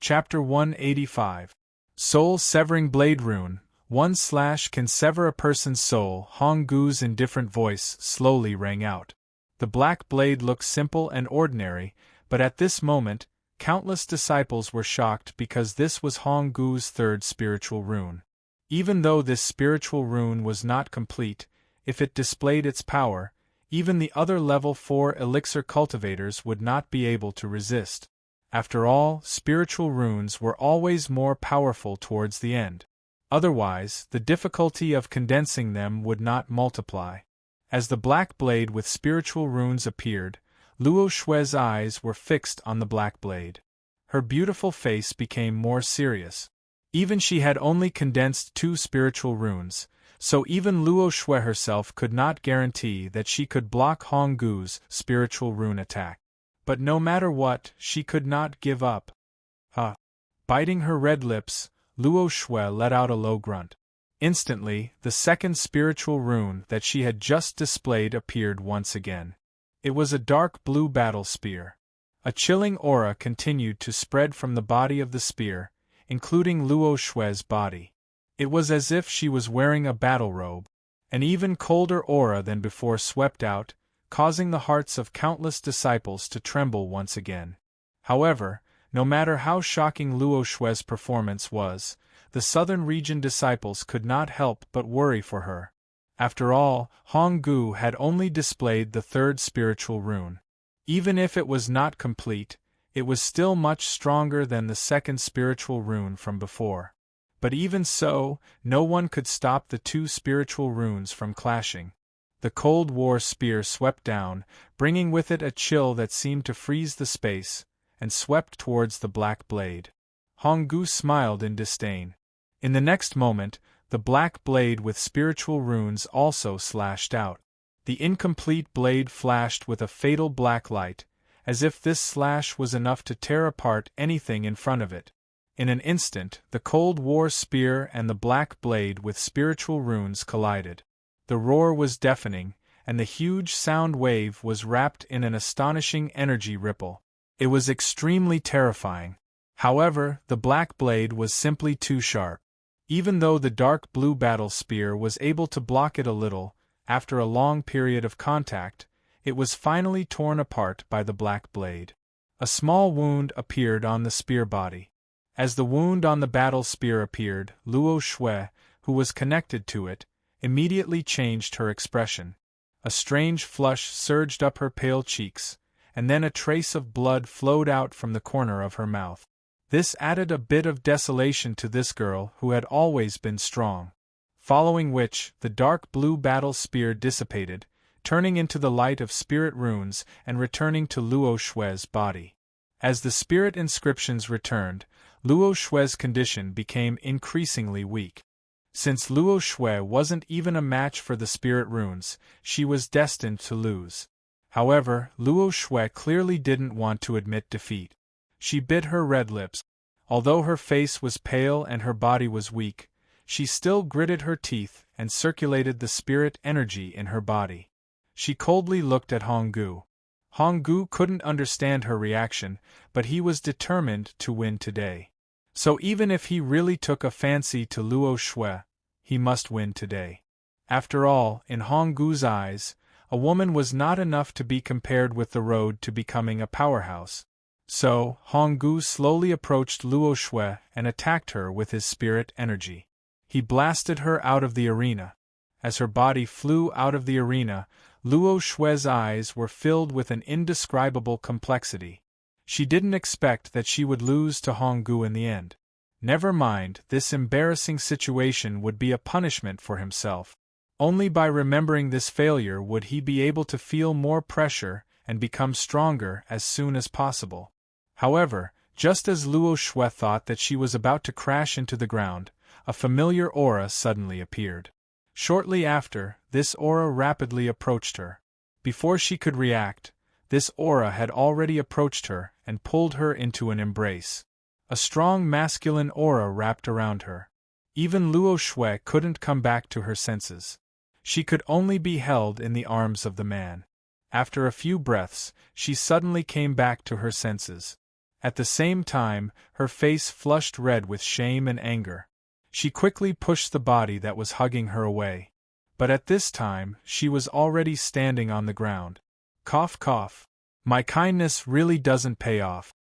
Chapter 185. Soul-severing blade rune. 1/ can sever a person's soul. Hong Gu's indifferent voice slowly rang out. The black blade looked simple and ordinary, but at this moment, countless disciples were shocked because this was Hong Gu's third spiritual rune. Even though this spiritual rune was not complete, if it displayed its power, even the other level 4 elixir cultivators would not be able to resist. After all, spiritual runes were always more powerful towards the end. Otherwise, the difficulty of condensing them would not multiply. As the black blade with spiritual runes appeared, Luo Shue's eyes were fixed on the black blade. Her beautiful face became more serious. Even she had only condensed 2 spiritual runes, so even Luo Shue herself could not guarantee that she could block Hong Gu's spiritual rune attack. But no matter what, she could not give up. Biting her red lips, Luo Shue let out a low grunt. Instantly, the second spiritual rune that she had just displayed appeared once again. It was a dark blue battle spear. A chilling aura continued to spread from the body of the spear, including Luo Shue's body. It was as if she was wearing a battle robe. An even colder aura than before swept out, causing the hearts of countless disciples to tremble once again. However, no matter how shocking Luo Shue's performance was, the southern region disciples could not help but worry for her. After all, Hong Gu had only displayed the third spiritual rune. Even if it was not complete, it was still much stronger than the second spiritual rune from before. But even so, no one could stop the 2 spiritual runes from clashing. The Cold War spear swept down, bringing with it a chill that seemed to freeze the space, and swept towards the black blade. Hong Gu smiled in disdain. In the next moment, the black blade with spiritual runes also slashed out. The incomplete blade flashed with a fatal black light, as if this slash was enough to tear apart anything in front of it. In an instant, the Cold War spear and the black blade with spiritual runes collided. The roar was deafening, and the huge sound wave was wrapped in an astonishing energy ripple. It was extremely terrifying. However, the black blade was simply too sharp. Even though the dark blue battle spear was able to block it a little, after a long period of contact, it was finally torn apart by the black blade. A small wound appeared on the spear body. As the wound on the battle spear appeared, Luo Shue, who was connected to it, immediately changed her expression. A strange flush surged up her pale cheeks, and then a trace of blood flowed out from the corner of her mouth. This added a bit of desolation to this girl who had always been strong. Following which, the dark blue battle spear dissipated, turning into the light of spirit runes and returning to Luo Shue's body. As the spirit inscriptions returned, Luo Shue's condition became increasingly weak. Since Luo Shue wasn't even a match for the spirit runes, she was destined to lose. However, Luo Shue clearly didn't want to admit defeat. She bit her red lips. Although her face was pale and her body was weak, she still gritted her teeth and circulated the spirit energy in her body. She coldly looked at Hong Gu. Hong Gu couldn't understand her reaction, but he was determined to win today. So even if he really took a fancy to Luo Shue, he must win today. After all, in Hong Gu's eyes, a woman was not enough to be compared with the road to becoming a powerhouse. So, Hong Gu slowly approached Luo Shue and attacked her with his spirit energy. He blasted her out of the arena. As her body flew out of the arena, Luo Shue's eyes were filled with an indescribable complexity. She didn't expect that she would lose to Hong Gu in the end. Never mind, this embarrassing situation would be a punishment for himself. Only by remembering this failure would he be able to feel more pressure and become stronger as soon as possible. However, just as Luo Shue thought that she was about to crash into the ground, a familiar aura suddenly appeared. Shortly after, this aura rapidly approached her. Before she could react, this aura had already approached her and pulled her into an embrace. A strong masculine aura wrapped around her. Even Luo Shue couldn't come back to her senses. She could only be held in the arms of the man. After a few breaths, she suddenly came back to her senses. At the same time, her face flushed red with shame and anger. She quickly pushed the body that was hugging her away. But at this time, she was already standing on the ground. Cough cough. My kindness really doesn't pay off.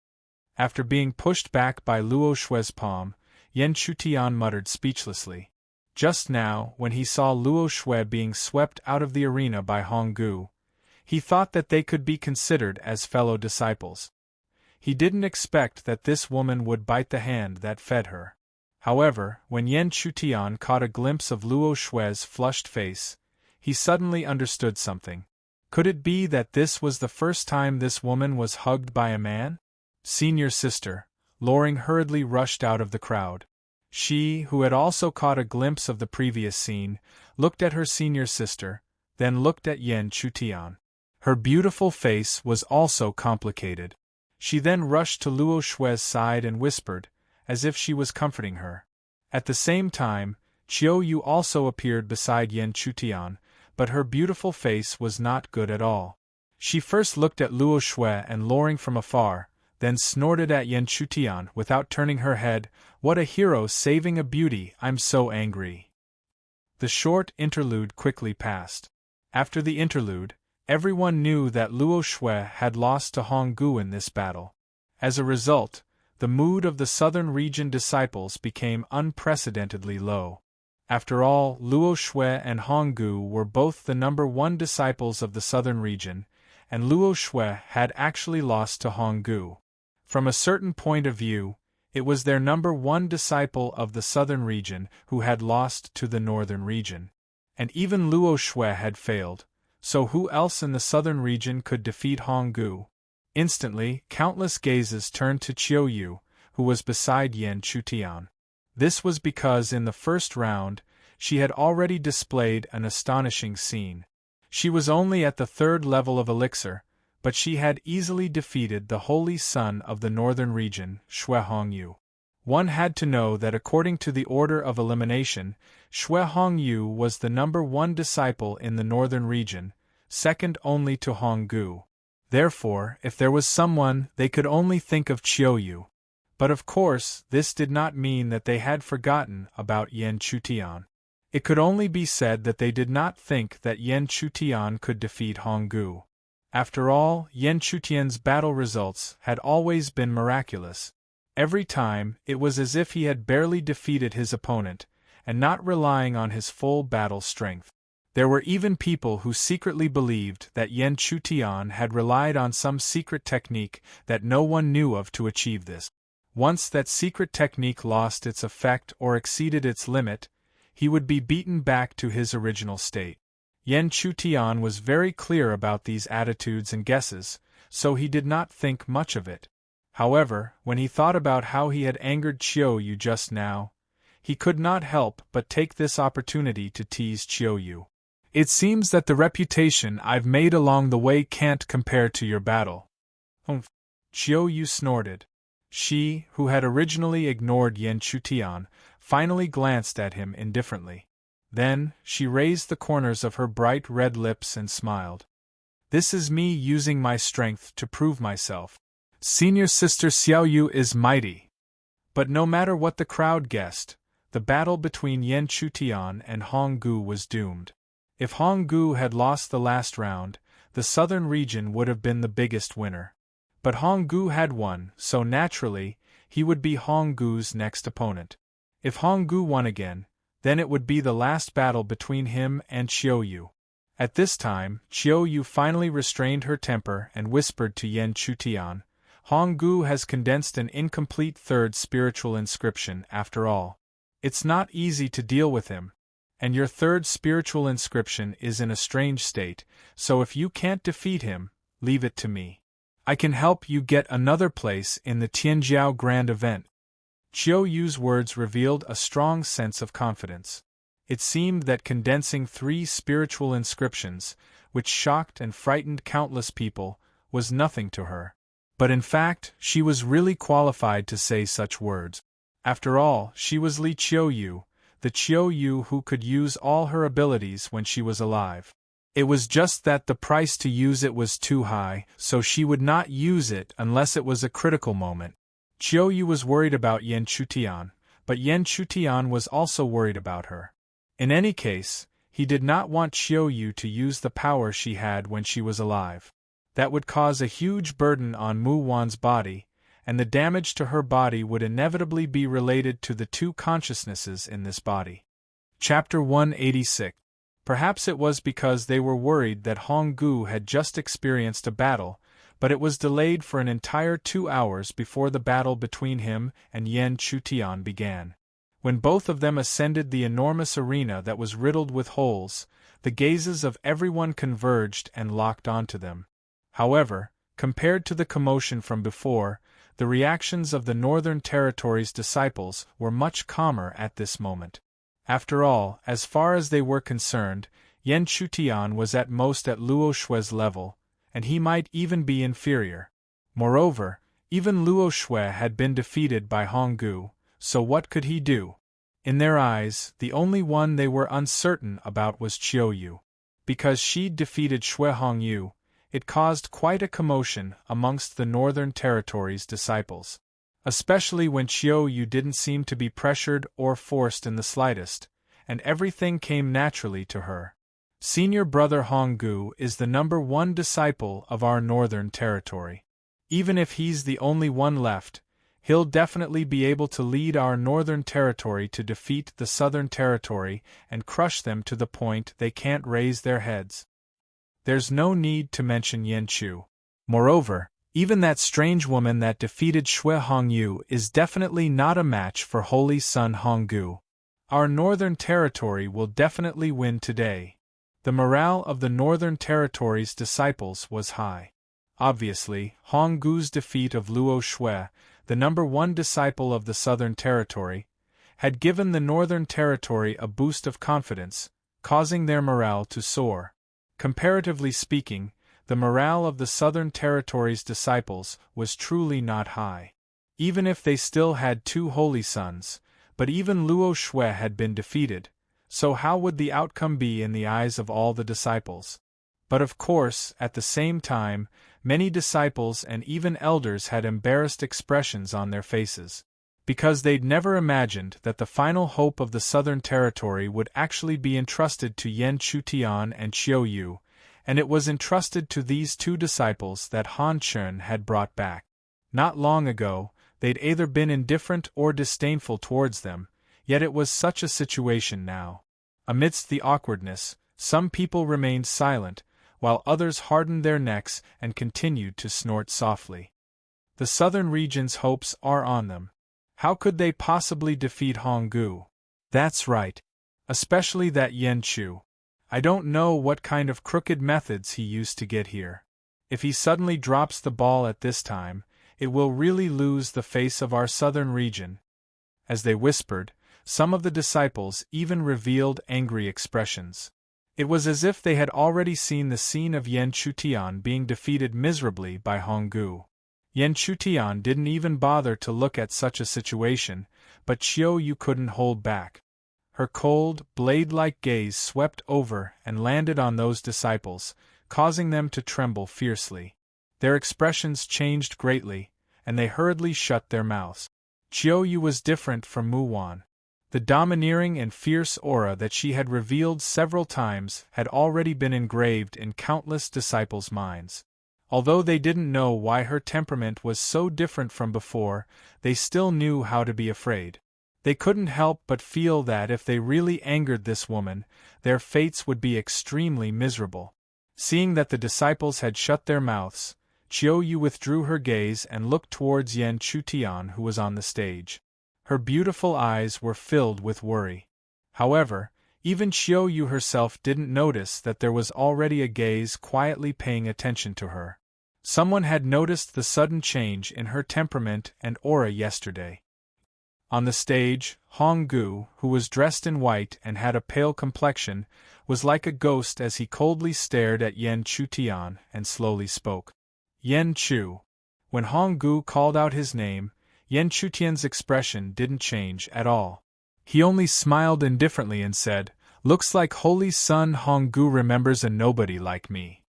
After being pushed back by Luo Shue's palm, Yan Chutian muttered speechlessly. Just now, when he saw Luo Shue being swept out of the arena by Honggu, he thought that they could be considered as fellow disciples. He didn't expect that this woman would bite the hand that fed her. However, when Yan Chutian caught a glimpse of Luo Shue's flushed face, he suddenly understood something. Could it be that this was the first time this woman was hugged by a man? Senior sister, Loring hurriedly rushed out of the crowd. She, who had also caught a glimpse of the previous scene, looked at her senior sister, then looked at Yan Chutian. Her beautiful face was also complicated. She then rushed to Luo Shue's side and whispered, as if she was comforting her. At the same time, Qiu Yu also appeared beside Yan Chutian, but her beautiful face was not good at all. She first looked at Luo Shue and Loring from afar, then snorted at Yan Chutian without turning her head. What a hero saving a beauty, I'm so angry. The short interlude quickly passed. After the interlude, everyone knew that Luo Shue had lost to Honggu in this battle. As a result, the mood of the southern region disciples became unprecedentedly low. After all, Luo Shue and Honggu were both the number one disciples of the southern region, and Luo Shue had actually lost to Honggu. From a certain point of view, it was their number one disciple of the southern region who had lost to the northern region. And even Luo Shue had failed, so who else in the southern region could defeat Honggu? Instantly, countless gazes turned to Qiu Yu, who was beside Yan Chutian. This was because in the first round, she had already displayed an astonishing scene. She was only at the third level of elixir, but she had easily defeated the holy son of the northern region, Xue Hongyu. One had to know that according to the order of elimination, Xue Hongyu was the number one disciple in the northern region, second only to Honggu. Therefore, if there was someone, they could only think of Qiu Yu. But of course, this did not mean that they had forgotten about Yan Chutian. It could only be said that they did not think that Yan Chutian could defeat Honggu. After all, Yan Chutian's battle results had always been miraculous. Every time, it was as if he had barely defeated his opponent, and not relying on his full battle strength. There were even people who secretly believed that Yan Chutian had relied on some secret technique that no one knew of to achieve this. Once that secret technique lost its effect or exceeded its limit, he would be beaten back to his original state. Yan Chutian was very clear about these attitudes and guesses, so he did not think much of it. However, when he thought about how he had angered Qiu Yu just now, he could not help but take this opportunity to tease Qiu Yu. It seems that the reputation I've made along the way can't compare to your battle. Qiu Yu snorted. She, who had originally ignored Yan Chutian, finally glanced at him indifferently. Then, she raised the corners of her bright red lips and smiled. This is me using my strength to prove myself. Senior sister Xiao Yu is mighty. But no matter what the crowd guessed, the battle between Yan Chutian and Honggu was doomed. If Honggu had lost the last round, the southern region would have been the biggest winner. But Honggu had won, so naturally, he would be Honggu's next opponent. If Honggu won again, then it would be the last battle between him and Qiu Yu. At this time, Qiu Yu finally restrained her temper and whispered to Yan Chutian, Honggu has condensed an incomplete third spiritual inscription after all. It's not easy to deal with him. And your third spiritual inscription is in a strange state, so if you can't defeat him, leave it to me. I can help you get another place in the Tianjiao Grand Event. Qiu Yu's words revealed a strong sense of confidence. It seemed that condensing 3 spiritual inscriptions, which shocked and frightened countless people, was nothing to her. But in fact, she was really qualified to say such words. After all, she was Li Qiu Yu, the Qiu Yu who could use all her abilities when she was alive. It was just that the price to use it was too high, so she would not use it unless it was a critical moment. Qiuyu was worried about Yan Chutian, but Yan Chutian was also worried about her. In any case, he did not want Qiuyu to use the power she had when she was alive. That would cause a huge burden on Mu Wan's body, and the damage to her body would inevitably be related to the two consciousnesses in this body. Chapter 186. Perhaps it was because they were worried that Hong Gu had just experienced a battle, but it was delayed for an entire 2 hours before the battle between him and Yan Chutian began. When both of them ascended the enormous arena that was riddled with holes, the gazes of everyone converged and locked onto them. However, compared to the commotion from before, the reactions of the Northern Territory's disciples were much calmer at this moment. After all, as far as they were concerned, Yan Chutian was at most at Luo Shue's level, and he might even be inferior. Moreover, even Luo Shue had been defeated by Hong Gu, so what could he do? In their eyes, the only one they were uncertain about was Qiuyu. Because she'd defeated Xue Hongyu, it caused quite a commotion amongst the Northern Territory's disciples. Especially when Qiuyu didn't seem to be pressured or forced in the slightest, and everything came naturally to her. Senior brother Hong Gu is the #1 disciple of our Northern Territory. Even if he's the only one left, he'll definitely be able to lead our Northern Territory to defeat the Southern Territory and crush them to the point they can't raise their heads. There's no need to mention Yan Chu. Moreover, even that strange woman that defeated Xue Hongyu is definitely not a match for Holy Son Hong Gu. Our Northern Territory will definitely win today. The morale of the Northern Territory's disciples was high. Obviously, Hong Gu's defeat of Luo Shue, the #1 disciple of the Southern Territory, had given the Northern Territory a boost of confidence, causing their morale to soar. Comparatively speaking, the morale of the Southern Territory's disciples was truly not high. Even if they still had 2 holy sons, but even Luo Shue had been defeated, so how would the outcome be in the eyes of all the disciples? But of course, at the same time, many disciples and even elders had embarrassed expressions on their faces, because they'd never imagined that the final hope of the Southern Territory would actually be entrusted to Yan Chutian and Qiuyu, and it was entrusted to these 2 disciples that Han Chun had brought back. Not long ago, they'd either been indifferent or disdainful towards them, yet it was such a situation now. Amidst the awkwardness, some people remained silent, while others hardened their necks and continued to snort softly. The southern region's hopes are on them. How could they possibly defeat Hong Gu? That's right. Especially that Yan Chu. I don't know what kind of crooked methods he used to get here. If he suddenly drops the ball at this time, it will really lose the face of our southern region. As they whispered, some of the disciples even revealed angry expressions. It was as if they had already seen the scene of Yan Chutian being defeated miserably by Hong Gu. Yan Chutian didn't even bother to look at such a situation, but Qiuyu couldn't hold back. Her cold, blade-like gaze swept over and landed on those disciples, causing them to tremble fiercely. Their expressions changed greatly, and they hurriedly shut their mouths. Qiuyu was different from Mu Wan. The domineering and fierce aura that she had revealed several times had already been engraved in countless disciples' minds. Although they didn't know why her temperament was so different from before, they still knew how to be afraid. They couldn't help but feel that if they really angered this woman, their fates would be extremely miserable. Seeing that the disciples had shut their mouths, Qiuyu withdrew her gaze and looked towards Yan Chutian, who was on the stage. Her beautiful eyes were filled with worry. However, even Qiuyu herself didn't notice that there was already a gaze quietly paying attention to her. Someone had noticed the sudden change in her temperament and aura yesterday. On the stage, Hong Gu, who was dressed in white and had a pale complexion, was like a ghost as he coldly stared at Yan Chutian and slowly spoke. Yan Chu. When Hong Gu called out his name, Yan Chutian's expression didn't change at all. He only smiled indifferently and said, Looks like Holy Sun Honggu remembers a nobody like me.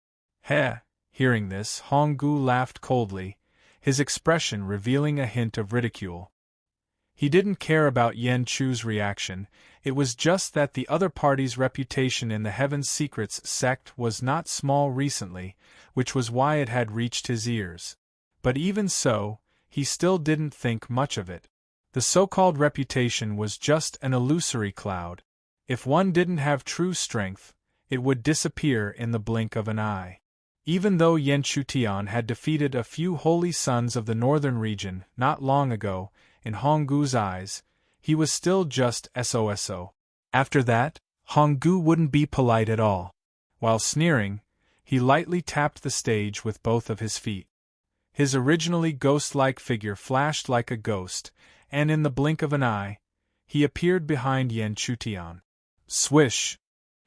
Heh. Hearing this, Honggu laughed coldly, his expression revealing a hint of ridicule. He didn't care about Yen Chu's reaction, it was just that the other party's reputation in the Heaven's Secrets sect was not small recently, which was why it had reached his ears. But even so, he still didn't think much of it. The so-called reputation was just an illusory cloud. If one didn't have true strength, it would disappear in the blink of an eye. Even though Yen Chutian had defeated a few holy sons of the northern region not long ago, in Honggu's eyes, he was still just SOSO. After that, Honggu wouldn't be polite at all. While sneering, he lightly tapped the stage with both of his feet. His originally ghost-like figure flashed like a ghost, and in the blink of an eye, he appeared behind Yen Chutian. Swish!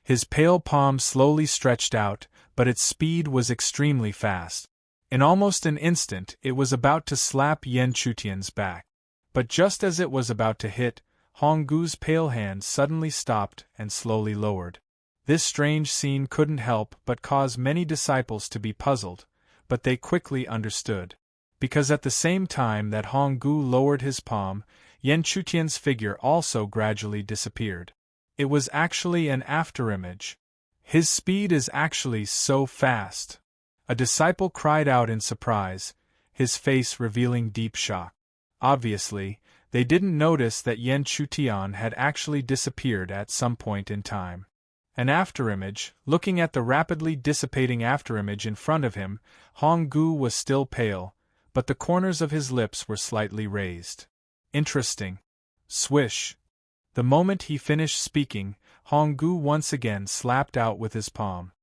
His pale palm slowly stretched out, but its speed was extremely fast. In almost an instant it was about to slap Yen Chutian's back. But just as it was about to hit, Honggu's pale hand suddenly stopped and slowly lowered. This strange scene couldn't help but cause many disciples to be puzzled, but they quickly understood. Because at the same time that Honggu lowered his palm, Yen Chutian's figure also gradually disappeared. It was actually an afterimage. His speed is actually so fast. A disciple cried out in surprise, his face revealing deep shock. Obviously, they didn't notice that Yen Chutian had actually disappeared at some point in time. An afterimage, looking at the rapidly dissipating afterimage in front of him, Honggu was still pale, but the corners of his lips were slightly raised. Interesting. Swish! The moment he finished speaking, Honggu once again slapped out with his palm.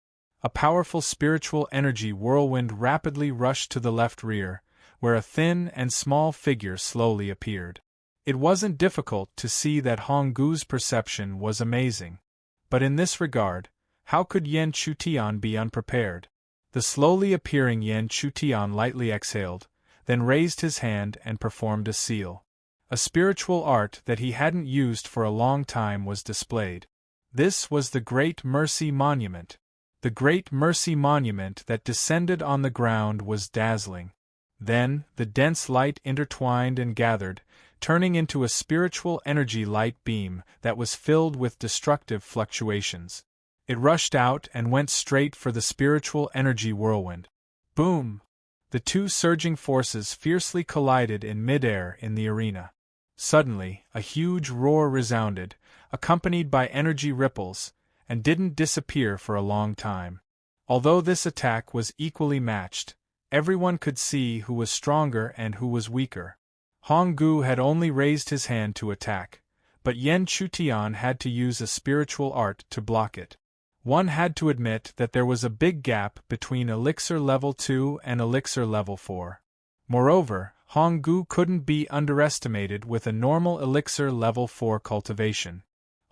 A powerful spiritual energy whirlwind rapidly rushed to the left rear, where a thin and small figure slowly appeared. It wasn't difficult to see that Honggu's perception was amazing. But in this regard, how could Yen Chutian be unprepared? The slowly appearing Yen Chutian lightly exhaled, then raised his hand and performed a seal. A spiritual art that he hadn't used for a long time was displayed. This was the Great Mercy Monument. The Great Mercy Monument that descended on the ground was dazzling. Then, the dense light intertwined and gathered, turning into a spiritual energy light beam that was filled with destructive fluctuations. It rushed out and went straight for the spiritual energy whirlwind. Boom! The two surging forces fiercely collided in midair in the arena. Suddenly, a huge roar resounded, accompanied by energy ripples, and didn't disappear for a long time. Although this attack was equally matched, everyone could see who was stronger and who was weaker. Honggu had only raised his hand to attack, but Yen Chutian had to use a spiritual art to block it. One had to admit that there was a big gap between Elixir Level 2 and Elixir Level 4. Moreover, Honggu couldn't be underestimated with a normal Elixir Level 4 cultivation.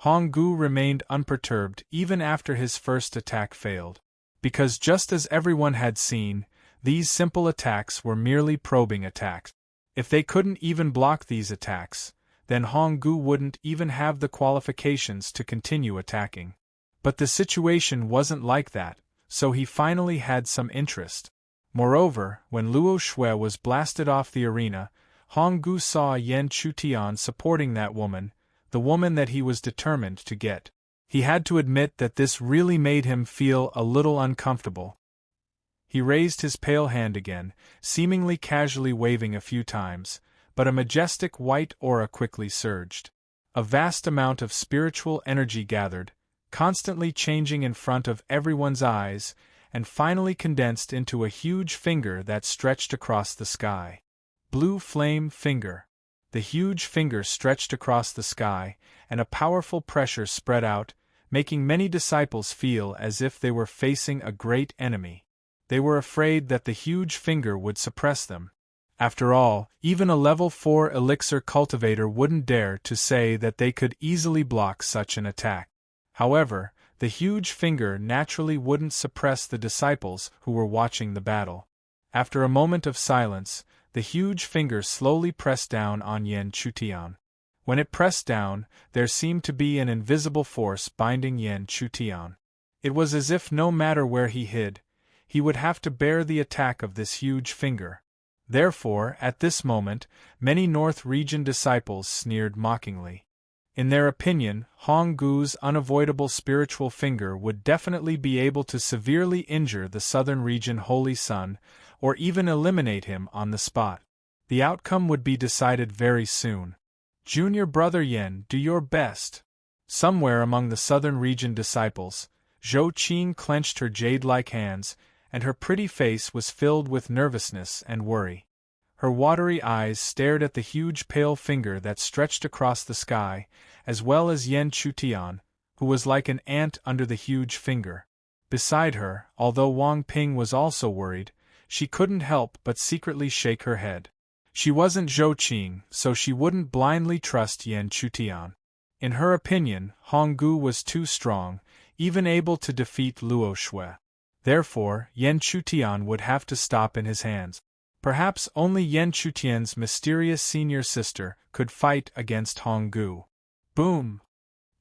Honggu remained unperturbed even after his first attack failed. Because just as everyone had seen, these simple attacks were merely probing attacks. If they couldn't even block these attacks, then Honggu wouldn't even have the qualifications to continue attacking. But the situation wasn't like that, so he finally had some interest. Moreover, when Luo Shui was blasted off the arena, Honggu saw Yen Chutian supporting that woman, the woman that he was determined to get. He had to admit that this really made him feel a little uncomfortable. He raised his pale hand again, seemingly casually waving a few times, but a majestic white aura quickly surged. A vast amount of spiritual energy gathered, constantly changing in front of everyone's eyes, and finally condensed into a huge finger that stretched across the sky. Blue Flame Finger. The huge finger stretched across the sky, and a powerful pressure spread out, making many disciples feel as if they were facing a great enemy. They were afraid that the huge finger would suppress them. After all, even a level 4 elixir cultivator wouldn't dare to say that they could easily block such an attack. However, the huge finger naturally wouldn't suppress the disciples who were watching the battle. After a moment of silence, the huge finger slowly pressed down on Yen Chutian. When it pressed down, there seemed to be an invisible force binding Yan Chutian. It was as if no matter where he hid, he would have to bear the attack of this huge finger. Therefore, at this moment, many North Region disciples sneered mockingly. In their opinion, Honggu's unavoidable spiritual finger would definitely be able to severely injure the Southern Region Holy Son, or even eliminate him on the spot. The outcome would be decided very soon. Junior brother Yen, do your best. Somewhere among the Southern Region disciples, Zhou Qing clenched her jade-like hands, and her pretty face was filled with nervousness and worry. Her watery eyes stared at the huge pale finger that stretched across the sky, as well as Yan Chutian, who was like an ant under the huge finger. Beside her, although Wang Ping was also worried, she couldn't help but secretly shake her head. She wasn't Zhou Qing, so she wouldn't blindly trust Yan Chutian. In her opinion, Honggu was too strong, even able to defeat Luo Shui. Therefore, Yan Chutian would have to stop in his hands. Perhaps only Yan Chutian's mysterious senior sister could fight against Honggu. Boom!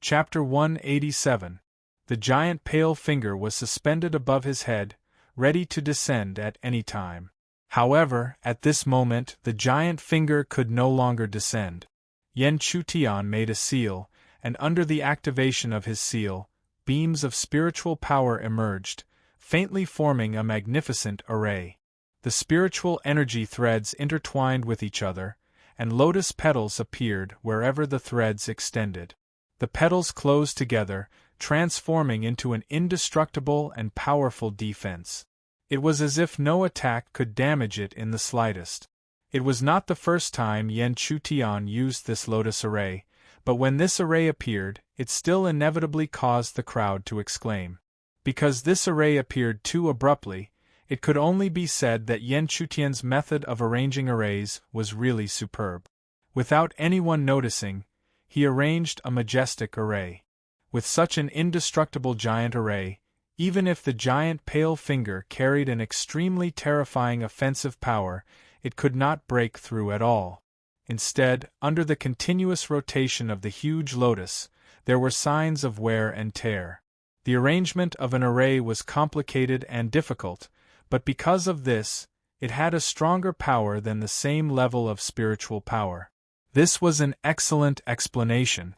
Chapter 187. The giant pale finger was suspended above his head, ready to descend at any time. However, at this moment, the giant finger could no longer descend. Yan Chutian made a seal, and under the activation of his seal, beams of spiritual power emerged, faintly forming a magnificent array. The spiritual energy threads intertwined with each other, and lotus petals appeared wherever the threads extended. The petals closed together, transforming into an indestructible and powerful defense. It was as if no attack could damage it in the slightest. It was not the first time Yan Chutian used this lotus array, but when this array appeared, it still inevitably caused the crowd to exclaim. Because this array appeared too abruptly, it could only be said that Yan Chutian's method of arranging arrays was really superb. Without anyone noticing, he arranged a majestic array. With such an indestructible giant array, even if the giant pale finger carried an extremely terrifying offensive power, it could not break through at all. Instead, under the continuous rotation of the huge lotus, there were signs of wear and tear. The arrangement of an array was complicated and difficult, but because of this, it had a stronger power than the same level of spiritual power. This was an excellent explanation.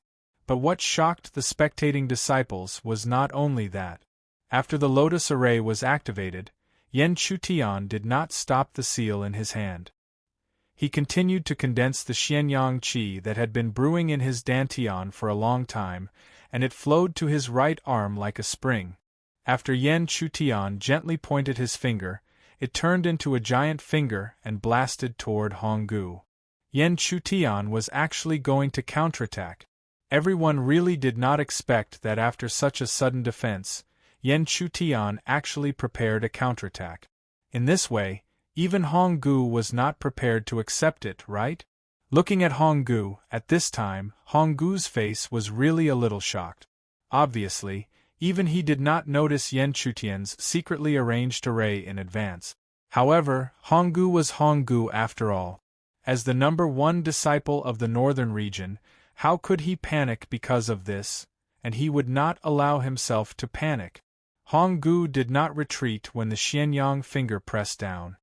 But what shocked the spectating disciples was not only that. After the lotus array was activated, Yan Chutian did not stop the seal in his hand. He continued to condense the Xianyang qi that had been brewing in his dantian for a long time, and it flowed to his right arm like a spring. After Yan Chutian gently pointed his finger, it turned into a giant finger and blasted toward Honggu. Yan Chutian was actually going to counterattack. Everyone really did not expect that after such a sudden defense, Yan Chutian actually prepared a counterattack. In this way, even Honggu was not prepared to accept it, right? Looking at Honggu, at this time, Honggu's face was really a little shocked. Obviously, even he did not notice Yan Chutian's secretly arranged array in advance. However, Honggu was Honggu after all. As the #1 disciple of the northern region, how could he panic because of this? And he would not allow himself to panic. Honggu did not retreat when the Xianyang finger pressed down.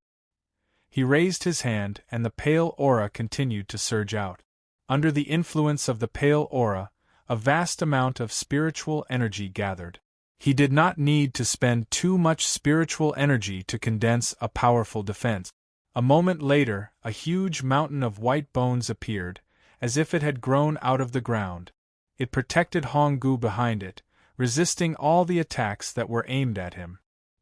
He raised his hand and the pale aura continued to surge out. Under the influence of the pale aura, a vast amount of spiritual energy gathered. He did not need to spend too much spiritual energy to condense a powerful defense. A moment later, a huge mountain of white bones appeared, as if it had grown out of the ground. It protected Honggu behind it, resisting all the attacks that were aimed at him.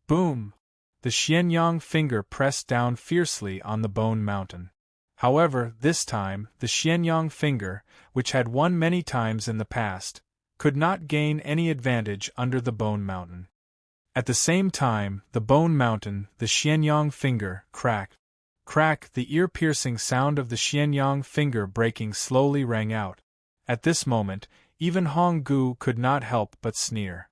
Boom! The Xianyang finger pressed down fiercely on the bone mountain. However, this time, the Xianyang finger, which had won many times in the past, could not gain any advantage under the bone mountain. At the same time, the bone mountain, the Xianyang finger, cracked. Crack! The ear-piercing sound of the Xianyang finger breaking slowly rang out. At this moment, even Honggu could not help but sneer.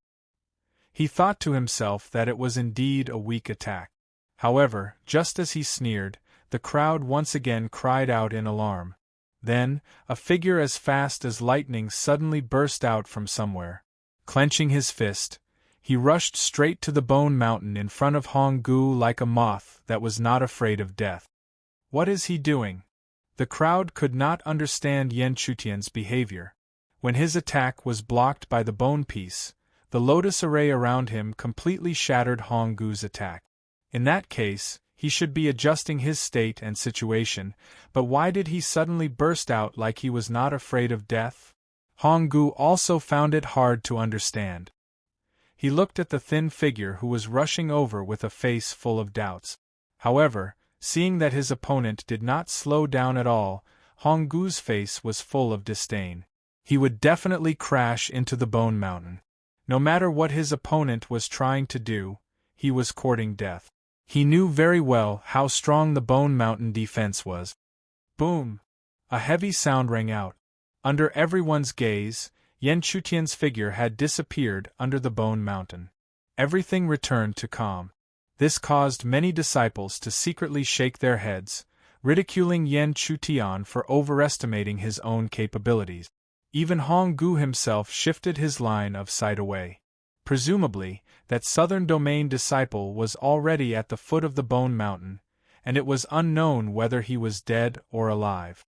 He thought to himself that it was indeed a weak attack. However, just as he sneered, the crowd once again cried out in alarm. Then, a figure as fast as lightning suddenly burst out from somewhere. Clenching his fist, he rushed straight to the bone mountain in front of Hong-gu like a moth that was not afraid of death. What is he doing? The crowd could not understand Yan Chutian's behavior. When his attack was blocked by the bone piece, the lotus array around him completely shattered Hong-gu's attack. In that case, he should be adjusting his state and situation, but why did he suddenly burst out like he was not afraid of death? Hong-gu also found it hard to understand. He looked at the thin figure who was rushing over with a face full of doubts. However, seeing that his opponent did not slow down at all, Hong-gu's face was full of disdain. He would definitely crash into the bone mountain. No matter what his opponent was trying to do, he was courting death. He knew very well how strong the bone mountain defense was. Boom! A heavy sound rang out. Under everyone's gaze, Yan Chutian's figure had disappeared under the bone mountain. Everything returned to calm. This caused many disciples to secretly shake their heads, ridiculing Yan Chutian for overestimating his own capabilities. Even Hong-gu himself shifted his line of sight away. Presumably, that southern domain disciple was already at the foot of the bone mountain, and it was unknown whether he was dead or alive.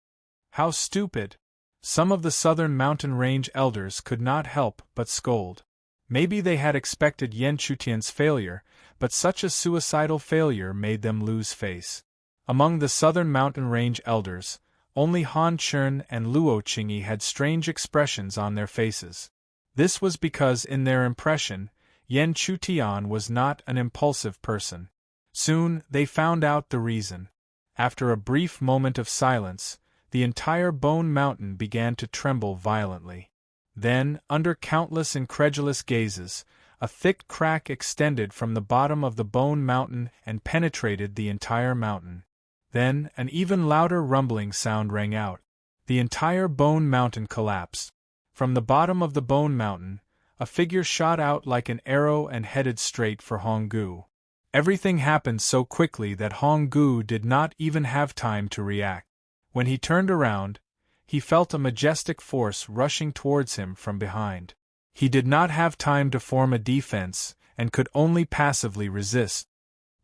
How stupid! Some of the southern mountain range elders could not help but scold. Maybe they had expected Yan Chutian's failure, but such a suicidal failure made them lose face. Among the southern mountain range elders, only Han Chun and Luo Qingyi had strange expressions on their faces. This was because in their impression, Yan Chutian was not an impulsive person. Soon, they found out the reason. After a brief moment of silence, the entire bone mountain began to tremble violently. Then, under countless incredulous gazes, a thick crack extended from the bottom of the bone mountain and penetrated the entire mountain. Then, an even louder rumbling sound rang out. The entire bone mountain collapsed. From the bottom of the bone mountain, a figure shot out like an arrow and headed straight for Hong-gu. Everything happened so quickly that Hong-gu did not even have time to react. When he turned around, he felt a majestic force rushing towards him from behind. He did not have time to form a defense, and could only passively resist.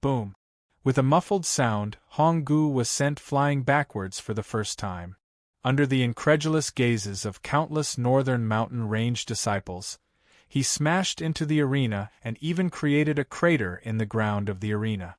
Boom! With a muffled sound, Hong-gu was sent flying backwards for the first time. Under the incredulous gazes of countless northern mountain range disciples, he smashed into the arena and even created a crater in the ground of the arena.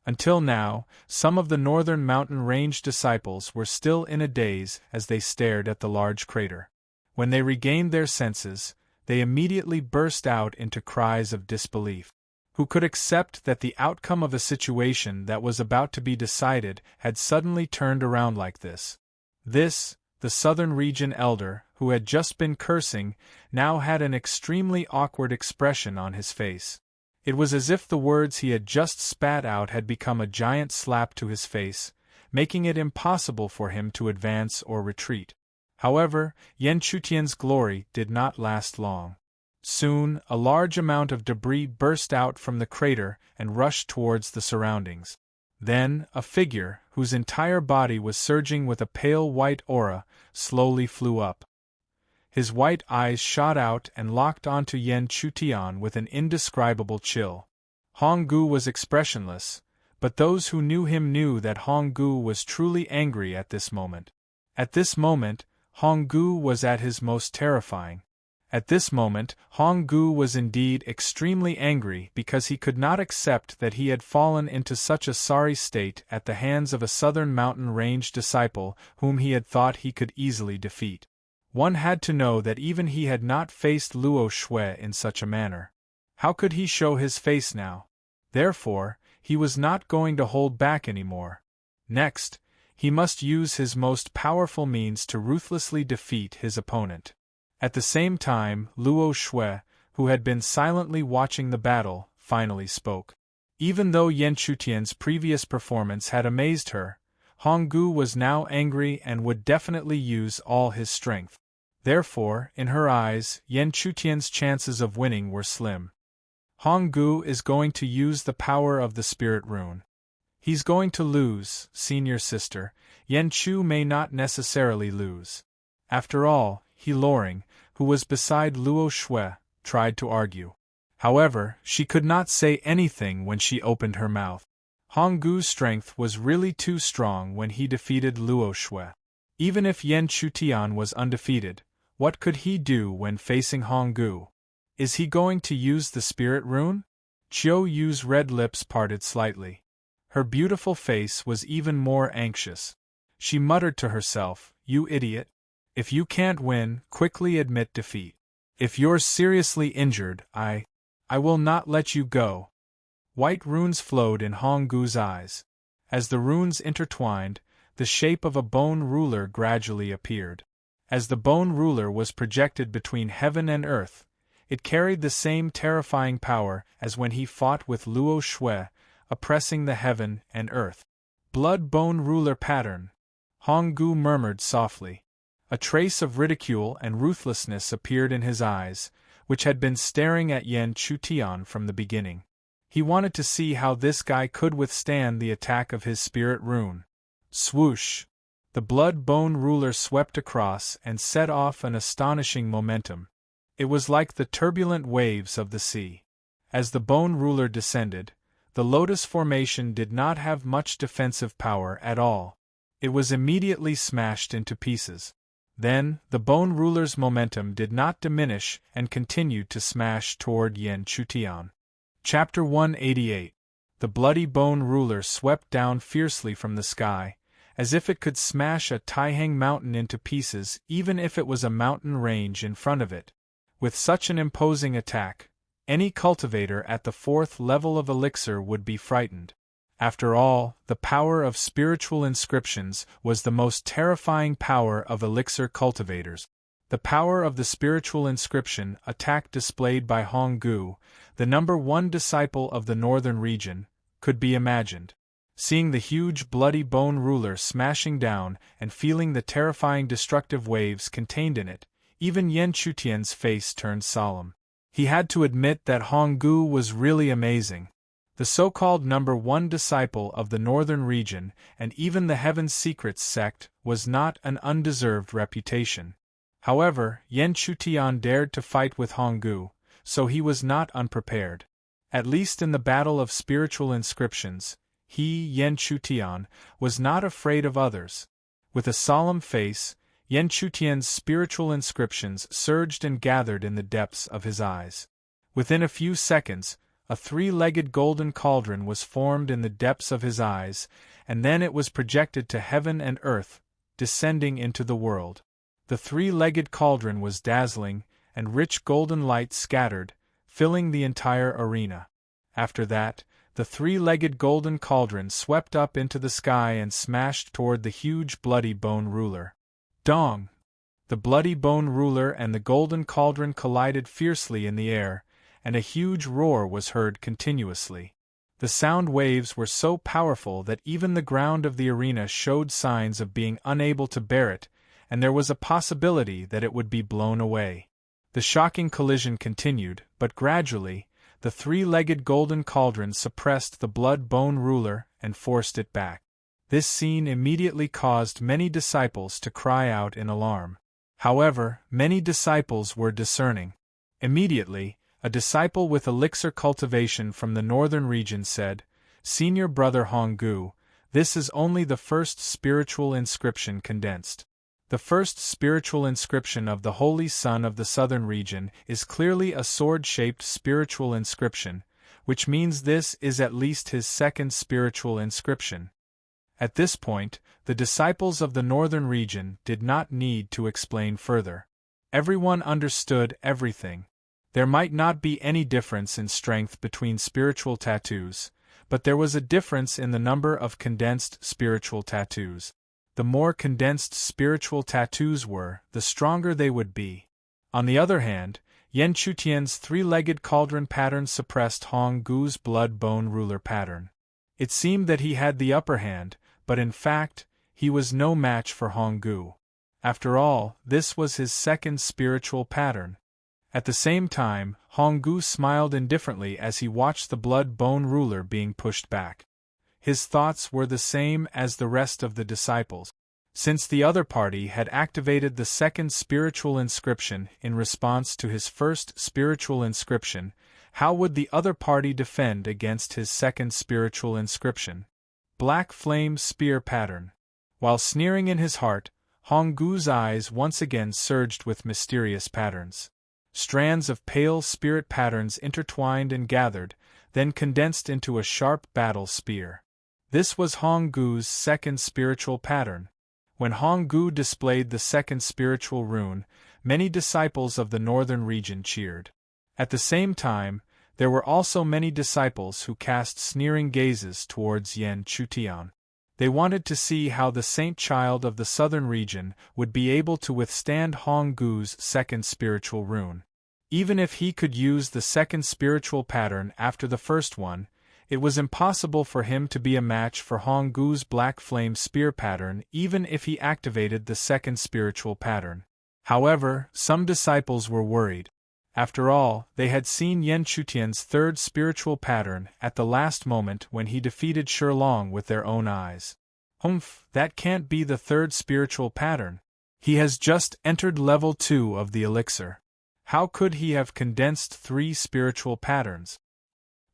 Until now, some of the northern mountain range disciples were still in a daze as they stared at the large crater. When they regained their senses, they immediately burst out into cries of disbelief. Who could accept that the outcome of a situation that was about to be decided had suddenly turned around like this? This, the southern region elder, who had just been cursing, now had an extremely awkward expression on his face. It was as if the words he had just spat out had become a giant slap to his face, making it impossible for him to advance or retreat. However, Yan Chutian's glory did not last long. Soon, a large amount of debris burst out from the crater and rushed towards the surroundings. Then, a figure, whose entire body was surging with a pale white aura, slowly flew up. His white eyes shot out and locked onto Yan Chutian with an indescribable chill. Hong-gu was expressionless, but those who knew him knew that Hong-gu was truly angry at this moment. At this moment, Hong-gu was at his most terrifying. At this moment, Hong-gu was indeed extremely angry because he could not accept that he had fallen into such a sorry state at the hands of a southern mountain range disciple whom he had thought he could easily defeat. One had to know that even he had not faced Luo Shui in such a manner. How could he show his face now? Therefore, he was not going to hold back anymore. Next, he must use his most powerful means to ruthlessly defeat his opponent. At the same time, Luo Shui, who had been silently watching the battle, finally spoke. Even though Yan Chutian's previous performance had amazed her, Hong-gu was now angry and would definitely use all his strength. Therefore, in her eyes, Yan Chutian's chances of winning were slim. Hong-gu is going to use the power of the spirit rune. He's going to lose, senior sister. Yen Chu may not necessarily lose. After all, He Loring, who was beside Luo Shui, tried to argue. However, she could not say anything when she opened her mouth. Honggu's strength was really too strong when he defeated Luo Shui. Even if Yen Chutian was undefeated, what could he do when facing Honggu? Is he going to use the spirit rune? Chiu Yu's red lips parted slightly. Her beautiful face was even more anxious. She muttered to herself, "You idiot. If you can't win, quickly admit defeat. If you're seriously injured, I will not let you go." White runes flowed in Honggu's eyes. As the runes intertwined, the shape of a bone ruler gradually appeared. As the bone ruler was projected between heaven and earth, it carried the same terrifying power as when he fought with Luo Shui, oppressing the heaven and earth. Blood bone ruler pattern. Honggu murmured softly. A trace of ridicule and ruthlessness appeared in his eyes, which had been staring at Yen Chutian from the beginning. He wanted to see how this guy could withstand the attack of his spirit rune. Swoosh! The blood bone ruler swept across and set off an astonishing momentum. It was like the turbulent waves of the sea. As the bone ruler descended, the lotus formation did not have much defensive power at all. It was immediately smashed into pieces. Then, the bone ruler's momentum did not diminish and continued to smash toward Yen Chutian. Chapter 188. The bloody bone ruler swept down fiercely from the sky, as if it could smash a Taihang mountain into pieces even if it was a mountain range in front of it. With such an imposing attack, any cultivator at the 4th level of elixir would be frightened. After all, the power of spiritual inscriptions was the most terrifying power of elixir cultivators. The power of the spiritual inscription attack displayed by Honggu, the number 1 disciple of the northern region, could be imagined. Seeing the huge bloody bone ruler smashing down and feeling the terrifying destructive waves contained in it, even Yen Chutian's face turned solemn. He had to admit that Honggu was really amazing. The so-called number 1 disciple of the northern region and even the Heaven's Secrets sect was not an undeserved reputation. However, Yen Chutian dared to fight with Honggu, so he was not unprepared. At least in the battle of spiritual inscriptions, he, Yen Chutian, was not afraid of others. With a solemn face, Yen Chutian's spiritual inscriptions surged and gathered in the depths of his eyes. Within a few seconds, a 3-legged golden cauldron was formed in the depths of his eyes, and then it was projected to heaven and earth, descending into the world. The 3-legged cauldron was dazzling, and rich golden light scattered, filling the entire arena. After that, the 3-legged golden cauldron swept up into the sky and smashed toward the huge bloody bone ruler. Dong! The bloody bone ruler and the golden cauldron collided fiercely in the air, and a huge roar was heard continuously. The sound waves were so powerful that even the ground of the arena showed signs of being unable to bear it, and there was a possibility that it would be blown away. The shocking collision continued, but gradually, the 3-legged golden cauldron suppressed the blood bone ruler and forced it back. This scene immediately caused many disciples to cry out in alarm. However, many disciples were discerning. Immediately, a disciple with elixir cultivation from the northern region said, "Senior brother Honggu, this is only the first spiritual inscription condensed. The first spiritual inscription of the Holy Son of the southern region is clearly a sword-shaped spiritual inscription, which means this is at least his second spiritual inscription." At this point, the disciples of the northern region did not need to explain further. Everyone understood everything. There might not be any difference in strength between spiritual tattoos, but there was a difference in the number of condensed spiritual tattoos. The more condensed spiritual tattoos were, the stronger they would be. On the other hand, Yen Chutian's 3-legged cauldron pattern suppressed Honggu's blood bone ruler pattern. It seemed that he had the upper hand, but in fact, he was no match for Honggu. After all, this was his second spiritual pattern. At the same time, Honggu smiled indifferently as he watched the blood bone ruler being pushed back. his thoughts were the same as the rest of the disciples. Since the other party had activated the second spiritual inscription in response to his first spiritual inscription, how would the other party defend against his second spiritual inscription? Black flame spear pattern. While sneering in his heart, Honggu's eyes once again surged with mysterious patterns. Strands of pale spirit patterns intertwined and gathered, then condensed into a sharp battle spear. This was Honggu's second spiritual pattern. When Honggu displayed the second spiritual rune, many disciples of the northern region cheered. At the same time, there were also many disciples who cast sneering gazes towards Yan Chutian. They wanted to see how the saint child of the southern region would be able to withstand Honggu's second spiritual rune. Even if he could use the second spiritual pattern after the first one, it was impossible for him to be a match for Honggu's black flame spear pattern even if he activated the second spiritual pattern. However, some disciples were worried. After all, they had seen Yan Chutian's third spiritual pattern at the last moment when he defeated Shilong with their own eyes. Humph, that can't be the third spiritual pattern. He has just entered level 2 of the elixir. How could he have condensed 3 spiritual patterns?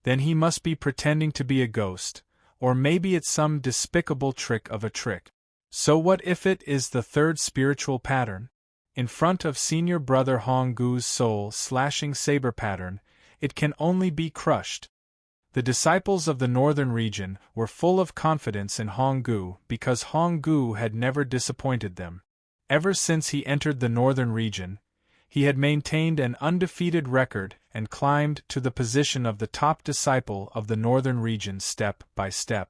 Then he must be pretending to be a ghost, or maybe it's some despicable trick of a trick. So what if it is the third spiritual pattern? In front of senior brother Honggu's soul-slashing saber pattern, it can only be crushed. The disciples of the northern region were full of confidence in Honggu because Honggu had never disappointed them. Ever since he entered the northern region, he had maintained an undefeated record and climbed to the position of the top disciple of the northern region step by step.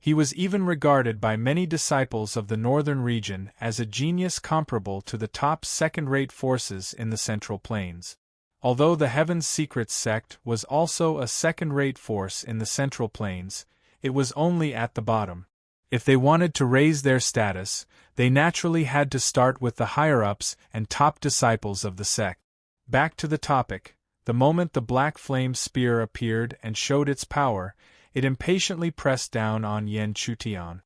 He was even regarded by many disciples of the northern region as a genius comparable to the top second-rate forces in the Central Plains. Although the Heaven's Secrets sect was also a second-rate force in the Central Plains, it was only at the bottom. If they wanted to raise their status, they naturally had to start with the higher-ups and top disciples of the sect. Back to the topic, the moment the black flame spear appeared and showed its power, it impatiently pressed down on Yan Chutian.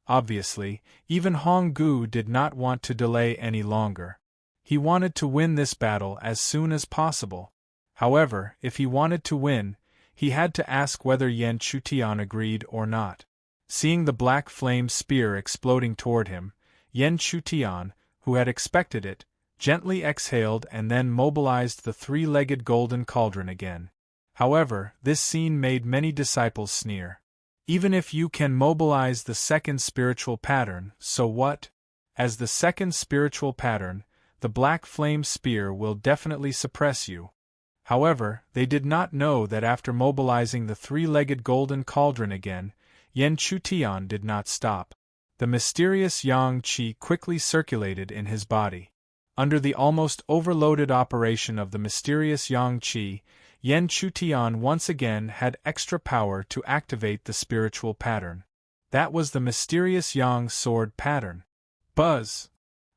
Obviously, even Honggu did not want to delay any longer. He wanted to win this battle as soon as possible. However, if he wanted to win, he had to ask whether Yan Chutian agreed or not. Seeing the black flame spear exploding toward him, Yan Chutian, who had expected it, gently exhaled and then mobilized the 3-legged golden cauldron again. However, this scene made many disciples sneer. Even if you can mobilize the second spiritual pattern, so what? As the second spiritual pattern, the black flame spear will definitely suppress you. However, they did not know that after mobilizing the 3-legged golden cauldron again, Yan Chutian did not stop. The mysterious yang qi quickly circulated in his body. Under the almost overloaded operation of the mysterious yang qi, Yan Chutian once again had extra power to activate the spiritual pattern. That was the mysterious yang sword pattern. Buzz!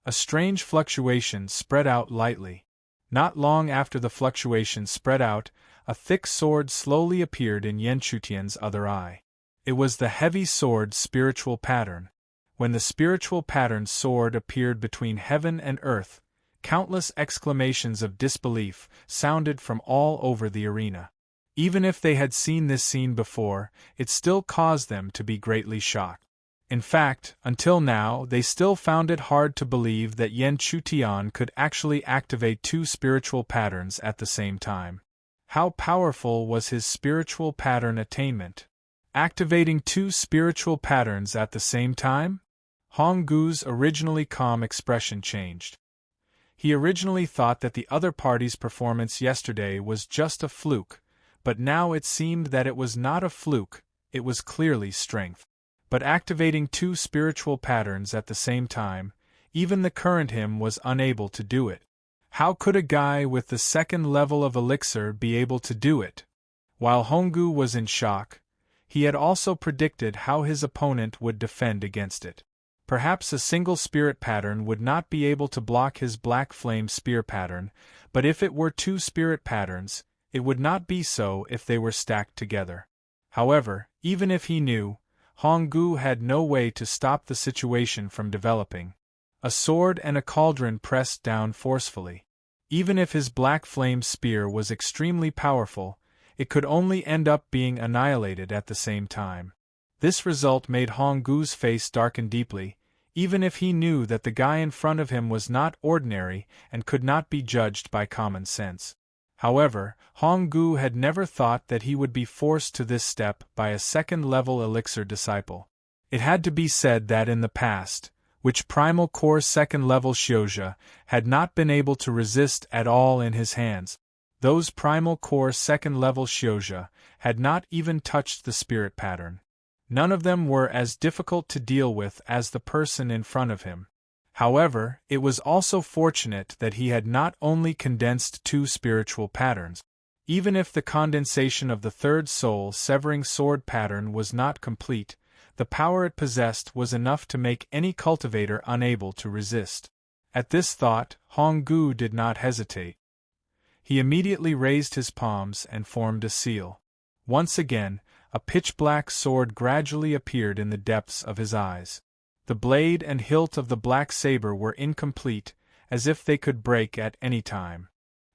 A strange fluctuation spread out lightly. Not long after the fluctuation spread out, a thick sword slowly appeared in Yan Chutian's other eye. It was the heavy sword spiritual pattern. When the spiritual pattern sword appeared between heaven and earth, countless exclamations of disbelief sounded from all over the arena. Even if they had seen this scene before, it still caused them to be greatly shocked. In fact, until now they still found it hard to believe that Yan Chutian could actually activate 2 spiritual patterns at the same time. How powerful was his spiritual pattern attainment? Activating 2 spiritual patterns at the same time? Honggu's originally calm expression changed. He originally thought that the other party's performance yesterday was just a fluke, but now it seemed that it was not a fluke, it was clearly strength. But activating 2 spiritual patterns at the same time, even the current him was unable to do it. How could a guy with the second level of elixir be able to do it? While Honggu was in shock, he had also predicted how his opponent would defend against it. Perhaps a single spirit pattern would not be able to block his black flame spear pattern, but if it were 2 spirit patterns, it would not be so if they were stacked together. However, even if he knew, Honggu had no way to stop the situation from developing. A sword and a cauldron pressed down forcefully. Even if his black flame spear was extremely powerful, it could only end up being annihilated at the same time. This result made Honggu's face darken deeply, even if he knew that the guy in front of him was not ordinary and could not be judged by common sense. However, Honggu had never thought that he would be forced to this step by a second-level elixir disciple. It had to be said that in the past, which primal core second-level Xiuzhe had not been able to resist at all in his hands. Those primal core second-level Xiuzhe had not even touched the spirit pattern. None of them were as difficult to deal with as the person in front of him. However, it was also fortunate that he had not only condensed 2 spiritual patterns. Even if the condensation of the third soul-severing sword pattern was not complete, the power it possessed was enough to make any cultivator unable to resist. At this thought, Honggu did not hesitate. He immediately raised his palms and formed a seal. Once again, a pitch-black sword gradually appeared in the depths of his eyes. The blade and hilt of the black saber were incomplete, as if they could break at any time.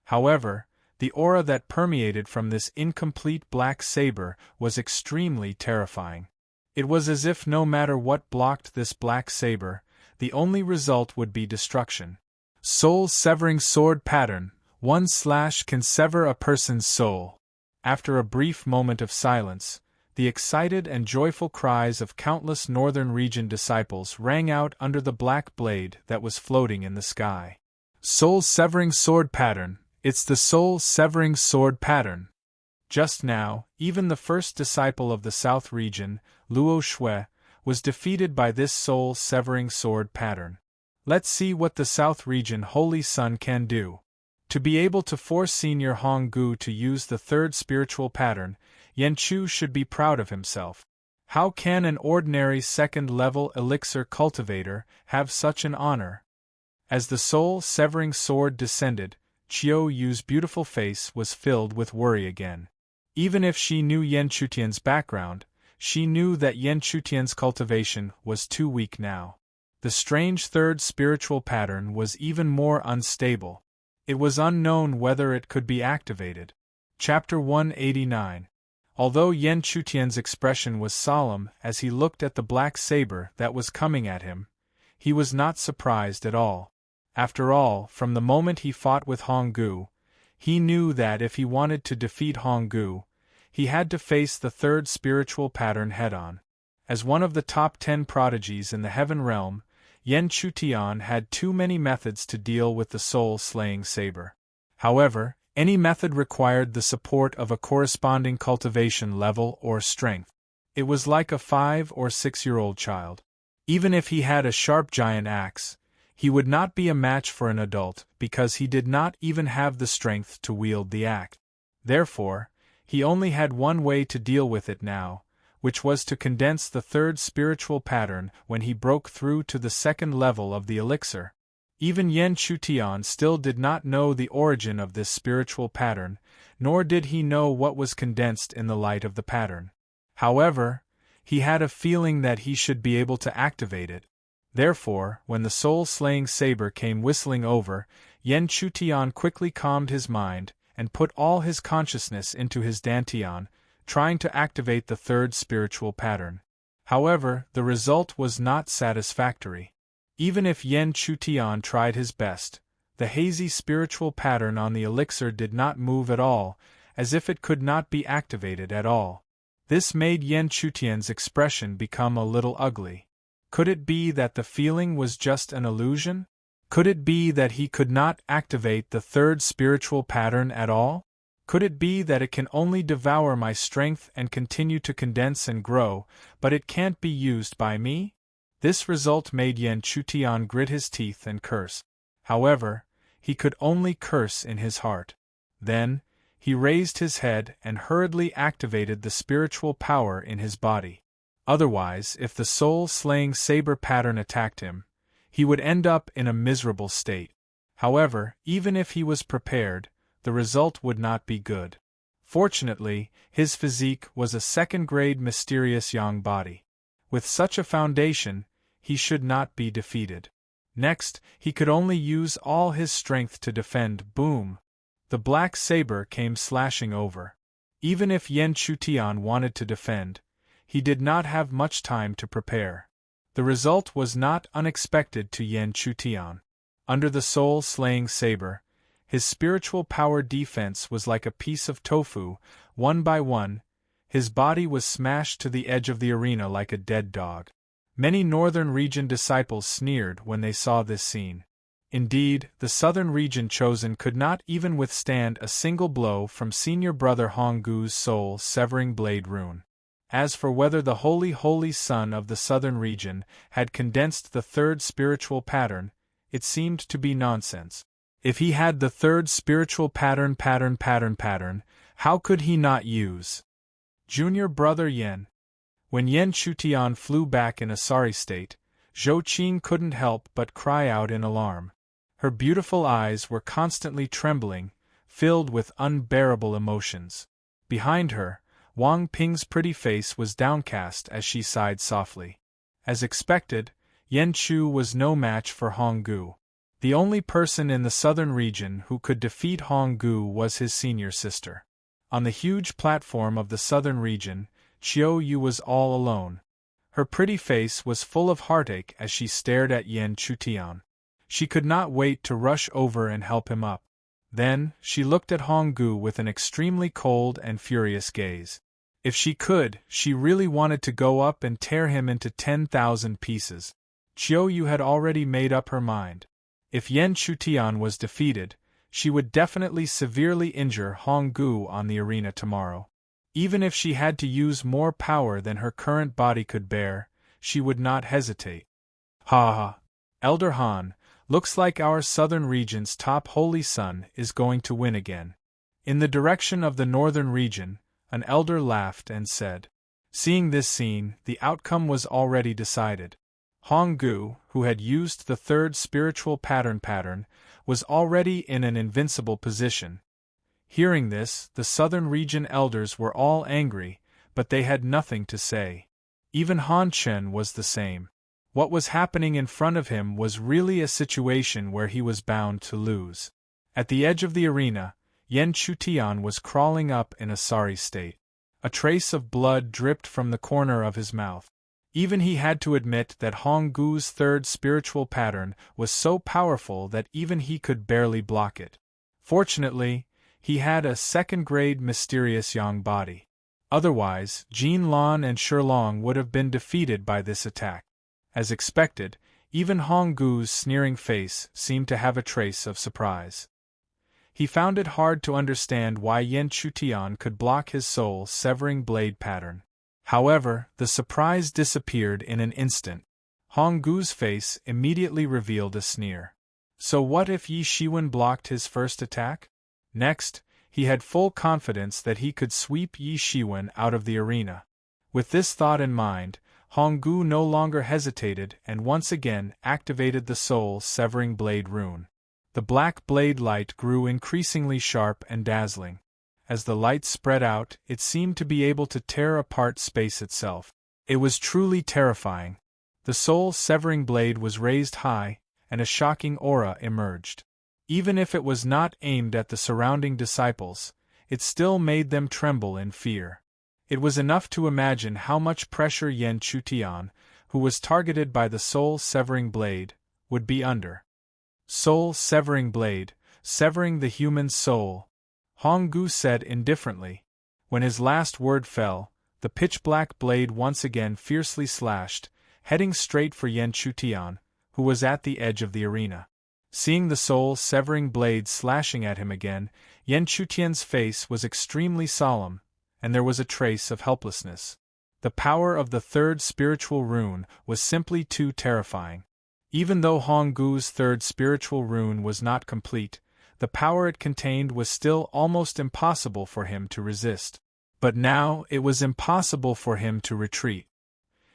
However, the aura that permeated from this incomplete black saber was extremely terrifying. It was as if no matter what blocked this black saber, the only result would be destruction. Soul-severing sword pattern, 1/ can sever a person's soul. After a brief moment of silence, the excited and joyful cries of countless Northern Region disciples rang out under the black blade that was floating in the sky. Soul-severing sword pattern, it's the soul-severing sword pattern. Just now, even the first disciple of the South Region, Luo Shui, was defeated by this soul-severing sword pattern. Let's see what the South Region Holy Sun can do. To be able to force Senior Honggu to use the third spiritual pattern, Yanchu should be proud of himself. How can an ordinary second-level elixir cultivator have such an honor? As the soul-severing sword descended, Qiu Yu's beautiful face was filled with worry again. Even if she knew Yan Chutian's background, she knew that Yan Chutian's cultivation was too weak now. The strange third spiritual pattern was even more unstable. It was unknown whether it could be activated. Chapter 189. Although Yan Chutian's expression was solemn as he looked at the black saber that was coming at him, he was not surprised at all. After all, from the moment he fought with Honggu, he knew that if he wanted to defeat Honggu, he had to face the third spiritual pattern head-on. As one of the top 10 prodigies in the heaven realm, Yan Chutian had too many methods to deal with the soul-slaying saber. However, any method required the support of a corresponding cultivation level or strength. It was like a 5- or 6-year-old child. Even if he had a sharp giant axe, he would not be a match for an adult because he did not even have the strength to wield the axe. Therefore, he only had one way to deal with it now, which was to condense the third spiritual pattern when he broke through to the second level of the elixir. Even Yan Chutian still did not know the origin of this spiritual pattern, nor did he know what was condensed in the light of the pattern. However, he had a feeling that he should be able to activate it. Therefore, when the soul-slaying saber came whistling over, Yan Chutian quickly calmed his mind and put all his consciousness into his dantian, trying to activate the third spiritual pattern. However, the result was not satisfactory. Even if Yan Chutian tried his best, the hazy spiritual pattern on the elixir did not move at all, as if it could not be activated at all. This made Yan Chutian's expression become a little ugly. Could it be that the feeling was just an illusion? Could it be that he could not activate the third spiritual pattern at all? Could it be that it can only devour my strength and continue to condense and grow, but it can't be used by me? This result made Yan Chutian grit his teeth and curse. However, he could only curse in his heart. Then, he raised his head and hurriedly activated the spiritual power in his body. Otherwise, if the soul-slaying saber pattern attacked him, he would end up in a miserable state. However, even if he was prepared, the result would not be good. Fortunately, his physique was a second-grade mysterious yang body. With such a foundation, he should not be defeated. Next, he could only use all his strength to defend. Boom! The black saber came slashing over. Even if Yen Chutian wanted to defend, he did not have much time to prepare. The result was not unexpected to Yen Chutian. Under the soul-slaying saber, his spiritual power defense was like a piece of tofu. One by one, his body was smashed to the edge of the arena like a dead dog. Many Northern Region disciples sneered when they saw this scene. Indeed, the Southern Region chosen could not even withstand a single blow from senior brother Honggu's soul-severing blade rune. As for whether the holy son of the Southern Region had condensed the third spiritual pattern, it seemed to be nonsense. If he had the third spiritual pattern, how could he not use junior brother Yen? When Yen Chutian flew back in a sorry state, Zhou Qing couldn't help but cry out in alarm. Her beautiful eyes were constantly trembling, filled with unbearable emotions. Behind her, Wang Ping's pretty face was downcast as she sighed softly. As expected, Yen Chu was no match for Honggu. The only person in the Southern Region who could defeat Honggu was his senior sister. On the huge platform of the Southern Region, Qiu Yu was all alone. Her pretty face was full of heartache as she stared at Yen Chutian. She could not wait to rush over and help him up. Then, she looked at Honggu with an extremely cold and furious gaze. If she could, she really wanted to go up and tear him into 10,000 pieces. Qiu Yu had already made up her mind. If Yen Chutian was defeated, she would definitely severely injure Honggu on the arena tomorrow. Even if she had to use more power than her current body could bear, she would not hesitate. Ha ha! Elder Han, looks like our Southern Region's top holy son is going to win again. In the direction of the Northern Region, an elder laughed and said. Seeing this scene, the outcome was already decided. Honggu, who had used the third spiritual pattern, was already in an invincible position. Hearing this, the Southern Region elders were all angry, but they had nothing to say. Even Han Chen was the same. What was happening in front of him was really a situation where he was bound to lose. At the edge of the arena, Yen Chutian was crawling up in a sorry state. A trace of blood dripped from the corner of his mouth. Even he had to admit that Honggu's third spiritual pattern was so powerful that even he could barely block it. Fortunately, he had a second-grade mysterious yang body. Otherwise, Jin Lan and Shilong would have been defeated by this attack. As expected, even Honggu's sneering face seemed to have a trace of surprise. He found it hard to understand why Yen Chutian could block his soul-severing blade pattern. However, the surprise disappeared in an instant. Honggu's face immediately revealed a sneer. So what if Yi Shiwen blocked his first attack? Next, he had full confidence that he could sweep Yi Shiwen out of the arena. With this thought in mind, Honggu no longer hesitated and once again activated the soul-severing blade rune. The black blade light grew increasingly sharp and dazzling. As the light spread out, it seemed to be able to tear apart space itself. It was truly terrifying. The soul-severing blade was raised high, and a shocking aura emerged. Even if it was not aimed at the surrounding disciples, it still made them tremble in fear. It was enough to imagine how much pressure Yen Chutian, who was targeted by the soul-severing blade, would be under. Soul-severing blade, severing the human soul, Honggu said indifferently. When his last word fell, the pitch-black blade once again fiercely slashed, heading straight for Yen Chutian, who was at the edge of the arena. Seeing the soul-severing blade slashing at him again, Yen Chutian's face was extremely solemn, and there was a trace of helplessness. The power of the third spiritual rune was simply too terrifying. Even though Honggu's third spiritual rune was not complete, the power it contained was still almost impossible for him to resist. But now it was impossible for him to retreat.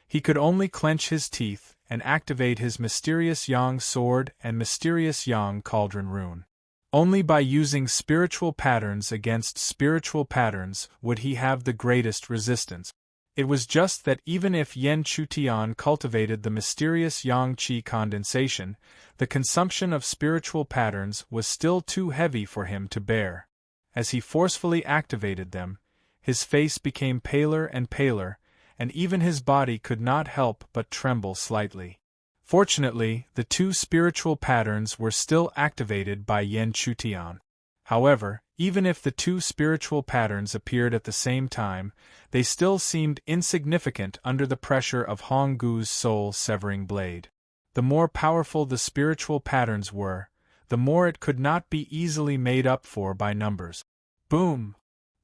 He could only clench his teeth and activate his mysterious Yang sword and mysterious Yang cauldron rune. Only by using spiritual patterns against spiritual patterns would he have the greatest resistance. It was just that even if Yan Chutian cultivated the mysterious Yang-Qi condensation, the consumption of spiritual patterns was still too heavy for him to bear. As he forcefully activated them, his face became paler and paler, and even his body could not help but tremble slightly. Fortunately, the two spiritual patterns were still activated by Yan Chutian. However, even if the two spiritual patterns appeared at the same time, they still seemed insignificant under the pressure of Hong Gu's soul-severing blade. The more powerful the spiritual patterns were, the more it could not be easily made up for by numbers. Boom!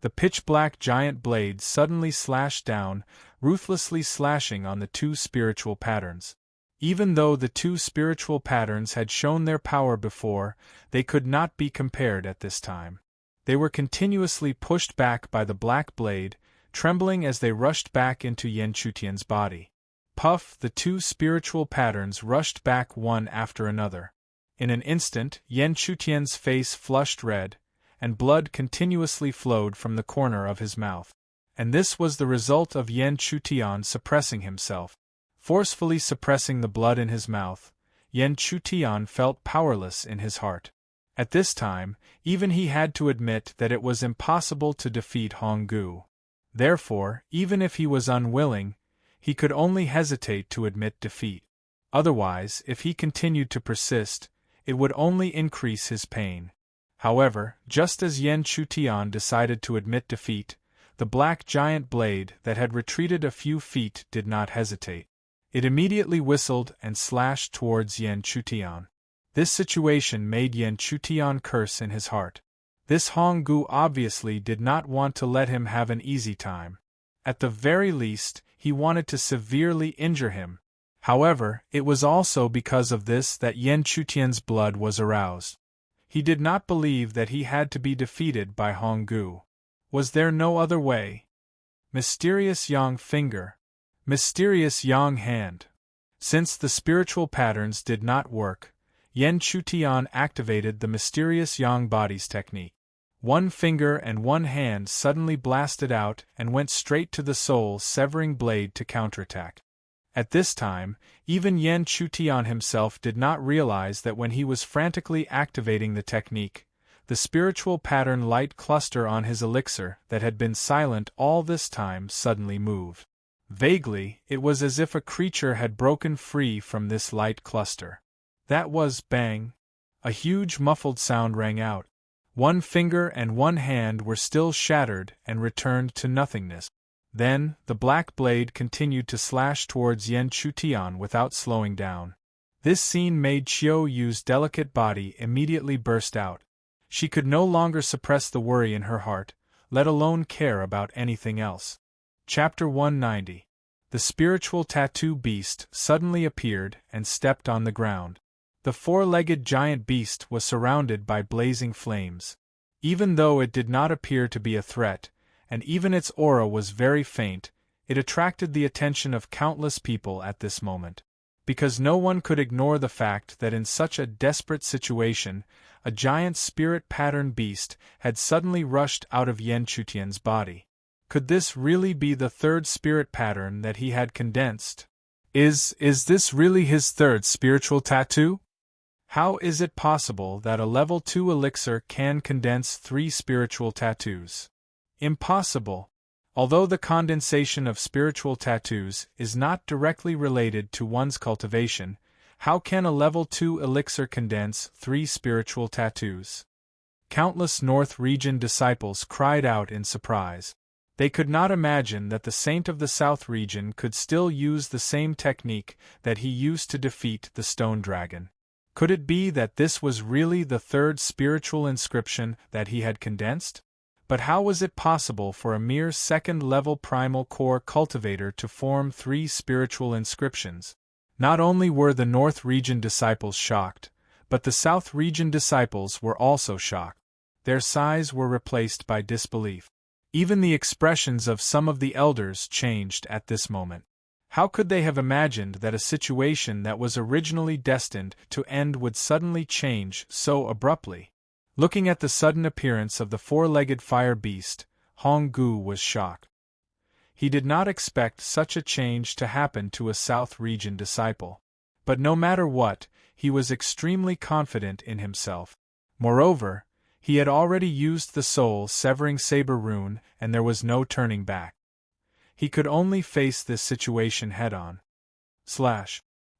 The pitch-black giant blade suddenly slashed down, ruthlessly slashing on the two spiritual patterns. Even though the two spiritual patterns had shown their power before, they could not be compared at this time. They were continuously pushed back by the black blade, trembling as they rushed back into Yan Chutian's body. Puff! The two spiritual patterns rushed back one after another. In an instant, Yan Chutian's face flushed red, and blood continuously flowed from the corner of his mouth. And this was the result of Yan Chutian suppressing himself. Forcefully suppressing the blood in his mouth, Yan Chutian felt powerless in his heart. At this time, even he had to admit that it was impossible to defeat Hong Gu. Therefore, even if he was unwilling, he could only hesitate to admit defeat. Otherwise, if he continued to persist, it would only increase his pain. However, just as Yan Chutian decided to admit defeat, the black giant blade that had retreated a few feet did not hesitate. It immediately whistled and slashed towards Yan Chutian. This situation made Yan Chutian curse in his heart. This Hong Gu obviously did not want to let him have an easy time. At the very least, he wanted to severely injure him. However, it was also because of this that Yan Chutian's blood was aroused. He did not believe that he had to be defeated by Hong Gu. Was there no other way? Mysterious Yang finger. Mysterious Yang hand. Since the spiritual patterns did not work, Yan Chutian activated the mysterious Yang body's technique. One finger and one hand suddenly blasted out and went straight to the soul-severing blade to counterattack. At this time, even Yan Chutian himself did not realize that when he was frantically activating the technique, the spiritual pattern light cluster on his elixir that had been silent all this time suddenly moved. Vaguely, it was as if a creature had broken free from this light cluster. That was bang. A huge muffled sound rang out. One finger and one hand were still shattered and returned to nothingness. Then, the black blade continued to slash towards Yan Chutian without slowing down. This scene made Qiu Yu's delicate body immediately burst out. She could no longer suppress the worry in her heart, let alone care about anything else. Chapter 190. The spiritual tattoo beast suddenly appeared and stepped on the ground. The four-legged giant beast was surrounded by blazing flames. Even though it did not appear to be a threat, and even its aura was very faint, it attracted the attention of countless people at this moment. Because no one could ignore the fact that in such a desperate situation, a giant spirit pattern beast had suddenly rushed out of Yan Chutian's body. Could this really be the third spirit pattern that he had condensed? Is this really his third spiritual tattoo? How is it possible that a level 2 elixir can condense 3 spiritual tattoos? Impossible. Although the condensation of spiritual tattoos is not directly related to one's cultivation, how can a level 2 elixir condense 3 spiritual tattoos? Countless North Region disciples cried out in surprise. They could not imagine that the Saint of the South Region could still use the same technique that he used to defeat the Stone Dragon. Could it be that this was really the third spiritual inscription that he had condensed? But how was it possible for a mere second-level primal core cultivator to form 3 spiritual inscriptions? Not only were the North Region disciples shocked, but the South Region disciples were also shocked. Their sighs were replaced by disbelief. Even the expressions of some of the elders changed at this moment. How could they have imagined that a situation that was originally destined to end would suddenly change so abruptly? Looking at the sudden appearance of the four-legged fire beast, Hong Gu was shocked. He did not expect such a change to happen to a South Region disciple. But no matter what, he was extremely confident in himself. Moreover, he had already used the soul-severing saber rune, and there was no turning back. He could only face this situation head-on.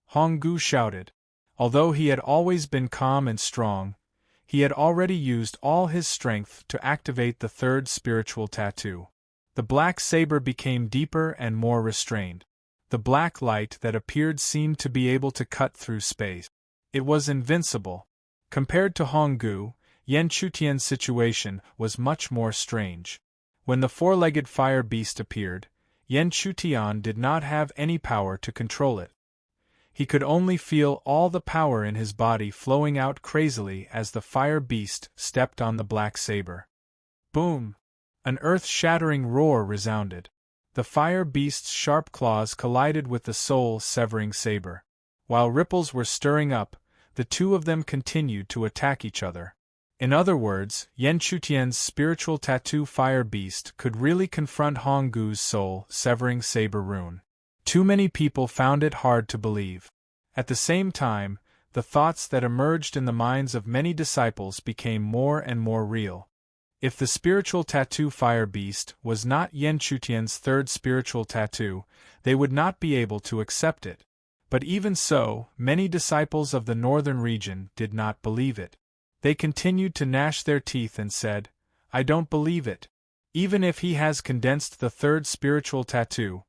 Hong Gu shouted. Although he had always been calm and strong, he had already used all his strength to activate the third spiritual tattoo. The black saber became deeper and more restrained. The black light that appeared seemed to be able to cut through space. It was invincible. Compared to Hong Gu, Yan Chutian's situation was much more strange. When the four-legged fire beast appeared, Yan Chutian did not have any power to control it. He could only feel all the power in his body flowing out crazily as the fire beast stepped on the black saber. Boom! An earth-shattering roar resounded. The fire beast's sharp claws collided with the soul-severing saber. While ripples were stirring up, the two of them continued to attack each other. In other words, Yan Chutian's spiritual tattoo fire beast could really confront Hong Gu's soul-severing saber rune. Too many people found it hard to believe. At the same time, the thoughts that emerged in the minds of many disciples became more and more real. If the spiritual tattoo fire beast was not Yan Chutian's third spiritual tattoo, they would not be able to accept it. But even so, many disciples of the northern region did not believe it. They continued to gnash their teeth and said, "I don't believe it. Even if he has condensed the third spiritual tattoo,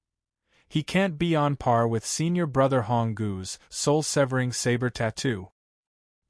he can't be on par with senior brother Hong Gu's soul-severing saber tattoo."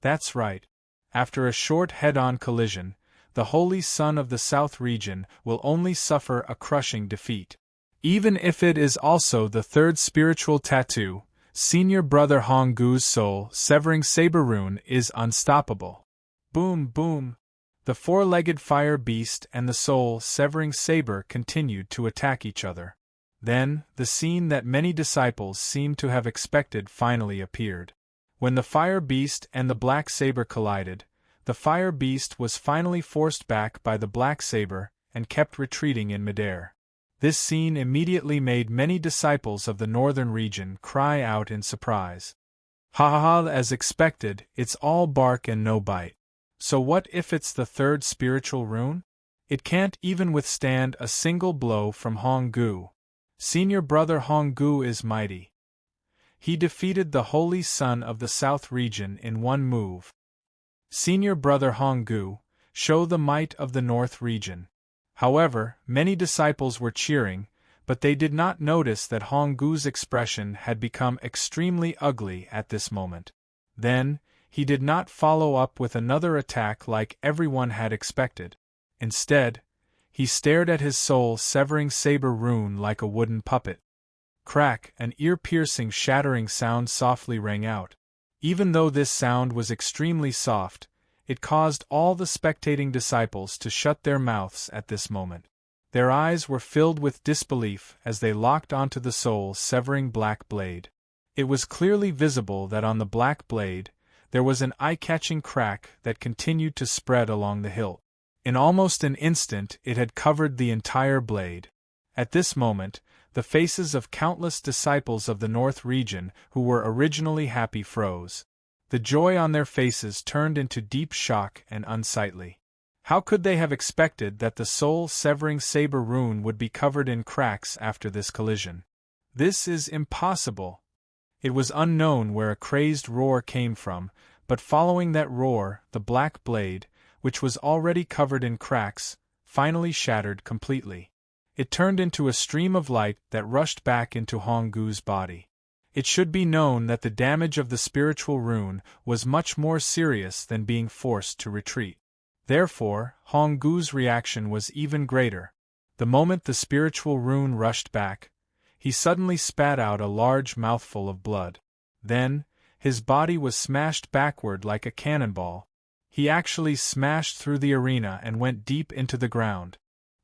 That's right. After a short head-on collision, the Holy Son of the South Region will only suffer a crushing defeat. Even if it is also the third spiritual tattoo, senior brother Hong Gu's soul-severing saber rune is unstoppable. Boom, boom! The four-legged fire beast and the soul-severing saber continued to attack each other. Then, the scene that many disciples seemed to have expected finally appeared. When the fire beast and the black saber collided, the fire beast was finally forced back by the black saber and kept retreating in midair. This scene immediately made many disciples of the northern region cry out in surprise. Ha ha ha, as expected, it's all bark and no bite. So what if it's the third spiritual rune? It can't even withstand a single blow from Hong Gu. Senior brother Hong Gu is mighty. He defeated the Holy Son of the South Region in one move. Senior brother Hong Gu, show the might of the North Region. However, many disciples were cheering, but they did not notice that Hong Gu's expression had become extremely ugly at this moment. Then, he did not follow up with another attack like everyone had expected. Instead, he stared at his soul-severing saber rune like a wooden puppet. Crack! An ear-piercing, shattering sound softly rang out. Even though this sound was extremely soft, it caused all the spectating disciples to shut their mouths at this moment. Their eyes were filled with disbelief as they locked onto the soul-severing black blade. It was clearly visible that on the black blade, there was an eye-catching crack that continued to spread along the hilt. In almost an instant it had covered the entire blade. At this moment, the faces of countless disciples of the North Region who were originally happy froze. The joy on their faces turned into deep shock and unsightly. How could they have expected that the soul-severing saber rune would be covered in cracks after this collision? This is impossible. It was unknown where a crazed roar came from, but following that roar, the black blade, which was already covered in cracks, finally shattered completely. It turned into a stream of light that rushed back into Hong Gu's body. It should be known that the damage of the spiritual rune was much more serious than being forced to retreat. Therefore, Hong Gu's reaction was even greater. The moment the spiritual rune rushed back, he suddenly spat out a large mouthful of blood. Then, his body was smashed backward like a cannonball. He actually smashed through the arena and went deep into the ground.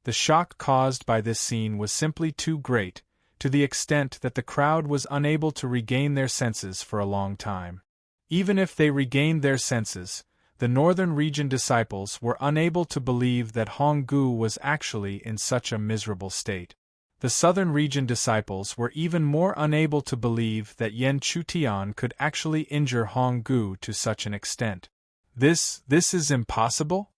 The shock caused by this scene was simply too great, to the extent that the crowd was unable to regain their senses for a long time. Even if they regained their senses, the northern region disciples were unable to believe that Honggu was actually in such a miserable state. The southern region disciples were even more unable to believe that Yan Chutian could actually injure Honggu to such an extent. This is impossible?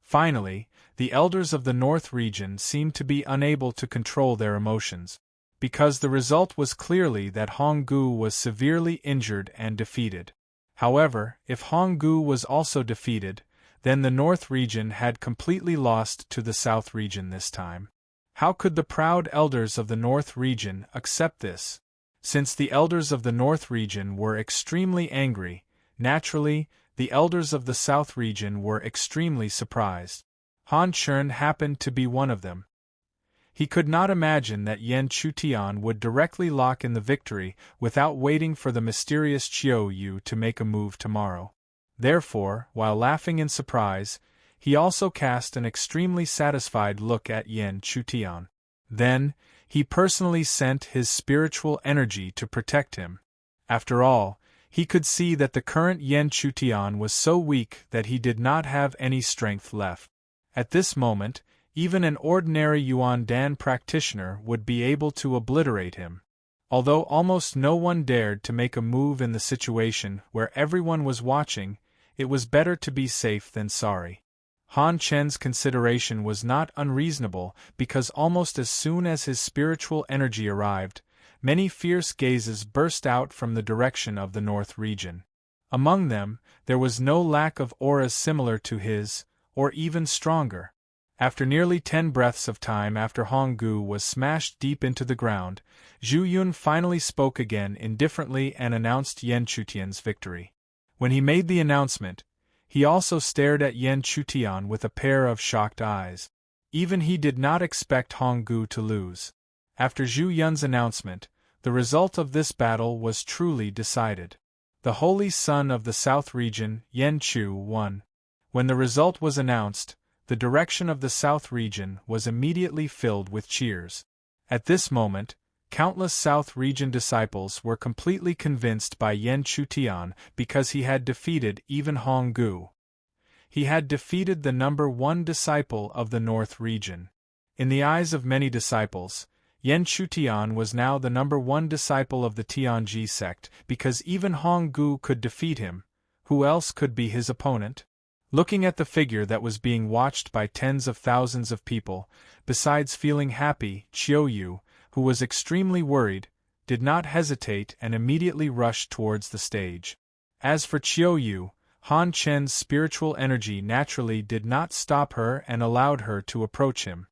Finally, the elders of the north region seemed to be unable to control their emotions, because the result was clearly that Honggu was severely injured and defeated. However, if Honggu was also defeated, then the north region had completely lost to the south region this time. How could the proud elders of the north region accept this? Since the elders of the north region were extremely angry, naturally, the elders of the south region were extremely surprised. Han Chern happened to be one of them. He could not imagine that Yan Chutian would directly lock in the victory without waiting for the mysterious Chiao Yu to make a move tomorrow. Therefore, while laughing in surprise, he also cast an extremely satisfied look at Yan Chutian. Then, he personally sent his spiritual energy to protect him. After all, he could see that the current Yan Chutian was so weak that he did not have any strength left. At this moment, even an ordinary Yuan Dan practitioner would be able to obliterate him. Although almost no one dared to make a move in the situation where everyone was watching, it was better to be safe than sorry. Han Chen's consideration was not unreasonable because almost as soon as his spiritual energy arrived, many fierce gazes burst out from the direction of the north region. Among them, there was no lack of auras similar to his, or even stronger. After nearly 10 breaths of time after Honggu was smashed deep into the ground, Zhu Yun finally spoke again indifferently and announced Yan Chutian's victory. When he made the announcement, he also stared at Yan Chutian with a pair of shocked eyes. Even he did not expect Honggu to lose. After Zhu Yun's announcement, the result of this battle was truly decided. The Holy Son of the South region, Yan Chu, won. When the result was announced, the direction of the South region was immediately filled with cheers. At this moment, countless South region disciples were completely convinced by Yan Chutian because he had defeated even Honggu. He had defeated the number 1 disciple of the North region. In the eyes of many disciples, Yan Chutian was now the number 1 disciple of the Tianji sect because even Honggu could defeat him. Who else could be his opponent? Looking at the figure that was being watched by tens of thousands of people, besides feeling happy, Chiao Yu, who was extremely worried, did not hesitate and immediately rushed towards the stage. As for Chiao Yu, Han Chen's spiritual energy naturally did not stop her and allowed her to approach him.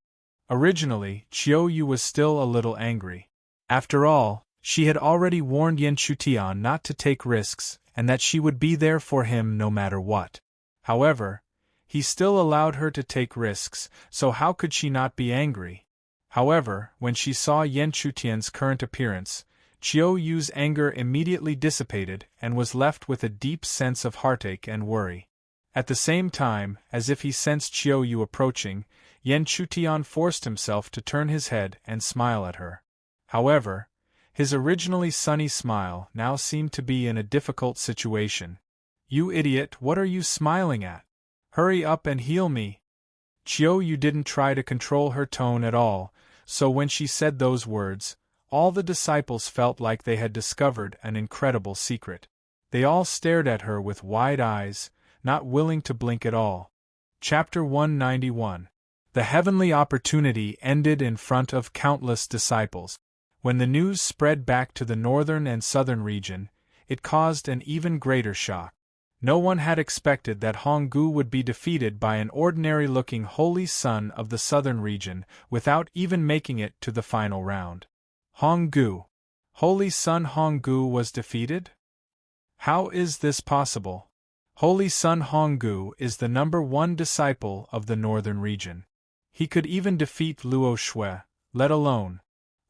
Originally, Chiao Yu was still a little angry. After all, she had already warned Yan Chutian not to take risks and that she would be there for him no matter what. However, he still allowed her to take risks, so how could she not be angry? However, when she saw Yan Chutian's current appearance, Chiao Yu's anger immediately dissipated and was left with a deep sense of heartache and worry. At the same time, as if he sensed Chiao Yu approaching, Yan Chutian forced himself to turn his head and smile at her. However, his originally sunny smile now seemed to be in a difficult situation. "You idiot, what are you smiling at? Hurry up and heal me." Chiao Yu didn't try to control her tone at all, so when she said those words, all the disciples felt like they had discovered an incredible secret. They all stared at her with wide eyes, not willing to blink at all. Chapter 191. The heavenly opportunity ended in front of countless disciples. When the news spread back to the northern and southern region, it caused an even greater shock. No one had expected that Honggu would be defeated by an ordinary-looking holy son of the southern region without even making it to the final round. Honggu. Holy Son Honggu was defeated? How is this possible? Holy Son Honggu is the number 1 disciple of the northern region. He could even defeat Luo Shui, let alone.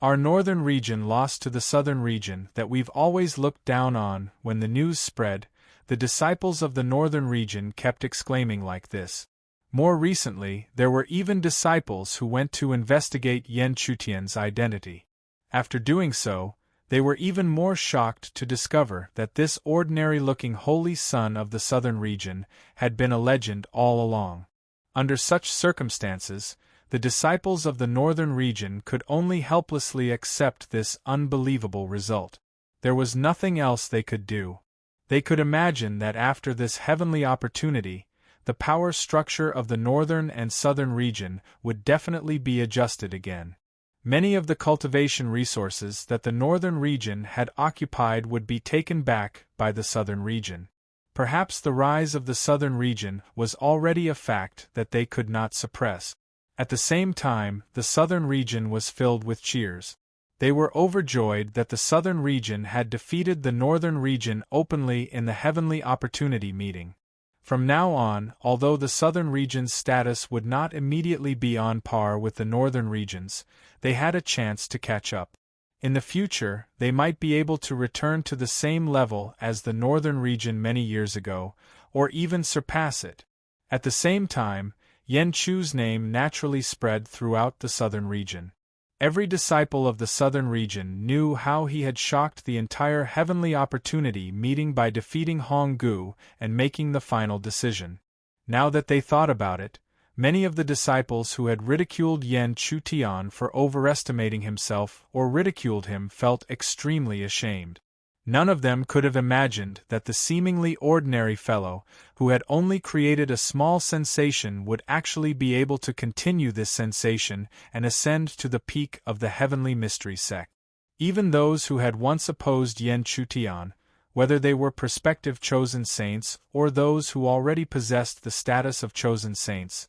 Our northern region lost to the southern region that we've always looked down on. When the news spread, the disciples of the northern region kept exclaiming like this. More recently, there were even disciples who went to investigate Yan Chutian's identity. After doing so, They were even more shocked to discover that this ordinary-looking holy son of the southern region had been a legend all along. Under such circumstances, the disciples of the northern region could only helplessly accept this unbelievable result. There was nothing else they could do. They could imagine that after this heavenly opportunity, the power structure of the northern and southern region would definitely be adjusted again. Many of the cultivation resources that the northern region had occupied would be taken back by the southern region. Perhaps the rise of the southern region was already a fact that they could not suppress. At the same time, the southern region was filled with cheers. They were overjoyed that the southern region had defeated the northern region openly in the Heavenly Opportunity meeting. From now on, although the southern region's status would not immediately be on par with the northern regions, they had a chance to catch up. In the future, they might be able to return to the same level as the northern region many years ago, or even surpass it. At the same time, Yen Chu's name naturally spread throughout the southern region. Every disciple of the southern region knew how he had shocked the entire Heavenly Opportunity meeting by defeating Hong Gu and making the final decision. Now that they thought about it, many of the disciples who had ridiculed Yen Chu Tian for overestimating himself or ridiculed him felt extremely ashamed. None of them could have imagined that the seemingly ordinary fellow, who had only created a small sensation, would actually be able to continue this sensation and ascend to the peak of the heavenly mystery sect. Even those who had once opposed Yen Chu Tian, whether they were prospective chosen saints or those who already possessed the status of chosen saints,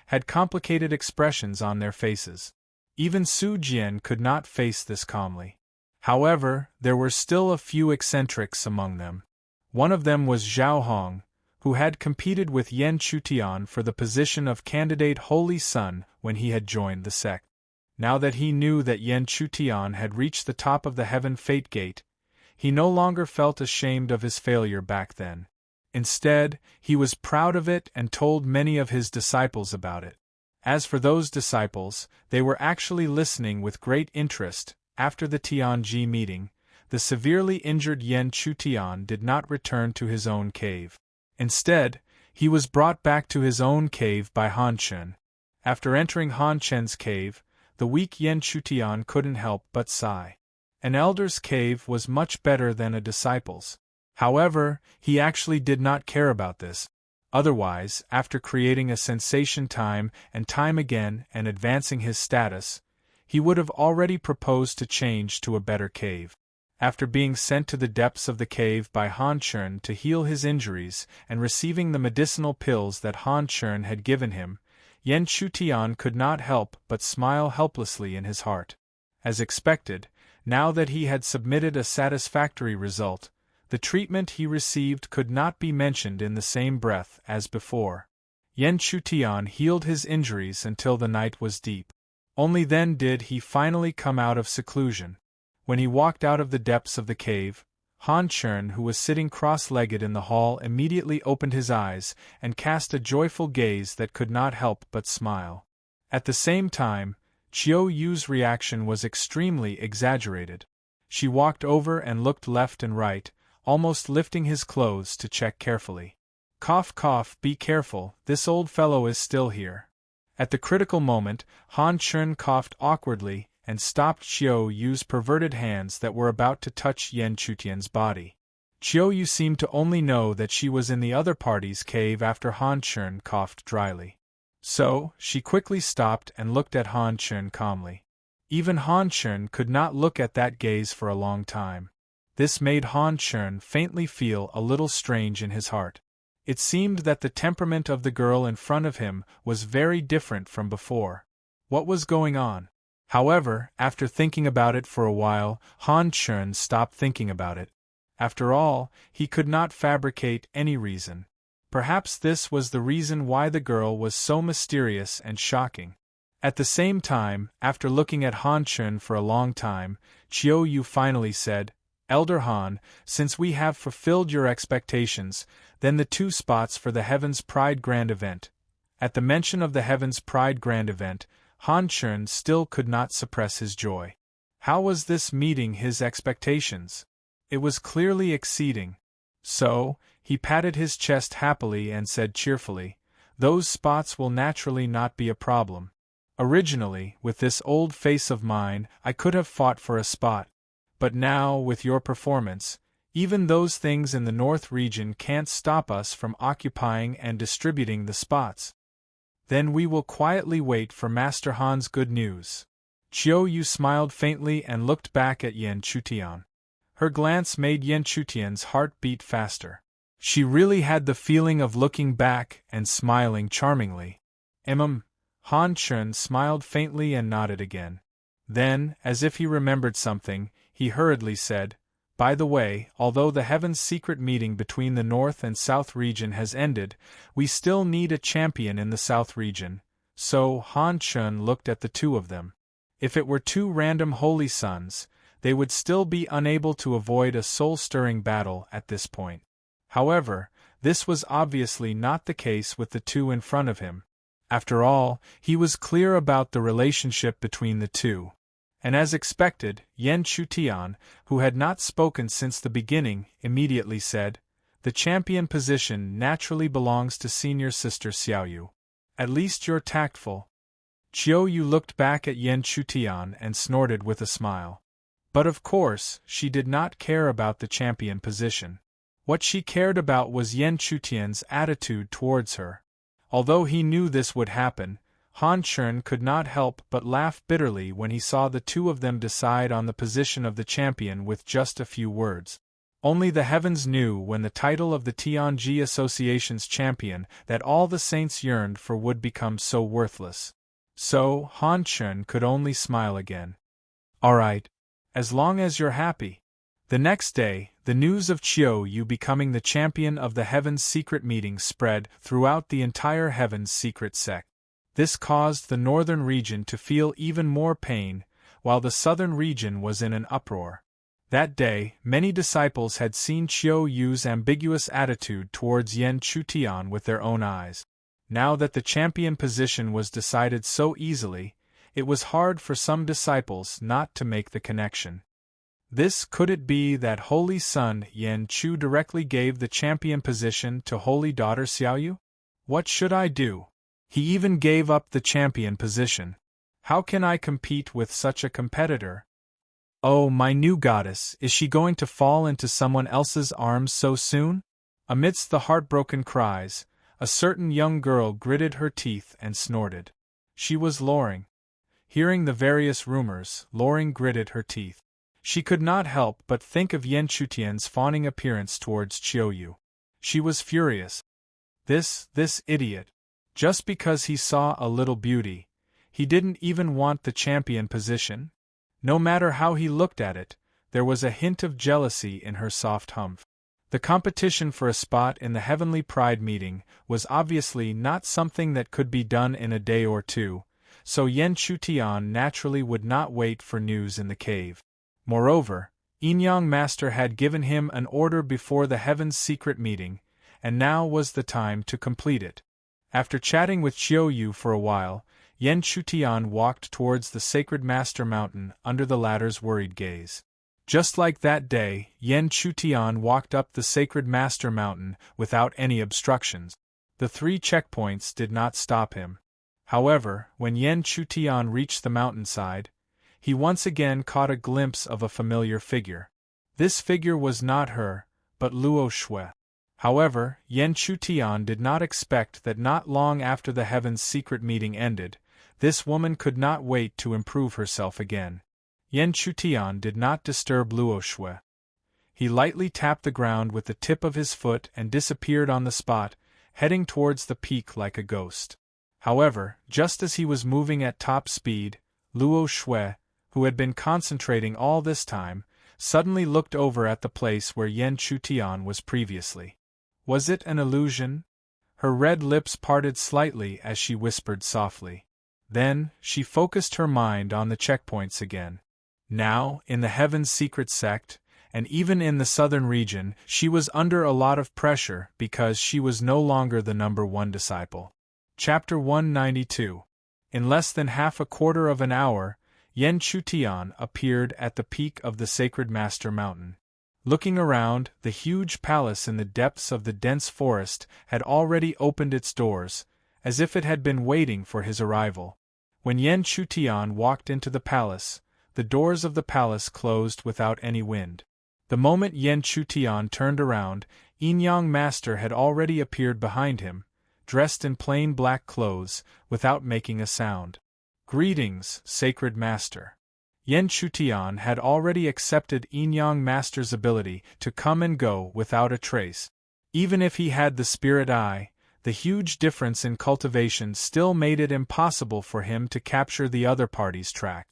had complicated expressions on their faces. Even Su Jian could not face this calmly. However, there were still a few eccentrics among them. One of them was Zhao Hong, who had competed with Yen Chu Tian for the position of candidate Holy Son when he had joined the sect. Now that he knew that Yen Chu Tian had reached the top of the Heaven Fate Gate, he no longer felt ashamed of his failure back then. Instead, he was proud of it and told many of his disciples about it. As for those disciples, they were actually listening with great interest. After the Tianji meeting, the severely injured Yen Chu Tian did not return to his own cave. Instead, he was brought back to his own cave by Han Chen. After entering Han Chen's cave, the weak Yen Chu Tian couldn't help but sigh. An elder's cave was much better than a disciple's. However, he actually did not care about this. Otherwise, after creating a sensation time and time again and advancing his status, he would have already proposed to change to a better cave. After being sent to the depths of the cave by Han Chen to heal his injuries and receiving the medicinal pills that Han Chen had given him, Yen Chu Tian could not help but smile helplessly in his heart. As expected, now that he had submitted a satisfactory result, the treatment he received could not be mentioned in the same breath as before. Yen Chu Tian healed his injuries until the night was deep. Only then did he finally come out of seclusion. When he walked out of the depths of the cave, Han Chen, who was sitting cross-legged in the hall, immediately opened his eyes and cast a joyful gaze that could not help but smile. At the same time, Chiao Yu's reaction was extremely exaggerated. She walked over and looked left and right, almost lifting his clothes to check carefully. Cough cough, be careful, this old fellow is still here. At the critical moment, Han Chen coughed awkwardly and stopped Chiao Yu's perverted hands that were about to touch Yen Chu Tian's body. Chiao Yu seemed to only know that she was in the other party's cave after Han Chen coughed dryly. So, she quickly stopped and looked at Han Chen calmly. Even Han Chen could not look at that gaze for a long time. This made Han Chen faintly feel a little strange in his heart. It seemed that the temperament of the girl in front of him was very different from before. What was going on? However, after thinking about it for a while, Han Chen stopped thinking about it. After all, he could not fabricate any reason. Perhaps this was the reason why the girl was so mysterious and shocking. At the same time, after looking at Han Chen for a long time, Chiao Yu finally said, "Elder Han, since we have fulfilled your expectations, then the 2 spots for the Heaven's Pride Grand Event." At the mention of the Heaven's Pride Grand Event, Han Chen still could not suppress his joy. How was this meeting his expectations? It was clearly exceeding. So, he patted his chest happily and said cheerfully, "Those spots will naturally not be a problem. Originally, with this old face of mine, I could have fought for a spot. But now, with your performance, even those things in the north region can't stop us from occupying and distributing the spots. Then we will quietly wait for Master Han's good news." Chiao Yu smiled faintly and looked back at Yan Chutian. Her glance made Yan Chutian's heart beat faster. She really had the feeling of looking back and smiling charmingly. Han Chun smiled faintly and nodded again. Then, as if he remembered something, he hurriedly said, "By the way, although the Heaven's secret meeting between the North and South region has ended, we still need a champion in the South region." So Han Chun looked at the two of them. If it were two random holy sons, they would still be unable to avoid a soul-stirring battle at this point. However, this was obviously not the case with the two in front of him. After all, he was clear about the relationship between the two. And as expected, Yan Chutian, who had not spoken since the beginning, immediately said, "The champion position naturally belongs to senior sister Xiaoyu. At least you're tactful." Chiao Yu looked back at Yan Chutian and snorted with a smile. But of course, she did not care about the champion position. What she cared about was Yan Chutian's attitude towards her. Although he knew this would happen, Han Chun could not help but laugh bitterly when he saw the two of them decide on the position of the champion with just a few words. Only the heavens knew when the title of the Tianji Association's champion that all the saints yearned for would become so worthless. So, Han Chun could only smile again. "All right. As long as you're happy." The next day, the news of Chiao Yu becoming the champion of the Heaven's secret meeting spread throughout the entire Heaven's secret sect. This caused the northern region to feel even more pain, while the southern region was in an uproar. That day, many disciples had seen Chiao Yu's ambiguous attitude towards Yan Chutian with their own eyes. Now that the champion position was decided so easily, it was hard for some disciples not to make the connection. Could it be that Holy Son Yan Chu directly gave the champion position to Holy Daughter Xiaoyu? What should I do? He even gave up the champion position. How can I compete with such a competitor? Oh, my new goddess, is she going to fall into someone else's arms so soon? Amidst the heartbroken cries, a certain young girl gritted her teeth and snorted. She was Loring. Hearing the various rumors, Loring gritted her teeth. She could not help but think of Yan Chutian's fawning appearance towards Chiao Yu. She was furious. This idiot. Just because he saw a little beauty, he didn't even want the champion position? No matter how he looked at it, there was a hint of jealousy in her soft humph. The competition for a spot in the Heavenly Pride meeting was obviously not something that could be done in a day or two, so Yan Chutian naturally would not wait for news in the cave. Moreover, Yinyang Master had given him an order before the Heaven's secret meeting, and now was the time to complete it. After chatting with Chiao Yu for a while, Yan Chutian walked towards the Sacred Master Mountain under the latter's worried gaze. Just like that day, Yan Chutian walked up the Sacred Master Mountain without any obstructions. The 3 checkpoints did not stop him. However, when Yan Chutian reached the mountainside, he once again caught a glimpse of a familiar figure. This figure was not her, but Luo Shui. However, Yan Chutian did not expect that not long after the Heaven's secret meeting ended, this woman could not wait to improve herself again. Yan Chutian did not disturb Luo Shui. He lightly tapped the ground with the tip of his foot and disappeared on the spot, heading towards the peak like a ghost. However, just as he was moving at top speed, Luo Shui, who had been concentrating all this time, suddenly looked over at the place where Yan Chutian was previously. Was it an illusion? Her red lips parted slightly as she whispered softly. Then, she focused her mind on the checkpoints again. Now, in the Heaven's secret sect, and even in the southern region, she was under a lot of pressure because she was no longer the number 1 disciple. Chapter 192. In less than half a quarter of an hour, Yen Chutian appeared at the peak of the Sacred Master Mountain. Looking around, the huge palace in the depths of the dense forest had already opened its doors, as if it had been waiting for his arrival. When Yen Chutian walked into the palace, the doors of the palace closed without any wind. The moment Yen Chutian turned around, Yin Master had already appeared behind him, dressed in plain black clothes, without making a sound. "Greetings, Sacred Master." Yen Chutian had already accepted Yin Master's ability to come and go without a trace. Even if he had the spirit eye, the huge difference in cultivation still made it impossible for him to capture the other party's track.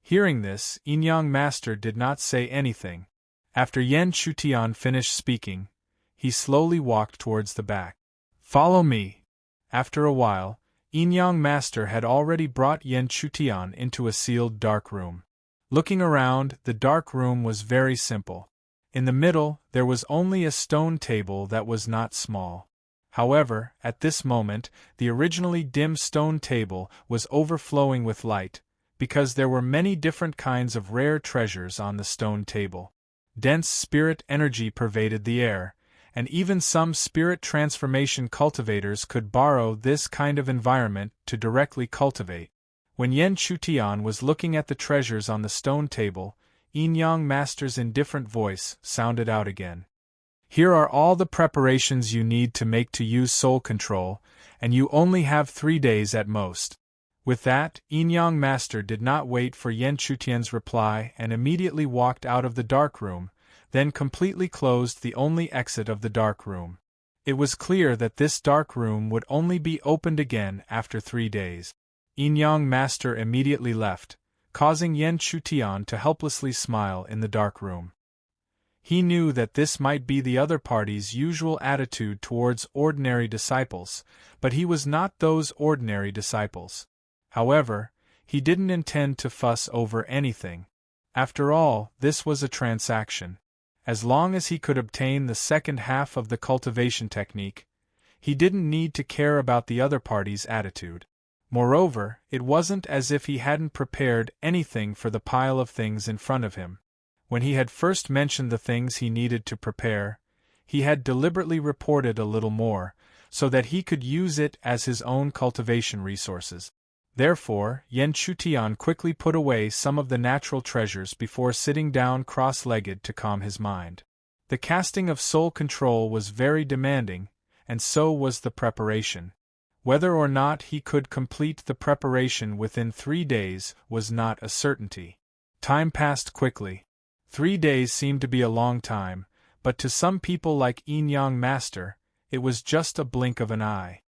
Hearing this, Yin Master did not say anything. After Yen Chutian finished speaking, he slowly walked towards the back. "Follow me." After a while, Yin Master had already brought Yen Chutian into a sealed dark room. Looking around, the dark room was very simple. In the middle, there was only a stone table that was not small. However, at this moment, the originally dim stone table was overflowing with light, because there were many different kinds of rare treasures on the stone table. Dense spirit energy pervaded the air, and even some spirit transformation cultivators could borrow this kind of environment to directly cultivate. When Yen Chutian was looking at the treasures on the stone table, Yin Master's indifferent voice sounded out again. "Here are all the preparations you need to use soul control, and you only have 3 days at most." With that, Yin Master did not wait for Yen Chutian's reply and immediately walked out of the dark room, then completely closed the only exit of the dark room. It was clear that this dark room would only be opened again after 3 days. Yin Master immediately left, causing Yen Chutian to helplessly smile in the dark room. He knew that this might be the other party's usual attitude towards ordinary disciples, but he was not those ordinary disciples. However, he didn't intend to fuss over anything. After all, this was a transaction. As long as he could obtain the second half of the cultivation technique, he didn't need to care about the other party's attitude. Moreover, it wasn't as if he hadn't prepared anything for the pile of things in front of him. When he had first mentioned the things he needed to prepare, he had deliberately reported a little more, so that he could use it as his own cultivation resources. Therefore, Yen Chutian quickly put away some of the natural treasures before sitting down cross-legged to calm his mind. The casting of soul control was very demanding, and so was the preparation. Whether or not he could complete the preparation within 3 days was not a certainty. Time passed quickly. 3 days seemed to be a long time, but to some people like Yin Master, it was just a blink of an eye.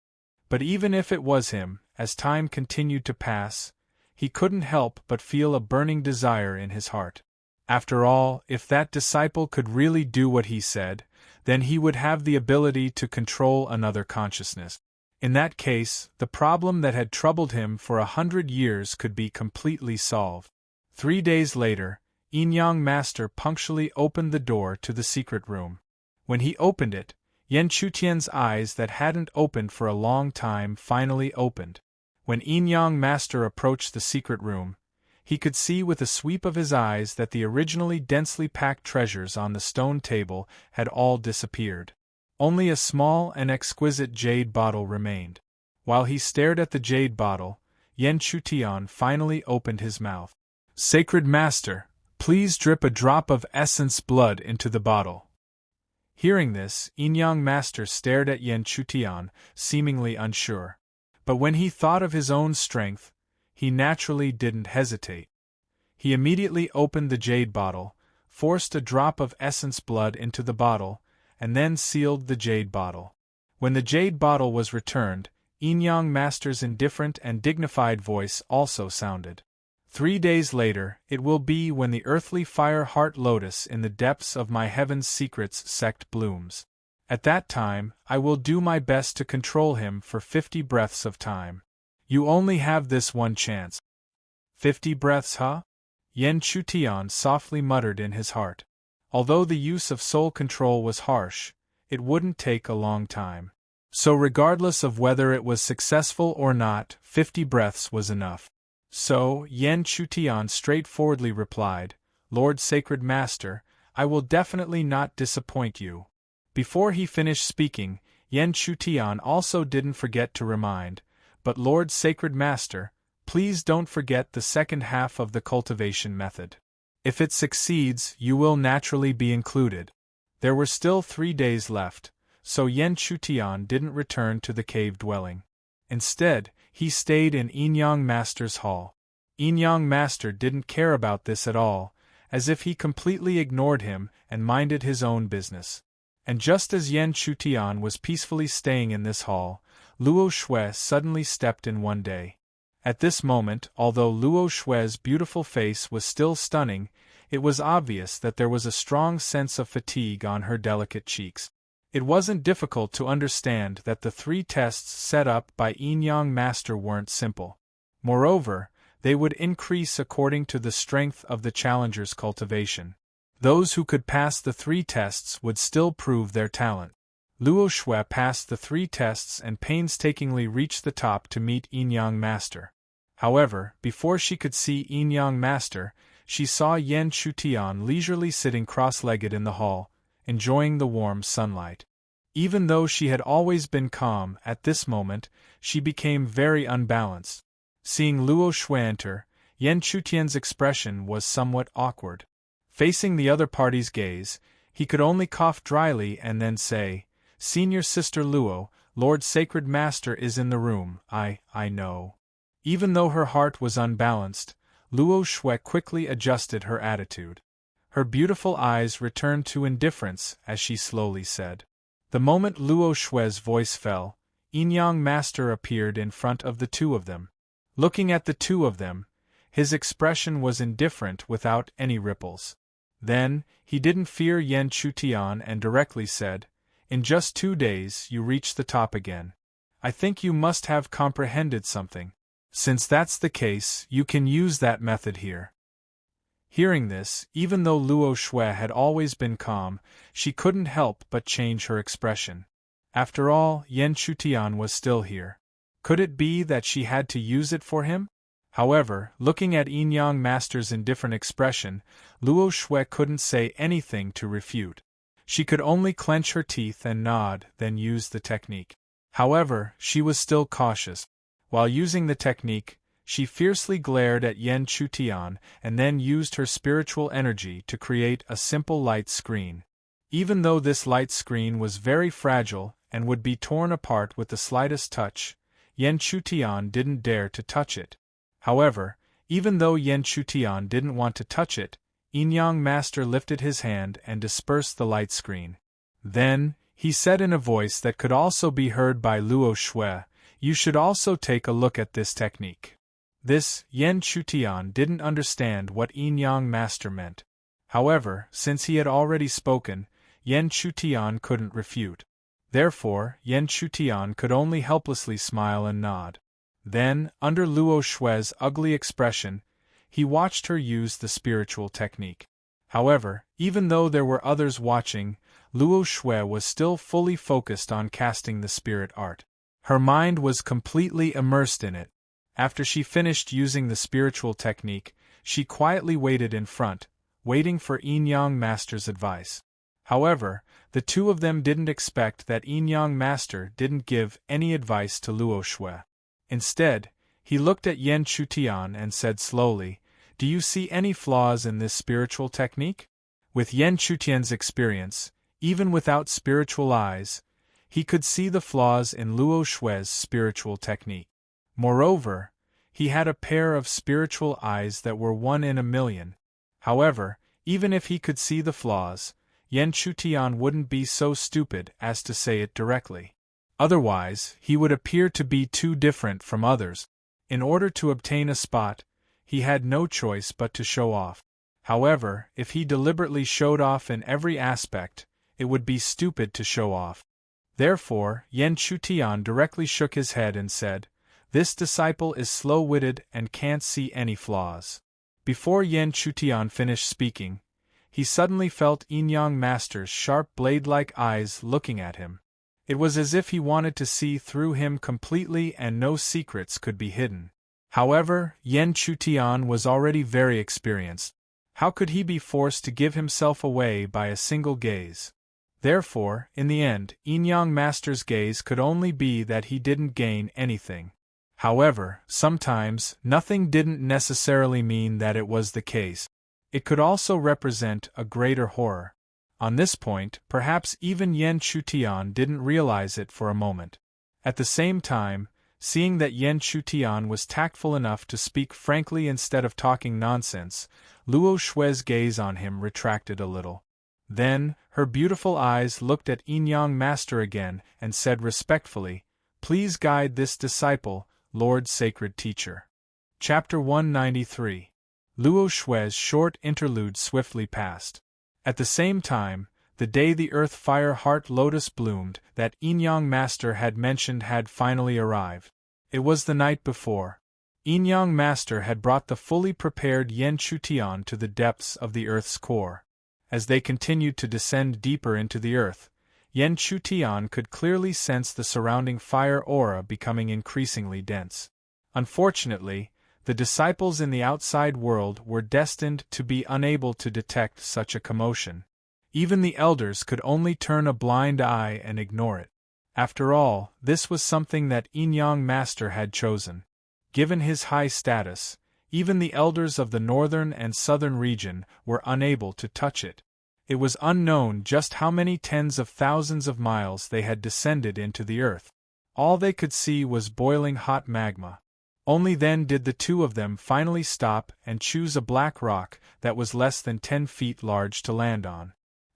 But even if it was him, as time continued to pass, he couldn't help but feel a burning desire in his heart. After all, if that disciple could really do what he said, then he would have the ability to control another consciousness. In that case, the problem that had troubled him for 100 years could be completely solved. 3 days later, Yin Master punctually opened the door to the secret room. When he opened it, Yen Chutian's eyes that hadn't opened for a long time finally opened. When Yin Master approached the secret room, he could see with a sweep of his eyes that the originally densely packed treasures on the stone table had all disappeared. Only a small and exquisite jade bottle remained. While he stared at the jade bottle, Yen Chutian finally opened his mouth. "Sacred Master, please drip a drop of essence blood into the bottle." Hearing this, Yin Master stared at Yen Chutian, seemingly unsure. But when he thought of his own strength, he naturally didn't hesitate. He immediately opened the jade bottle, forced a drop of essence blood into the bottle, and then sealed the jade bottle. When the jade bottle was returned, Yin Master's indifferent and dignified voice also sounded. 3 days later, it will be when the earthly fire heart lotus in the depths of my heaven's secrets sect blooms. At that time, I will do my best to control him for 50 breaths of time. You only have this one chance. 50 breaths, huh? Yen Chutian softly muttered in his heart. Although the use of soul control was harsh, it wouldn't take a long time. So regardless of whether it was successful or not, 50 breaths was enough. So, Yen Chutian straightforwardly replied, "Lord Sacred Master, I will definitely not disappoint you." Before he finished speaking, Yen Chutian also didn't forget to remind, "But Lord Sacred Master, please don't forget the second half of the cultivation method. If it succeeds, you will naturally be included." There were still 3 days left, so Yen Chutian didn't return to the cave dwelling. Instead, he stayed in Inyang Master's hall. Inyang Master didn't care about this at all, as if he completely ignored him and minded his own business. And just as Yen Chutian was peacefully staying in this hall, Luo Shui suddenly stepped in one day. At this moment, although Luo Shui's beautiful face was still stunning, it was obvious that there was a strong sense of fatigue on her delicate cheeks. It wasn't difficult to understand that the 3 tests set up by Inyang Master weren't simple. Moreover, they would increase according to the strength of the challenger's cultivation. Those who could pass the 3 tests would still prove their talent. Luo Shui passed the 3 tests and painstakingly reached the top to meet Inyang Master. However, before she could see Inyang Master, she saw Yen Chutian leisurely sitting cross-legged in the hall, enjoying the warm sunlight. Even though she had always been calm, at this moment, she became very unbalanced. Seeing Luo Shui enter, Yen Chutian's expression was somewhat awkward. Facing the other party's gaze, he could only cough dryly and then say, "Senior Sister Luo, Lord Sacred Master is in the room, I know." Even though her heart was unbalanced, Luo Shui quickly adjusted her attitude. Her beautiful eyes returned to indifference as she slowly said. The moment Luo Shui's voice fell, Inyang Master appeared in front of the 2 of them. Looking at the 2 of them, his expression was indifferent without any ripples. Then, he didn't fear Yen Chutian and directly said, "In just 2 days you reach the top again. I think you must have comprehended something. Since that's the case, you can use that method here." Hearing this, even though Luo Shui had always been calm, she couldn't help but change her expression. After all, Yen Chutian was still here. Could it be that she had to use it for him? However, looking at Inyang Master's indifferent expression, Luo Shui couldn't say anything to refute. She could only clench her teeth and nod, then use the technique. However, she was still cautious. While using the technique, she fiercely glared at Yen Chutian and then used her spiritual energy to create a simple light screen. Even though this light screen was very fragile and would be torn apart with the slightest touch, Yen Chutian didn't dare to touch it. However, even though Yen Chutian didn't want to touch it, Inyang Master lifted his hand and dispersed the light screen. Then, he said in a voice that could also be heard by Luo Shui, "You should also take a look at this technique." This, Yen Chutian didn't understand what Inyang Master meant. However, since he had already spoken, Yen Chutian couldn't refute. Therefore, Yen Chutian could only helplessly smile and nod. Then, under Luo Shui's ugly expression, he watched her use the spiritual technique. However, even though there were others watching, Luo Shui was still fully focused on casting the spirit art. Her mind was completely immersed in it. After she finished using the spiritual technique, she quietly waited in front, waiting for Inyang Master's advice. However, the 2 of them didn't expect that Inyang Master didn't give any advice to Luo Shui. Instead, he looked at Yen Chutian and said slowly, "Do you see any flaws in this spiritual technique?" With Yen Chutian's experience, even without spiritual eyes, he could see the flaws in Luo Shui's spiritual technique. Moreover, he had a pair of spiritual eyes that were 1 in a million. However, even if he could see the flaws, Yen Chutian wouldn't be so stupid as to say it directly. Otherwise, he would appear to be too different from others. In order to obtain a spot, he had no choice but to show off. However, if he deliberately showed off in every aspect, it would be stupid to show off. Therefore, Yen Chutian directly shook his head and said, "This disciple is slow-witted and can't see any flaws." Before Yen Chutian finished speaking, he suddenly felt Inyang Master's sharp blade-like eyes looking at him. It was as if he wanted to see through him completely and no secrets could be hidden. However, Yen Chutian was already very experienced. How could he be forced to give himself away by a single gaze? Therefore, in the end, Yin-Yang Master's gaze could only be that he didn't gain anything. However, sometimes, nothing didn't necessarily mean that it was the case. It could also represent a greater horror. On this point, perhaps even Yen Chutian didn't realize it for a moment. At the same time, seeing that Yen Chutian was tactful enough to speak frankly instead of talking nonsense, Luo Shui's gaze on him retracted a little. Then, her beautiful eyes looked at Yin-Yang Master again and said respectfully, "Please guide this disciple, Lord Sacred Teacher." Chapter 193. Luo Shui's short interlude swiftly passed. At the same time, the day the Earth Fire Heart Lotus bloomed that Yin-Yang Master had mentioned had finally arrived. It was the night before. Yin-Yang Master had brought the fully prepared Yen Chutian to the depths of the Earth's core. As they continued to descend deeper into the Earth, Yen Chutian could clearly sense the surrounding fire aura becoming increasingly dense. Unfortunately, the disciples in the outside world were destined to be unable to detect such a commotion. Even the elders could only turn a blind eye and ignore it. After all, this was something that Yin-Yang Master had chosen. Given his high status, even the elders of the northern and southern region were unable to touch it. It was unknown just how many tens of thousands of miles they had descended into the earth. All they could see was boiling hot magma. Only then did the two of them finally stop and choose a black rock that was less than 10 feet large to land on.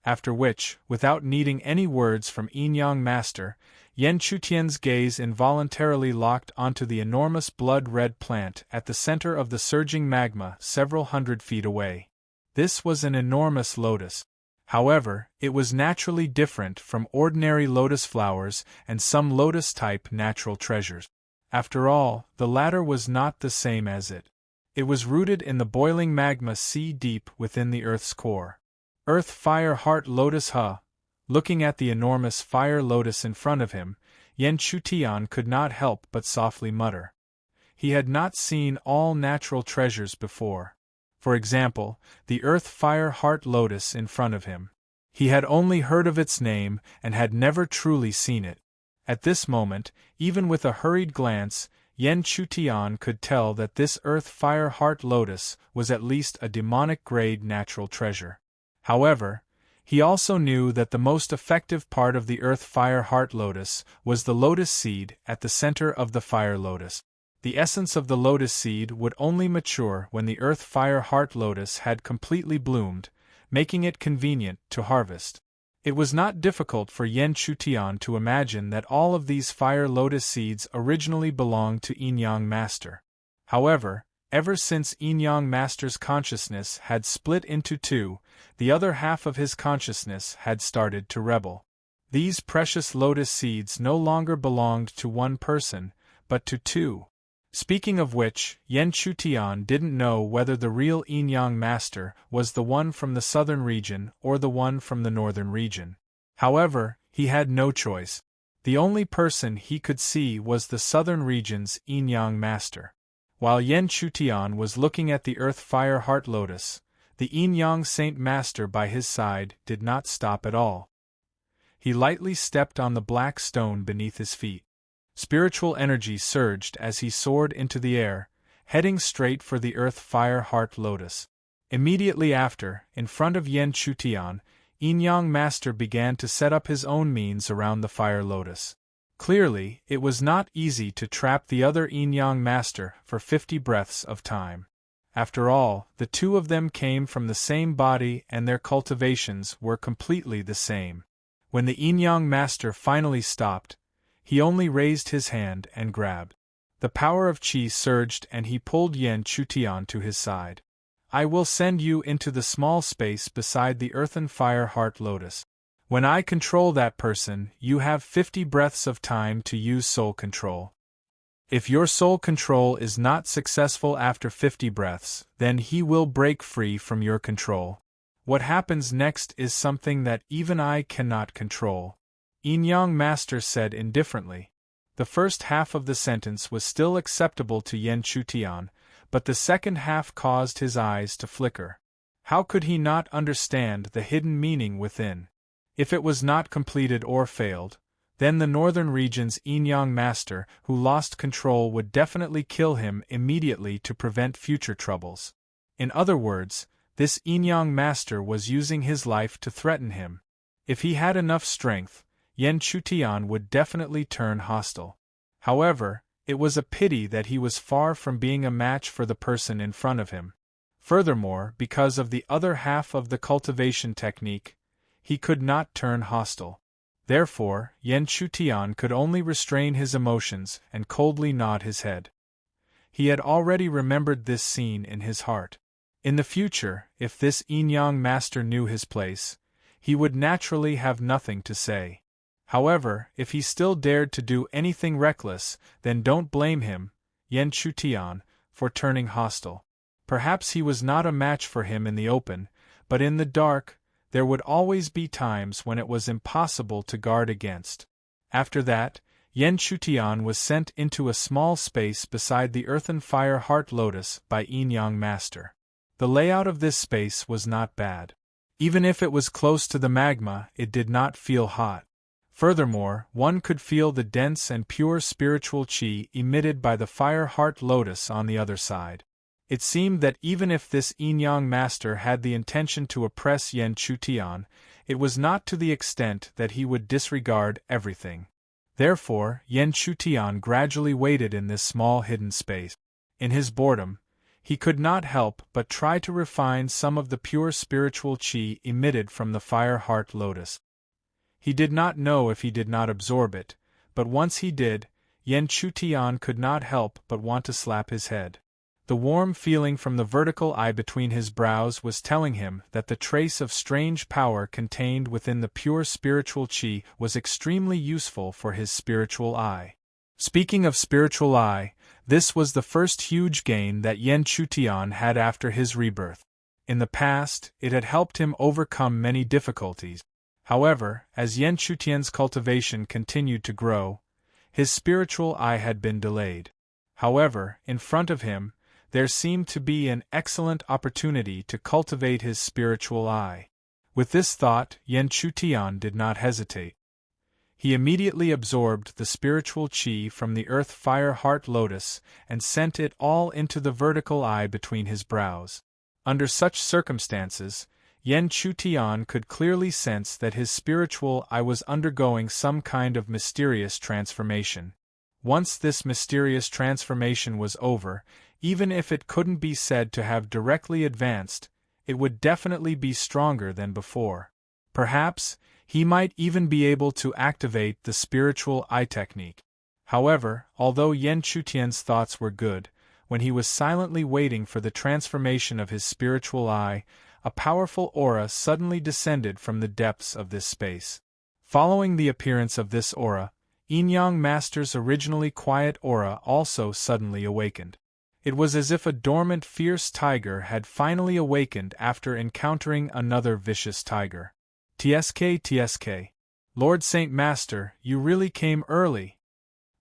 After which, without needing any words from Yin-Yang Master, Yen Chutian's gaze involuntarily locked onto the enormous blood-red plant at the center of the surging magma several hundred feet away. This was an enormous lotus. However, it was naturally different from ordinary lotus flowers and some lotus-type natural treasures. After all, the latter was not the same as it. It was rooted in the boiling magma sea deep within the Earth's core. Earth Fire Heart Lotus Looking at the enormous fire lotus in front of him, Yen Chutian could not help but softly mutter. He had not seen all natural treasures before. For example, the Earth Fire Heart Lotus in front of him. He had only heard of its name and had never truly seen it. At this moment, even with a hurried glance, Yen Chutian could tell that this Earth Fire Heart Lotus was at least a demonic-grade natural treasure. However, he also knew that the most effective part of the Earth Fire Heart Lotus was the lotus seed at the center of the fire lotus. The essence of the lotus seed would only mature when the Earth Fire Heart Lotus had completely bloomed, making it convenient to harvest. It was not difficult for Yen Chutian to imagine that all of these fire lotus seeds originally belonged to Yin-Yang Master. However, ever since Yin-Yang Master's consciousness had split into two, the other half of his consciousness had started to rebel. These precious lotus seeds no longer belonged to one person, but to two. Speaking of which, Yen Chutian didn't know whether the real Yin-Yang Master was the one from the southern region or the one from the northern region. However, he had no choice. The only person he could see was the southern region's Yin-Yang Master. While Yen Chutian was looking at the Earth Fire Heart Lotus, the Yin-Yang Saint Master by his side did not stop at all. He lightly stepped on the black stone beneath his feet. Spiritual energy surged as he soared into the air, heading straight for the Earth Fire Heart Lotus. Immediately after, in front of Yen Chutian, Yin-Yang Master began to set up his own means around the fire lotus. Clearly, it was not easy to trap the other Yin-Yang Master for 50 breaths of time. After all, the two of them came from the same body and their cultivations were completely the same. When the Yin-Yang Master finally stopped, he only raised his hand and grabbed. The power of Qi surged and he pulled Yen Chutian to his side. "I will send you into the small space beside the Earthen Fire Heart Lotus. When I control that person, you have 50 breaths of time to use soul control. If your soul control is not successful after 50 breaths, then he will break free from your control. What happens next is something that even I cannot control," Yin-Yang Master said indifferently. The first half of the sentence was still acceptable to Yen Chutian, but the second half caused his eyes to flicker. How could he not understand the hidden meaning within? If it was not completed or failed, then the northern region's Yin-Yang master who lost control would definitely kill him immediately to prevent future troubles. In other words, this Yin-Yang master was using his life to threaten him. If he had enough strength, Yen Chutian would definitely turn hostile. However, it was a pity that he was far from being a match for the person in front of him. Furthermore, because of the other half of the cultivation technique, he could not turn hostile. Therefore, Yen Chutian could only restrain his emotions and coldly nod his head. He had already remembered this scene in his heart. In the future, if this Yin-Yang master knew his place, he would naturally have nothing to say. However, if he still dared to do anything reckless, then don't blame him, Yen Chutian, for turning hostile. Perhaps he was not a match for him in the open, but in the dark, there would always be times when it was impossible to guard against. After that, Yen Chutian was sent into a small space beside the earthen fire heart lotus by Yin-Yang master. The layout of this space was not bad. Even if it was close to the magma, it did not feel hot. Furthermore, one could feel the dense and pure spiritual qi emitted by the fire heart lotus on the other side. It seemed that even if this Yin-Yang master had the intention to oppress Yen Chutian, it was not to the extent that he would disregard everything. Therefore, Yen Chutian gradually waited in this small hidden space. In his boredom, he could not help but try to refine some of the pure spiritual qi emitted from the fire heart lotus. He did not know if he did not absorb it, but once he did, Yen Chutian could not help but want to slap his head. The warm feeling from the vertical eye between his brows was telling him that the trace of strange power contained within the pure spiritual qi was extremely useful for his spiritual eye. Speaking of spiritual eye, this was the first huge gain that Yen Chutian had after his rebirth. In the past, it had helped him overcome many difficulties. However, as Yen Chutian's cultivation continued to grow, his spiritual eye had been delayed. However, in front of him, there seemed to be an excellent opportunity to cultivate his spiritual eye. With this thought, Yen Chutian did not hesitate. He immediately absorbed the spiritual qi from the earth fire heart lotus and sent it all into the vertical eye between his brows. Under such circumstances, Yen Chutian could clearly sense that his spiritual eye was undergoing some kind of mysterious transformation. Once this mysterious transformation was over, even if it couldn't be said to have directly advanced, it would definitely be stronger than before. Perhaps, he might even be able to activate the spiritual eye technique. However, although Yen Chutian's thoughts were good, when he was silently waiting for the transformation of his spiritual eye, a powerful aura suddenly descended from the depths of this space. Following the appearance of this aura, Yin-Yang master's originally quiet aura also suddenly awakened. It was as if a dormant fierce tiger had finally awakened after encountering another vicious tiger. TSK. Lord Saint Master, you really came early.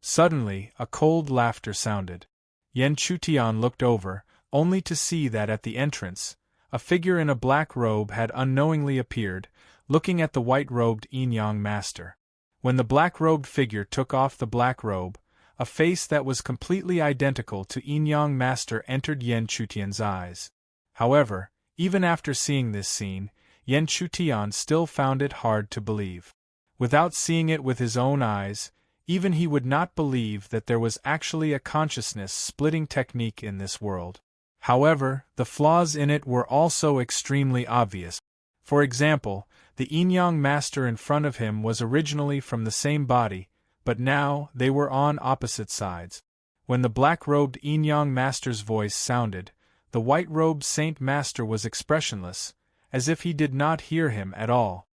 Suddenly, a cold laughter sounded. Yen Chutian looked over, only to see that at the entrance, a figure in a black robe had unknowingly appeared, looking at the white-robed Yin-Yang master. When the black-robed figure took off the black robe, a face that was completely identical to Yin-Yang master entered Yen Chutian's eyes. However, even after seeing this scene, Yen Chutian still found it hard to believe. Without seeing it with his own eyes, even he would not believe that there was actually a consciousness-splitting technique in this world. However, the flaws in it were also extremely obvious. For example, the Yin-Yang master in front of him was originally from the same body, but now they were on opposite sides. When the black-robed Yin-Yang master's voice sounded, the white-robed Saint Master was expressionless, as if he did not hear him at all.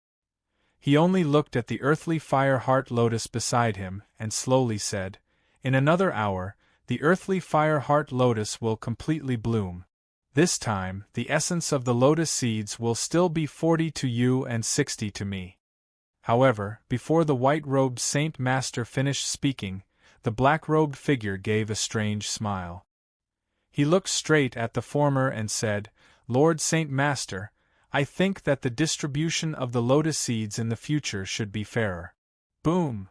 He only looked at the earthly fire heart lotus beside him and slowly said, "In another hour, the earthly fire heart lotus will completely bloom. This time, the essence of the lotus seeds will still be 40 to you and 60 to me." However, before the white-robed Saint Master finished speaking, the black-robed figure gave a strange smile. He looked straight at the former and said, "Lord Saint Master, I think that the distribution of the lotus seeds in the future should be fairer." Boom!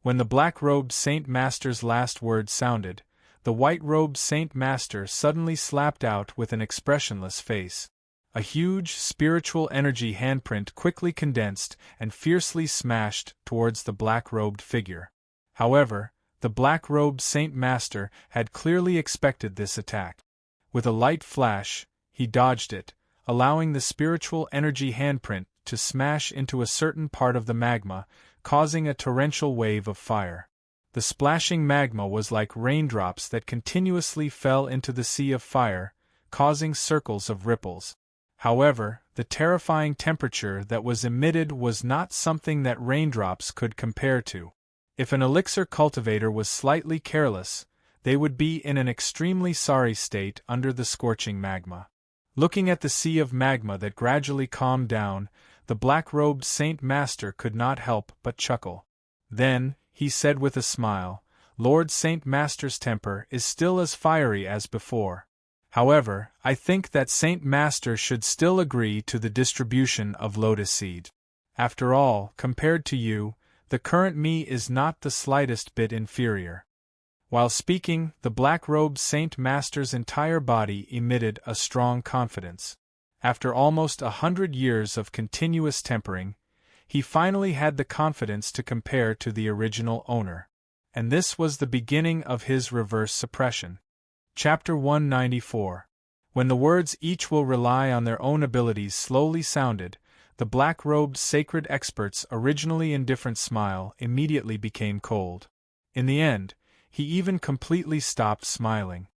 When the black-robed Saint Master's last words sounded, the white-robed Saint Master suddenly slapped out with an expressionless face. A huge, spiritual energy handprint quickly condensed and fiercely smashed towards the black-robed figure. However, the black-robed Saint Master had clearly expected this attack. With a light flash, he dodged it, allowing the spiritual energy handprint to smash into a certain part of the magma, causing a torrential wave of fire. The splashing magma was like raindrops that continuously fell into the sea of fire, causing circles of ripples. However, the terrifying temperature that was emitted was not something that raindrops could compare to. If an elixir cultivator was slightly careless, they would be in an extremely sorry state under the scorching magma. Looking at the sea of magma that gradually calmed down, the black-robed Saint Master could not help but chuckle. Then, he said with a smile, "Lord Saint Master's temper is still as fiery as before. However, I think that Saint Master should still agree to the distribution of lotus seed. After all, compared to you, the current me is not the slightest bit inferior." While speaking, the black-robed Saint Master's entire body emitted a strong confidence. After almost 100 years of continuous tempering, he finally had the confidence to compare to the original owner. And this was the beginning of his reverse suppression. Chapter 194. When the words "each will rely on their own abilities" slowly sounded, the black-robed sacred expert's originally indifferent smile immediately became cold. In the end, he even completely stopped smiling.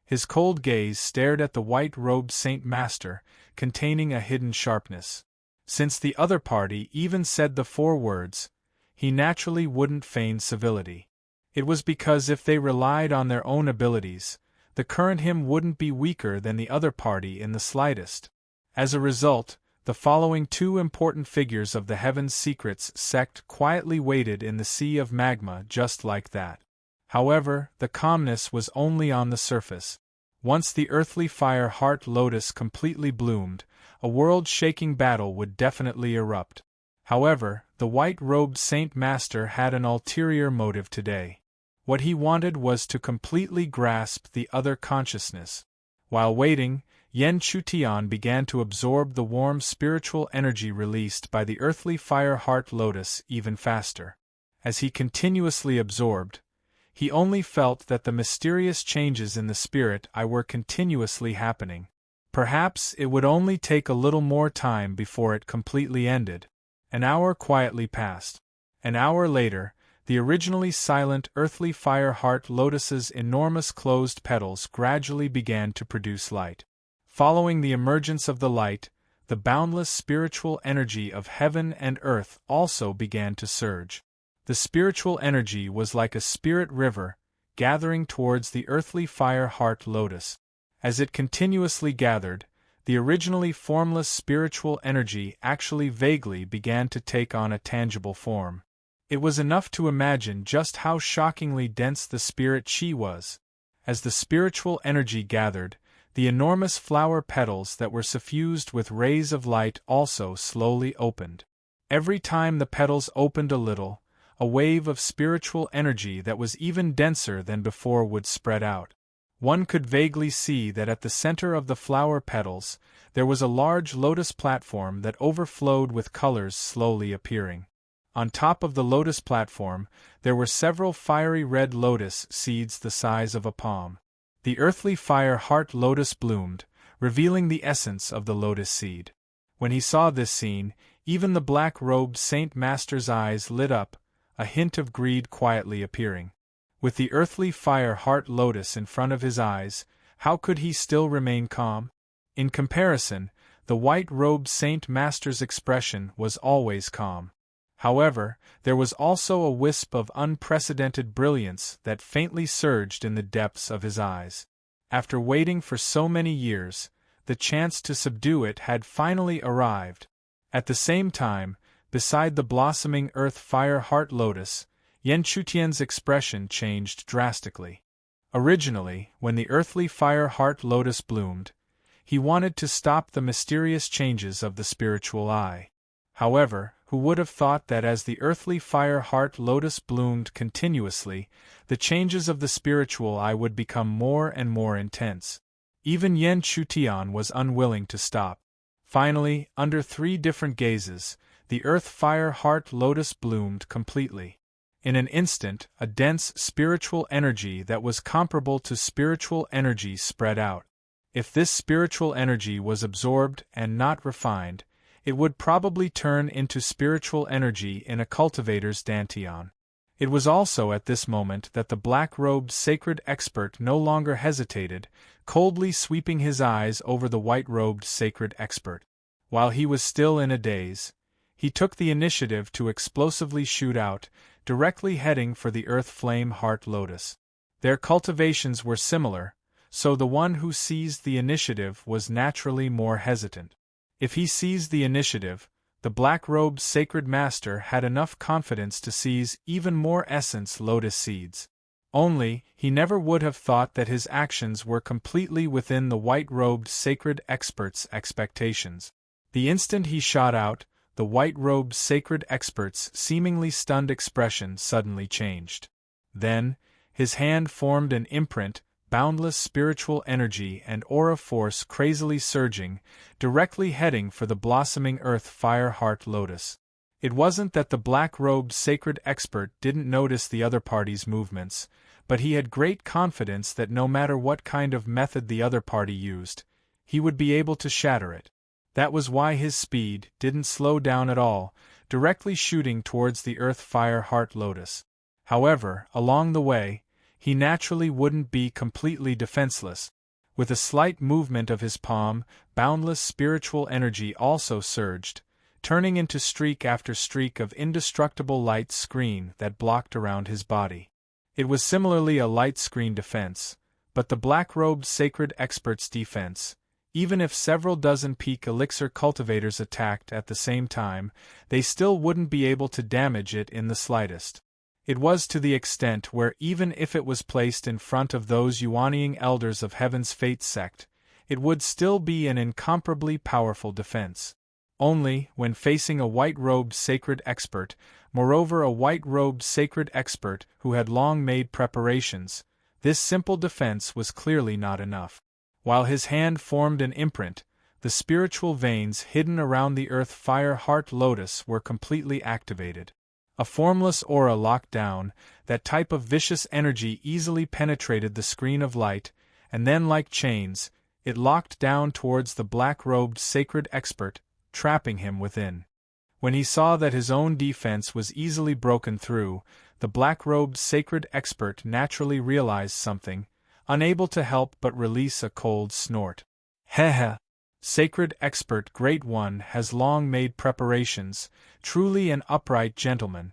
His cold gaze stared at the white-robed Saint Master, containing a hidden sharpness. Since the other party even said the 4 words, he naturally wouldn't feign civility. It was because if they relied on their own abilities, the current him wouldn't be weaker than the other party in the slightest. As a result, the following 2 important figures of the Heaven's Secrets sect quietly waited in the sea of magma just like that. However, the calmness was only on the surface. Once the earthly fire heart lotus completely bloomed, a world-shaking battle would definitely erupt. However, the white-robed Saint Master had an ulterior motive today. What he wanted was to completely grasp the other consciousness. While waiting, Yen Chutian began to absorb the warm spiritual energy released by the earthly fire heart lotus even faster. As he continuously absorbed, he only felt that the mysterious changes in the spirit were continuously happening. Perhaps it would only take a little more time before it completely ended. An hour quietly passed. An hour later, the originally silent earthly fire heart lotus's enormous closed petals gradually began to produce light. Following the emergence of the light, the boundless spiritual energy of heaven and earth also began to surge. The spiritual energy was like a spirit river, gathering towards the earthly fire heart lotus. As it continuously gathered, the originally formless spiritual energy actually vaguely began to take on a tangible form. It was enough to imagine just how shockingly dense the spirit chi was. As the spiritual energy gathered, the enormous flower petals that were suffused with rays of light also slowly opened. Every time the petals opened a little, a wave of spiritual energy that was even denser than before would spread out. One could vaguely see that at the center of the flower petals, there was a large lotus platform that overflowed with colors slowly appearing. On top of the lotus platform, there were several fiery red lotus seeds the size of a palm. The earthly fire heart lotus bloomed, revealing the essence of the lotus seed. When he saw this scene, even the black-robed Saint Master's eyes lit up, a hint of greed quietly appearing. With the earthly fire heart lotus in front of his eyes, how could he still remain calm? In comparison, the white-robed Saint Master's expression was always calm. However, there was also a wisp of unprecedented brilliance that faintly surged in the depths of his eyes. After waiting for so many years, the chance to subdue it had finally arrived. At the same time, beside the blossoming earth fire heart lotus, Yan Chutian's expression changed drastically. Originally, when the earthly fire heart lotus bloomed, he wanted to stop the mysterious changes of the spiritual eye. However, who would have thought that as the earthly fire heart lotus bloomed continuously, the changes of the spiritual eye would become more and more intense. Even Yan Chutian was unwilling to stop. Finally, under 3 different gazes, the earth fire heart lotus bloomed completely. In an instant, a dense spiritual energy that was comparable to spiritual energy spread out. If this spiritual energy was absorbed and not refined, it would probably turn into spiritual energy in a cultivator's dantian. It was also at this moment that the black-robed sacred expert no longer hesitated, coldly sweeping his eyes over the white-robed sacred expert. While he was still in a daze, he took the initiative to explosively shoot out, directly heading for the earth flame heart lotus. Their cultivations were similar, so the one who seized the initiative was naturally more hesitant. If he seized the initiative, the black-robed sacred master had enough confidence to seize even more essence lotus seeds. Only, he never would have thought that his actions were completely within the white-robed sacred expert's expectations. The instant he shot out, the white-robed sacred expert's seemingly stunned expression suddenly changed. Then, his hand formed an imprint, boundless spiritual energy and aura force crazily surging, directly heading for the blossoming earth fire heart lotus. It wasn't that the black-robed sacred expert didn't notice the other party's movements, but he had great confidence that no matter what kind of method the other party used, he would be able to shatter it. That was why his speed didn't slow down at all, directly shooting towards the earth fire heart lotus. However, along the way, he naturally wouldn't be completely defenseless. With a slight movement of his palm, boundless spiritual energy also surged, turning into streak after streak of indestructible light screen that blocked around his body. It was similarly a light screen defense, but the black-robed sacred expert's defense, even if several dozen peak elixir cultivators attacked at the same time, they still wouldn't be able to damage it in the slightest. It was to the extent where even if it was placed in front of those Yuaniing elders of Heaven's Fate sect, it would still be an incomparably powerful defense. Only, when facing a white-robed sacred expert, moreover a white-robed sacred expert who had long made preparations, this simple defense was clearly not enough. While his hand formed an imprint, the spiritual veins hidden around the earth fire heart lotus were completely activated. A formless aura locked down, that type of vicious energy easily penetrated the screen of light, and then like chains, it locked down towards the black-robed sacred expert, trapping him within. When he saw that his own defense was easily broken through, the black-robed sacred expert naturally realized something, unable to help but release a cold snort. Heh. Sacred expert Great One has long made preparations, truly an upright gentleman.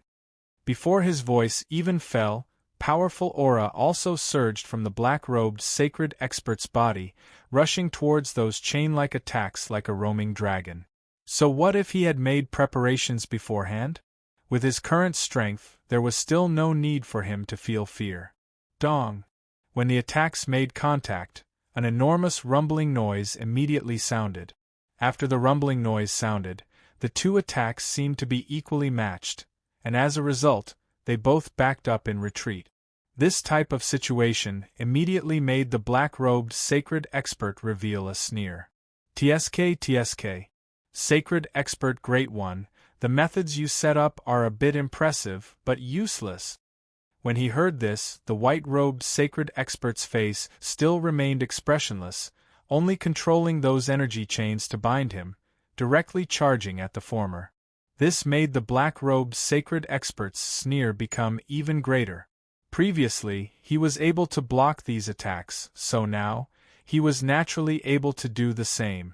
Before his voice even fell, powerful aura also surged from the black-robed sacred expert's body, rushing towards those chain-like attacks like a roaming dragon. So what if he had made preparations beforehand? With his current strength, there was still no need for him to feel fear. Dong! When the attacks made contact, an enormous rumbling noise immediately sounded. After the rumbling noise sounded, the two attacks seemed to be equally matched, and as a result, they both backed up in retreat. This type of situation immediately made the black-robed sacred expert reveal a sneer. TSK. Sacred expert Great One, the methods you set up are a bit impressive, but useless. When he heard this, the white-robed sacred expert's face still remained expressionless, only controlling those energy chains to bind him, directly charging at the former. This made the black-robed sacred expert's sneer become even greater. Previously, he was able to block these attacks, so now, he was naturally able to do the same.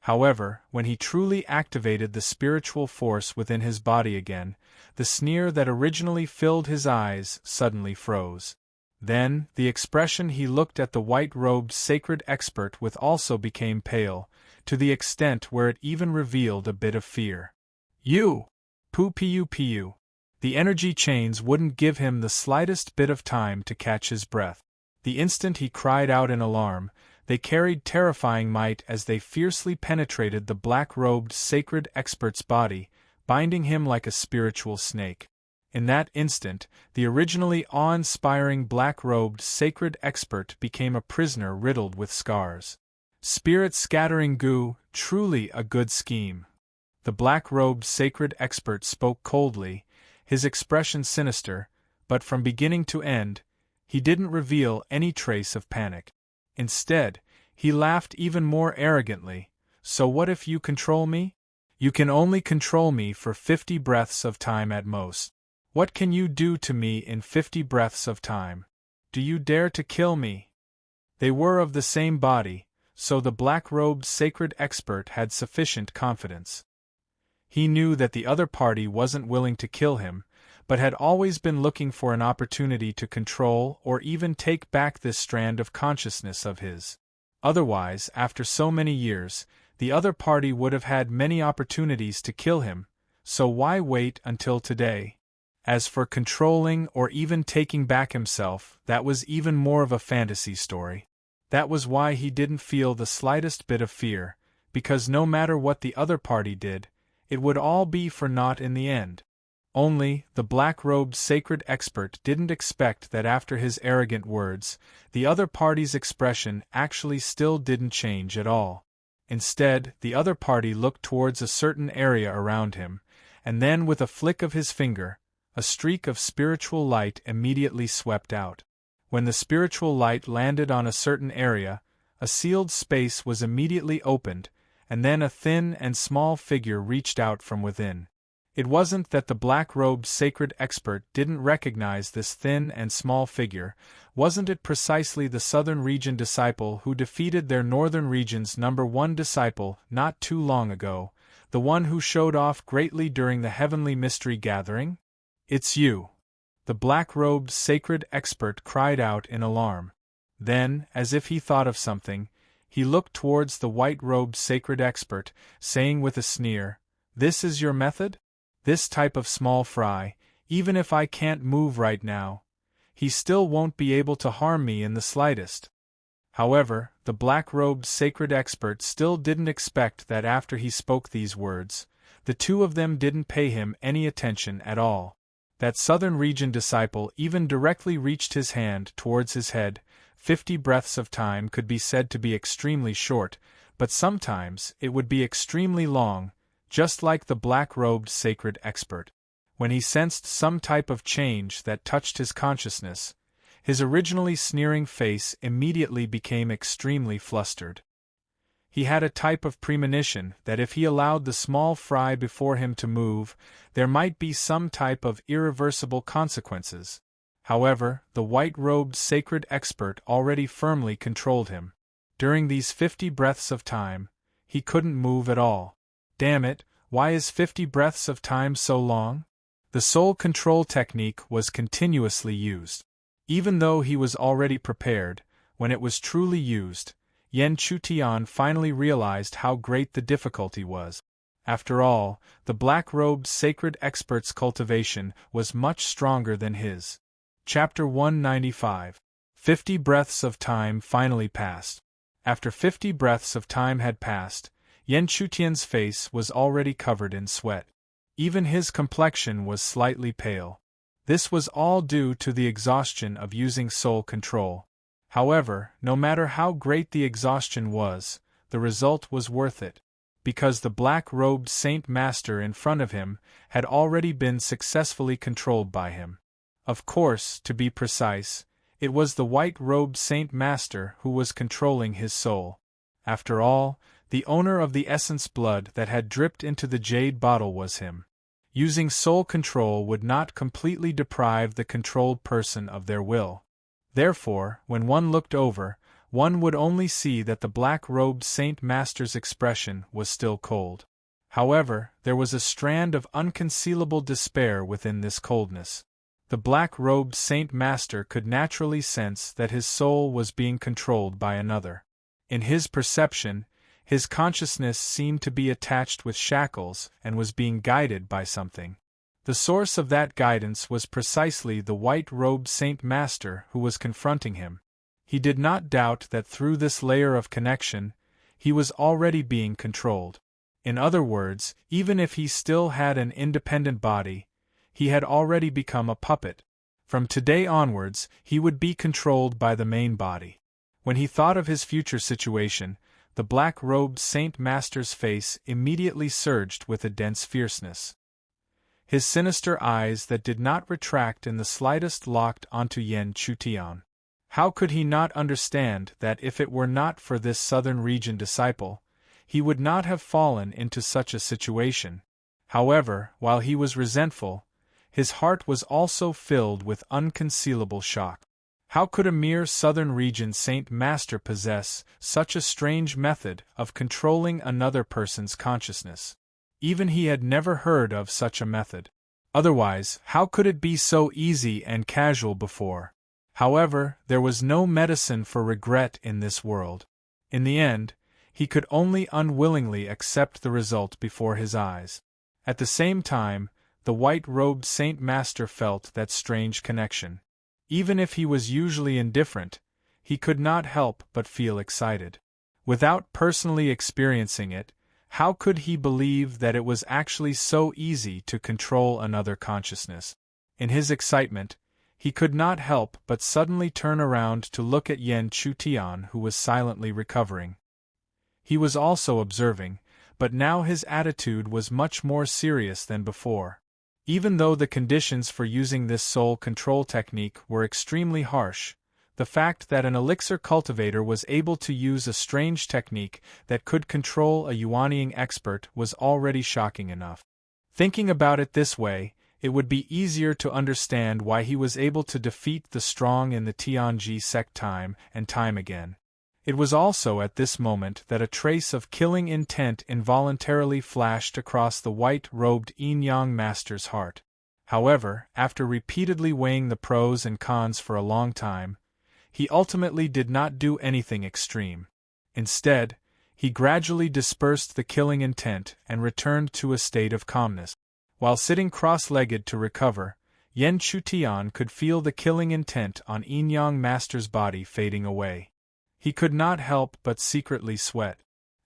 However, when he truly activated the spiritual force within his body again, the sneer that originally filled his eyes suddenly froze. Then, the expression he looked at the white-robed sacred expert with also became pale, to the extent where it even revealed a bit of fear. You! Pu. The energy chains wouldn't give him the slightest bit of time to catch his breath. The instant he cried out in alarm, they carried terrifying might as they fiercely penetrated the black-robed sacred expert's body, binding him like a spiritual snake. In that instant, the originally awe-inspiring black-robed sacred expert became a prisoner riddled with scars. Spirit-scattering goo, truly a good scheme. The black-robed sacred expert spoke coldly, his expression sinister, but from beginning to end, he didn't reveal any trace of panic. Instead, he laughed even more arrogantly. So what if you control me? You can only control me for 50 breaths of time at most. What can you do to me in 50 breaths of time? Do you dare to kill me? They were of the same body, so the black-robed sacred expert had sufficient confidence. He knew that the other party wasn't willing to kill him, but had always been looking for an opportunity to control or even take back this strand of consciousness of his. Otherwise, after so many years, the other party would have had many opportunities to kill him, so why wait until today? As for controlling or even taking back himself, that was even more of a fantasy story. That was why he didn't feel the slightest bit of fear, because no matter what the other party did, it would all be for naught in the end. Only, the black-robed sacred expert didn't expect that after his arrogant words, the other party's expression actually still didn't change at all. Instead, the other party looked towards a certain area around him, and then with a flick of his finger, a streak of spiritual light immediately swept out. When the spiritual light landed on a certain area, a sealed space was immediately opened, and then a thin and small figure reached out from within. It wasn't that the black-robed sacred expert didn't recognize this thin and small figure, wasn't it precisely the Southern Region disciple who defeated their Northern Region's #1 disciple not too long ago, the one who showed off greatly during the Heavenly Mystery Gathering? It's you. The black-robed sacred expert cried out in alarm. Then, as if he thought of something, he looked towards the white-robed sacred expert, saying with a sneer, "This is your method? This type of small fry, even if I can't move right now, he still won't be able to harm me in the slightest." However, the black-robed sacred expert still didn't expect that after he spoke these words, the two of them didn't pay him any attention at all. That Southern Region disciple even directly reached his hand towards his head. 50 breaths of time could be said to be extremely short, but sometimes it would be extremely long, just like the black-robed sacred expert. When he sensed some type of change that touched his consciousness, his originally sneering face immediately became extremely flustered. He had a type of premonition that if he allowed the small fry before him to move, there might be some type of irreversible consequences. However, the white-robed sacred expert already firmly controlled him. During these 50 breaths of time, he couldn't move at all. Damn it, why is 50 breaths of time so long? The soul control technique was continuously used. Even though he was already prepared, when it was truly used, Yen Chutian finally realized how great the difficulty was. After all, the black-robed sacred expert's cultivation was much stronger than his. Chapter 195. 50 breaths of time finally passed. After 50 breaths of time had passed, Yen Chutian's face was already covered in sweat. Even his complexion was slightly pale. This was all due to the exhaustion of using soul control. However, no matter how great the exhaustion was, the result was worth it, because the black-robed Saint Master in front of him had already been successfully controlled by him. Of course, to be precise, it was the white-robed Saint Master who was controlling his soul. After all, the owner of the essence blood that had dripped into the jade bottle was him. Using soul control would not completely deprive the controlled person of their will. Therefore, when one looked over, one would only see that the black-robed Saint Master's expression was still cold. However, there was a strand of unconcealable despair within this coldness. The black-robed Saint Master could naturally sense that his soul was being controlled by another. In his perception, his consciousness seemed to be attached with shackles and was being guided by something. The source of that guidance was precisely the white-robed Saint Master who was confronting him. He did not doubt that through this layer of connection, he was already being controlled. In other words, even if he still had an independent body, he had already become a puppet. From today onwards, he would be controlled by the main body. When he thought of his future situation, the black-robed Saint Master's face immediately surged with a dense fierceness. His sinister eyes that did not retract in the slightest locked onto Yen Chutian. How could he not understand that if it were not for this southern region disciple, he would not have fallen into such a situation? However, while he was resentful, his heart was also filled with unconcealable shock. How could a mere southern region Saint Master possess such a strange method of controlling another person's consciousness? Even he had never heard of such a method. Otherwise, how could it be so easy and casual before? However, there was no medicine for regret in this world. In the end, he could only unwillingly accept the result before his eyes. At the same time, the white-robed Saint Master felt that strange connection. Even if he was usually indifferent, he could not help but feel excited. Without personally experiencing it, how could he believe that it was actually so easy to control another consciousness? In his excitement, he could not help but suddenly turn around to look at Yen Chutian, who was silently recovering. He was also observing, but now his attitude was much more serious than before. Even though the conditions for using this soul control technique were extremely harsh, the fact that an elixir cultivator was able to use a strange technique that could control a Yuaniing expert was already shocking enough. Thinking about it this way, it would be easier to understand why he was able to defeat the strong in the Tianji sect time and time again. It was also at this moment that a trace of killing intent involuntarily flashed across the white-robed Yin-Yang Master's heart. However, after repeatedly weighing the pros and cons for a long time, he ultimately did not do anything extreme. Instead, he gradually dispersed the killing intent and returned to a state of calmness. While sitting cross-legged to recover, Yen Chutian could feel the killing intent on Yin-Yang Master's body fading away. He could not help but secretly sweat.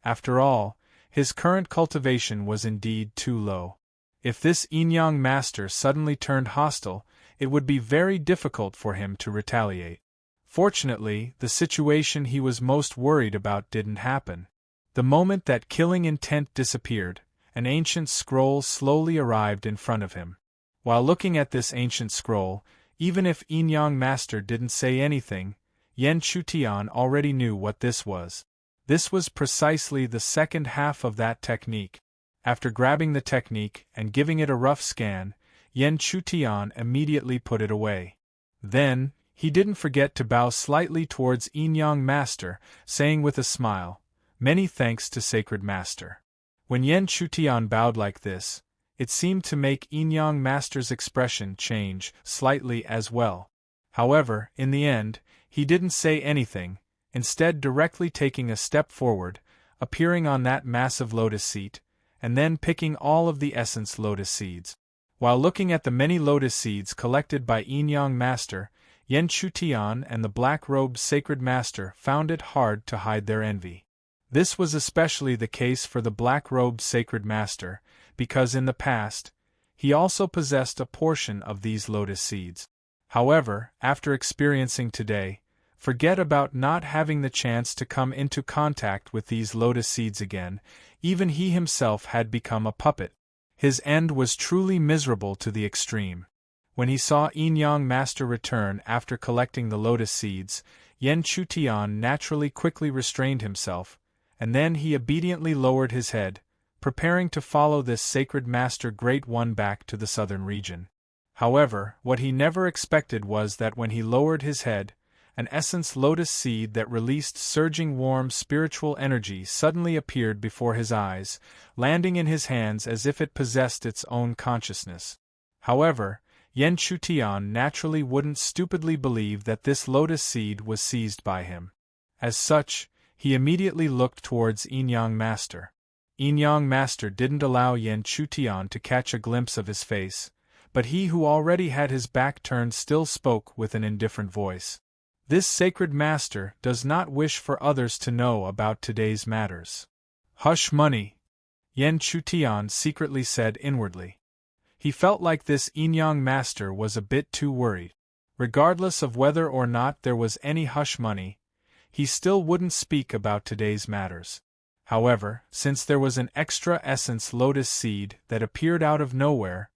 After all, his current cultivation was indeed too low. If this Yin-Yang Master suddenly turned hostile, it would be very difficult for him to retaliate. Fortunately, the situation he was most worried about didn't happen. The moment that killing intent disappeared, an ancient scroll slowly arrived in front of him. While looking at this ancient scroll, even if Yin-Yang Master didn't say anything, Yen Chutian already knew what this was. This was precisely the second half of that technique. After grabbing the technique and giving it a rough scan, Yen Chutian immediately put it away. Then, he didn't forget to bow slightly towards Yin-Yang Master, saying with a smile, "Many thanks to Sacred Master." When Yen Chutian bowed like this, it seemed to make Yin-Yang Master's expression change slightly as well. However, in the end, he didn't say anything, instead directly taking a step forward, appearing on that massive lotus seat, and then picking all of the essence lotus seeds. While looking at the many lotus seeds collected by Yin-Yang Master, Yen Chutian and the black-robed Sacred Master found it hard to hide their envy. This was especially the case for the black-robed Sacred Master, because in the past, he also possessed a portion of these lotus seeds. However, after experiencing today, forget about not having the chance to come into contact with these lotus seeds again, even he himself had become a puppet. His end was truly miserable to the extreme. When he saw Yin-Yang Master return after collecting the lotus seeds, Yen Chutian naturally quickly restrained himself, and then he obediently lowered his head, preparing to follow this Sacred Master Great One back to the southern region. However, what he never expected was that when he lowered his head, an essence lotus seed that released surging warm spiritual energy suddenly appeared before his eyes, landing in his hands as if it possessed its own consciousness. However, Yen Chutian naturally wouldn't stupidly believe that this lotus seed was seized by him. As such, he immediately looked towards Yin-Yang Master. Yin-Yang Master didn't allow Yen Chutian to catch a glimpse of his face, but he who already had his back turned still spoke with an indifferent voice. This sacred master does not wish for others to know about today's matters. Hush money, Yen Chutian secretly said inwardly. He felt like this Inyang master was a bit too worried. Regardless of whether or not there was any hush money, he still wouldn't speak about today's matters. However, since there was an extra essence lotus seed that appeared out of nowhere,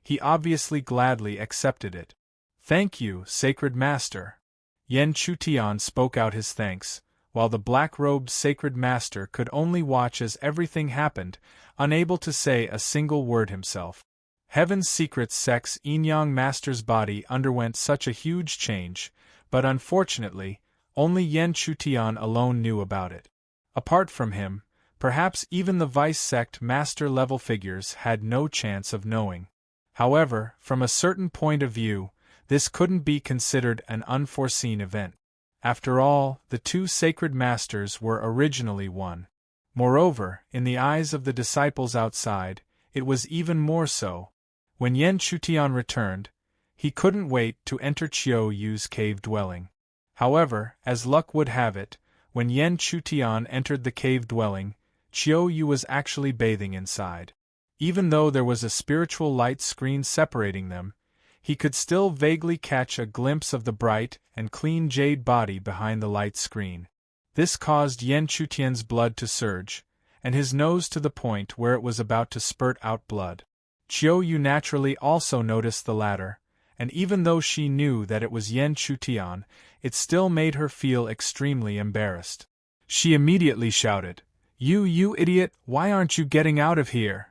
he obviously gladly accepted it. Thank you, sacred master. Yen Chutian spoke out his thanks, while the black-robed sacred master could only watch as everything happened, unable to say a single word himself. Heaven's secret sex Inyang master's body underwent such a huge change, but unfortunately, only Yen Chutian alone knew about it. Apart from him, perhaps even the vice-sect master-level figures had no chance of knowing. However, from a certain point of view, this couldn't be considered an unforeseen event. After all, the two sacred masters were originally one. Moreover, in the eyes of the disciples outside, it was even more so. When Yen Chutian returned, he couldn't wait to enter Chiao Yu's cave dwelling. However, as luck would have it, when Yen Chutian entered the cave dwelling, Chiao Yu was actually bathing inside. Even though there was a spiritual light screen separating them, he could still vaguely catch a glimpse of the bright and clean jade body behind the light screen. This caused Yen Chutian's blood to surge, and his nose to the point where it was about to spurt out blood. Chiao Yu naturally also noticed the latter, and even though she knew that it was Yen Chutian, it still made her feel extremely embarrassed. She immediately shouted, You idiot, why aren't you getting out of here?"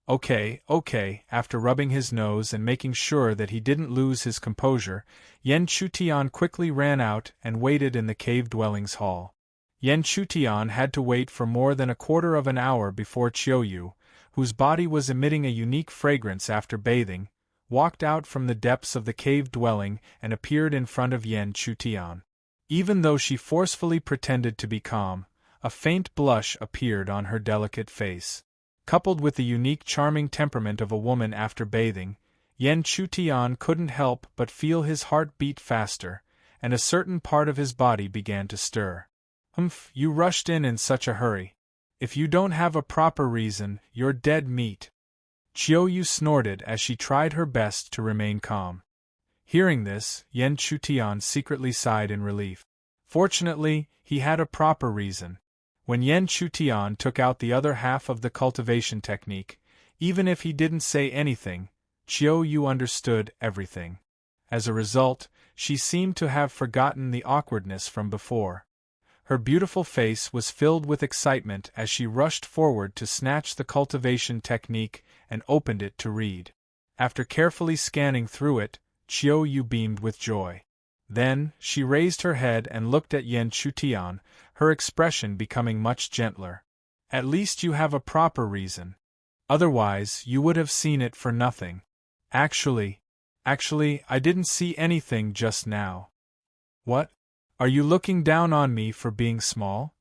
Okay. After rubbing his nose and making sure that he didn't lose his composure, Yen Chutian quickly ran out and waited in the cave dwelling's hall. Yen Chutian had to wait for more than a quarter of an hour before Chiao Yu, whose body was emitting a unique fragrance after bathing, walked out from the depths of the cave dwelling and appeared in front of Yen Chutian. Even though she forcefully pretended to be calm, a faint blush appeared on her delicate face. Coupled with the unique charming temperament of a woman after bathing, Yen Chutian couldn't help but feel his heart beat faster, and a certain part of his body began to stir. You rushed in such a hurry. If you don't have a proper reason, you're dead meat." Chiao Yu snorted as she tried her best to remain calm. Hearing this, Yen Chutian secretly sighed in relief. Fortunately, he had a proper reason. When Yen Chutian took out the other half of the cultivation technique, even if he didn't say anything, Chiao Yu understood everything. As a result, she seemed to have forgotten the awkwardness from before. Her beautiful face was filled with excitement as she rushed forward to snatch the cultivation technique and opened it to read. After carefully scanning through it, Chiao Yu beamed with joy. Then, she raised her head and looked at Yen Chutian, her expression becoming much gentler. "At least you have a proper reason. Otherwise, you would have seen it for nothing." Actually, I didn't see anything just now." "What? Are you looking down on me for being small?"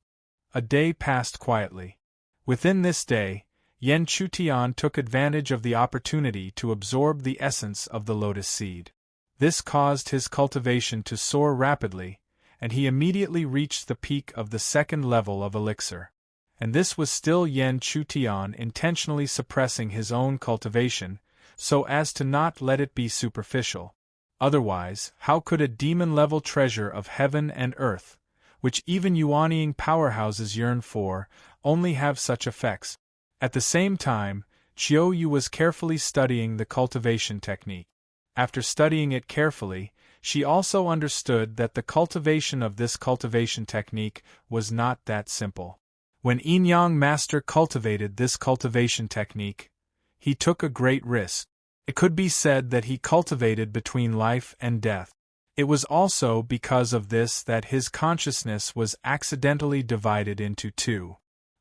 A day passed quietly. Within this day, Yen Chutian took advantage of the opportunity to absorb the essence of the lotus seed. This caused his cultivation to soar rapidly, and he immediately reached the peak of the second level of elixir. And this was still Yen Chutian intentionally suppressing his own cultivation, so as to not let it be superficial. Otherwise, how could a demon-level treasure of heaven and earth, which even Yuanying powerhouses yearn for, only have such effects? At the same time, Chiao Yu was carefully studying the cultivation technique. After studying it carefully, she also understood that the cultivation of this cultivation technique was not that simple. When Inyang Master cultivated this cultivation technique, he took a great risk. It could be said that he cultivated between life and death. It was also because of this that his consciousness was accidentally divided into two.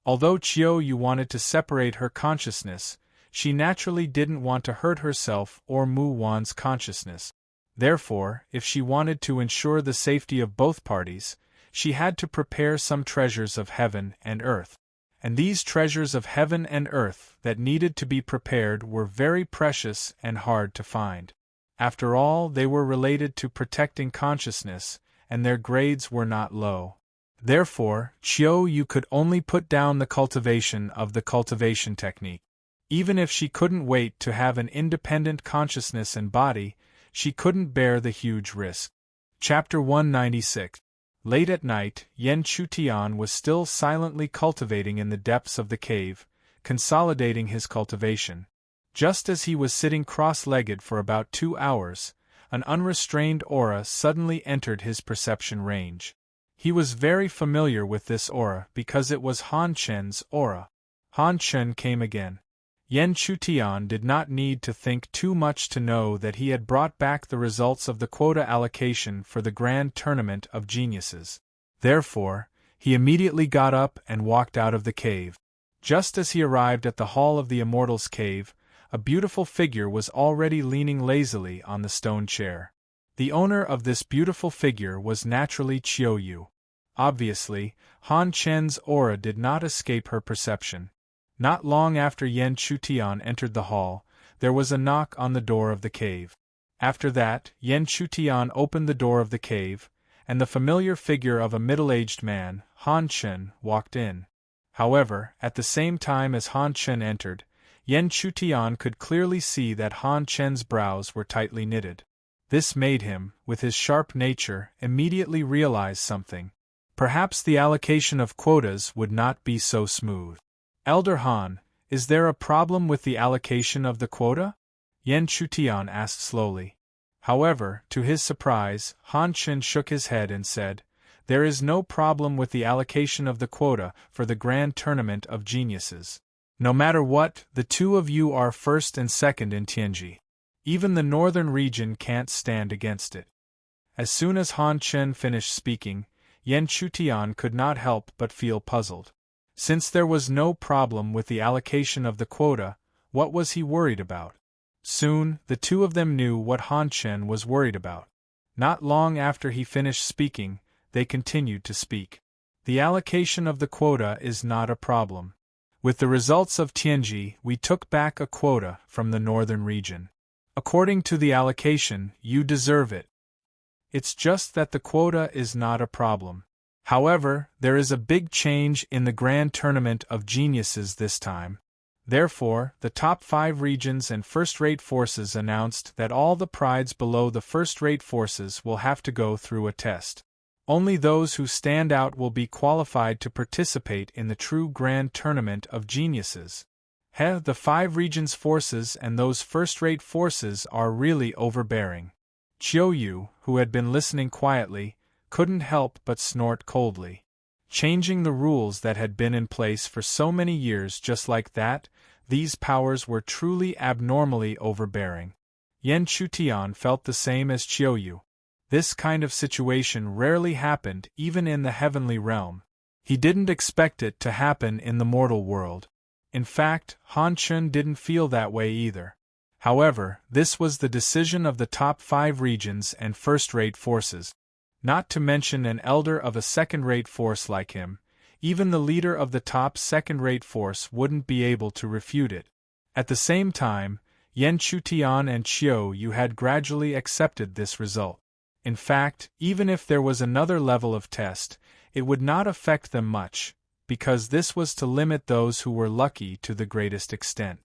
Although Chiao Yu wanted to separate her consciousness, she naturally didn't want to hurt herself or Mu Wan's consciousness. Therefore, if she wanted to ensure the safety of both parties, she had to prepare some treasures of heaven and earth. and these treasures of heaven and earth that needed to be prepared were very precious and hard to find. After all, they were related to protecting consciousness, and their grades were not low. Therefore, Chiu could only put down the cultivation of the cultivation technique. Even if she couldn't wait to have an independent consciousness and body, she couldn't bear the huge risk. Chapter 196. Late at night, Yen Chutian was still silently cultivating in the depths of the cave, consolidating his cultivation. Just as he was sitting cross-legged for about 2 hours, an unrestrained aura suddenly entered his perception range. He was very familiar with this aura because it was Han Chen's aura. Han Chen came again. Yen Chutian did not need to think too much to know that he had brought back the results of the quota allocation for the Grand Tournament of Geniuses. Therefore, he immediately got up and walked out of the cave. Just as he arrived at the hall of the Immortals' Cave, a beautiful figure was already leaning lazily on the stone chair. The owner of this beautiful figure was naturally Chiu. Obviously, Han Chen's aura did not escape her perception. Not long after Yen Chutian entered the hall, there was a knock on the door of the cave. After that, Yen Chutian opened the door of the cave, and the familiar figure of a middle-aged man, Han Chen, walked in. However, at the same time as Han Chen entered, Yen Chutian could clearly see that Han Chen's brows were tightly knitted. This made him, with his sharp nature, immediately realize something. Perhaps the allocation of quotas would not be so smooth. Elder Han, is there a problem with the allocation of the quota? Yen Chutian asked slowly. However, to his surprise, Han Chen shook his head and said, "There is no problem with the allocation of the quota for the Grand Tournament of Geniuses. No matter what, the two of you are first and second in Tianji. Even the northern region can't stand against it." As soon as Han Chen finished speaking, Yen Chutian could not help but feel puzzled. Since there was no problem with the allocation of the quota, what was he worried about? Soon, the two of them knew what Han Chen was worried about. Not long after he finished speaking, they continued to speak. The allocation of the quota is not a problem. With the results of Tianji, we took back a quota from the northern region. According to the allocation, you deserve it. It's just that the quota is not a problem. However, there is a big change in the Grand Tournament of Geniuses this time. Therefore, the top 5 regions and first-rate forces announced that all the prides below the first-rate forces will have to go through a test. Only those who stand out will be qualified to participate in the true Grand Tournament of Geniuses. The 5 regions' forces and those first-rate forces are really overbearing. Chiu, who had been listening quietly, couldn't help but snort coldly. Changing the rules that had been in place for so many years just like that, these powers were truly abnormally overbearing. Yen Chutian felt the same as Chiu. This kind of situation rarely happened even in the heavenly realm. He didn't expect it to happen in the mortal world. In fact, Han Chen didn't feel that way either. However, this was the decision of the top 5 regions and first-rate forces. Not to mention an elder of a second-rate force like him, even the leader of the top second-rate force wouldn't be able to refute it. At the same time, Yen Chutian and Chiu had gradually accepted this result. In fact, even if there was another level of test, it would not affect them much, because this was to limit those who were lucky to the greatest extent.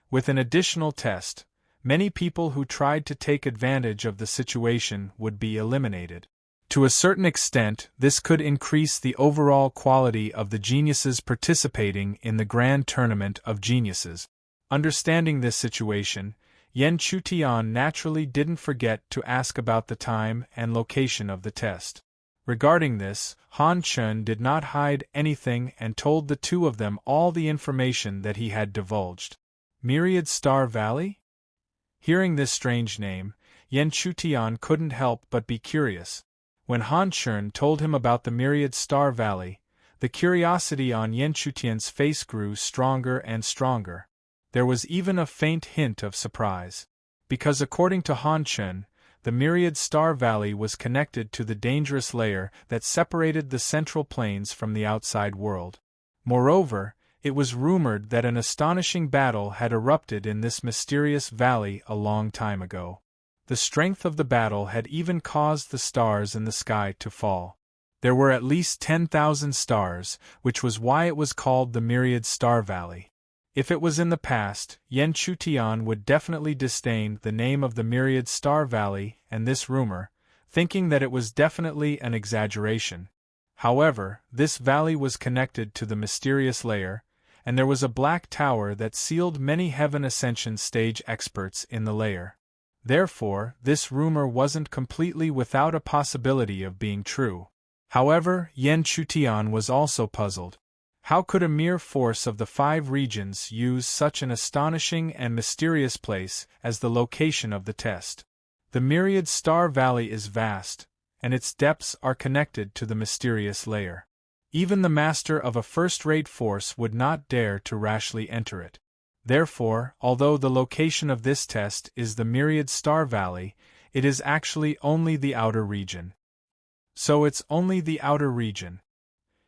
With an additional test, many people who tried to take advantage of the situation would be eliminated. To a certain extent, this could increase the overall quality of the geniuses participating in the Grand Tournament of Geniuses. Understanding this situation, Yen Chutian naturally didn't forget to ask about the time and location of the test. Regarding this, Han Chen did not hide anything and told the two of them all the information that he had divulged. Myriad Star Valley? Hearing this strange name, Yen Chutian couldn't help but be curious. When Han Chen told him about the Myriad Star Valley, the curiosity on Yen Chutian's face grew stronger and stronger. There was even a faint hint of surprise. Because according to Han Chen, the Myriad Star Valley was connected to the dangerous layer that separated the central plains from the outside world. Moreover, It was rumored that an astonishing battle had erupted in this mysterious valley a long time ago. The strength of the battle had even caused the stars in the sky to fall. There were at least 10,000 stars, which was why it was called the Myriad Star Valley. If it was in the past, Yen Chutian would definitely disdain the name of the Myriad Star Valley and this rumor, thinking that it was definitely an exaggeration. However, this valley was connected to the mysterious layer, and there was a black tower that sealed many Heaven Ascension stage experts in the layer. Therefore, this rumor wasn't completely without a possibility of being true. However, Yen Chutian was also puzzled. How could a mere force of the 5 regions use such an astonishing and mysterious place as the location of the test? The Myriad Star Valley is vast, and its depths are connected to the mysterious layer. Even the master of a first-rate force would not dare to rashly enter it. Therefore, although the location of this test is the Myriad Star Valley, it is actually only the outer region. So it's only the outer region.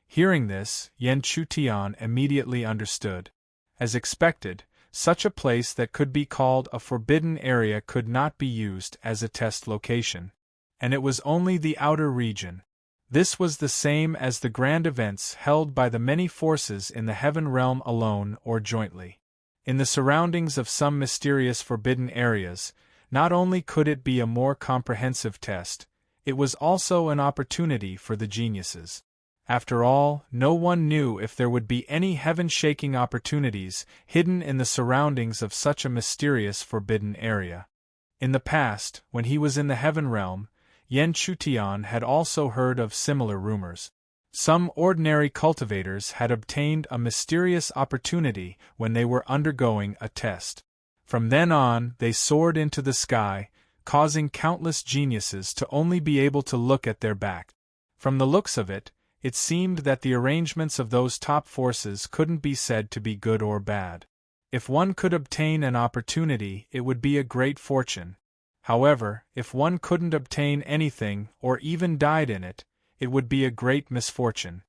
Hearing this, Yen Chutian immediately understood. As expected, such a place that could be called a forbidden area could not be used as a test location. And it was only the outer region. This was the same as the grand events held by the many forces in the heaven realm alone or jointly. In the surroundings of some mysterious forbidden areas, not only could it be a more comprehensive test, it was also an opportunity for the geniuses. After all, no one knew if there would be any heaven-shaking opportunities hidden in the surroundings of such a mysterious forbidden area. In the past, when he was in the heaven realm, Yen Chutian had also heard of similar rumors. Some ordinary cultivators had obtained a mysterious opportunity when they were undergoing a test. From then on, they soared into the sky, causing countless geniuses to only be able to look at their back. From the looks of it, it seemed that the arrangements of those top forces couldn't be said to be good or bad. If one could obtain an opportunity, it would be a great fortune. However, if one couldn't obtain anything or even died in it, it would be a great misfortune.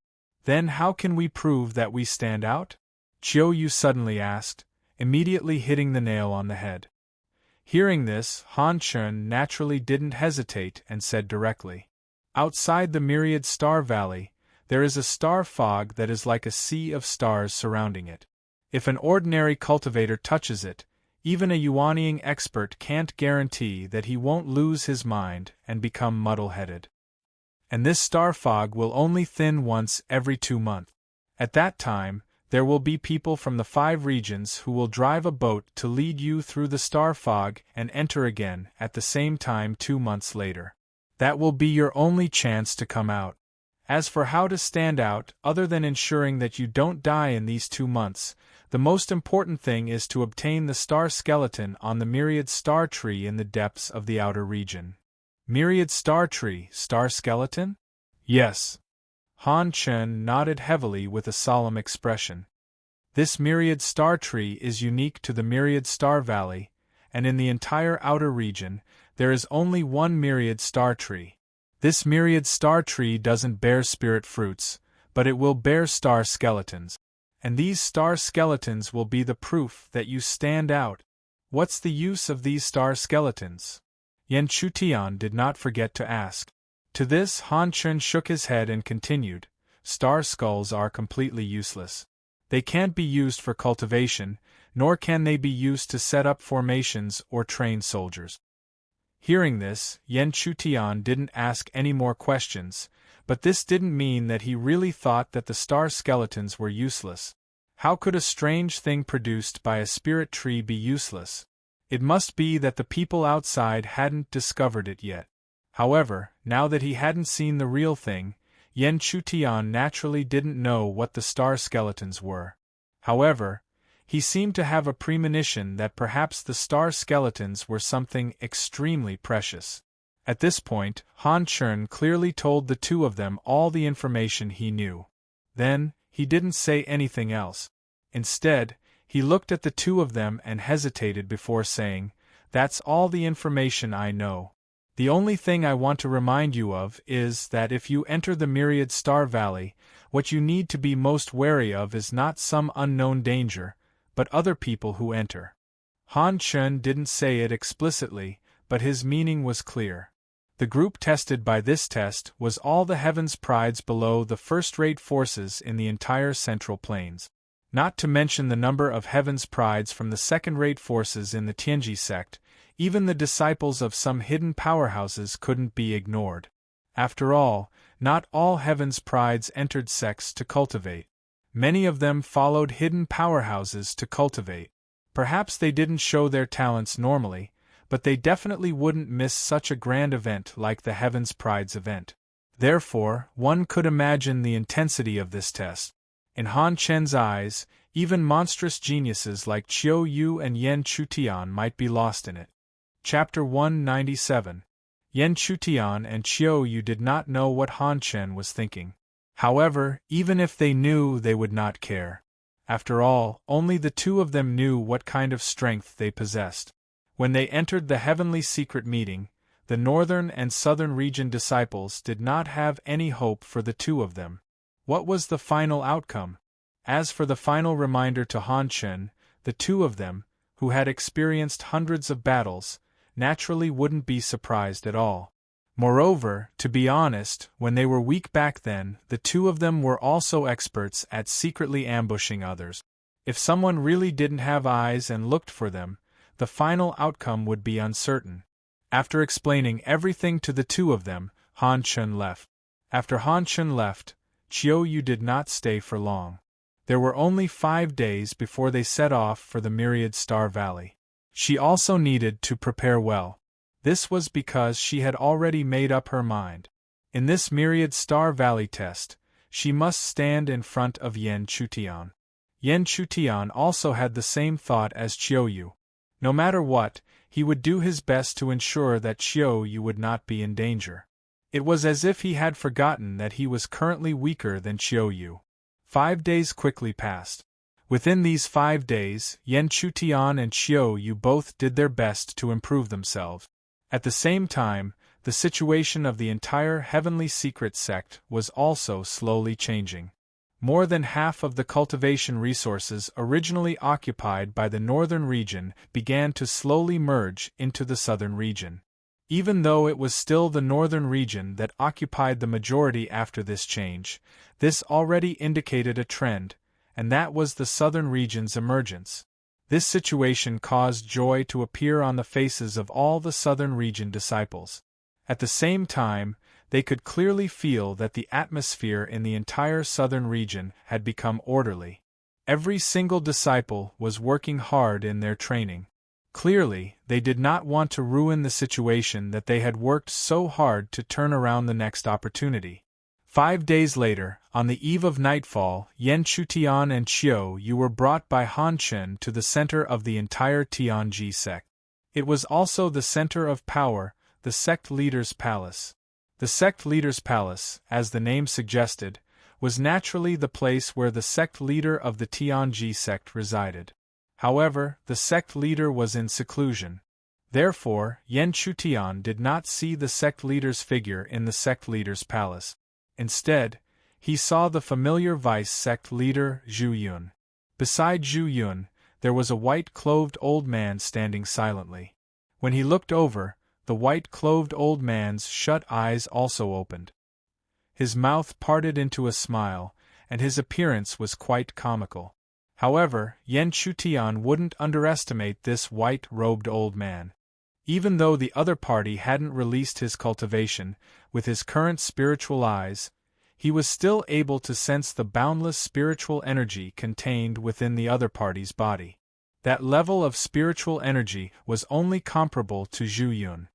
Then how can we prove that we stand out? Chiu Yu suddenly asked, immediately hitting the nail on the head. Hearing this, Han Chun naturally didn't hesitate and said directly. Outside the Myriad Star Valley, there is a star fog that is like a sea of stars surrounding it. If an ordinary cultivator touches it, even a Yuanying expert can't guarantee that he won't lose his mind and become muddle-headed. And this star fog will only thin once every 2 months. At that time, there will be people from the 5 regions who will drive a boat to lead you through the star fog and enter again at the same time 2 months later. That will be your only chance to come out. As for how to stand out, other than ensuring that you don't die in these 2 months, the most important thing is to obtain the star skeleton on the Myriad Star Tree in the depths of the outer region. Myriad Star Tree, star skeleton? Yes. Han Chun nodded heavily with a solemn expression. This Myriad Star Tree is unique to the Myriad Star Valley, and in the entire outer region, there is only one Myriad Star Tree. This Myriad Star Tree doesn't bear spirit fruits, but it will bear star skeletons. And these star skeletons will be the proof that you stand out. What's the use of these star skeletons? Yen Chutian did not forget to ask. To this, Han Chun shook his head and continued, star skulls are completely useless. They can't be used for cultivation, nor can they be used to set up formations or train soldiers. Hearing this, Yen Chutian didn't ask any more questions, but this didn't mean that he really thought that the star skeletons were useless. How could a strange thing produced by a spirit tree be useless? It must be that the people outside hadn't discovered it yet. However, now that he hadn't seen the real thing, Yen Chutian naturally didn't know what the star skeletons were. However, he seemed to have a premonition that perhaps the star skeletons were something extremely precious. At this point, Han Chun clearly told the 2 of them all the information he knew. Then, he didn't say anything else. Instead, he looked at the 2 of them and hesitated before saying, "That's all the information I know. The only thing I want to remind you of is that if you enter the Myriad Star Valley, What you need to be most wary of is not some unknown danger, but other people who enter. Han Chen didn't say it explicitly, but his meaning was clear. The group tested by this test was all the heavens prides below the first-rate forces in the entire Central Plains. Not to mention the number of heavens prides from the second-rate forces in the Tianji sect, even the disciples of some hidden powerhouses couldn't be ignored. After all, not all heavens prides entered sects to cultivate. Many of them followed hidden powerhouses to cultivate. Perhaps they didn't show their talents normally, but they definitely wouldn't miss such a grand event like the Heavens Prides event. Therefore, one could imagine the intensity of this test. In Han Chen's eyes, even monstrous geniuses like Qiu Yu and Yan Chutian might be lost in it. Chapter 197. Yan Chutian and Qiu Yu did not know what Han Chen was thinking. However, even if they knew, they would not care. After all, only the two of them knew what kind of strength they possessed. When they entered the heavenly secret meeting, the northern and southern region disciples did not have any hope for the two of them. What was the final outcome? As for the final reminder to Han Chen, the two of them, who had experienced hundreds of battles, naturally wouldn't be surprised at all. Moreover, to be honest, when they were weak back then, the two of them were also experts at secretly ambushing others. If someone really didn't have eyes and looked for them, the final outcome would be uncertain. After explaining everything to the two of them, Han Chen left. After Han Chen left, Qiu Yu did not stay for long. There were only 5 days before they set off for the Myriad Star Valley. She also needed to prepare well. This was because she had already made up her mind. In this Myriad Star Valley test, she must stand in front of Yan Chutian. Yan Chutian also had the same thought as Qiu Yu. No matter what, he would do his best to ensure that Qiu Yu would not be in danger. It was as if he had forgotten that he was currently weaker than Qiu Yu. 5 days quickly passed. Within these 5 days, Yan Chutian and Qiu Yu both did their best to improve themselves. At the same time, the situation of the entire Heavenly Secret sect was also slowly changing. More than half of the cultivation resources originally occupied by the northern region began to slowly merge into the southern region. Even though it was still the northern region that occupied the majority after this change, this already indicated a trend, and that was the southern region's emergence. This situation caused joy to appear on the faces of all the southern region disciples. At the same time, they could clearly feel that the atmosphere in the entire southern region had become orderly. Every single disciple was working hard in their training. Clearly, they did not want to ruin the situation that they had worked so hard to turn around the next opportunity. 5 days later, on the eve of nightfall, Yan Chutian and Qiu Yu were brought by Han Chen to the center of the entire Tianji sect. It was also the center of power, the sect leader's palace. The sect leader's palace, as the name suggested, was naturally the place where the sect leader of the Tianji sect resided. However, the sect leader was in seclusion. Therefore, Yan Chutian did not see the sect leader's figure in the sect leader's palace. Instead, he saw the familiar vice-sect leader, Zhu Yun. Beside Zhu Yun, there was a white-clothed old man standing silently. When he looked over, the white-clothed old man's shut eyes also opened. His mouth parted into a smile, and his appearance was quite comical. However, Yan Chutian wouldn't underestimate this white-robed old man. Even though the other party hadn't released his cultivation, with his current spiritual eyes, he was still able to sense the boundless spiritual energy contained within the other party's body. That level of spiritual energy was only comparable to Zhu Yun.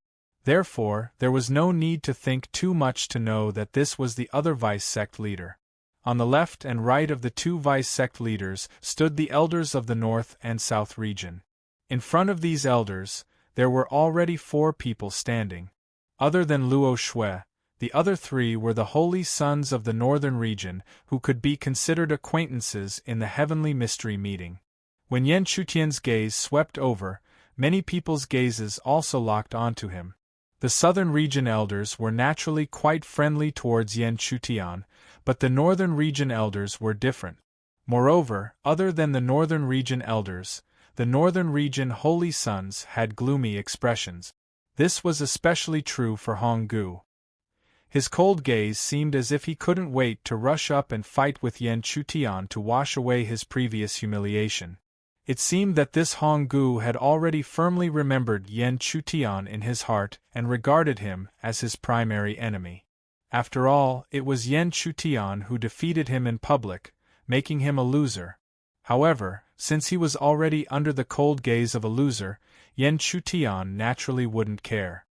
Therefore, there was no need to think too much to know that this was the other vice-sect leader. On the left and right of the two vice-sect leaders stood the elders of the North and South region. In front of these elders, there were already 4 people standing. Other than Luo Shui, the other 3 were the holy sons of the northern region who could be considered acquaintances in the heavenly mystery meeting. When Yan Chutian's gaze swept over, many people's gazes also locked onto him. The southern region elders were naturally quite friendly towards Yen Chutian, but the northern region elders were different. Moreover, other than the northern region elders, the northern region holy sons had gloomy expressions. This was especially true for Honggu. His cold gaze seemed as if he couldn't wait to rush up and fight with Yen Chutian to wash away his previous humiliation. It seemed that this Honggu had already firmly remembered Yen Chutian in his heart and regarded him as his primary enemy. After all, it was Yen Chutian who defeated him in public, making him a loser. However, since he was already under the cold gaze of a loser, Yen Chutian naturally wouldn't care.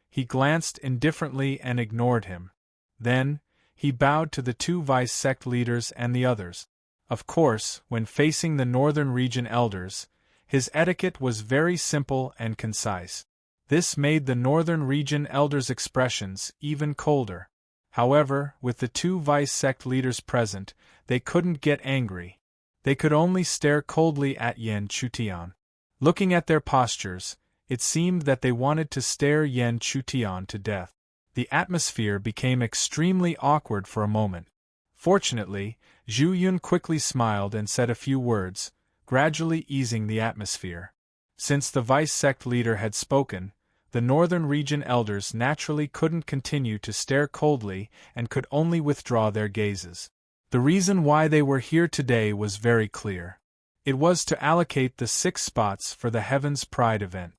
He glanced indifferently and ignored him. Then, he bowed to the two vice sect leaders and the others. Of course, when facing the northern region elders, his etiquette was very simple and concise. This made the northern region elders' expressions even colder. However, with the two vice sect leaders present, they couldn't get angry. They could only stare coldly at Yen Chutian. Looking at their postures, it seemed that they wanted to stare Yen Chutian to death. The atmosphere became extremely awkward for a moment. Fortunately, Zhu Yun quickly smiled and said a few words, gradually easing the atmosphere. Since the vice sect leader had spoken, the northern region elders naturally couldn't continue to stare coldly and could only withdraw their gazes. The reason why they were here today was very clear. It was to allocate the 6 spots for the Heaven's Pride event.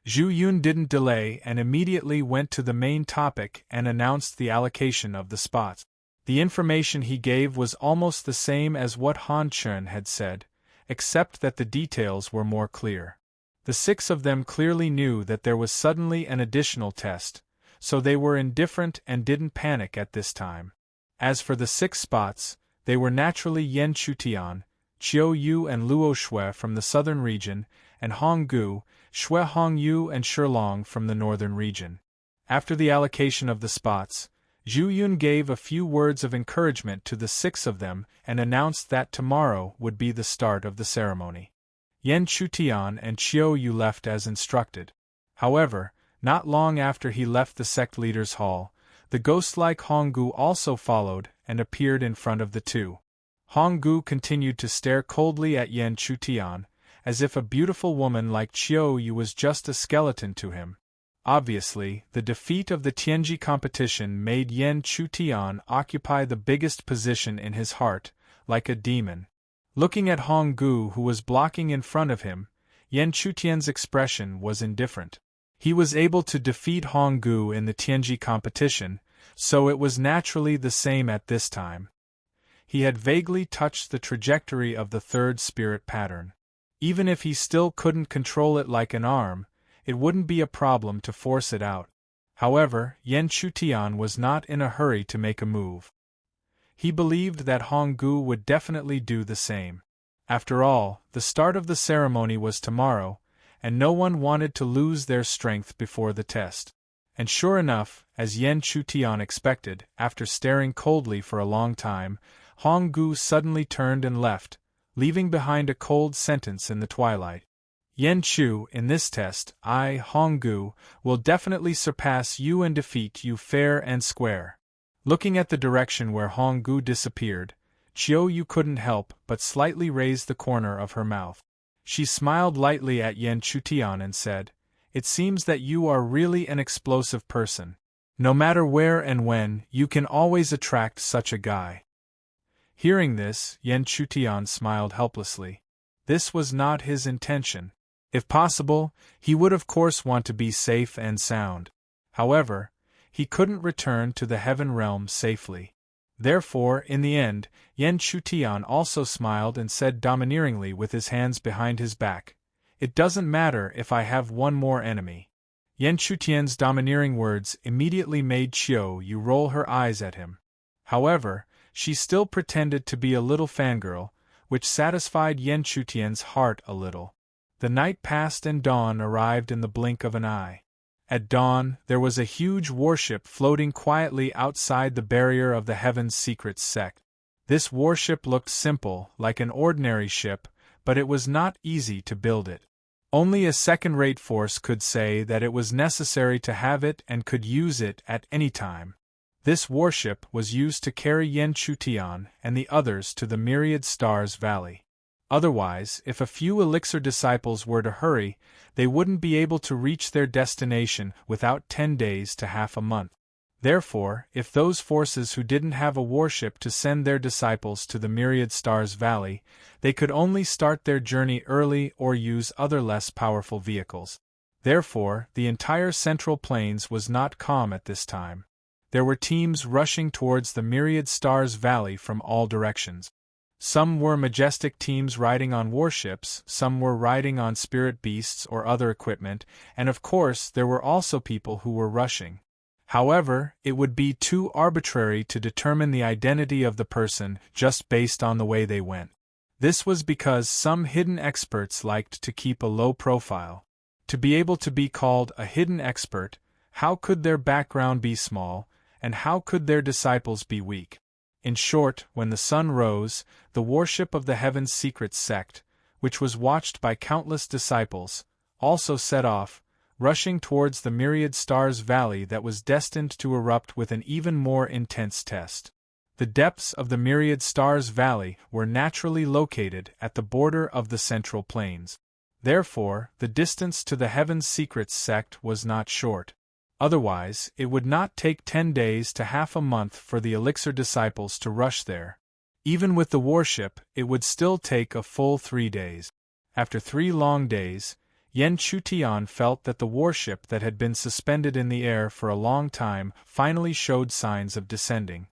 Zhu Yun didn't delay and immediately went to the main topic and announced the allocation of the spots. The information he gave was almost the same as what Han Chen had said, except that the details were more clear. The 6 of them clearly knew that there was suddenly an additional test, so they were indifferent and didn't panic at this time. As for the 6 spots, they were naturally Yen Chutian, Qiu Yu and Luo Shui from the southern region, and Honggu, Shui Hongyu and Shilong from the northern region. After the allocation of the spots, Zhu Yun gave a few words of encouragement to the 6 of them and announced that tomorrow would be the start of the ceremony. Yen Chutian and Qiu Yu left as instructed. However, not long after he left the sect leaders' hall, the ghost-like Honggu also followed and appeared in front of the two. Honggu continued to stare coldly at Yen Chutian, as if a beautiful woman like Qiu Yu was just a skeleton to him. Obviously, the defeat of the Tianji competition made Yen Chutian occupy the biggest position in his heart, like a demon. Looking at Honggu who was blocking in front of him, Yen Chutian's expression was indifferent. He was able to defeat Honggu in the Tianji competition, so it was naturally the same at this time. He had vaguely touched the trajectory of the third spirit pattern. Even if he still couldn't control it like an arm, it wouldn't be a problem to force it out. However, Yen Chutian was not in a hurry to make a move. He believed that Honggu would definitely do the same. After all, the start of the ceremony was tomorrow, and no one wanted to lose their strength before the test. And sure enough, as Yen Chutian expected, after staring coldly for a long time, Honggu suddenly turned and left, leaving behind a cold sentence in the twilight. Yen Chu, in this test, I, Honggu, will definitely surpass you and defeat you fair and square. Looking at the direction where Honggu disappeared, Qiu Yu couldn't help but slightly raise the corner of her mouth. She smiled lightly at Yen Chutian and said, "It seems that you are really an explosive person. No matter where and when, you can always attract such a guy." Hearing this, Yen Chutian smiled helplessly. This was not his intention. If possible, he would of course want to be safe and sound. However, he couldn't return to the heaven realm safely. Therefore, in the end, Yen Chutian also smiled and said domineeringly with his hands behind his back, "It doesn't matter if I have one more enemy." Yen Chutian's domineering words immediately made Qiu Yu roll her eyes at him. However, she still pretended to be a little fangirl, which satisfied Yen Chutian's heart a little. The night passed and dawn arrived in the blink of an eye. At dawn, there was a huge warship floating quietly outside the barrier of the Heaven's Secret sect. This warship looked simple, like an ordinary ship, but it was not easy to build it. Only a second-rate force could say that it was necessary to have it and could use it at any time. This warship was used to carry Yen Chutian and the others to the Myriad Stars Valley. Otherwise, if a few elixir disciples were to hurry, they wouldn't be able to reach their destination without 10 days to half a month. Therefore, if those forces who didn't have a warship to send their disciples to the Myriad Stars Valley, they could only start their journey early or use other less powerful vehicles. Therefore, the entire Central Plains was not calm at this time. There were teams rushing towards the Myriad Stars Valley from all directions. Some were majestic teams riding on warships, some were riding on spirit beasts or other equipment, and of course there were also people who were rushing. However, it would be too arbitrary to determine the identity of the person just based on the way they went. This was because some hidden experts liked to keep a low profile. To be able to be called a hidden expert, how could their background be small, and how could their disciples be weak? In short, when the sun rose, the warship of the Heaven's Secret sect, which was watched by countless disciples, also set off, rushing towards the Myriad Stars Valley that was destined to erupt with an even more intense test. The depths of the Myriad Stars Valley were naturally located at the border of the Central Plains. Therefore, the distance to the Heaven's Secret sect was not short. Otherwise, it would not take 10 days to half a month for the elixir disciples to rush there. Even with the warship, it would still take a full 3 days. After 3 long days, Yen Chutian felt that the warship that had been suspended in the air for a long time finally showed signs of descending.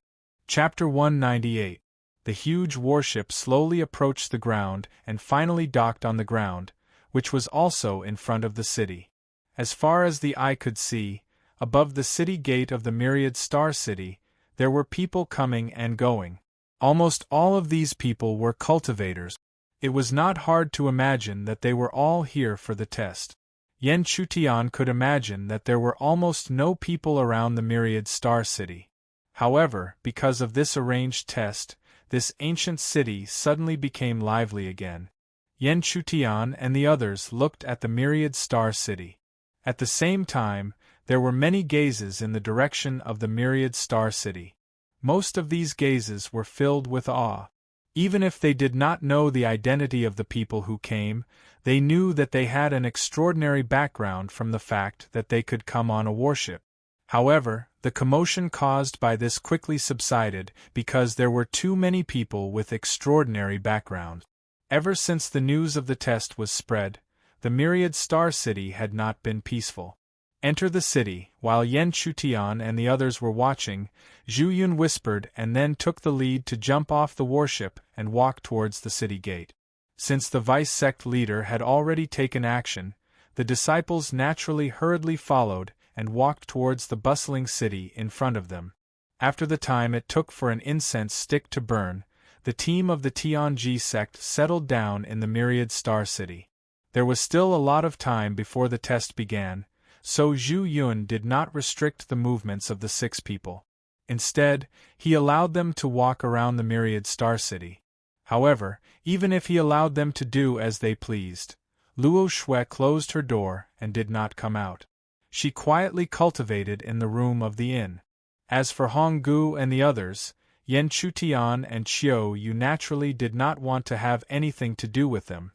Chapter 198. The huge warship slowly approached the ground and finally docked on the ground, which was also in front of the city. As far as the eye could see, above the city gate of the Myriad Star City, there were people coming and going. Almost all of these people were cultivators. It was not hard to imagine that they were all here for the test. Yen Chutian could imagine that there were almost no people around the Myriad Star City. However, because of this arranged test, this ancient city suddenly became lively again. Yen Chutian and the others looked at the Myriad Star City. At the same time, there were many gazes in the direction of the Myriad Star City. Most of these gazes were filled with awe. Even if they did not know the identity of the people who came, they knew that they had an extraordinary background from the fact that they could come on a warship. However, the commotion caused by this quickly subsided because there were too many people with extraordinary backgrounds. Ever since the news of the test was spread, the Myriad Star City had not been peaceful. Enter the city. While Yen Chutian and the others were watching, Zhu Yun whispered and then took the lead to jump off the warship and walk towards the city gate. Since the vice-sect leader had already taken action, the disciples naturally hurriedly followed and walked towards the bustling city in front of them. After the time it took for an incense stick to burn, the team of the Tianji sect settled down in the Myriad Star City. There was still a lot of time before the test began, so Zhu Yun did not restrict the movements of the 6 people. Instead, he allowed them to walk around the Myriad Star City. However, even if he allowed them to do as they pleased, Luo Shui closed her door and did not come out. She quietly cultivated in the room of the inn. As for Hong Gu and the others, Yen Chutian and Qiu Yu naturally did not want to have anything to do with them.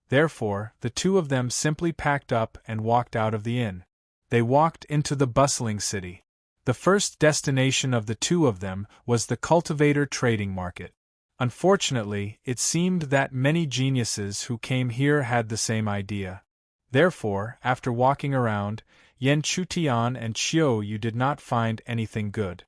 Therefore, the 2 of them simply packed up and walked out of the inn. They walked into the bustling city. The first destination of the 2 of them was the cultivator trading market. Unfortunately, it seemed that many geniuses who came here had the same idea. Therefore, after walking around, Yen Chutian and Qiu Yu did not find anything good.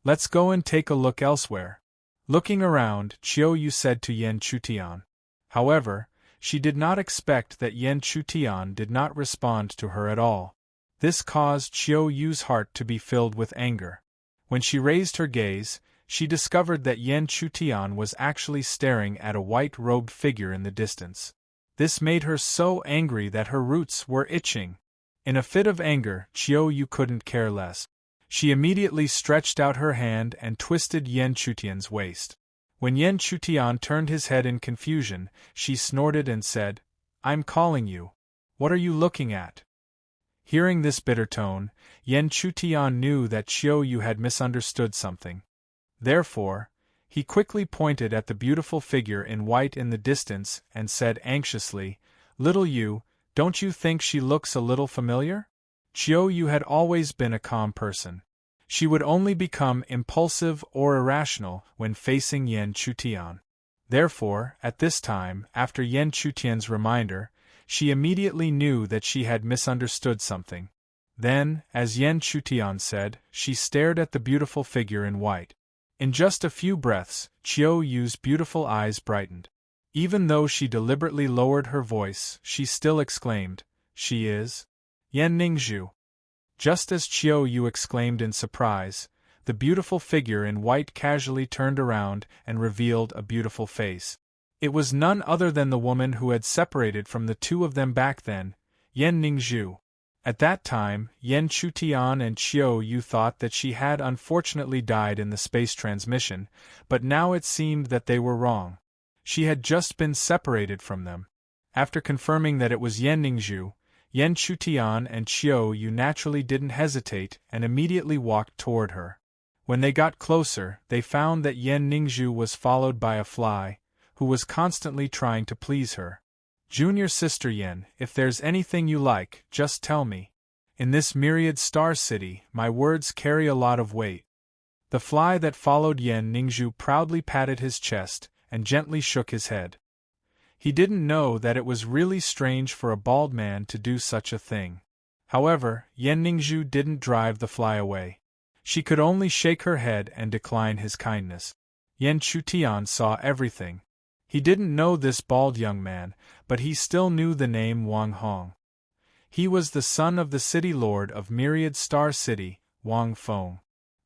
"Let's go and take a look elsewhere." Looking around, Qiu Yu said to Yen Chutian. However, she did not expect that Yen Chutian did not respond to her at all. This caused Qiu Yu's heart to be filled with anger. When she raised her gaze, she discovered that Yen Chutian was actually staring at a white-robed figure in the distance. This made her so angry that her roots were itching. In a fit of anger, Qiu Yu couldn't care less. She immediately stretched out her hand and twisted Yen Chutian's waist. When Yen Chutian turned his head in confusion, she snorted and said, "I'm calling you." What are you looking at? Hearing this bitter tone, Yen Chutian knew that Chiu Yu had misunderstood something. Therefore, he quickly pointed at the beautiful figure in white in the distance and said anxiously, "Little Yu, don't you think she looks a little familiar?" Chiu Yu had always been a calm person. She would only become impulsive or irrational when facing Yen Chutian. Therefore, at this time, after Yen Chutian's reminder, she immediately knew that she had misunderstood something. Then, as Yen Chutian said, she stared at the beautiful figure in white. In just a few breaths, Chiu Yu's beautiful eyes brightened. Even though she deliberately lowered her voice, she still exclaimed, "She is Yen Ningzhu." Just as Chiu Yu exclaimed in surprise, the beautiful figure in white casually turned around and revealed a beautiful face. It was none other than the woman who had separated from the two of them back then, Yen Ningzhu. At that time, Yen Chutian and Chiu Yu thought that she had unfortunately died in the space transmission, but now it seemed that they were wrong. She had just been separated from them. After confirming that it was Yen Ningzhu, Yen Chutian and Chiu Yu naturally didn't hesitate and immediately walked toward her. When they got closer, they found that Yen Ningzhu was followed by a fly, who was constantly trying to please her. "Junior sister Yen, if there's anything you like, just tell me. In this myriad star city, my words carry a lot of weight." The fly that followed Yen Ningzhu proudly patted his chest and gently shook his head. He didn't know that it was really strange for a bald man to do such a thing. However, Yen Ningzhu didn't drive the fly away. She could only shake her head and decline his kindness. Yen Chutian saw everything. He didn't know this bald young man, but he still knew the name Wang Hong. He was the son of the city lord of Myriad Star City, Wang Feng.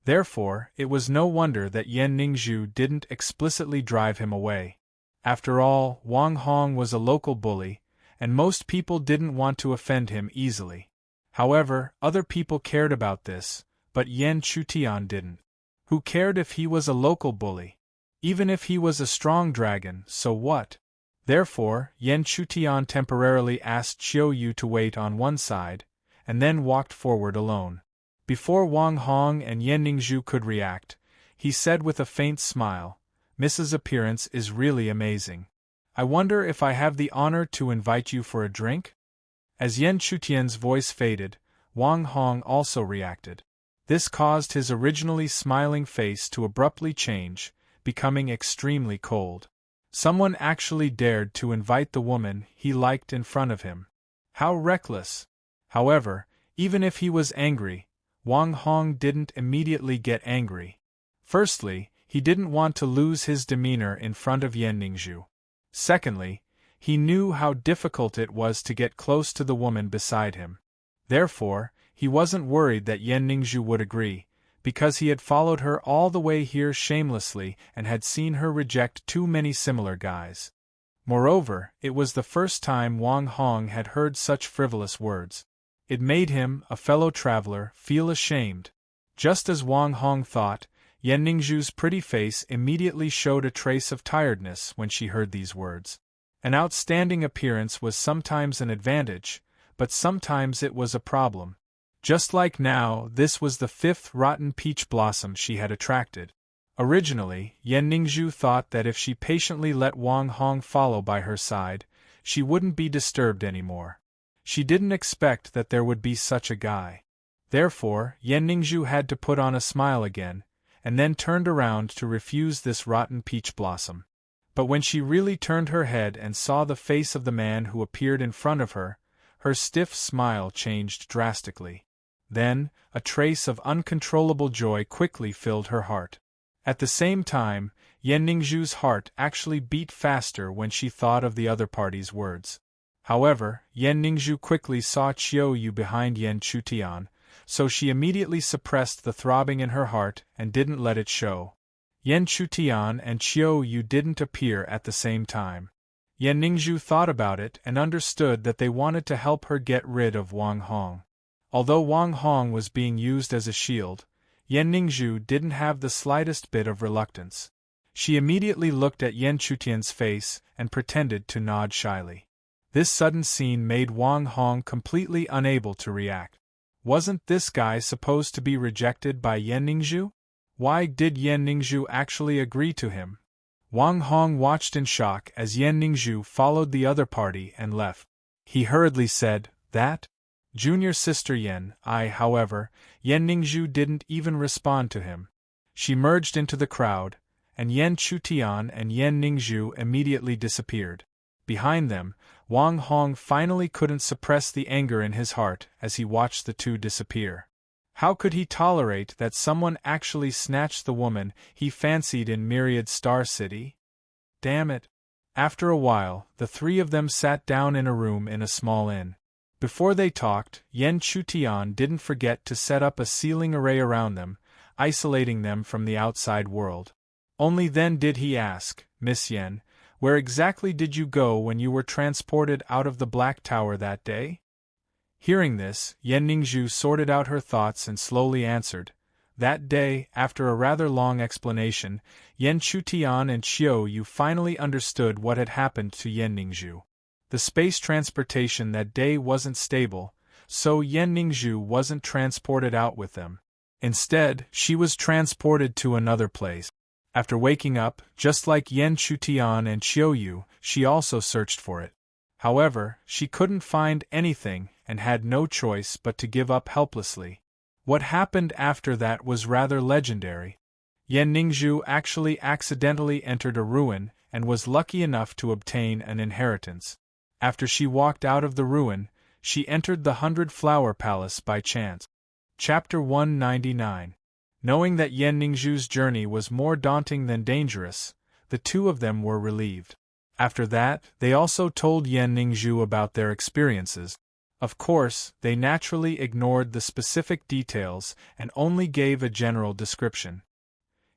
Therefore, it was no wonder that Yen Ningzhu didn't explicitly drive him away. After all, Wang Hong was a local bully, and most people didn't want to offend him easily. However, other people cared about this, but Yen Chutian didn't. Who cared if he was a local bully? Even if he was a strong dragon, so what? Therefore, Yen Chutian temporarily asked Chiu Yu to wait on one side, and then walked forward alone. Before Wang Hong and Yen Ningzhu could react, he said with a faint smile, "Mrs. Appearance is really amazing. I wonder if I have the honor to invite you for a drink?" As Yen Chutian's voice faded, Wang Hong also reacted. This caused his originally smiling face to abruptly change, becoming extremely cold. Someone actually dared to invite the woman he liked in front of him. How reckless! However, even if he was angry, Wang Hong didn't immediately get angry. Firstly, he didn't want to lose his demeanor in front of Yen Ningzhu. Secondly, he knew how difficult it was to get close to the woman beside him. Therefore, he wasn't worried that Yen Ningzhu would agree, because he had followed her all the way here shamelessly and had seen her reject too many similar guys. Moreover, it was the first time Wang Hong had heard such frivolous words. It made him, a fellow traveler, feel ashamed. Just as Wang Hong thought, Yen Ningzhu's pretty face immediately showed a trace of tiredness when she heard these words. An outstanding appearance was sometimes an advantage, but sometimes it was a problem. Just like now, this was the fifth rotten peach blossom she had attracted. Originally, Yen Ningzhu thought that if she patiently let Wang Hong follow by her side, she wouldn't be disturbed anymore. She didn't expect that there would be such a guy. Therefore, Yen Ningzhu had to put on a smile again, and then turned around to refuse this rotten peach blossom. But when she really turned her head and saw the face of the man who appeared in front of her, her stiff smile changed drastically. Then, a trace of uncontrollable joy quickly filled her heart. At the same time, Yen Ningzhu's heart actually beat faster when she thought of the other party's words. However, Yen Ningzhu quickly saw Chiu Yu behind Yen Chutian, so she immediately suppressed the throbbing in her heart and didn't let it show. Yen Chutian and Chiu Yu didn't appear at the same time. Yen Ningzhu thought about it and understood that they wanted to help her get rid of Wang Hong. Although Wang Hong was being used as a shield, Yen Ningzhu didn't have the slightest bit of reluctance. She immediately looked at Yen Chutian's face and pretended to nod shyly. This sudden scene made Wang Hong completely unable to react. Wasn't this guy supposed to be rejected by Yan Ningzhu? Why did Yan Ningzhu actually agree to him? Wang Hong watched in shock as Yan Ningzhu followed the other party and left. He hurriedly said, "That? Junior sister Yan." However, Yan Ningzhu didn't even respond to him. She merged into the crowd, and Yan Chutian and Yan Ningzhu immediately disappeared. Behind them, Wang Hong finally couldn't suppress the anger in his heart as he watched the two disappear. How could he tolerate that someone actually snatched the woman he fancied in Myriad Star City? Damn it! After a while, the three of them sat down in a room in a small inn. Before they talked, Yan Chutian didn't forget to set up a ceiling array around them, isolating them from the outside world. Only then did he ask, "Miss Yan, where exactly did you go when you were transported out of the Black Tower that day?" Hearing this, Yan Ningzhu sorted out her thoughts and slowly answered, "That day." After a rather long explanation, Yan Chutian and Xiao Yu finally understood what had happened to Yan Ningzhu. The space transportation that day wasn't stable, so Yan Ningzhu wasn't transported out with them. Instead, she was transported to another place. After waking up, just like Yan Chutian and Xiao Yu, she also searched for it. However, she couldn't find anything and had no choice but to give up helplessly. What happened after that was rather legendary. Yan Ningzhu actually accidentally entered a ruin and was lucky enough to obtain an inheritance. After she walked out of the ruin, she entered the 100-Flower Palace by chance. Chapter 199. Knowing that Yan Ningzhu's journey was more daunting than dangerous, the two of them were relieved. After that, they also told Yan Ningzhu about their experiences. Of course, they naturally ignored the specific details and only gave a general description.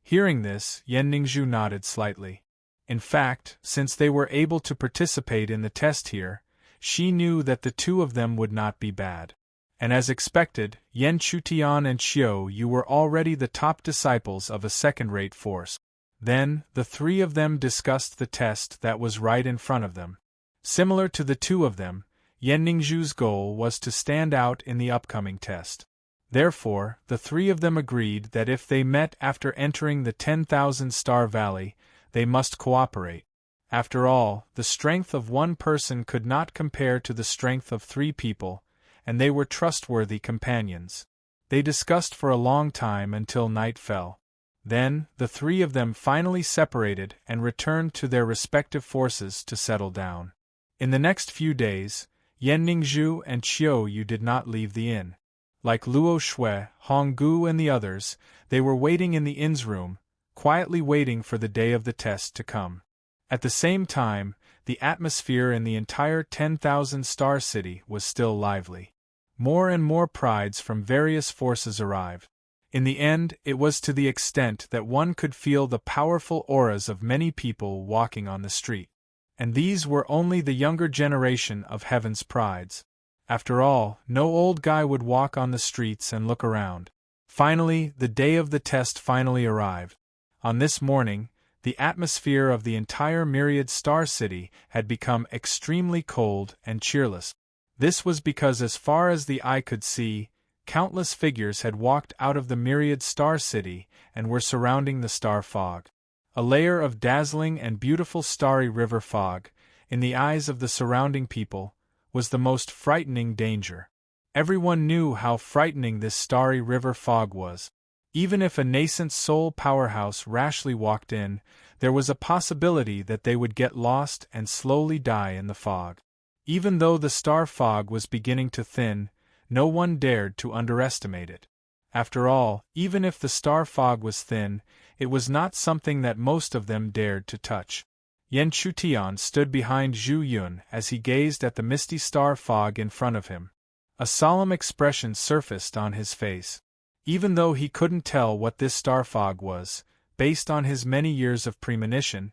Hearing this, Yan Ningzhu nodded slightly. In fact, since they were able to participate in the test here, she knew that the two of them would not be bad. And as expected, Yan Chutian and Xiao Yu were already the top disciples of a second-rate force. Then, the three of them discussed the test that was right in front of them. Similar to the two of them, Yan Ningzhu's goal was to stand out in the upcoming test. Therefore, the three of them agreed that if they met after entering the 10,000-star valley, they must cooperate. After all, the strength of one person could not compare to the strength of three people, and they were trustworthy companions. They discussed for a long time until night fell. Then, the three of them finally separated and returned to their respective forces to settle down. In the next few days, Yan Ningzhu and Xiao Yu did not leave the inn. Like Luo Shui, Honggu and the others, they were waiting in the inn's room, quietly waiting for the day of the test to come. At the same time, the atmosphere in the entire 10,000-star city was still lively. More and more prides from various forces arrived. In the end, it was to the extent that one could feel the powerful auras of many people walking on the street. And these were only the younger generation of Heaven's prides. After all, no old guy would walk on the streets and look around. Finally, the day of the test finally arrived. On this morning, the atmosphere of the entire Myriad Star City had become extremely cold and cheerless. This was because as far as the eye could see, countless figures had walked out of the Myriad Star City and were surrounding the star fog. A layer of dazzling and beautiful starry river fog, in the eyes of the surrounding people, was the most frightening danger. Everyone knew how frightening this starry river fog was. Even if a nascent soul powerhouse rashly walked in, there was a possibility that they would get lost and slowly die in the fog. Even though the star fog was beginning to thin, no one dared to underestimate it. After all, even if the star fog was thin, it was not something that most of them dared to touch. Yan Chutian stood behind Zhu Yun as he gazed at the misty star fog in front of him. A solemn expression surfaced on his face. Even though he couldn't tell what this star fog was, based on his many years of premonition,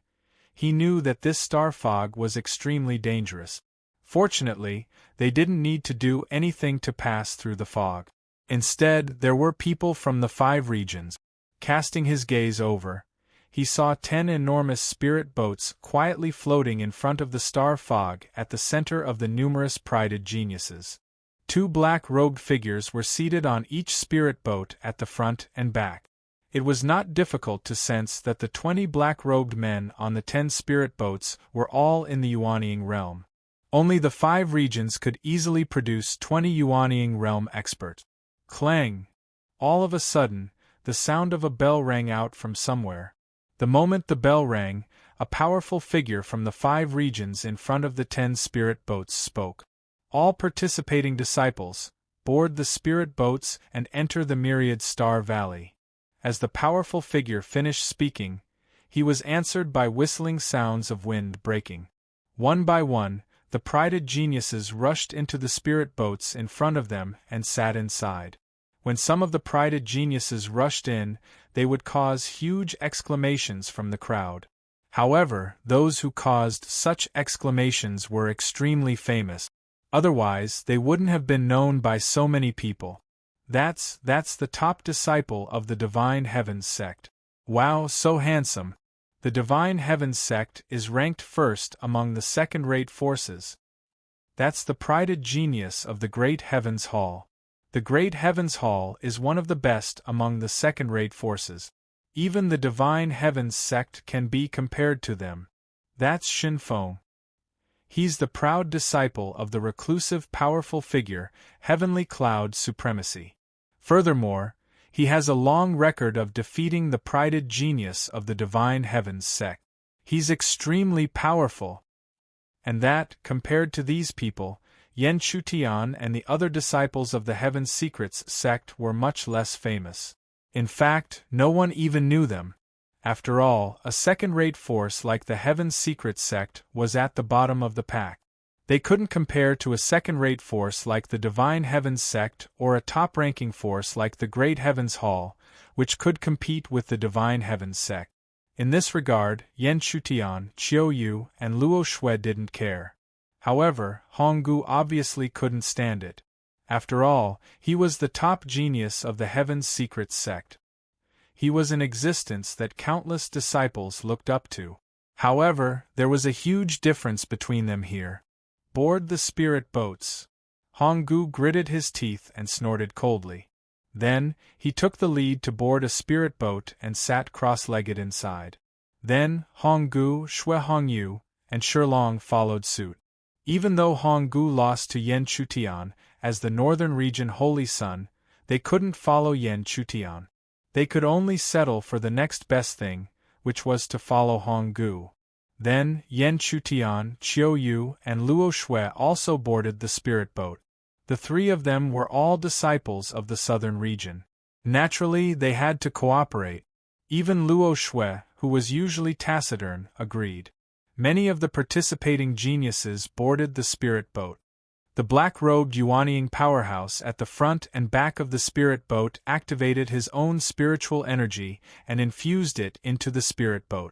he knew that this star fog was extremely dangerous. Fortunately, they didn't need to do anything to pass through the fog. Instead, there were people from the 5 regions. Casting his gaze over, he saw 10 enormous spirit boats quietly floating in front of the star fog at the center of the numerous prided geniuses. 2 black-robed figures were seated on each spirit boat at the front and back. It was not difficult to sense that the 20 black-robed men on the 10 spirit boats were all in the Yuanying realm. Only the 5 regions could easily produce 20 Yuanying realm experts. Clang! All of a sudden, the sound of a bell rang out from somewhere. The moment the bell rang, a powerful figure from the 5 regions in front of the 10 spirit boats spoke. All participating disciples, board the spirit boats and enter the myriad star valley. As the powerful figure finished speaking, he was answered by whistling sounds of wind breaking. One by one, the prided geniuses rushed into the spirit boats in front of them and sat inside. When some of the prided geniuses rushed in, they would cause huge exclamations from the crowd. However, those who caused such exclamations were extremely famous. Otherwise, they wouldn't have been known by so many people. That's the top disciple of the Divine Heavens sect. Wow, so handsome. The Divine Heavens sect is ranked first among the second-rate forces. That's the prided genius of the Great Heavens Hall. The Great Heavens Hall is one of the best among the second-rate forces. Even the Divine Heavens sect can be compared to them. That's Shinfeng. He's the proud disciple of the reclusive powerful figure, Heavenly Cloud Supremacy. Furthermore, he has a long record of defeating the prided genius of the Divine Heavens sect. He's extremely powerful. And that, compared to these people, Yan Chutian and the other disciples of the Heaven Secrets sect were much less famous. In fact, no one even knew them. After all, a second-rate force like the Heaven Secrets sect was at the bottom of the pack. They couldn't compare to a second-rate force like the Divine Heavens sect or a top-ranking force like the Great Heavens Hall, which could compete with the Divine Heavens sect. In this regard, Yan Chutian, Qiu Yu, and Luo Shui didn't care. However, Honggu obviously couldn't stand it. After all, he was the top genius of the Heaven's Secrets sect. He was an existence that countless disciples looked up to. However, there was a huge difference between them here. Board the spirit boats. Honggu gritted his teeth and snorted coldly. Then, he took the lead to board a spirit boat and sat cross-legged inside. Then, Honggu, Shui Hongyu, and Shilong followed suit. Even though Honggu lost to Yan Chutian as the Northern Region Holy Sun, they couldn't follow Yan Chutian. They could only settle for the next best thing, which was to follow Honggu. Then, Yan Chutian, Qiu Yu, and Luo Shui also boarded the spirit boat. The 3 of them were all disciples of the southern region. Naturally, they had to cooperate. Even Luo Shui, who was usually taciturn, agreed. Many of the participating geniuses boarded the spirit boat. The black-robed Yuanying powerhouse at the front and back of the spirit boat activated his own spiritual energy and infused it into the spirit boat.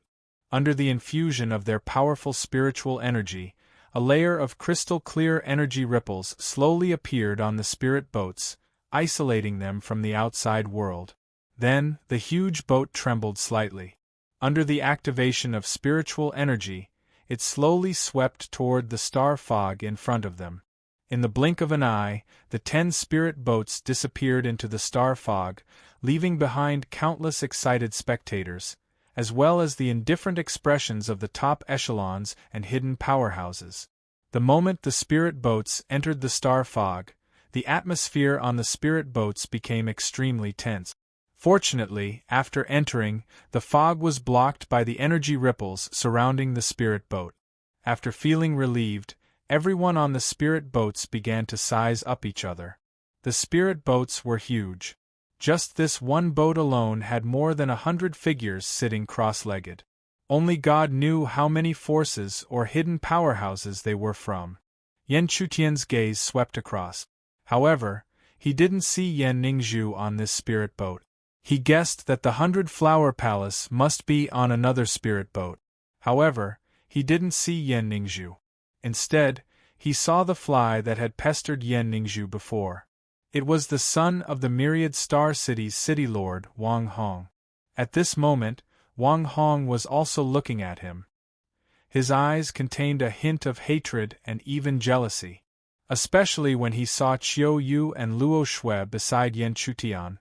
Under the infusion of their powerful spiritual energy, a layer of crystal-clear energy ripples slowly appeared on the spirit boats, isolating them from the outside world. Then, the huge boat trembled slightly. Under the activation of spiritual energy, it slowly swept toward the star fog in front of them. In the blink of an eye, the 10 spirit boats disappeared into the star fog, leaving behind countless excited spectators, as well as the indifferent expressions of the top echelons and hidden powerhouses. The moment the spirit boats entered the star fog, the atmosphere on the spirit boats became extremely tense. Fortunately, after entering, the fog was blocked by the energy ripples surrounding the spirit boat. After feeling relieved, everyone on the spirit boats began to size up each other. The spirit boats were huge. Just this one boat alone had more than 100 figures sitting cross-legged. Only God knew how many forces or hidden powerhouses they were from. Yan Chutian's gaze swept across. However, he didn't see Yan Ningzhu on this spirit boat. He guessed that the 100-flower palace must be on another spirit boat. However, he didn't see Yan Ningzhu. Instead, he saw the fly that had pestered Yan Ningzhu before. It was the son of the myriad star city's city lord, Wang Hong. At this moment, Wang Hong was also looking at him. His eyes contained a hint of hatred and even jealousy. Especially when he saw Qiu Yu and Luo Shui beside Yan Chutian,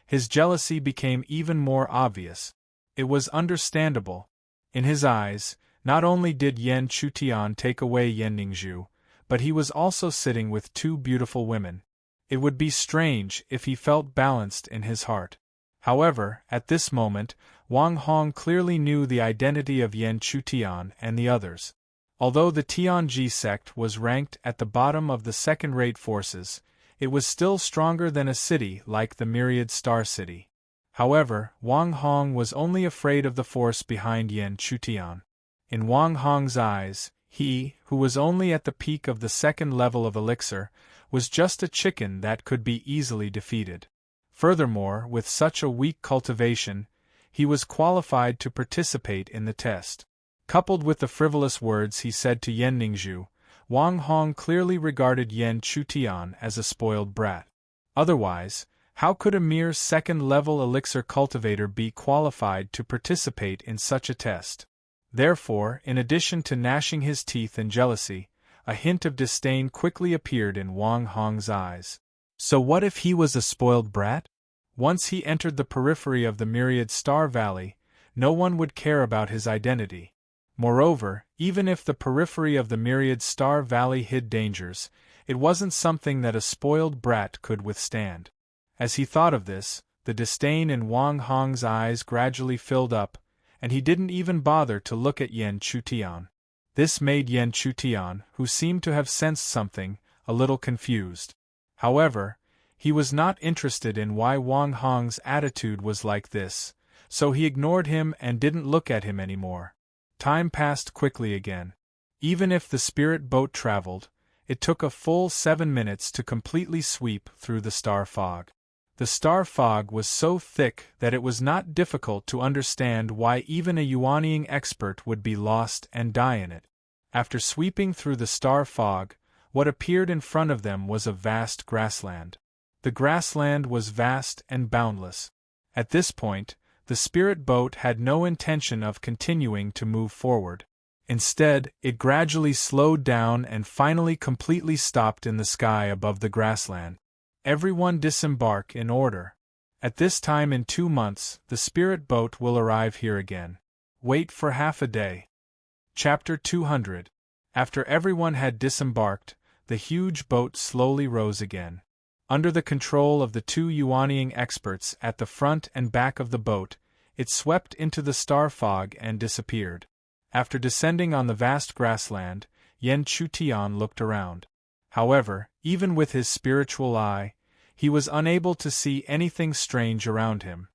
his jealousy became even more obvious. It was understandable. In his eyes, not only did Yan Chutian take away Yan Ningzhu, but he was also sitting with two beautiful women. It would be strange if he felt balanced in his heart. However, at this moment, Wang Hong clearly knew the identity of Yan Chutian and the others. Although the Tianji sect was ranked at the bottom of the second-rate forces, it was still stronger than a city like the Myriad Star City. However, Wang Hong was only afraid of the force behind Yan Chutian. In Wang Hong's eyes, he, who was only at the peak of the second level of elixir, was just a chicken that could be easily defeated. Furthermore, with such a weak cultivation, he was qualified to participate in the test. Coupled with the frivolous words he said to Yan Ningzhu, Wang Hong clearly regarded Yan Chutian as a spoiled brat. Otherwise, how could a mere second-level elixir cultivator be qualified to participate in such a test? Therefore, in addition to gnashing his teeth in jealousy, a hint of disdain quickly appeared in Wang Hong's eyes. So what if he was a spoiled brat? Once he entered the periphery of the Myriad Star Valley, no one would care about his identity. Moreover, even if the periphery of the Myriad Star Valley hid dangers, it wasn't something that a spoiled brat could withstand. As he thought of this, the disdain in Wang Hong's eyes gradually filled up, and he didn't even bother to look at Yan Chutian. This made Yan Chutian, who seemed to have sensed something, a little confused. However, he was not interested in why Wang Hong's attitude was like this, so he ignored him and didn't look at him anymore. Time passed quickly again. Even if the spirit boat traveled, it took a full 7 minutes to completely sweep through the star fog. The star fog was so thick that it was not difficult to understand why even a Yuanying expert would be lost and die in it. After sweeping through the star fog, what appeared in front of them was a vast grassland. The grassland was vast and boundless. At this point, the spirit boat had no intention of continuing to move forward. Instead, it gradually slowed down and finally completely stopped in the sky above the grassland. Everyone disembark in order. At this time in 2 months, the spirit boat will arrive here again. Wait for half a day. Chapter 200. After everyone had disembarked, the huge boat slowly rose again. Under the control of the 2 Yuanying experts at the front and back of the boat, it swept into the star fog and disappeared. After descending on the vast grassland, Yan Chutian looked around. However, even with his spiritual eye, he was unable to see anything strange around him.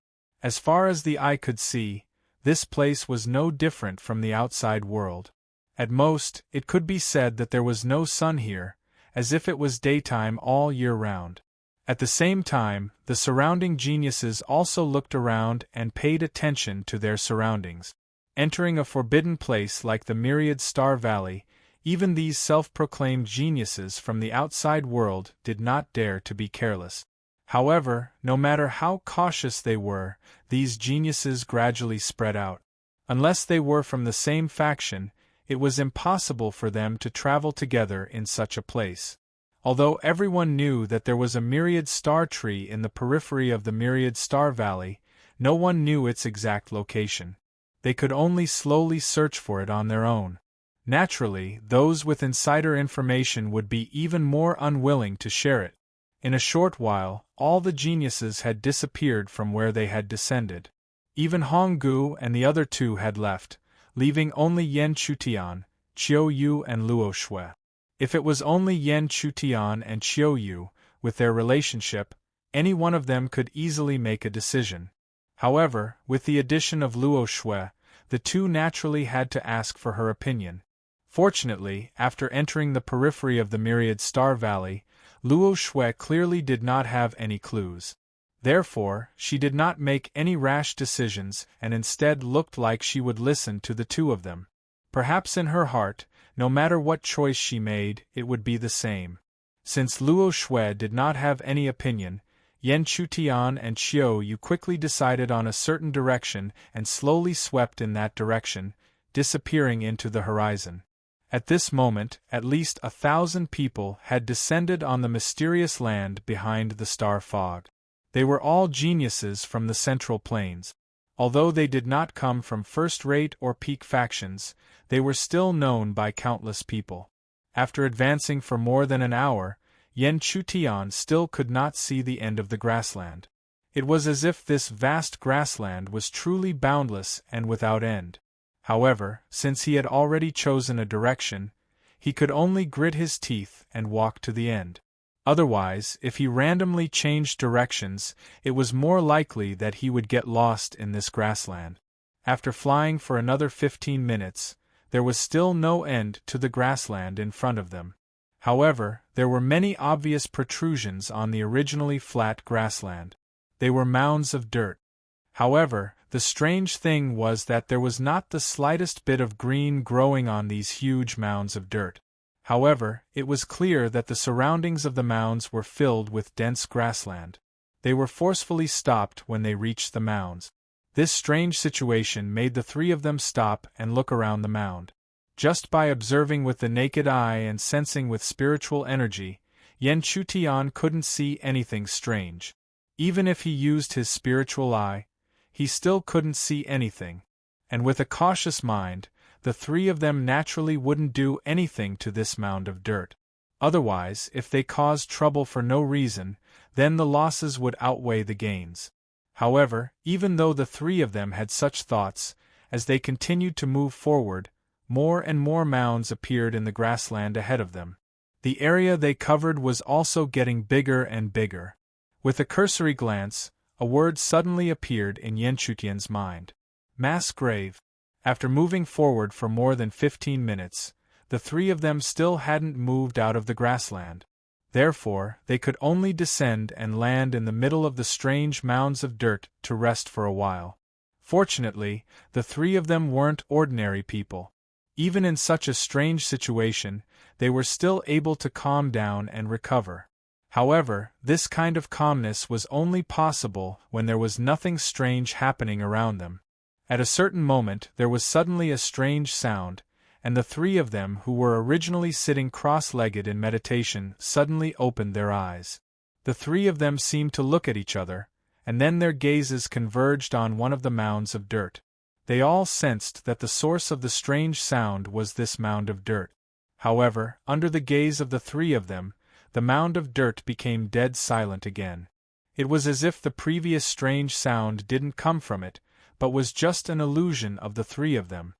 As far as the eye could see, this place was no different from the outside world. At most, it could be said that there was no sun here, as if it was daytime all year round. At the same time, the surrounding geniuses also looked around and paid attention to their surroundings. Entering a forbidden place like the Myriad Star Valley, even these self-proclaimed geniuses from the outside world did not dare to be careless. However, no matter how cautious they were, these geniuses gradually spread out. Unless they were from the same faction, it was impossible for them to travel together in such a place. Although everyone knew that there was a Myriad Star Tree in the periphery of the Myriad Star Valley, no one knew its exact location. They could only slowly search for it on their own. Naturally, those with insider information would be even more unwilling to share it. In a short while, all the geniuses had disappeared from where they had descended. Even Honggu and the other 2 had left, leaving only Yan Chutian, Qiu Yu and Luo Shui. If it was only Yan Chutian and Qiu Yu, with their relationship, any one of them could easily make a decision. However, with the addition of Luo Shui, the 2 naturally had to ask for her opinion. Fortunately, after entering the periphery of the Myriad Star Valley, Luo Shui clearly did not have any clues. Therefore, she did not make any rash decisions and instead looked like she would listen to the 2 of them. Perhaps in her heart, no matter what choice she made, it would be the same. Since Luo Shui did not have any opinion, Yen Chutian and Chiu Yu quickly decided on a certain direction and slowly swept in that direction, disappearing into the horizon. At this moment, at least 1,000 people had descended on the mysterious land behind the star fog. They were all geniuses from the Central Plains. Although they did not come from first-rate or peak factions, they were still known by countless people. After advancing for more than an hour, Yen Chutian still could not see the end of the grassland. It was as if this vast grassland was truly boundless and without end. However, since he had already chosen a direction, he could only grit his teeth and walk to the end. Otherwise, if he randomly changed directions, it was more likely that he would get lost in this grassland. After flying for another 15 minutes, there was still no end to the grassland in front of them. However, there were many obvious protrusions on the originally flat grassland. They were mounds of dirt. However, the strange thing was that there was not the slightest bit of green growing on these huge mounds of dirt. However, it was clear that the surroundings of the mounds were filled with dense grassland. They were forcefully stopped when they reached the mounds. This strange situation made the three of them stop and look around the mound. Just by observing with the naked eye and sensing with spiritual energy, Yen Chutian couldn't see anything strange. Even if he used his spiritual eye, he still couldn't see anything. And with a cautious mind, the three of them naturally wouldn't do anything to this mound of dirt. Otherwise, if they caused trouble for no reason, then the losses would outweigh the gains. However, even though the three of them had such thoughts, as they continued to move forward, more and more mounds appeared in the grassland ahead of them. The area they covered was also getting bigger and bigger. With a cursory glance, a word suddenly appeared in Yen Chutian's mind. Mass grave. After moving forward for more than 15 minutes, the three of them still hadn't moved out of the grassland. Therefore, they could only descend and land in the middle of the strange mounds of dirt to rest for a while. Fortunately, the three of them weren't ordinary people. Even in such a strange situation, they were still able to calm down and recover. However, this kind of calmness was only possible when there was nothing strange happening around them. At a certain moment there was suddenly a strange sound, and the three of them who were originally sitting cross-legged in meditation suddenly opened their eyes. The three of them seemed to look at each other, and then their gazes converged on one of the mounds of dirt. They all sensed that the source of the strange sound was this mound of dirt. However, under the gaze of the three of them, the mound of dirt became dead silent again. It was as if the previous strange sound didn't come from it, but was just an illusion of the three of them.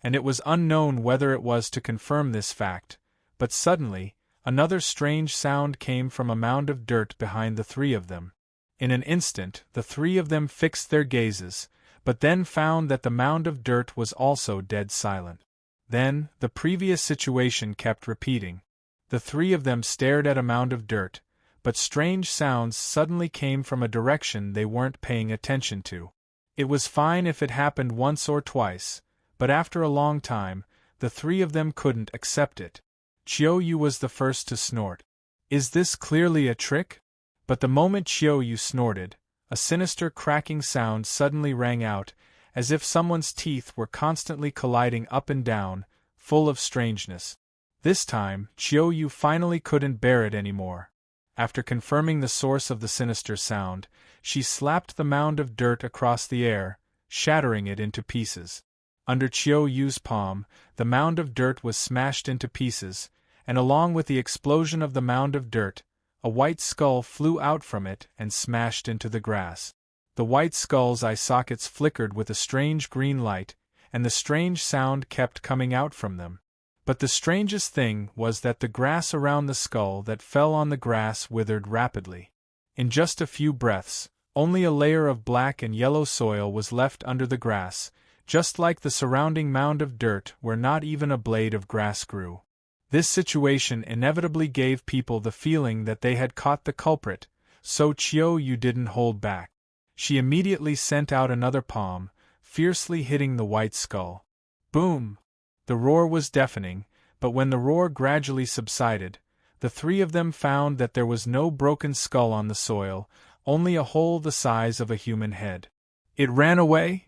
And it was unknown whether it was to confirm this fact, but suddenly, another strange sound came from a mound of dirt behind the three of them. In an instant, the three of them fixed their gazes, but then found that the mound of dirt was also dead silent. Then, the previous situation kept repeating. The three of them stared at a mound of dirt, but strange sounds suddenly came from a direction they weren't paying attention to. It was fine if it happened once or twice, but after a long time, the three of them couldn't accept it. Chiu Yu was the first to snort. Is this clearly a trick? But the moment Chiu Yu snorted, a sinister cracking sound suddenly rang out, as if someone's teeth were constantly colliding up and down, full of strangeness. This time, Chiu Yu finally couldn't bear it anymore. After confirming the source of the sinister sound, she slapped the mound of dirt across the air, shattering it into pieces. Under Chiu Yu's palm, the mound of dirt was smashed into pieces, and along with the explosion of the mound of dirt, a white skull flew out from it and smashed into the grass. The white skull's eye sockets flickered with a strange green light, and the strange sound kept coming out from them. But the strangest thing was that the grass around the skull that fell on the grass withered rapidly. In just a few breaths, only a layer of black and yellow soil was left under the grass, just like the surrounding mound of dirt where not even a blade of grass grew. This situation inevitably gave people the feeling that they had caught the culprit, so Chiu Yu didn't hold back. She immediately sent out another palm, fiercely hitting the white skull. Boom! The roar was deafening, but when the roar gradually subsided, the three of them found that there was no broken skull on the soil, only a hole the size of a human head. It ran away?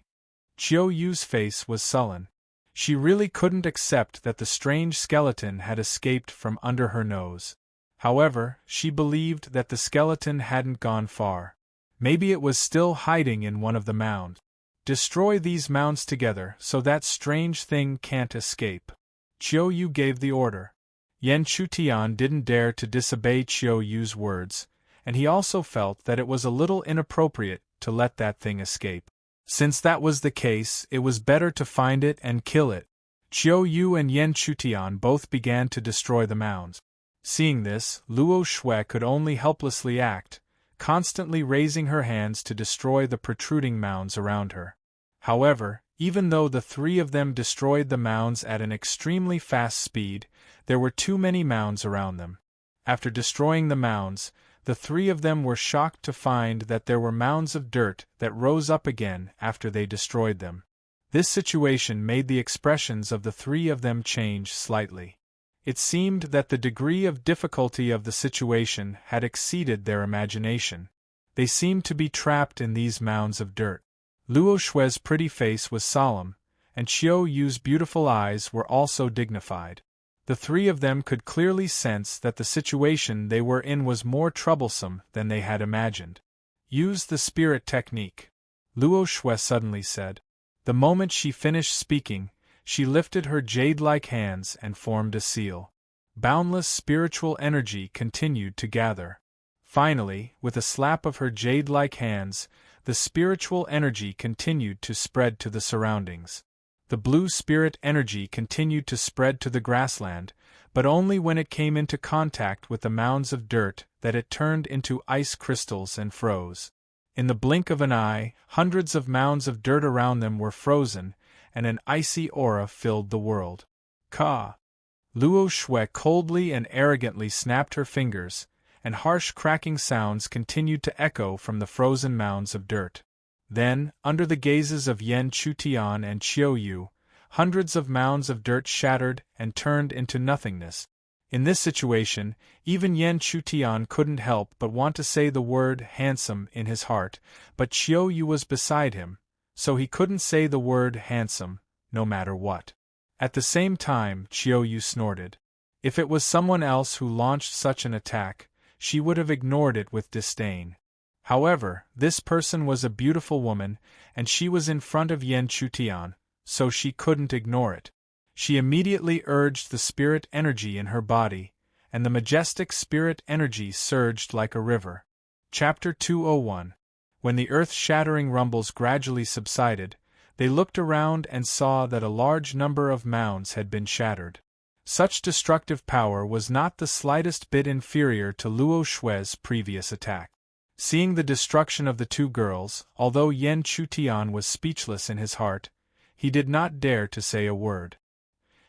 Chiao Yu's face was sullen. She really couldn't accept that the strange skeleton had escaped from under her nose. However, she believed that the skeleton hadn't gone far. Maybe it was still hiding in one of the mounds. Destroy these mounds together so that strange thing can't escape. Chiao Yu gave the order. Yan Chutian didn't dare to disobey Chiao Yu's words, and he also felt that it was a little inappropriate to let that thing escape. Since that was the case, it was better to find it and kill it. Chiao Yu and Yan Chutian both began to destroy the mounds. Seeing this, Luo Shui could only helplessly act, constantly raising her hands to destroy the protruding mounds around her. However, even though the three of them destroyed the mounds at an extremely fast speed, there were too many mounds around them. After destroying the mounds, the three of them were shocked to find that there were mounds of dirt that rose up again after they destroyed them. This situation made the expressions of the three of them change slightly. It seemed that the degree of difficulty of the situation had exceeded their imagination. They seemed to be trapped in these mounds of dirt. Luo Shui's pretty face was solemn, and Chiao Yu's beautiful eyes were also dignified. The three of them could clearly sense that the situation they were in was more troublesome than they had imagined. Use the spirit technique, Luo Shui suddenly said. The moment she finished speaking, she lifted her jade-like hands and formed a seal. Boundless spiritual energy continued to gather. Finally, with a slap of her jade-like hands, the spiritual energy continued to spread to the surroundings. The blue spirit energy continued to spread to the grassland, but only when it came into contact with the mounds of dirt that it turned into ice crystals and froze. In the blink of an eye, hundreds of mounds of dirt around them were frozen, and an icy aura filled the world. Ka! Luo Shui coldly and arrogantly snapped her fingers, and harsh cracking sounds continued to echo from the frozen mounds of dirt. Then, under the gazes of Yan Chutian and Chiao Yu, hundreds of mounds of dirt shattered and turned into nothingness. In this situation, even Yan Chutian couldn't help but want to say the word handsome in his heart, but Chiao Yu was beside him, so he couldn't say the word handsome, no matter what. At the same time, Chiao Yu snorted. If it was someone else who launched such an attack, she would have ignored it with disdain. However, this person was a beautiful woman, and she was in front of Yan Chutian, so she couldn't ignore it. She immediately urged the spirit energy in her body, and the majestic spirit energy surged like a river. Chapter 201. When the earth-shattering rumbles gradually subsided, they looked around and saw that a large number of mounds had been shattered. Such destructive power was not the slightest bit inferior to Luo Shui's previous attack. Seeing the destruction of the two girls, although Yan Chutian was speechless in his heart, he did not dare to say a word.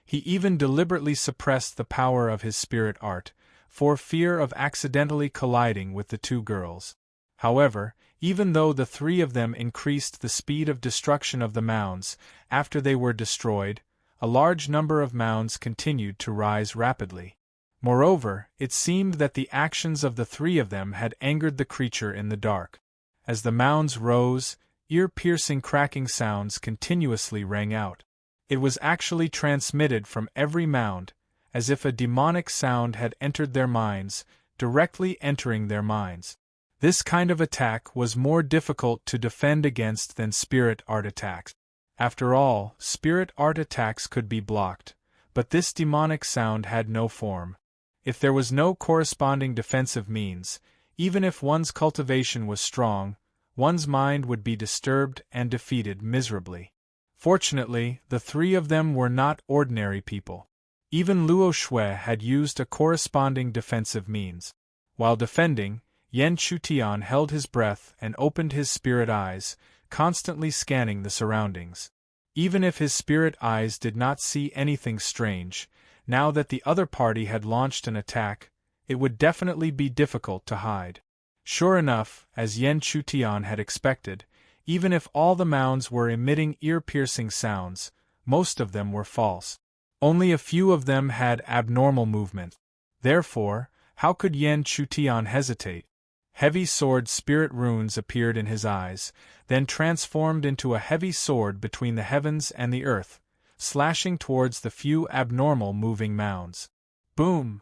He even deliberately suppressed the power of his spirit art, for fear of accidentally colliding with the two girls. However, even though the three of them increased the speed of destruction of the mounds, after they were destroyed, a large number of mounds continued to rise rapidly. Moreover, it seemed that the actions of the three of them had angered the creature in the dark. As the mounds rose, ear-piercing cracking sounds continuously rang out. It was actually transmitted from every mound, as if a demonic sound had entered their minds, directly entering their minds. This kind of attack was more difficult to defend against than spirit art attacks. After all, spirit art attacks could be blocked, but this demonic sound had no form. If there was no corresponding defensive means, even if one's cultivation was strong, one's mind would be disturbed and defeated miserably. Fortunately, the three of them were not ordinary people. Even Luo Shui had used a corresponding defensive means. While defending, Yan Chutian held his breath and opened his spirit eyes, constantly scanning the surroundings. Even if his spirit eyes did not see anything strange, now that the other party had launched an attack, it would definitely be difficult to hide. Sure enough, as Yan Chutian had expected, even if all the mounds were emitting ear-piercing sounds, most of them were false. Only a few of them had abnormal movement. Therefore, how could Yan Chutian hesitate? Heavy sword spirit runes appeared in his eyes, then transformed into a heavy sword between the heavens and the earth, slashing towards the few abnormal moving mounds. Boom!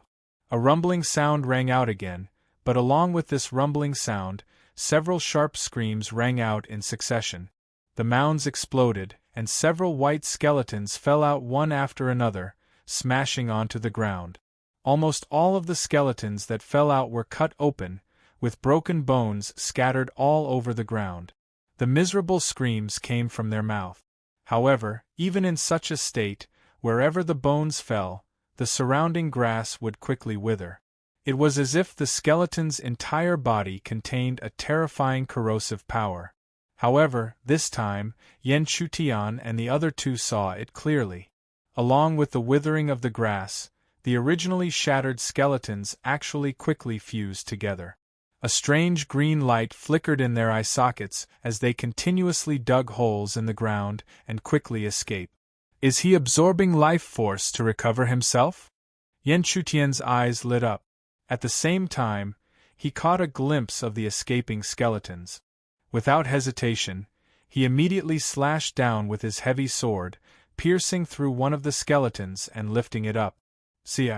A rumbling sound rang out again, but along with this rumbling sound, several sharp screams rang out in succession. The mounds exploded, and several white skeletons fell out one after another, smashing onto the ground. Almost all of the skeletons that fell out were cut open, with broken bones scattered all over the ground. The miserable screams came from their mouth. However, even in such a state, wherever the bones fell, the surrounding grass would quickly wither. It was as if the skeleton's entire body contained a terrifying corrosive power. However, this time, Yan Chutian and the other two saw it clearly. Along with the withering of the grass, the originally shattered skeletons actually quickly fused together. A strange green light flickered in their eye sockets as they continuously dug holes in the ground and quickly escaped. Is he absorbing life force to recover himself? Yan Chutian's eyes lit up. At the same time, he caught a glimpse of the escaping skeletons. Without hesitation, he immediately slashed down with his heavy sword, piercing through one of the skeletons and lifting it up. See.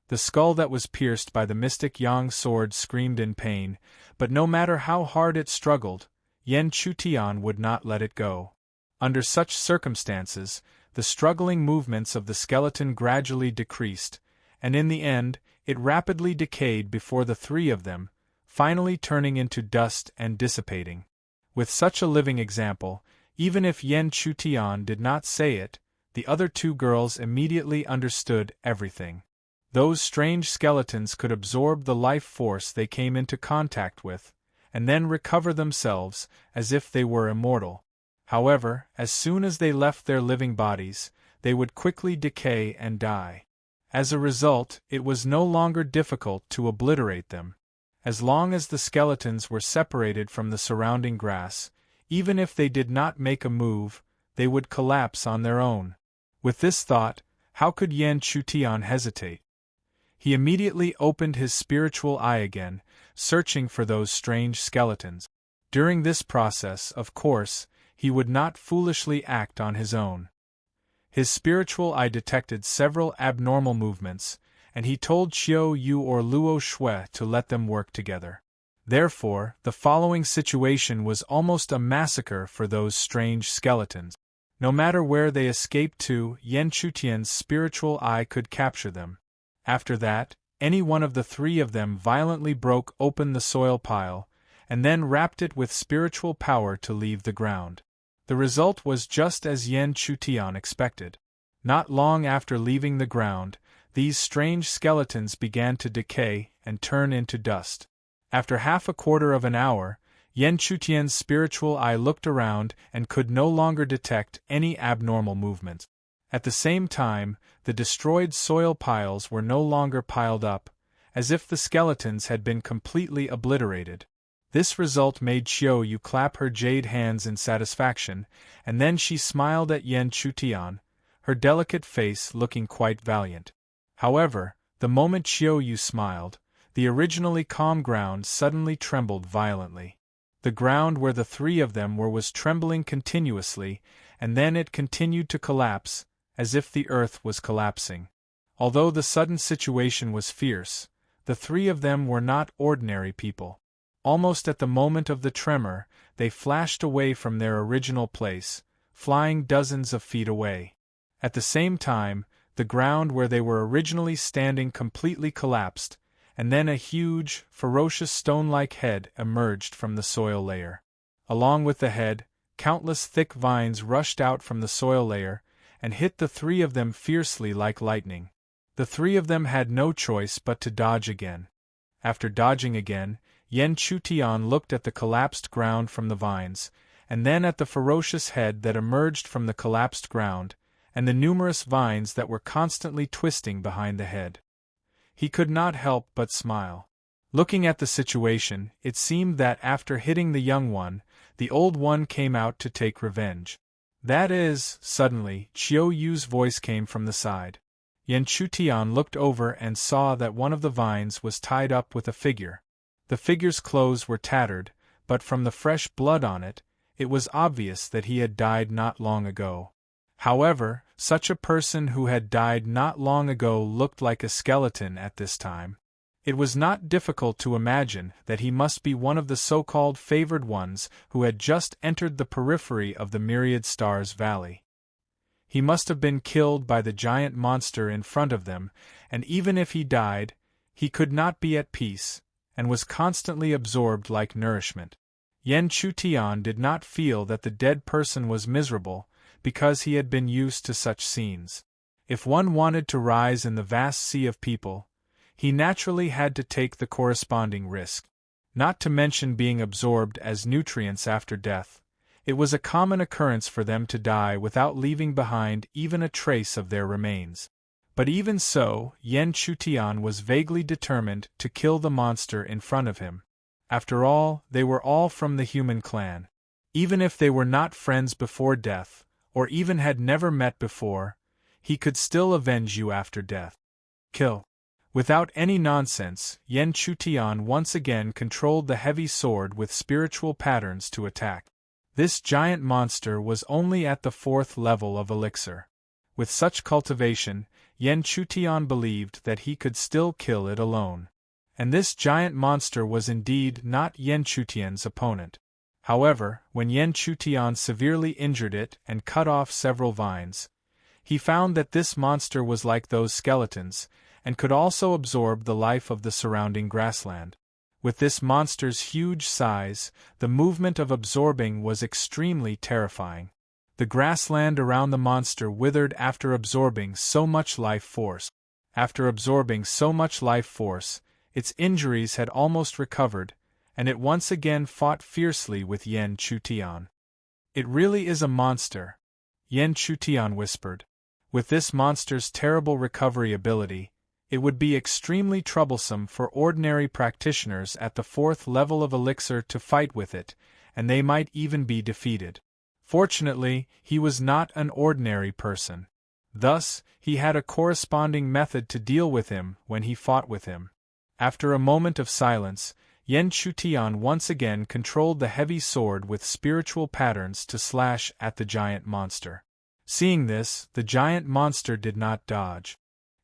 The skull that was pierced by the mystic Yang sword screamed in pain, but no matter how hard it struggled, Yan Chutian would not let it go. Under such circumstances, the struggling movements of the skeleton gradually decreased, and in the end, it rapidly decayed before the three of them, finally turning into dust and dissipating. With such a living example, even if Yan Chutian did not say it, the other two girls immediately understood everything. Those strange skeletons could absorb the life force they came into contact with, and then recover themselves as if they were immortal. However, as soon as they left their living bodies, they would quickly decay and die. As a result, it was no longer difficult to obliterate them. As long as the skeletons were separated from the surrounding grass, even if they did not make a move, they would collapse on their own. With this thought, how could Yan Chutian hesitate? He immediately opened his spiritual eye again, searching for those strange skeletons. During this process, of course, he would not foolishly act on his own. His spiritual eye detected several abnormal movements, and he told Qiu Yu or Luo Shui to let them work together. Therefore, the following situation was almost a massacre for those strange skeletons. No matter where they escaped to, Yan Chutian's spiritual eye could capture them. After that, any one of the three of them violently broke open the soil pile, and then wrapped it with spiritual power to leave the ground. The result was just as Yan Chutian expected. Not long after leaving the ground, these strange skeletons began to decay and turn into dust. After half a quarter of an hour, Yan Chutian's spiritual eye looked around and could no longer detect any abnormal movement. At the same time, the destroyed soil piles were no longer piled up, as if the skeletons had been completely obliterated. This result made Qiu Yu clap her jade hands in satisfaction, and then she smiled at Yan Chutian, her delicate face looking quite valiant. However, the moment Qiu Yu smiled, the originally calm ground suddenly trembled violently. The ground where the three of them were was trembling continuously, and then it continued to collapse, as if the earth was collapsing. Although the sudden situation was fierce, the three of them were not ordinary people. Almost at the moment of the tremor, they flashed away from their original place, flying dozens of feet away. At the same time, the ground where they were originally standing completely collapsed, and then a huge, ferocious stone-like head emerged from the soil layer. Along with the head, countless thick vines rushed out from the soil layer, and hit the three of them fiercely like lightning. The three of them had no choice but to dodge again. After dodging again, Yan Chutian looked at the collapsed ground from the vines, and then at the ferocious head that emerged from the collapsed ground, and the numerous vines that were constantly twisting behind the head. He could not help but smile. Looking at the situation, it seemed that after hitting the young one, the old one came out to take revenge. That is, suddenly, Qiu Yu's voice came from the side. Yan Chutian looked over and saw that one of the vines was tied up with a figure. The figure's clothes were tattered, but from the fresh blood on it, it was obvious that he had died not long ago. However, such a person who had died not long ago looked like a skeleton at this time. It was not difficult to imagine that he must be one of the so-called favored ones who had just entered the periphery of the Myriad Stars Valley. He must have been killed by the giant monster in front of them, and even if he died, he could not be at peace, and was constantly absorbed like nourishment. Yen Chutian did not feel that the dead person was miserable, because he had been used to such scenes. If one wanted to rise in the vast sea of people, he naturally had to take the corresponding risk. Not to mention being absorbed as nutrients after death, it was a common occurrence for them to die without leaving behind even a trace of their remains. But even so, Yen Chutian was vaguely determined to kill the monster in front of him. After all, they were all from the human clan. Even if they were not friends before death, or even had never met before, he could still avenge you after death. Kill. Without any nonsense, Yen Chutian once again controlled the heavy sword with spiritual patterns to attack. This giant monster was only at the 4th level of elixir. With such cultivation, Yen Chutian believed that he could still kill it alone. And this giant monster was indeed not Yen Chutian's opponent. However, when Yen Chutian severely injured it and cut off several vines, he found that this monster was like those skeletons, and could also absorb the life of the surrounding grassland. With this monster's huge size, the movement of absorbing was extremely terrifying. The grassland around the monster withered after absorbing so much life force. After absorbing so much life force, its injuries had almost recovered, and it once again fought fiercely with Yen Chutian. "It really is a monster," Yen Chutian whispered. "With this monster's terrible recovery ability, it would be extremely troublesome for ordinary practitioners at the 4th level of elixir to fight with it, and they might even be defeated. Fortunately, he was not an ordinary person. Thus, he had a corresponding method to deal with him when he fought with him." After a moment of silence, Yen Chutian once again controlled the heavy sword with spiritual patterns to slash at the giant monster. Seeing this, the giant monster did not dodge.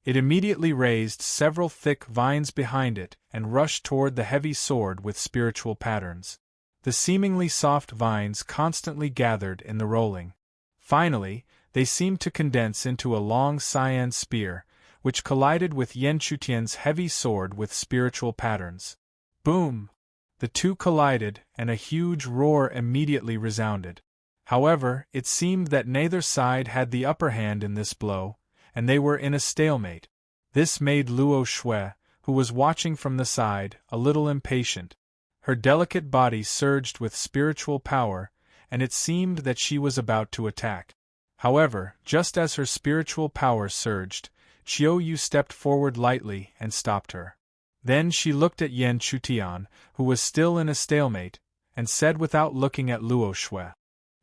It immediately raised several thick vines behind it and rushed toward the heavy sword with spiritual patterns. The seemingly soft vines constantly gathered in the rolling. Finally, they seemed to condense into a long cyan spear, which collided with Yen Chutian's heavy sword with spiritual patterns. Boom! The two collided, and a huge roar immediately resounded. However, it seemed that neither side had the upper hand in this blow, and they were in a stalemate. This made Luo Shui, who was watching from the side, a little impatient. Her delicate body surged with spiritual power, and it seemed that she was about to attack. However, just as her spiritual power surged, Qiu Yu stepped forward lightly and stopped her. Then she looked at Yen Chutian, who was still in a stalemate, and said without looking at Luo Shui.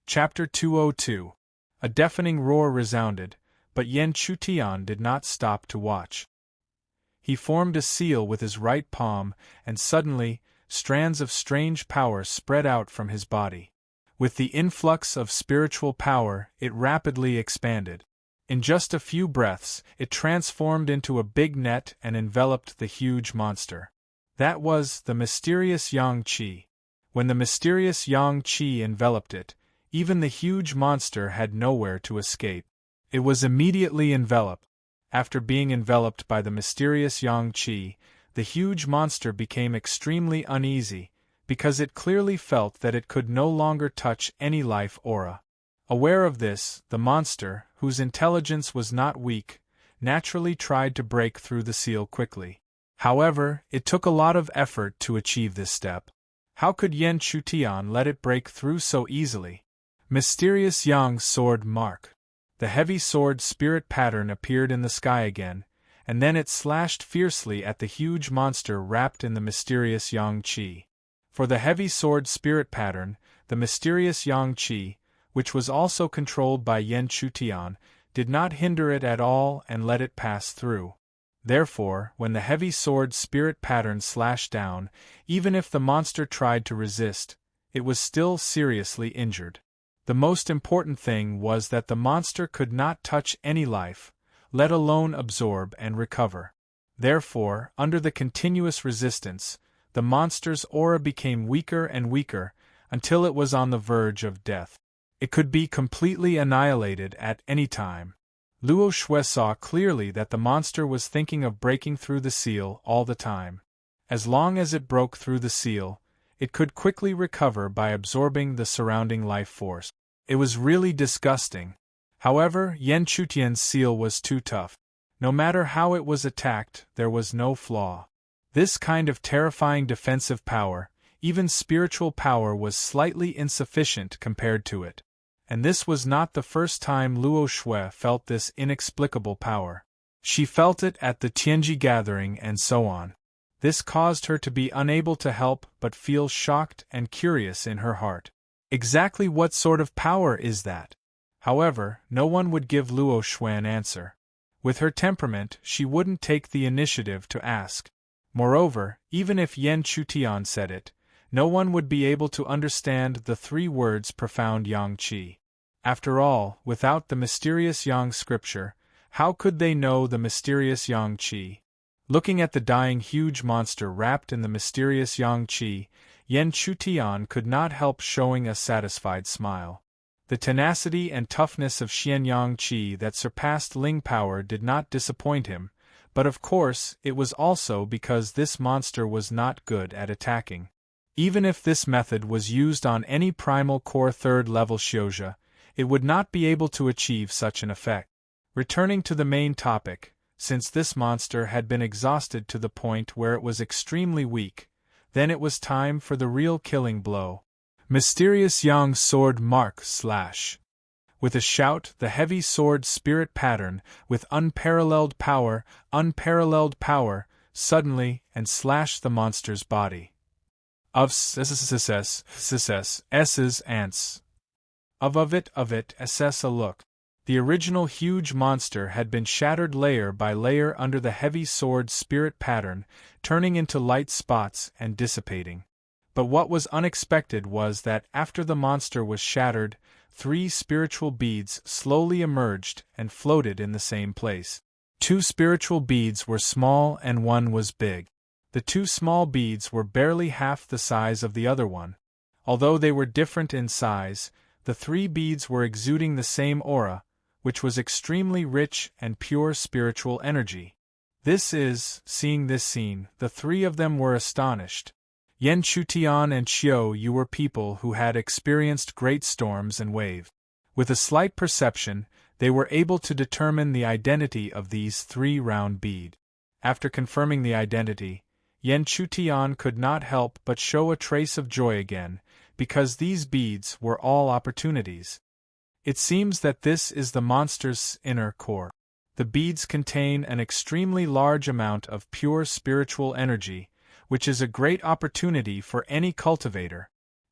Chapter 202. A deafening roar resounded, but Yen Chutian did not stop to watch. He formed a seal with his right palm, and suddenly, strands of strange power spread out from his body. With the influx of spiritual power, it rapidly expanded. In just a few breaths, it transformed into a big net and enveloped the huge monster. That was the mysterious Yang Qi. When the mysterious Yang Qi enveloped it, even the huge monster had nowhere to escape. It was immediately enveloped. After being enveloped by the mysterious Yang Qi, the huge monster became extremely uneasy, because it clearly felt that it could no longer touch any life aura. Aware of this, the monster, whose intelligence was not weak, naturally tried to break through the seal quickly. However, it took a lot of effort to achieve this step. How could Yen Chutian let it break through so easily? Mysterious Yang Sword Mark. The heavy sword spirit pattern appeared in the sky again, and then it slashed fiercely at the huge monster wrapped in the mysterious Yang Qi. For the heavy sword spirit pattern, the mysterious Yang Qi, which was also controlled by Yen Chutian, did not hinder it at all and let it pass through. Therefore, when the heavy sword spirit pattern slashed down, even if the monster tried to resist, it was still seriously injured. The most important thing was that the monster could not touch any life, let alone absorb and recover. Therefore, under the continuous resistance, the monster's aura became weaker and weaker, until it was on the verge of death. It could be completely annihilated at any time. Luo Shui saw clearly that the monster was thinking of breaking through the seal all the time. As long as it broke through the seal, it could quickly recover by absorbing the surrounding life force. It was really disgusting. However, Yan Chutian's seal was too tough. No matter how it was attacked, there was no flaw. This kind of terrifying defensive power, even spiritual power, was slightly insufficient compared to it. And this was not the first time Luo Shui felt this inexplicable power. She felt it at the Tianji gathering and so on. This caused her to be unable to help but feel shocked and curious in her heart. Exactly what sort of power is that? However, no one would give Luo Shui an answer. With her temperament, she wouldn't take the initiative to ask. Moreover, even if Yan Chutian said it, no one would be able to understand the 3 words profound Yang Qi. After all, without the mysterious Yang scripture, how could they know the mysterious Yang Qi? Looking at the dying huge monster wrapped in the mysterious Yang Qi, Yan Chutian could not help showing a satisfied smile. The tenacity and toughness of Xian Yang Qi that surpassed Ling power did not disappoint him, but of course it was also because this monster was not good at attacking. Even if this method was used on any primal core 3rd level Xiuzhe, it would not be able to achieve such an effect. Returning to the main topic, since this monster had been exhausted to the point where it was extremely weak, then it was time for the real killing blow. Mysterious Yang sword mark slash. With a shout, the heavy sword spirit pattern, with unparalleled power, suddenly, and slashed the monster's body. Of s's ants. Of it, ss a look. The original huge monster had been shattered layer by layer under the heavy sword spirit pattern, turning into light spots and dissipating. But what was unexpected was that after the monster was shattered, 3 spiritual beads slowly emerged and floated in the same place. 2 spiritual beads were small and 1 was big. The 2 small beads were barely half the size of the other one. Although they were different in size, the 3 beads were exuding the same aura, which was extremely rich and pure spiritual energy. Seeing this scene, the 3 of them were astonished. Yan Chutian and Xiao Yu were people who had experienced great storms and waves. With a slight perception, they were able to determine the identity of these 3 round beads. After confirming the identity, Yan Chutian could not help but show a trace of joy again, because these beads were all opportunities. It seems that this is the monster's inner core. The beads contain an extremely large amount of pure spiritual energy, which is a great opportunity for any cultivator.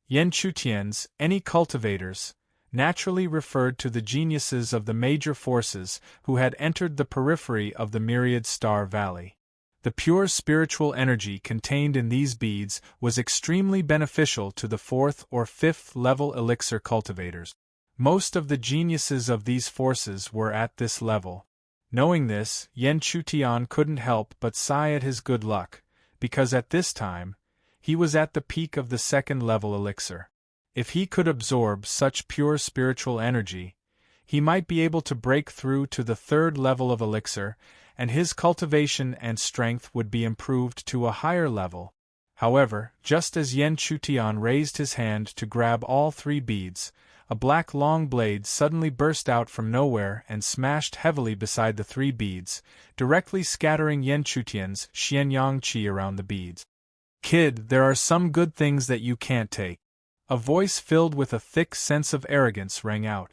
Yan Chutian's any cultivators naturally referred to the geniuses of the major forces who had entered the periphery of the myriad star valley. The pure spiritual energy contained in these beads was extremely beneficial to the 4th or 5th level elixir cultivators. Most of the geniuses of these forces were at this level. Knowing this, Yan Chutian couldn't help but sigh at his good luck, because at this time, he was at the peak of the 2nd level elixir. If he could absorb such pure spiritual energy, he might be able to break through to the 3rd level of elixir, and his cultivation and strength would be improved to a higher level. However, just as Yan Chutian raised his hand to grab all 3 beads, a black long blade suddenly burst out from nowhere and smashed heavily beside the 3 beads, directly scattering Yan Chutian's Xian Yang Qi around the beads. "Kid, there are some good things that you can't take." A voice filled with a thick sense of arrogance rang out.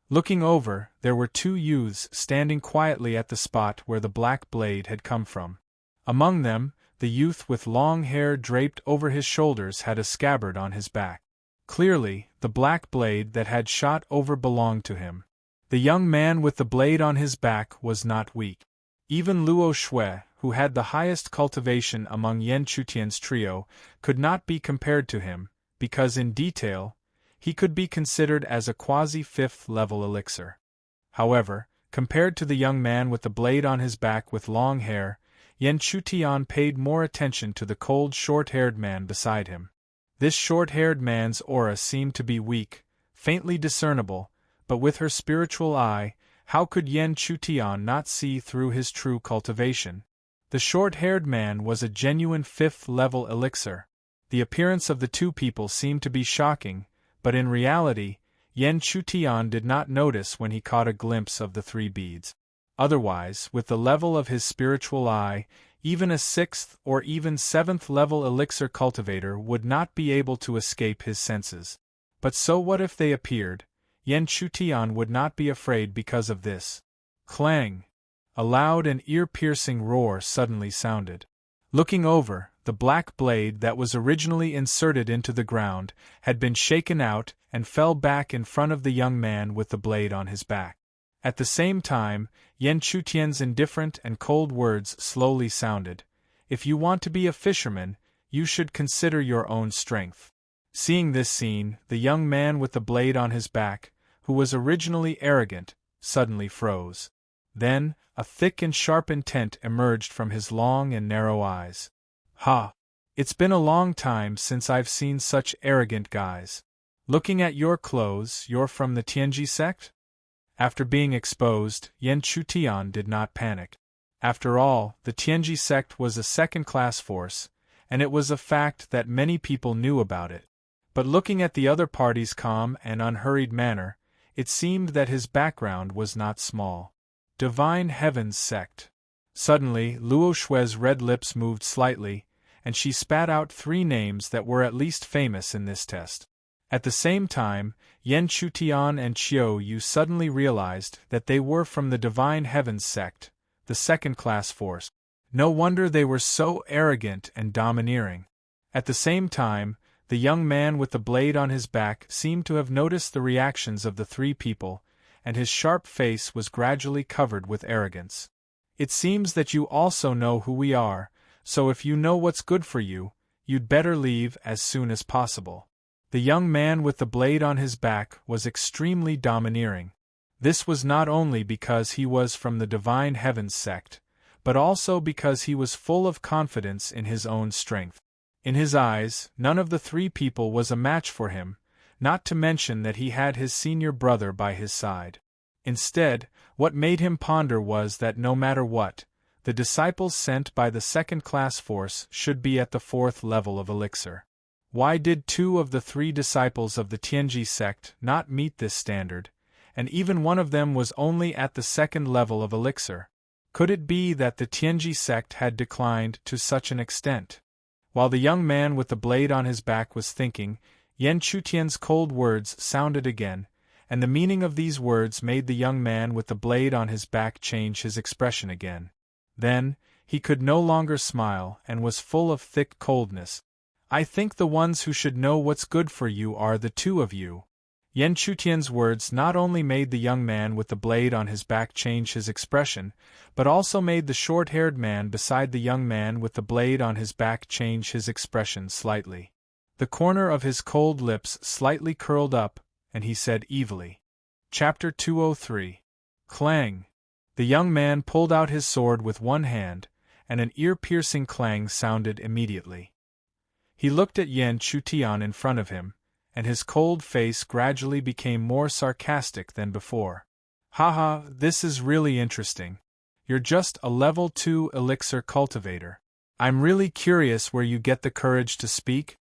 Looking over, there were 2 youths standing quietly at the spot where the black blade had come from. Among them, the youth with long hair draped over his shoulders had a scabbard on his back. Clearly, the black blade that had shot over belonged to him. The young man with the blade on his back was not weak. Even Luo Shui, who had the highest cultivation among Yan Chutian's trio, could not be compared to him, because in detail, he could be considered as a quasi-fifth level elixir. However, compared to the young man with the blade on his back with long hair, Yan Chutian paid more attention to the cold short-haired man beside him. This short-haired man's aura seemed to be weak, faintly discernible, but with her spiritual eye, how could Yan Chutian not see through his true cultivation? The short-haired man was a genuine fifth-level elixir. The appearance of the two people seemed to be shocking, but in reality, Yan Chutian did not notice when he caught a glimpse of the three beads. Otherwise, with the level of his spiritual eye, even a sixth or even seventh-level elixir cultivator would not be able to escape his senses. But so what if they appeared? Yan Chutian would not be afraid because of this. Clang! A loud and ear-piercing roar suddenly sounded. Looking over, the black blade that was originally inserted into the ground had been shaken out and fell back in front of the young man with the blade on his back. At the same time, Yan Chutian's indifferent and cold words slowly sounded. If you want to be a fisherman, you should consider your own strength. Seeing this scene, the young man with the blade on his back, who was originally arrogant, suddenly froze. Then, a thick and sharp intent emerged from his long and narrow eyes. Ha! It's been a long time since I've seen such arrogant guys. Looking at your clothes, you're from the Tianji sect? After being exposed, Yan Chutian did not panic. After all, the Tianji sect was a second-class force, and it was a fact that many people knew about it. But looking at the other party's calm and unhurried manner, it seemed that his background was not small. Divine Heaven's sect. Suddenly, Luo Shue's red lips moved slightly, and she spat out three names that were at least famous in this test. At the same time, Yan Chutian and Qiu Yu suddenly realized that they were from the Divine Heaven's sect, the second-class force. No wonder they were so arrogant and domineering. At the same time, the young man with the blade on his back seemed to have noticed the reactions of the three people, and his sharp face was gradually covered with arrogance. It seems that you also know who we are, so if you know what's good for you, you'd better leave as soon as possible. The young man with the blade on his back was extremely domineering. This was not only because he was from the Divine Heaven's sect, but also because he was full of confidence in his own strength. In his eyes, none of the three people was a match for him, not to mention that he had his senior brother by his side. Instead, what made him ponder was that no matter what, the disciples sent by the second-class force should be at the fourth level of elixir. Why did two of the three disciples of the Tianji sect not meet this standard, and even one of them was only at the second level of elixir? Could it be that the Tianji sect had declined to such an extent? While the young man with the blade on his back was thinking, Yan Chutian's cold words sounded again, and the meaning of these words made the young man with the blade on his back change his expression again. Then, he could no longer smile and was full of thick coldness. I think the ones who should know what's good for you are the two of you. Yan Chutian's words not only made the young man with the blade on his back change his expression, but also made the short-haired man beside the young man with the blade on his back change his expression slightly. The corner of his cold lips slightly curled up, and he said evilly. Chapter 203. Clang! The young man pulled out his sword with one hand, and an ear-piercing clang sounded immediately. He looked at Yan Chutian in front of him, and his cold face gradually became more sarcastic than before. Haha, this is really interesting. You're just a level 2 elixir cultivator. I'm really curious where you get the courage to speak.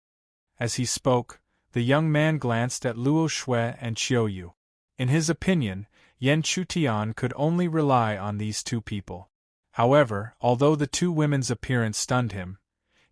As he spoke, the young man glanced at Luo Shui and Qiu Yu. In his opinion, Yan Chutian could only rely on these two people. However, although the two women's appearance stunned him,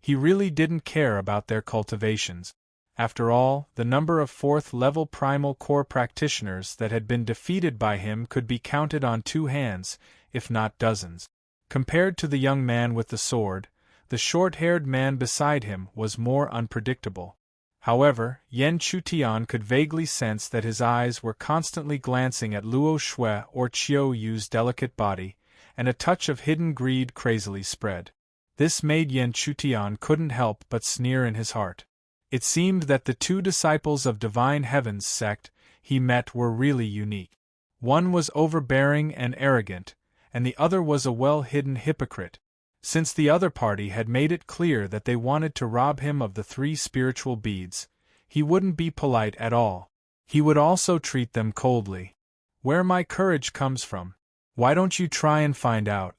he really didn't care about their cultivations. After all, the number of fourth-level primal core practitioners that had been defeated by him could be counted on two hands, if not dozens. Compared to the young man with the sword, the short-haired man beside him was more unpredictable. However, Yan Chutian could vaguely sense that his eyes were constantly glancing at Luo Shui or Qiu Yu's delicate body, and a touch of hidden greed crazily spread. This made Yen Chutian couldn't help but sneer in his heart. It seemed that the two disciples of Divine Heaven's sect he met were really unique. One was overbearing and arrogant, and the other was a well-hidden hypocrite, since the other party had made it clear that they wanted to rob him of the 3 spiritual beads. He wouldn't be polite at all. He would also treat them coldly. Where my courage comes from? Why don't you try and find out?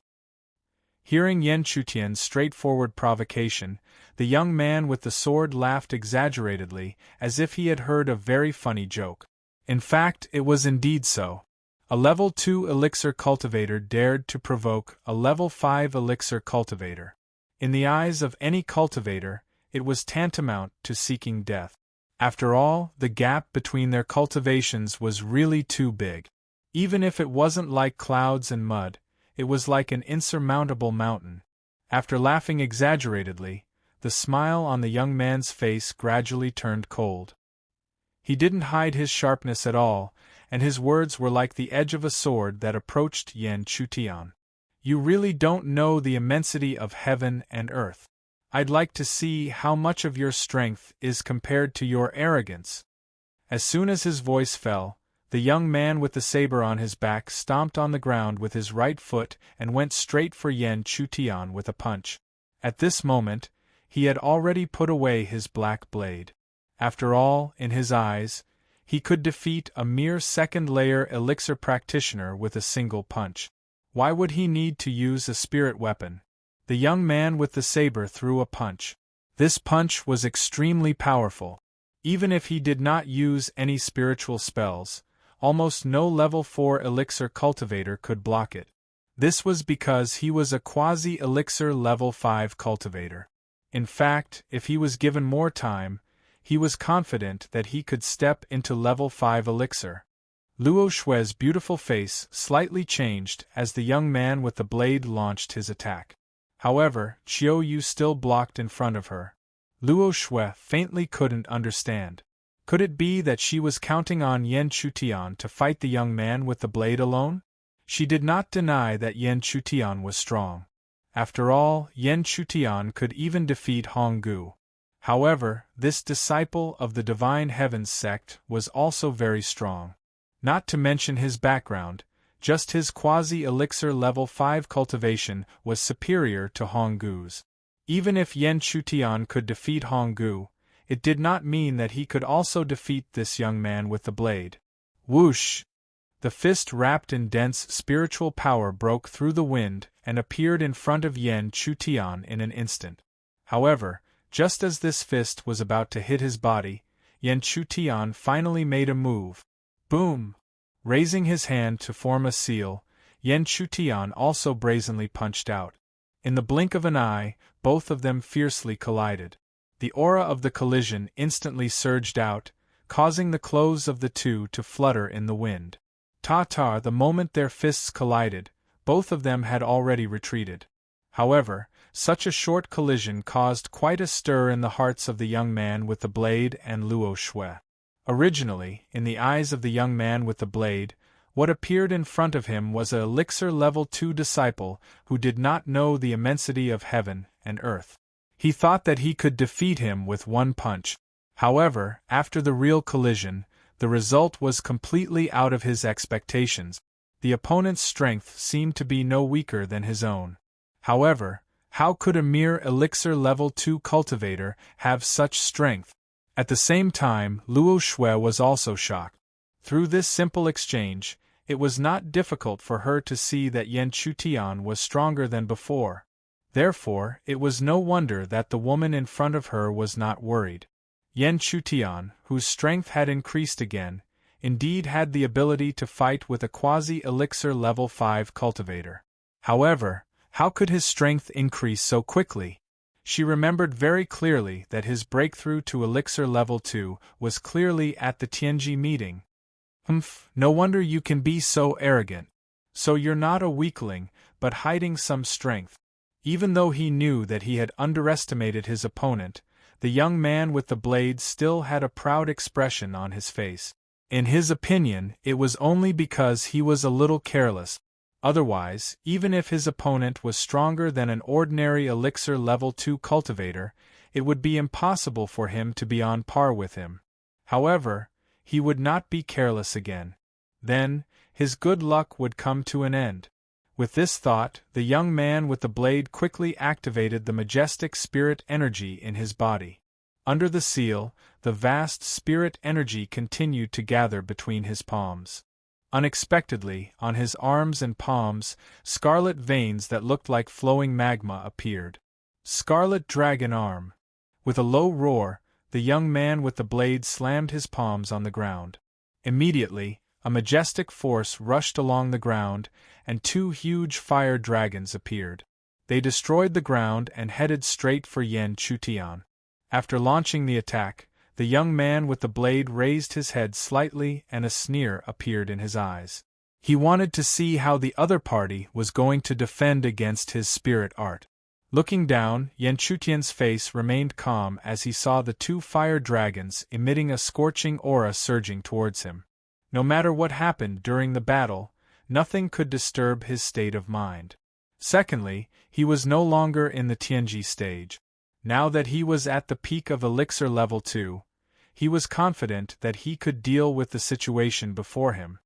Hearing Yen Chutian's straightforward provocation, the young man with the sword laughed exaggeratedly, as if he had heard a very funny joke. In fact, it was indeed so. A level 2 elixir cultivator dared to provoke a level 5 elixir cultivator. In the eyes of any cultivator, it was tantamount to seeking death. After all, the gap between their cultivations was really too big. Even if it wasn't like clouds and mud, it was like an insurmountable mountain. After laughing exaggeratedly, the smile on the young man's face gradually turned cold. He didn't hide his sharpness at all, and his words were like the edge of a sword that approached Yen Chutian. You really don't know the immensity of heaven and earth. I'd like to see how much of your strength is compared to your arrogance. As soon as his voice fell, the young man with the saber on his back stomped on the ground with his right foot and went straight for Yen Chutian with a punch. At this moment, he had already put away his black blade. After all, in his eyes, he could defeat a mere second-layer elixir practitioner with a single punch. Why would he need to use a spirit weapon? The young man with the saber threw a punch. This punch was extremely powerful. Even if he did not use any spiritual spells, almost no level 4 elixir cultivator could block it. This was because he was a quasi-elixir level 5 cultivator. In fact, if he was given more time, he was confident that he could step into level 5 elixir. Luo Shue's beautiful face slightly changed as the young man with the blade launched his attack. However, Qiu Yu still blocked in front of her. Luo Shue faintly couldn't understand. Could it be that she was counting on Yen Chutian to fight the young man with the blade alone? She did not deny that Yen Chutian was strong. After all, Yen Chutian could even defeat Honggu. However, this disciple of the Divine Heavens sect was also very strong. Not to mention his background, just his quasi-elixir level 5 cultivation was superior to Honggu's. Even if Yen Chutian could defeat Honggu, it did not mean that he could also defeat this young man with the blade. Whoosh! The fist wrapped in dense spiritual power broke through the wind and appeared in front of Yen Chutian in an instant. However, just as this fist was about to hit his body, Yen Chutian finally made a move. Boom! Raising his hand to form a seal, Yen Chutian also brazenly punched out. In the blink of an eye, both of them fiercely collided. The aura of the collision instantly surged out, causing the clothes of the two to flutter in the wind. Ta-ta! The moment their fists collided, both of them had already retreated. However, such a short collision caused quite a stir in the hearts of the young man with the blade and Luo Shui. Originally, in the eyes of the young man with the blade, what appeared in front of him was an elixir level 2 disciple who did not know the immensity of heaven and earth. He thought that he could defeat him with one punch. However, after the real collision, the result was completely out of his expectations. The opponent's strength seemed to be no weaker than his own. However, how could a mere elixir level 2 cultivator have such strength? At the same time, Luo Shui was also shocked. Through this simple exchange, it was not difficult for her to see that Yen Chutian was stronger than before. Therefore, it was no wonder that the woman in front of her was not worried. Yen Chutian, whose strength had increased again, indeed had the ability to fight with a quasi-elixir level 5 cultivator. However, how could his strength increase so quickly? She remembered very clearly that his breakthrough to elixir level 2 was clearly at the Tianji meeting. No wonder you can be so arrogant. So you're not a weakling, but hiding some strength. Even though he knew that he had underestimated his opponent, the young man with the blade still had a proud expression on his face. In his opinion, it was only because he was a little careless. Otherwise, even if his opponent was stronger than an ordinary elixir level 2 cultivator, it would be impossible for him to be on par with him. However, he would not be careless again. Then, his good luck would come to an end. With this thought, the young man with the blade quickly activated the majestic spirit energy in his body. Under the seal, the vast spirit energy continued to gather between his palms. Unexpectedly, on his arms and palms, scarlet veins that looked like flowing magma appeared. Scarlet Dragon Arm. With a low roar, the young man with the blade slammed his palms on the ground. Immediately, a majestic force rushed along the ground, and 2 huge fire dragons appeared. They destroyed the ground and headed straight for Yan Chutian. After launching the attack, the young man with the blade raised his head slightly and a sneer appeared in his eyes. He wanted to see how the other party was going to defend against his spirit art. Looking down, Yan Chutian's face remained calm as he saw the 2 fire dragons emitting a scorching aura surging towards him. No matter what happened during the battle, nothing could disturb his state of mind. Secondly, he was no longer in the Tianji stage. Now that he was at the peak of elixir level 2, he was confident that he could deal with the situation before him.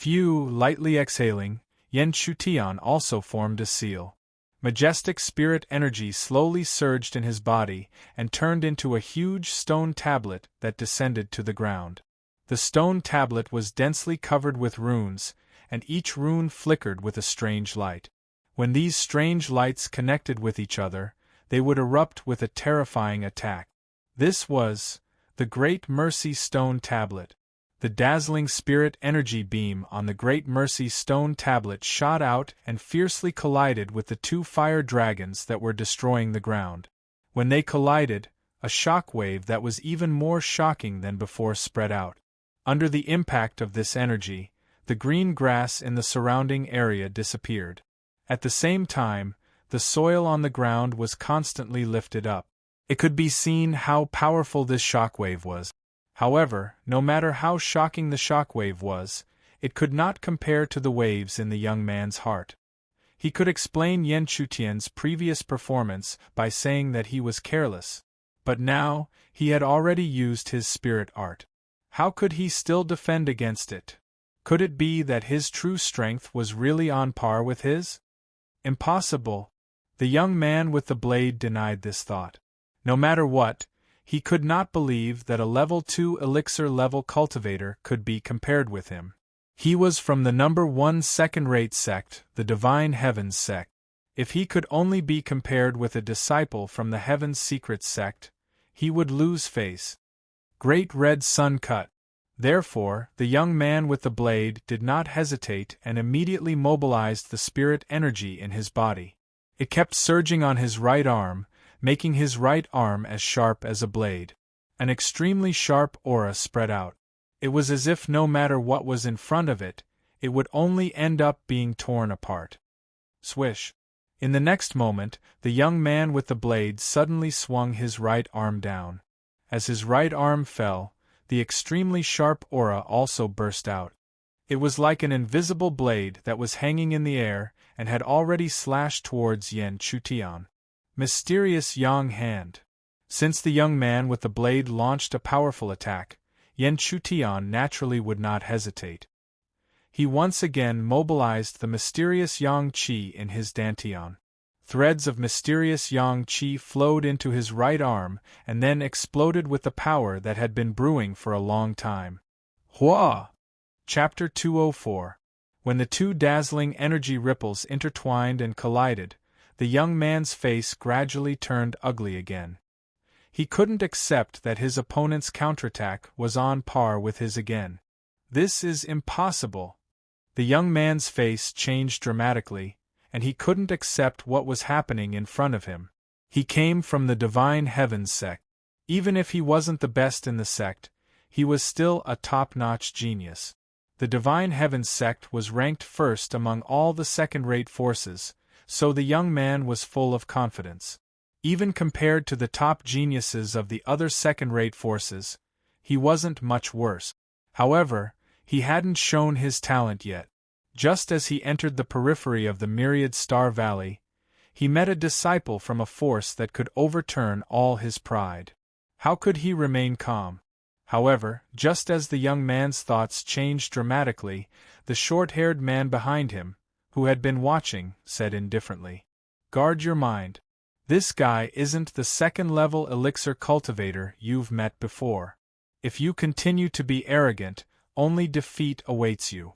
Lightly exhaling, Yan Chutian also formed a seal. Majestic spirit energy slowly surged in his body and turned into a huge stone tablet that descended to the ground. The stone tablet was densely covered with runes, and each rune flickered with a strange light. When these strange lights connected with each other, they would erupt with a terrifying attack. This was the Great Mercy Stone Tablet. The dazzling spirit energy beam on the Great Mercy Stone Tablet shot out and fiercely collided with the 2 fire dragons that were destroying the ground. When they collided, a shock wave that was even more shocking than before spread out. Under the impact of this energy, the green grass in the surrounding area disappeared. At the same time, the soil on the ground was constantly lifted up. It could be seen how powerful this shockwave was. However, no matter how shocking the shockwave was, it could not compare to the waves in the young man's heart. He could explain Yan Chutian's previous performance by saying that he was careless, but now, he had already used his spirit art. How could he still defend against it? Could it be that his true strength was really on par with his? Impossible. The young man with the blade denied this thought. No matter what, he could not believe that a level 2 elixir level cultivator could be compared with him. He was from the number 1 second-rate sect, the Divine Heavens sect. If he could only be compared with a disciple from the Heaven's Secret sect, he would lose face. Great Red Sun Cut. Therefore, the young man with the blade did not hesitate and immediately mobilized the spirit energy in his body. It kept surging on his right arm, making his right arm as sharp as a blade. An extremely sharp aura spread out. It was as if no matter what was in front of it, it would only end up being torn apart. Swish. In the next moment, the young man with the blade suddenly swung his right arm down. As his right arm fell, the extremely sharp aura also burst out. It was like an invisible blade that was hanging in the air and had already slashed towards Yan Chutian. Mysterious Yang Hand. Since the young man with the blade launched a powerful attack, Yan Chutian naturally would not hesitate. He once again mobilized the mysterious Yang Qi in his dantian. Threads of mysterious Yang Qi flowed into his right arm and then exploded with the power that had been brewing for a long time. Hua! Chapter 204. When the 2 dazzling energy ripples intertwined and collided, the young man's face gradually turned ugly again. He couldn't accept that his opponent's counterattack was on par with his again. This is impossible. The young man's face changed dramatically, and he couldn't accept what was happening in front of him. He came from the Divine Heavens sect. Even if he wasn't the best in the sect, he was still a top-notch genius. The Divine Heavens sect was ranked first among all the second-rate forces, so the young man was full of confidence. Even compared to the top geniuses of the other second-rate forces, he wasn't much worse. However, he hadn't shown his talent yet. Just as he entered the periphery of the myriad star valley, he met a disciple from a force that could overturn all his pride. How could he remain calm? However, just as the young man's thoughts changed dramatically, the short-haired man behind him, who had been watching, said indifferently, "Guard your mind. This guy isn't the second-level elixir cultivator you've met before. If you continue to be arrogant, only defeat awaits you."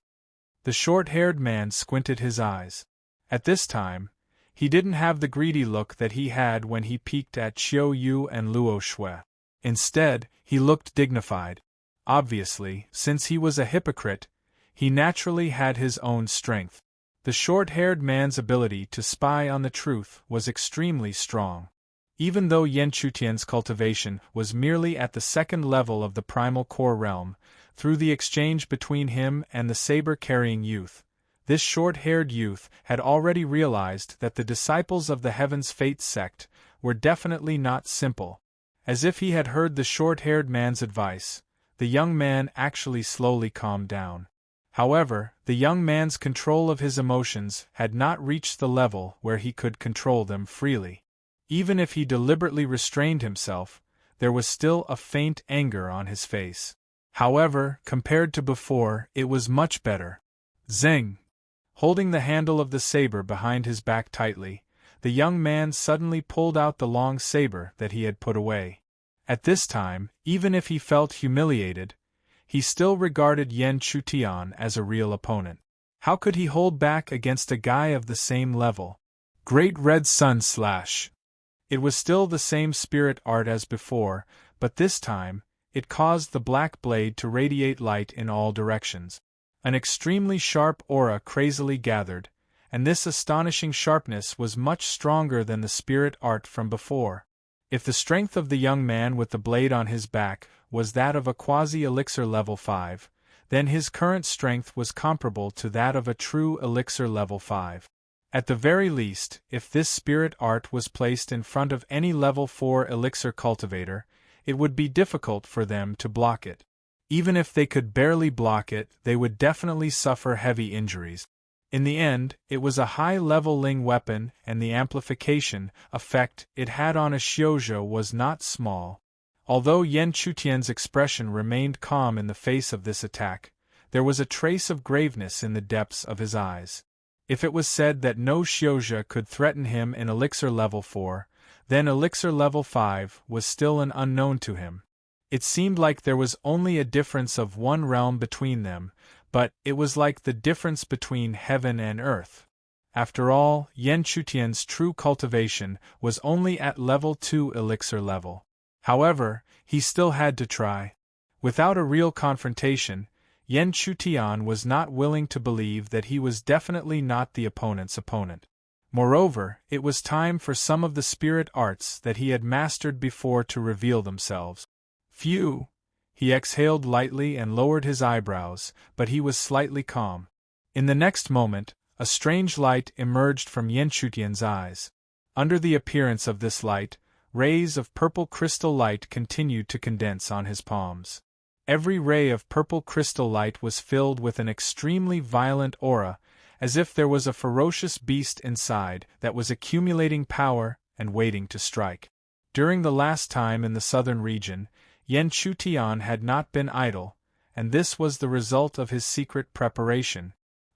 The short-haired man squinted his eyes. At this time, he didn't have the greedy look that he had when he peeked at Xiao Yu and Luo Shui. Instead, he looked dignified. Obviously, since he was a hypocrite, he naturally had his own strength. The short-haired man's ability to spy on the truth was extremely strong. Even though Yan Chutian's cultivation was merely at the second level of the primal core realm, through the exchange between him and the saber-carrying youth, this short-haired youth had already realized that the disciples of the Heaven's Fate sect were definitely not simple. As if he had heard the short-haired man's advice, the young man actually slowly calmed down. However, the young man's control of his emotions had not reached the level where he could control them freely. Even if he deliberately restrained himself, there was still a faint anger on his face. However, compared to before, it was much better. Zing! Holding the handle of the saber behind his back tightly, the young man suddenly pulled out the long saber that he had put away. At this time, even if he felt humiliated, he still regarded Yan Chutian as a real opponent. How could he hold back against a guy of the same level? Great Red Sun Slash! It was still the same spirit art as before, but this time, it caused the black blade to radiate light in all directions. An extremely sharp aura crazily gathered, and this astonishing sharpness was much stronger than the spirit art from before. If the strength of the young man with the blade on his back was that of a quasi-elixir level 5, then his current strength was comparable to that of a true elixir level 5. At the very least, if this spirit art was placed in front of any level 4 elixir cultivator, it would be difficult for them to block it. Even if they could barely block it, they would definitely suffer heavy injuries. In the end, it was a high-level Ling weapon, and the amplification effect it had on a Xiuzhou was not small. Although Yan Chutian's expression remained calm in the face of this attack, there was a trace of graveness in the depths of his eyes. If it was said that no Xiuzhou could threaten him in elixir level 4, then elixir level 5 was still an unknown to him. It seemed like there was only a difference of one realm between them, but it was like the difference between heaven and earth. After all, Yan Chutian's true cultivation was only at level 2 elixir level. However, he still had to try. Without a real confrontation, Yan Chutian was not willing to believe that he was definitely not the opponent's opponent. Moreover, it was time for some of the spirit arts that he had mastered before to reveal themselves. Phew! He exhaled lightly and lowered his eyebrows, but he was slightly calm. In the next moment, a strange light emerged from Yan Chutian's eyes. Under the appearance of this light, rays of purple crystal light continued to condense on his palms. Every ray of purple crystal light was filled with an extremely violent aura, as if there was a ferocious beast inside that was accumulating power and waiting to strike. During the last time in the southern region, Yan Chutian had not been idle, and this was the result of his secret preparation.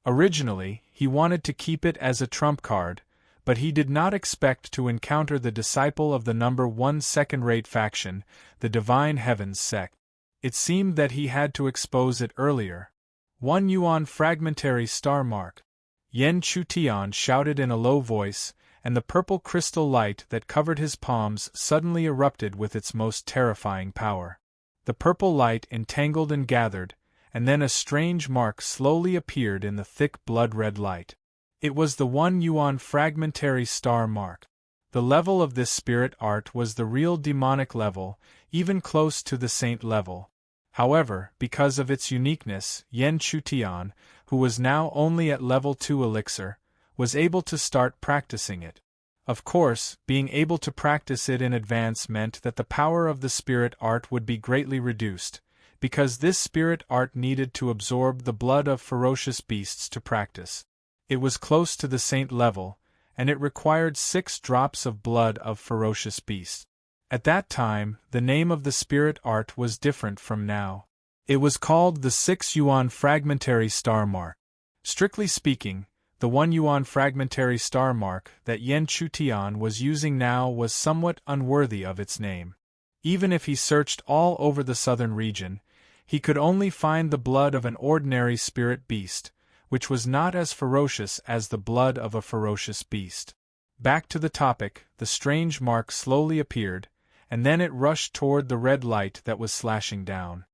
Originally, he wanted to keep it as a trump card, but he did not expect to encounter the disciple of the number 1 second-rate faction, the Divine Heavens sect. It seemed that he had to expose it earlier. 1 yuan fragmentary star mark. Yan Chutian shouted in a low voice, and the purple crystal light that covered his palms suddenly erupted with its most terrifying power. The purple light entangled and gathered, and then a strange mark slowly appeared in the thick blood-red light. It was the 1 yuan fragmentary star mark. The level of this spirit art was the real demonic level, even close to the saint level. However, because of its uniqueness, Yan Chutian, who was now only at level 2 elixir, was able to start practicing it. Of course, being able to practice it in advance meant that the power of the spirit art would be greatly reduced, because this spirit art needed to absorb the blood of ferocious beasts to practice. It was close to the saint level, and it required 6 drops of blood of ferocious beasts. At that time, the name of the spirit art was different from now. It was called the 6 yuan fragmentary star mark. Strictly speaking, the 1 yuan fragmentary star mark that Yan Chutian was using now was somewhat unworthy of its name. Even if he searched all over the southern region, he could only find the blood of an ordinary spirit beast, which was not as ferocious as the blood of a ferocious beast. Back to the topic, the strange mark slowly appeared, and then it rushed toward the red light that was slashing down.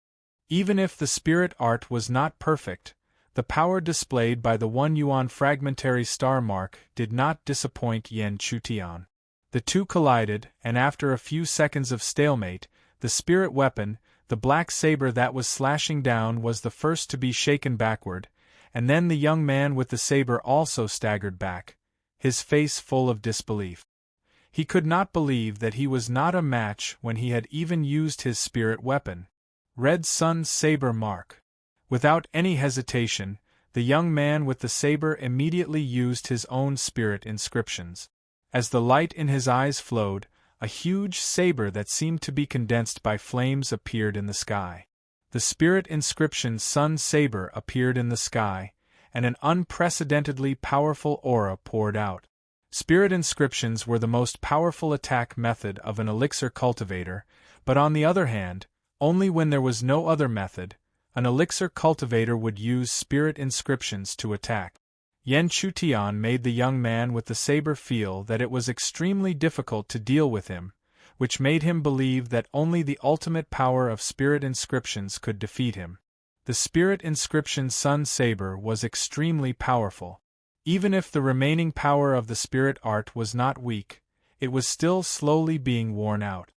Even if the spirit art was not perfect, the power displayed by the 1 yuan fragmentary star mark did not disappoint Yan Chutian. The two collided, and after a few seconds of stalemate, the spirit weapon, the black saber that was slashing down, was the first to be shaken backward, and then the young man with the saber also staggered back, his face full of disbelief. He could not believe that he was not a match when he had even used his spirit weapon. Red Sun Saber Mark. Without any hesitation, the young man with the saber immediately used his own spirit inscriptions. As the light in his eyes flowed, a huge saber that seemed to be condensed by flames appeared in the sky. The spirit inscription Sun Saber appeared in the sky, and an unprecedentedly powerful aura poured out. Spirit inscriptions were the most powerful attack method of an elixir cultivator, but on the other hand, only when there was no other method, an elixir cultivator would use spirit inscriptions to attack. Yan Chutian made the young man with the saber feel that it was extremely difficult to deal with him, which made him believe that only the ultimate power of spirit inscriptions could defeat him. The spirit inscription Sun Saber was extremely powerful. Even if the remaining power of the spirit art was not weak, it was still slowly being worn out.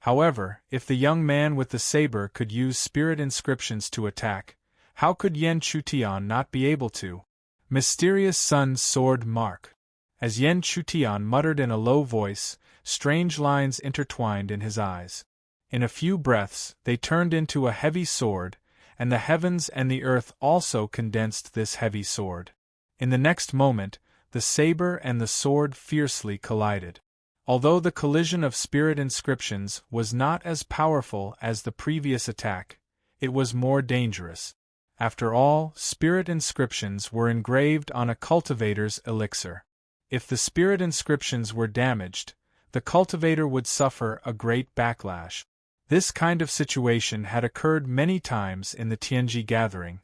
However, if the young man with the saber could use spirit inscriptions to attack, how could Yan Chutian not be able to? Mysterious Sun Sword Mark. As Yan Chutian muttered in a low voice, strange lines intertwined in his eyes. In a few breaths, they turned into a heavy sword, and the heavens and the earth also condensed this heavy sword. In the next moment, the saber and the sword fiercely collided. Although the collision of spirit inscriptions was not as powerful as the previous attack, it was more dangerous. After all, spirit inscriptions were engraved on a cultivator's elixir. If the spirit inscriptions were damaged, the cultivator would suffer a great backlash. This kind of situation had occurred many times in the Tianji gathering.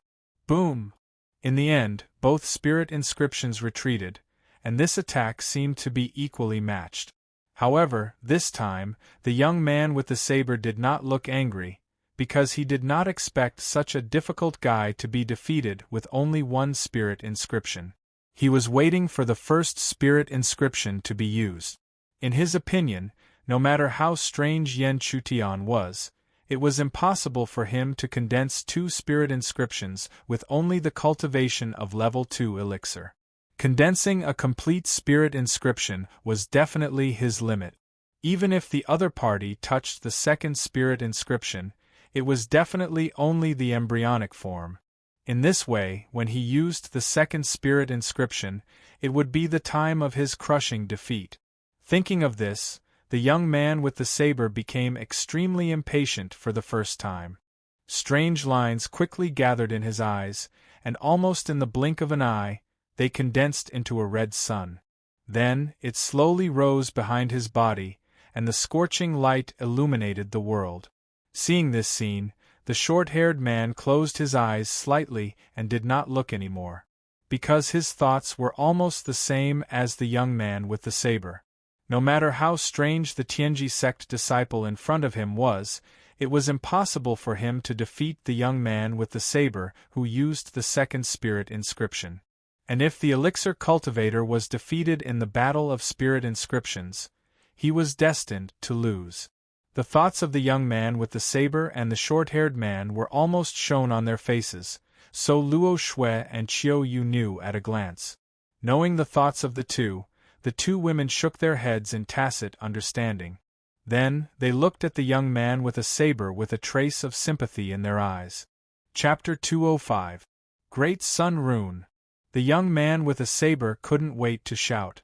Boom! In the end, both spirit inscriptions retreated, and this attack seemed to be equally matched. However, this time, the young man with the saber did not look angry, because he did not expect such a difficult guy to be defeated with only one spirit inscription. He was waiting for the first spirit inscription to be used. In his opinion, no matter how strange Yan Chutian was, it was impossible for him to condense 2 spirit inscriptions with only the cultivation of level 2 elixir. Condensing a complete spirit inscription was definitely his limit. Even if the other party touched the second spirit inscription, it was definitely only the embryonic form. In this way, when he used the second spirit inscription, it would be the time of his crushing defeat. Thinking of this, the young man with the saber became extremely impatient for the first time. Strange lines quickly gathered in his eyes, and almost in the blink of an eye, they condensed into a red sun. Then, it slowly rose behind his body, and the scorching light illuminated the world. Seeing this scene, the short-haired man closed his eyes slightly and did not look anymore, because his thoughts were almost the same as the young man with the saber. No matter how strange the Tianji sect disciple in front of him was, it was impossible for him to defeat the young man with the saber who used the second spirit inscription. And if the elixir cultivator was defeated in the battle of spirit inscriptions, he was destined to lose. The thoughts of the young man with the saber and the short-haired man were almost shown on their faces, so Luo Shui and Qiu Yu knew at a glance. Knowing the thoughts of the two women shook their heads in tacit understanding. Then, they looked at the young man with a saber with a trace of sympathy in their eyes. Chapter 205. Great Sun Rune. The young man with a saber couldn't wait to shout.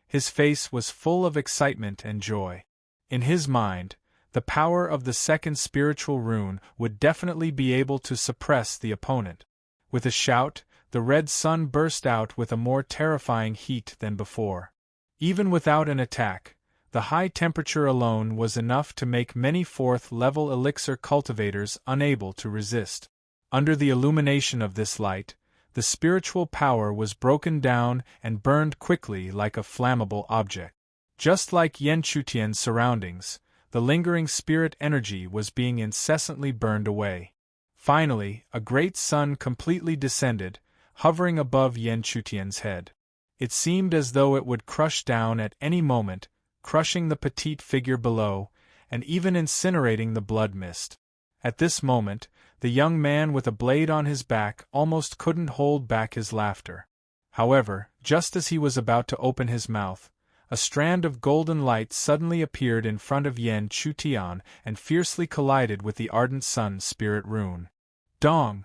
His face was full of excitement and joy. In his mind, the power of the second spiritual rune would definitely be able to suppress the opponent. With a shout, the red sun burst out with a more terrifying heat than before. Even without an attack, the high temperature alone was enough to make many fourth-level elixir cultivators unable to resist. Under the illumination of this light, the spiritual power was broken down and burned quickly like a flammable object. Just like Yan Chutian's surroundings, the lingering spirit energy was being incessantly burned away. Finally, a great sun completely descended, hovering above Yan Chutian's head. It seemed as though it would crush down at any moment, crushing the petite figure below, and even incinerating the blood mist. At this moment, the young man with a blade on his back almost couldn't hold back his laughter. However, just as he was about to open his mouth, a strand of golden light suddenly appeared in front of Yan Chutian and fiercely collided with the ardent sun spirit rune. Dong!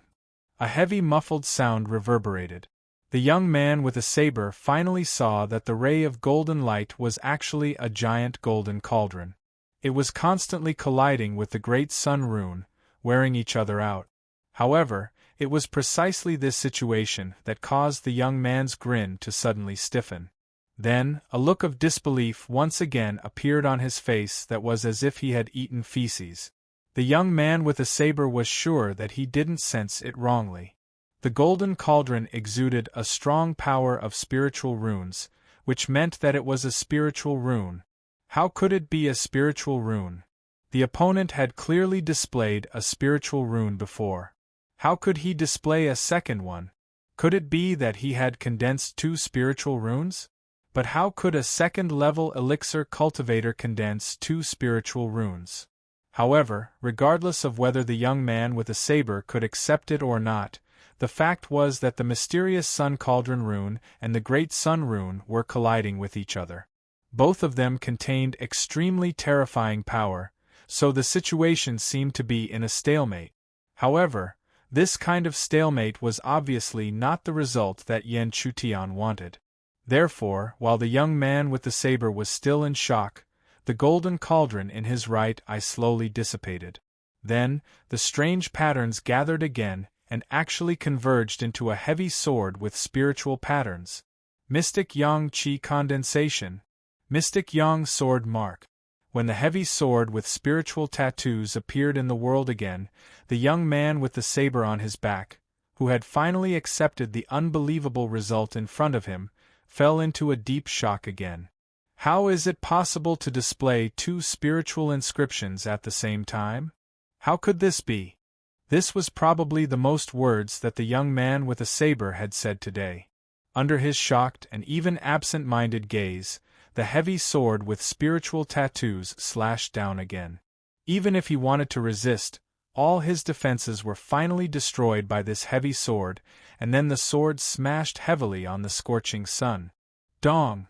A heavy muffled sound reverberated. The young man with a saber finally saw that the ray of golden light was actually a giant golden cauldron. It was constantly colliding with the great sun rune, wearing each other out. However, it was precisely this situation that caused the young man's grin to suddenly stiffen. Then, a look of disbelief once again appeared on his face that was as if he had eaten feces. The young man with a saber was sure that he didn't sense it wrongly. The golden cauldron exuded a strong power of spiritual runes, which meant that it was a spiritual rune. How could it be a spiritual rune? The opponent had clearly displayed a spiritual rune before. How could he display a second one? Could it be that he had condensed two spiritual runes? But how could a second-level elixir cultivator condense two spiritual runes? However, regardless of whether the young man with a saber could accept it or not, the fact was that the mysterious Sun Cauldron rune and the Great Sun rune were colliding with each other. Both of them contained extremely terrifying power, so the situation seemed to be in a stalemate. However, this kind of stalemate was obviously not the result that Yan Chutian wanted. Therefore, while the young man with the saber was still in shock, the golden cauldron in his right eye slowly dissipated. Then, the strange patterns gathered again and actually converged into a heavy sword with spiritual patterns. Mystic Yang Qi Condensation. Mystic Yang Sword Mark. When the heavy sword with spiritual tattoos appeared in the world again, the young man with the saber on his back, who had finally accepted the unbelievable result in front of him, fell into a deep shock again. How is it possible to display two spiritual inscriptions at the same time? How could this be? This was probably the most words that the young man with a saber had said today. Under his shocked and even absent-minded gaze, the heavy sword with spiritual tattoos slashed down again. Even if he wanted to resist, all his defenses were finally destroyed by this heavy sword, and then the sword smashed heavily on the scorching sun. Dong!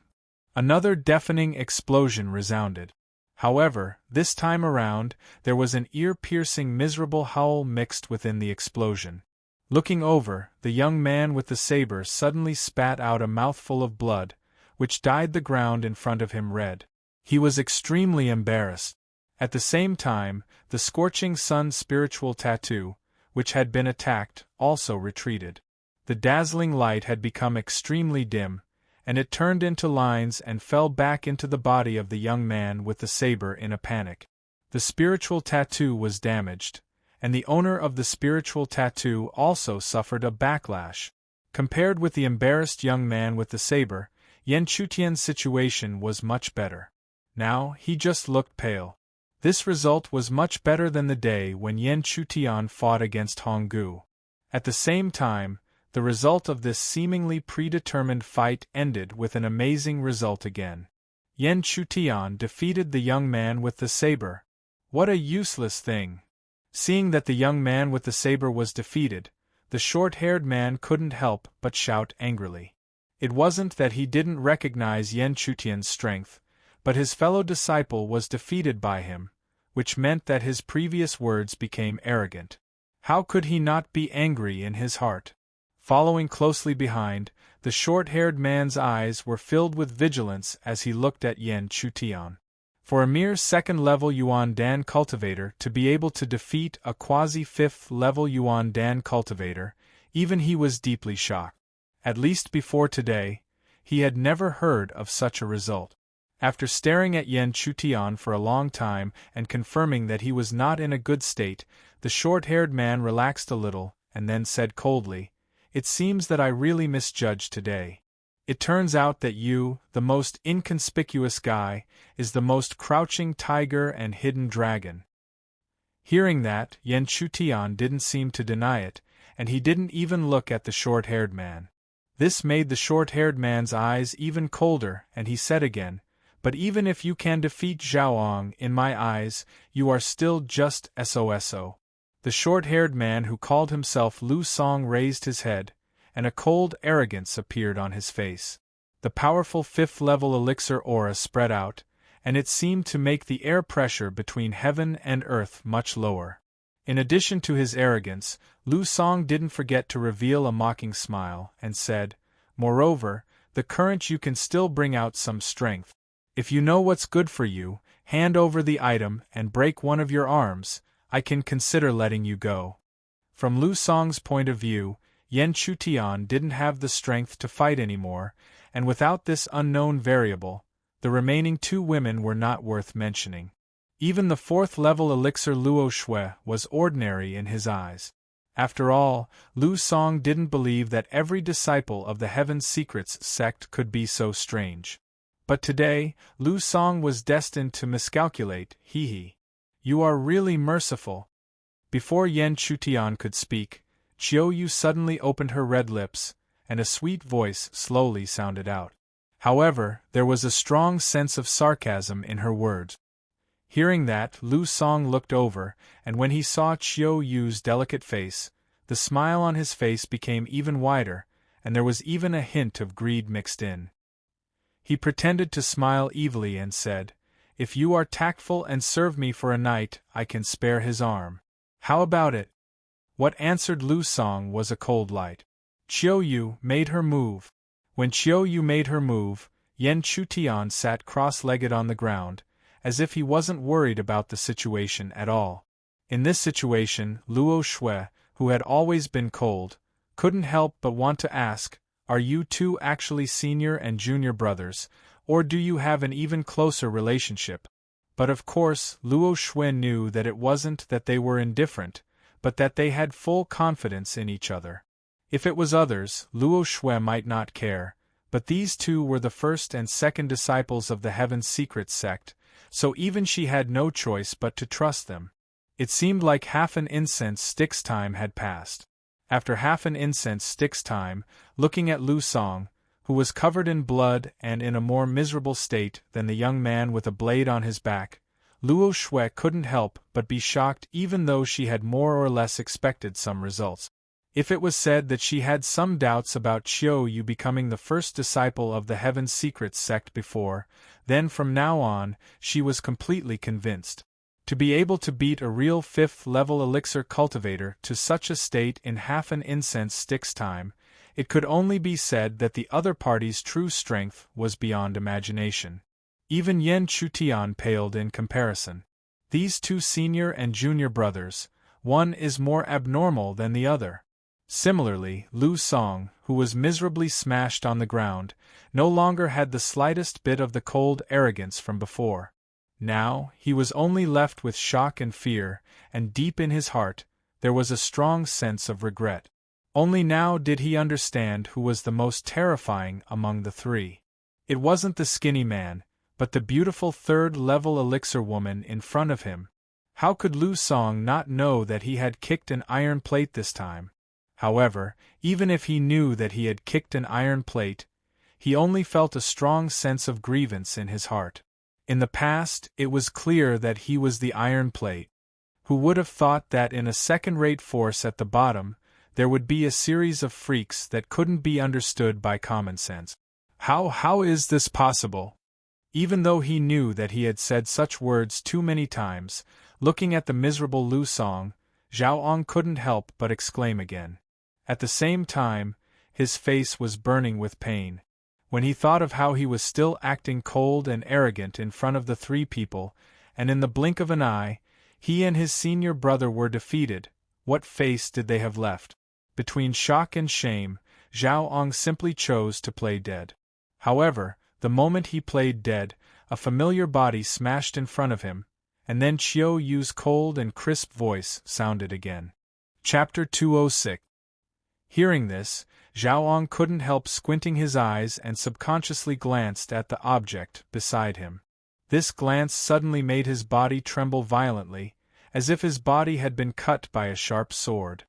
Another deafening explosion resounded. However, this time around, there was an ear-piercing miserable howl mixed within the explosion. Looking over, the young man with the saber suddenly spat out a mouthful of blood, which dyed the ground in front of him red. He was extremely embarrassed. At the same time, the scorching sun spiritual tattoo, which had been attacked, also retreated. The dazzling light had become extremely dim, and it turned into lines and fell back into the body of the young man with the saber in a panic. The spiritual tattoo was damaged, and the owner of the spiritual tattoo also suffered a backlash. Compared with the embarrassed young man with the saber, Yan Chutian's situation was much better. Now, he just looked pale. This result was much better than the day when Yan Chutian fought against Honggu. At the same time, the result of this seemingly predetermined fight ended with an amazing result again. Yan Chutian defeated the young man with the saber. What a useless thing! Seeing that the young man with the saber was defeated, the short-haired man couldn't help but shout angrily. It wasn't that he didn't recognize Yan Chutian's strength, but his fellow disciple was defeated by him, which meant that his previous words became arrogant. How could he not be angry in his heart? Following closely behind, the short-haired man's eyes were filled with vigilance as he looked at Yan Chutian. For a mere second-level Yuan Dan cultivator to be able to defeat a quasi-fifth-level Yuan Dan cultivator, even he was deeply shocked. At least before today, he had never heard of such a result. After staring at Yan Chutian for a long time and confirming that he was not in a good state, the short-haired man relaxed a little and then said coldly, "It seems that I really misjudged today. It turns out that you, the most inconspicuous guy, is the most crouching tiger and hidden dragon." Hearing that, Yan Chutian didn't seem to deny it, and he didn't even look at the short-haired man. This made the short-haired man's eyes even colder, and he said again, "But even if you can defeat Zhaoang, in my eyes, you are still just SOSO. The short-haired man who called himself Lu Song raised his head, and a cold arrogance appeared on his face. The powerful fifth-level elixir aura spread out, and it seemed to make the air pressure between heaven and earth much lower. In addition to his arrogance, Lu Song didn't forget to reveal a mocking smile, and said, "Moreover, the current you can still bring out some strength. If you know what's good for you, hand over the item and break one of your arms, I can consider letting you go." From Lu Song's point of view, Yan Chutian didn't have the strength to fight anymore, and without this unknown variable, the remaining two women were not worth mentioning. Even the fourth-level elixir Luo Shui was ordinary in his eyes. After all, Lu Song didn't believe that every disciple of the Heaven Secrets sect could be so strange. But today, Lu Song was destined to miscalculate, hee. "You are really merciful." Before Yan Chutian could speak, Chiao Yu suddenly opened her red lips, and a sweet voice slowly sounded out. However, there was a strong sense of sarcasm in her words. Hearing that, Lu Song looked over, and when he saw Chiao Yu's delicate face, the smile on his face became even wider, and there was even a hint of greed mixed in. He pretended to smile evilly and said, "If you are tactful and serve me for a night, I can spare his arm. How about it?" What answered Lu Song was a cold light. Chiao Yu made her move. When Chiao Yu made her move, Yan Chutian sat cross-legged on the ground, as if he wasn't worried about the situation at all. In this situation, Luo Shui, who had always been cold, couldn't help but want to ask, "Are you two actually senior and junior brothers, or do you have an even closer relationship?" But of course, Luo Shui knew that it wasn't that they were indifferent, but that they had full confidence in each other. If it was others, Luo Shui might not care, but these two were the first and second disciples of the Heaven Secret sect, so even she had no choice but to trust them. It seemed like half an incense stick's time had passed. After half an incense stick's time, looking at Lu Song, who was covered in blood and in a more miserable state than the young man with a blade on his back, Luo Shui couldn't help but be shocked even though she had more or less expected some results. If it was said that she had some doubts about Chiao Yu becoming the first disciple of the Heaven Secrets sect before, then from now on, she was completely convinced. To be able to beat a real fifth-level elixir cultivator to such a state in half an incense stick's time, it could only be said that the other party's true strength was beyond imagination. Even Yan Chutian paled in comparison. These two senior and junior brothers, one is more abnormal than the other. Similarly, Lu Song, who was miserably smashed on the ground, no longer had the slightest bit of the cold arrogance from before. Now, he was only left with shock and fear, and deep in his heart, there was a strong sense of regret. Only now did he understand who was the most terrifying among the three. It wasn't the skinny man, but the beautiful third-level elixir woman in front of him. How could Lu Song not know that he had kicked an iron plate this time? However, even if he knew that he had kicked an iron plate, he only felt a strong sense of grievance in his heart. In the past, it was clear that he was the iron plate. Who would have thought that in a second-rate force at the bottom, there would be a series of freaks that couldn't be understood by common sense? How is this possible? Even though he knew that he had said such words too many times, looking at the miserable Lu Song, Zhao Ong couldn't help but exclaim again. At the same time, his face was burning with pain. When he thought of how he was still acting cold and arrogant in front of the three people, and in the blink of an eye, he and his senior brother were defeated, what face did they have left? Between shock and shame, Zhao Ong simply chose to play dead. However, the moment he played dead, a familiar body smashed in front of him, and then Chiao Yu's cold and crisp voice sounded again. Chapter 206. Hearing this, Zhao Ong couldn't help squinting his eyes and subconsciously glanced at the object beside him. This glance suddenly made his body tremble violently, as if his body had been cut by a sharp sword.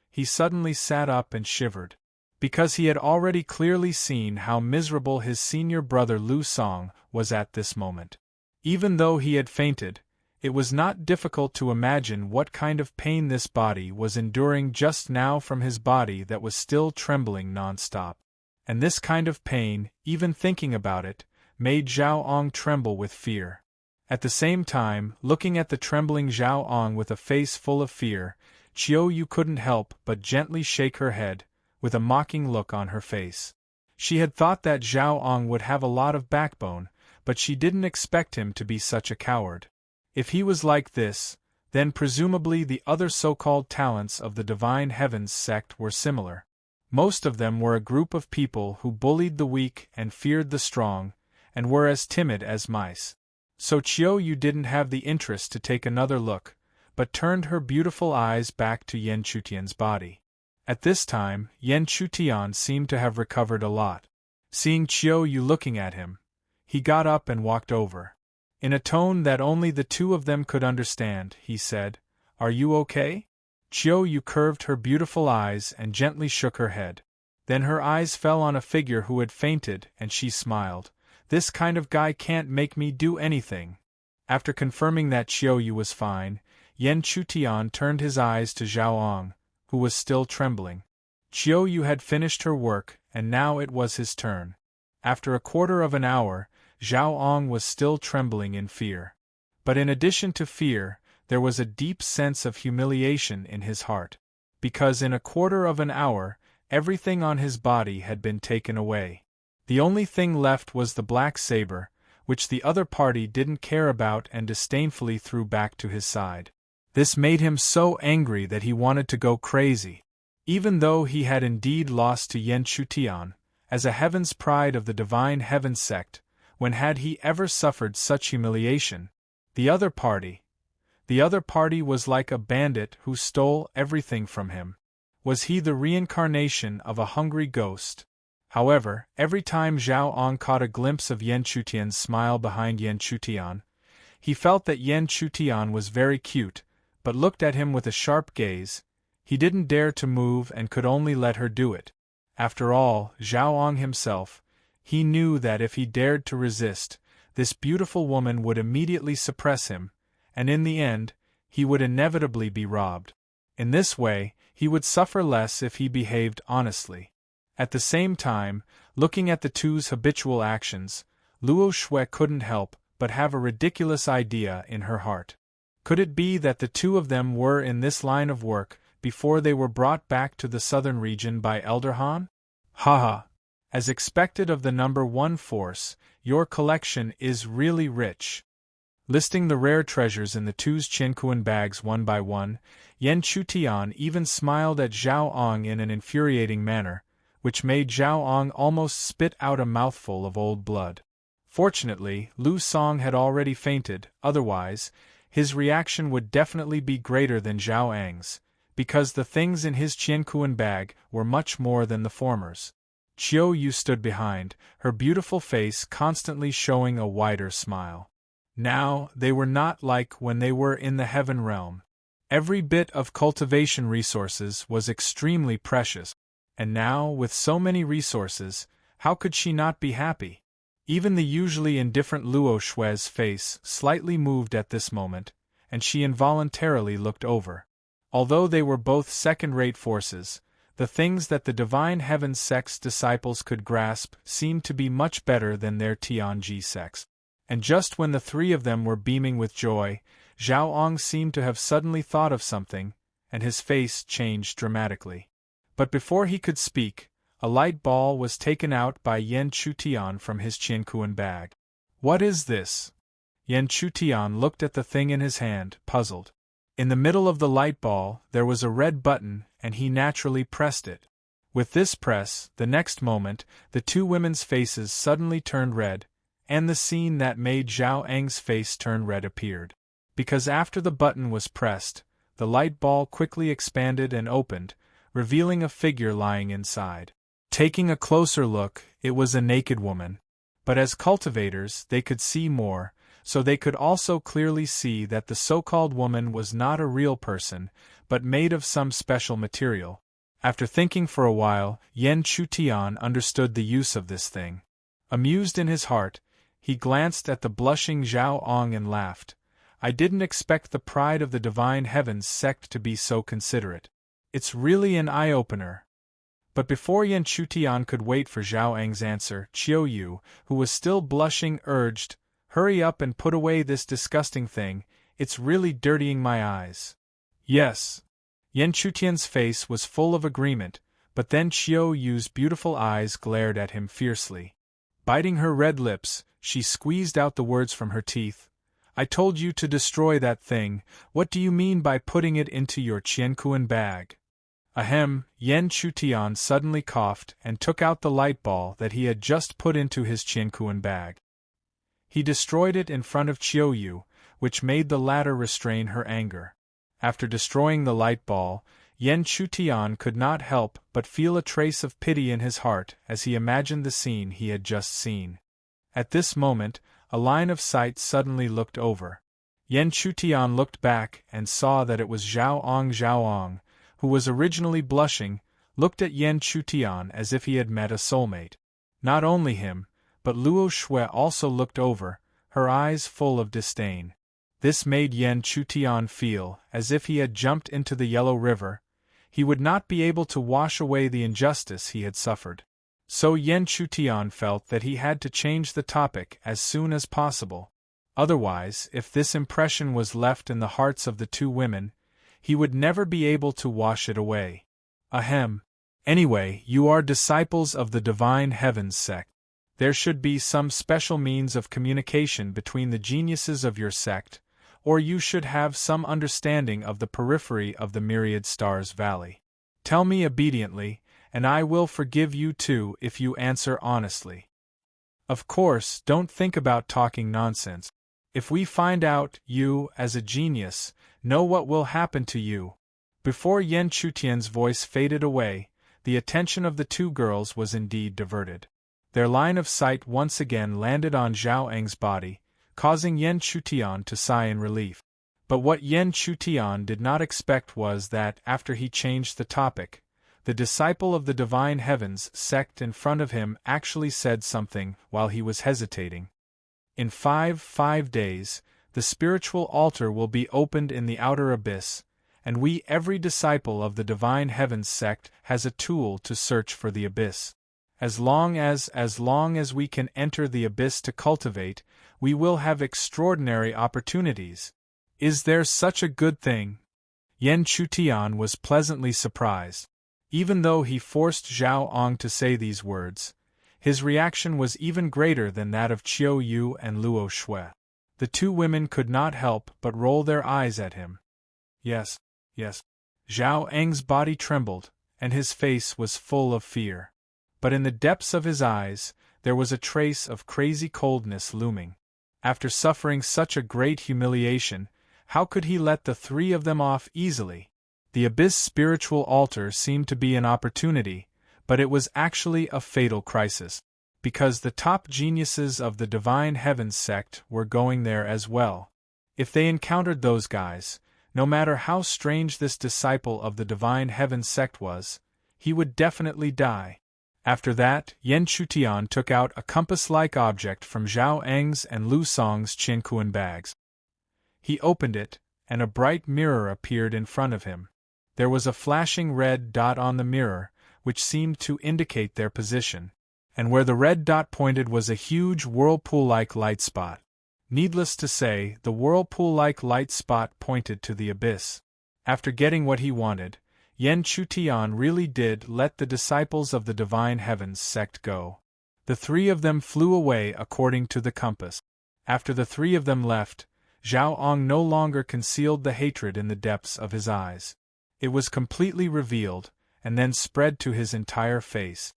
He suddenly sat up and shivered, because he had already clearly seen how miserable his senior brother Lu Song was at this moment. Even though he had fainted, it was not difficult to imagine what kind of pain this body was enduring just now from his body that was still trembling non-stop. And this kind of pain, even thinking about it, made Zhao Ong tremble with fear. At the same time, looking at the trembling Zhao Ong with a face full of fear, Chiao Yu couldn't help but gently shake her head, with a mocking look on her face. She had thought that Zhao Ong would have a lot of backbone, but she didn't expect him to be such a coward. If he was like this, then presumably the other so-called talents of the Divine Heavens sect were similar. Most of them were a group of people who bullied the weak and feared the strong, and were as timid as mice. So Chiao Yu didn't have the interest to take another look, but turned her beautiful eyes back to Yan Chutian's body. At this time, Yan Chutian seemed to have recovered a lot. Seeing Chiao Yu looking at him, he got up and walked over. In a tone that only the two of them could understand, he said, "Are you okay?" Chiao Yu curved her beautiful eyes and gently shook her head. Then her eyes fell on a figure who had fainted and she smiled. "This kind of guy can't make me do anything." After confirming that Chiao Yu was fine, Yan Chutian turned his eyes to Zhao Ong, who was still trembling. Chiao Yu had finished her work and now it was his turn. After a quarter of an hour, Zhao Ong was still trembling in fear. But in addition to fear, there was a deep sense of humiliation in his heart. Because in a quarter of an hour, everything on his body had been taken away. The only thing left was the black saber, which the other party didn't care about and disdainfully threw back to his side. This made him so angry that he wanted to go crazy. Even though he had indeed lost to Yan Chutian, as a heaven's pride of the Divine Heaven sect, when had he ever suffered such humiliation? The other party was like a bandit who stole everything from him. Was he the reincarnation of a hungry ghost? However, every time Zhao Ong caught a glimpse of Yan Chutian's smile behind Yan Chutian, he felt that Yan Chutian was very cute, but looked at him with a sharp gaze. He didn't dare to move and could only let her do it. After all, Zhao Ong himself, he knew that if he dared to resist, this beautiful woman would immediately suppress him, and in the end, he would inevitably be robbed. In this way, he would suffer less if he behaved honestly. At the same time, looking at the two's habitual actions, Luo Shui couldn't help but have a ridiculous idea in her heart. Could it be that the two of them were in this line of work before they were brought back to the southern region by Elder Han? Haha! As expected of the number 1 force, your collection is really rich. Listing the rare treasures in the two's Qiankuan bags one by one, Yan Chutian even smiled at Zhao Ong in an infuriating manner, which made Zhao Ong almost spit out a mouthful of old blood. Fortunately, Lu Song had already fainted, otherwise, his reaction would definitely be greater than Zhao Ang's, because the things in his Qiankuan bag were much more than the former's. Chiao Yu stood behind, her beautiful face constantly showing a wider smile. Now, they were not like when they were in the heaven realm. Every bit of cultivation resources was extremely precious, and now, with so many resources, how could she not be happy? Even the usually indifferent Luo Shui's face slightly moved at this moment, and she involuntarily looked over. Although they were both second-rate forces, The things that the Divine Heaven's sect's disciples could grasp seemed to be much better than their Tianji sects. And just when the three of them were beaming with joy, Zhao Ong seemed to have suddenly thought of something, and his face changed dramatically. But before he could speak, a light ball was taken out by Yan Chutian from his Qiankuan bag. "What is this?" Yan Chutian looked at the thing in his hand, puzzled. In the middle of the light ball, there was a red button, and he naturally pressed it. With this press, the next moment, the two women's faces suddenly turned red, and the scene that made Zhao Eng's face turn red appeared. Because after the button was pressed, the light ball quickly expanded and opened, revealing a figure lying inside. Taking a closer look, it was a naked woman. But as cultivators, they could see more, so they could also clearly see that the so-called woman was not a real person, but made of some special material. After thinking for a while, Yan Chutian understood the use of this thing. Amused in his heart, he glanced at the blushing Zhao Ong and laughed. "I didn't expect the pride of the Divine Heavens sect to be so considerate. It's really an eye-opener." But before Yan Chutian could wait for Zhao Eng's answer, Qiu Yu, who was still blushing, urged, "Hurry up and put away this disgusting thing, it's really dirtying my eyes." "Yes." Yan Chutian's face was full of agreement, but then Qiu Yu's beautiful eyes glared at him fiercely. Biting her red lips, she squeezed out the words from her teeth. "I told you to destroy that thing, what do you mean by putting it into your Qiankuan bag?" Ahem, Yan Chutian suddenly coughed and took out the light ball that he had just put into his Qiankuan bag. He destroyed it in front of Qiu Yu, which made the latter restrain her anger. After destroying the light ball, Yan Chutian could not help but feel a trace of pity in his heart as he imagined the scene he had just seen. At this moment, a line of sight suddenly looked over. Yan Chutian looked back and saw that it was Zhao Ong, who was originally blushing, looked at Yan Chutian as if he had met a soulmate. Not only him, but Luo Shui also looked over, her eyes full of disdain. This made Yan Chutian feel as if he had jumped into the Yellow River. He would not be able to wash away the injustice he had suffered. So Yan Chutian felt that he had to change the topic as soon as possible. Otherwise, if this impression was left in the hearts of the two women, he would never be able to wash it away. Ahem. Anyway, you are disciples of the Divine Heavens sect. There should be some special means of communication between the geniuses of your sect, or you should have some understanding of the periphery of the Myriad Stars Valley. Tell me obediently, and I will forgive you too if you answer honestly. Of course, don't think about talking nonsense. If we find out you, as a genius, know what will happen to you. Before Yan Chutian's voice faded away, the attention of the two girls was indeed diverted. Their line of sight once again landed on Zhao Eng's body, causing Yan Chutian to sigh in relief. But what Yan Chutian did not expect was that, after he changed the topic, the disciple of the Divine Heavens sect in front of him actually said something while he was hesitating. In 5 days, the spiritual altar will be opened in the outer abyss, and every disciple of the Divine Heavens sect has a tool to search for the abyss. As long as we can enter the abyss to cultivate, we will have extraordinary opportunities. Is there such a good thing? Yan Chutian was pleasantly surprised. Even though he forced Zhao Ong to say these words, his reaction was even greater than that of Qiu Yu and Luo Shui. The two women could not help but roll their eyes at him. Yes. Zhao Eng's body trembled, and his face was full of fear. But in the depths of his eyes, there was a trace of crazy coldness looming. After suffering such a great humiliation, how could he let the three of them off easily? The abyss spiritual altar seemed to be an opportunity, but it was actually a fatal crisis, because the top geniuses of the Divine Heavens sect were going there as well. If they encountered those guys, no matter how strange this disciple of the Divine Heavens sect was, he would definitely die. After that, Yan Chutian took out a compass-like object from Zhao Eng's and Lu Song's Qiankuan bags. He opened it, and a bright mirror appeared in front of him. There was a flashing red dot on the mirror, which seemed to indicate their position, and where the red dot pointed was a huge whirlpool-like light spot. Needless to say, the whirlpool-like light spot pointed to the abyss. After getting what he wanted, Yen Chutian really did let the disciples of the Divine Heavens sect go. The three of them flew away according to the compass. After the three of them left, Zhao Ong no longer concealed the hatred in the depths of his eyes. It was completely revealed, and then spread to his entire face.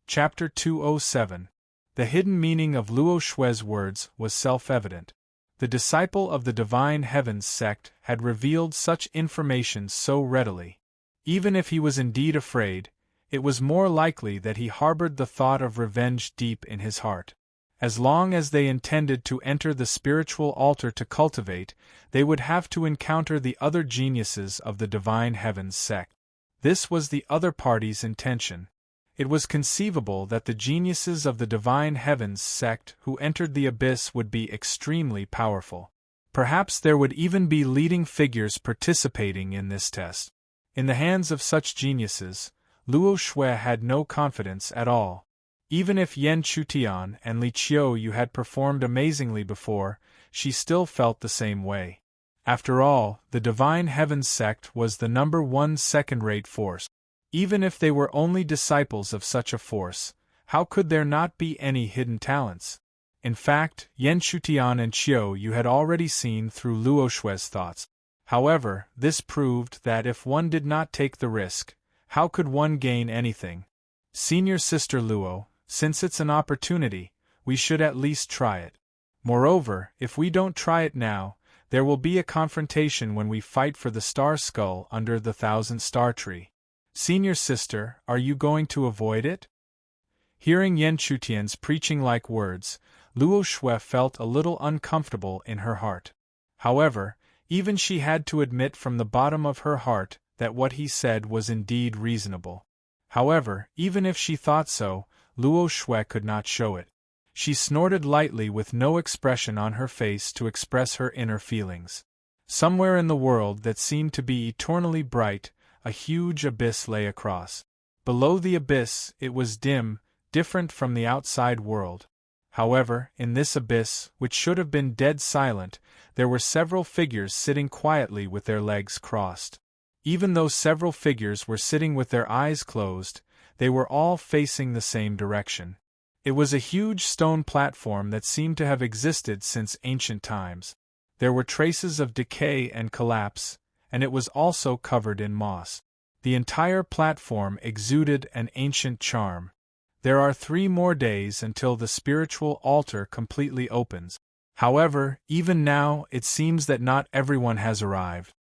Chapter 207. The hidden meaning of Luo Shui's words was self-evident. The disciple of the Divine Heavens sect had revealed such information so readily. Even if he was indeed afraid, it was more likely that he harbored the thought of revenge deep in his heart. As long as they intended to enter the spiritual altar to cultivate, they would have to encounter the other geniuses of the Divine Heavens sect. This was the other party's intention. It was conceivable that the geniuses of the Divine Heavens sect who entered the abyss would be extremely powerful. Perhaps there would even be leading figures participating in this test. In the hands of such geniuses, Luo Shui had no confidence at all. Even if Yen Chutian and Li Qiuyu had performed amazingly before, she still felt the same way. After all, the Divine Heavens sect was the #1 second-rate force. Even if they were only disciples of such a force, how could there not be any hidden talents? In fact, Yen Chutian and Qiuyu had already seen through Luo Shui's thoughts. However, this proved that if one did not take the risk, how could one gain anything? Senior Sister Luo, since it's an opportunity, we should at least try it. Moreover, if we don't try it now, there will be a confrontation when we fight for the star skull under the 1,000-star tree. Senior Sister, are you going to avoid it? Hearing Yen Chutian's preaching-like words, Luo Shui felt a little uncomfortable in her heart. However, even she had to admit from the bottom of her heart that what he said was indeed reasonable. However, even if she thought so, Luo Shui could not show it. She snorted lightly with no expression on her face to express her inner feelings. Somewhere in the world that seemed to be eternally bright, a huge abyss lay across. Below the abyss, it was dim, different from the outside world. However, in this abyss, which should have been dead silent, there were several figures sitting quietly with their legs crossed. Even though several figures were sitting with their eyes closed, they were all facing the same direction. It was a huge stone platform that seemed to have existed since ancient times. There were traces of decay and collapse, and it was also covered in moss. The entire platform exuded an ancient charm. There are 3 more days until the spiritual altar completely opens. However, even now it seems that not everyone has arrived.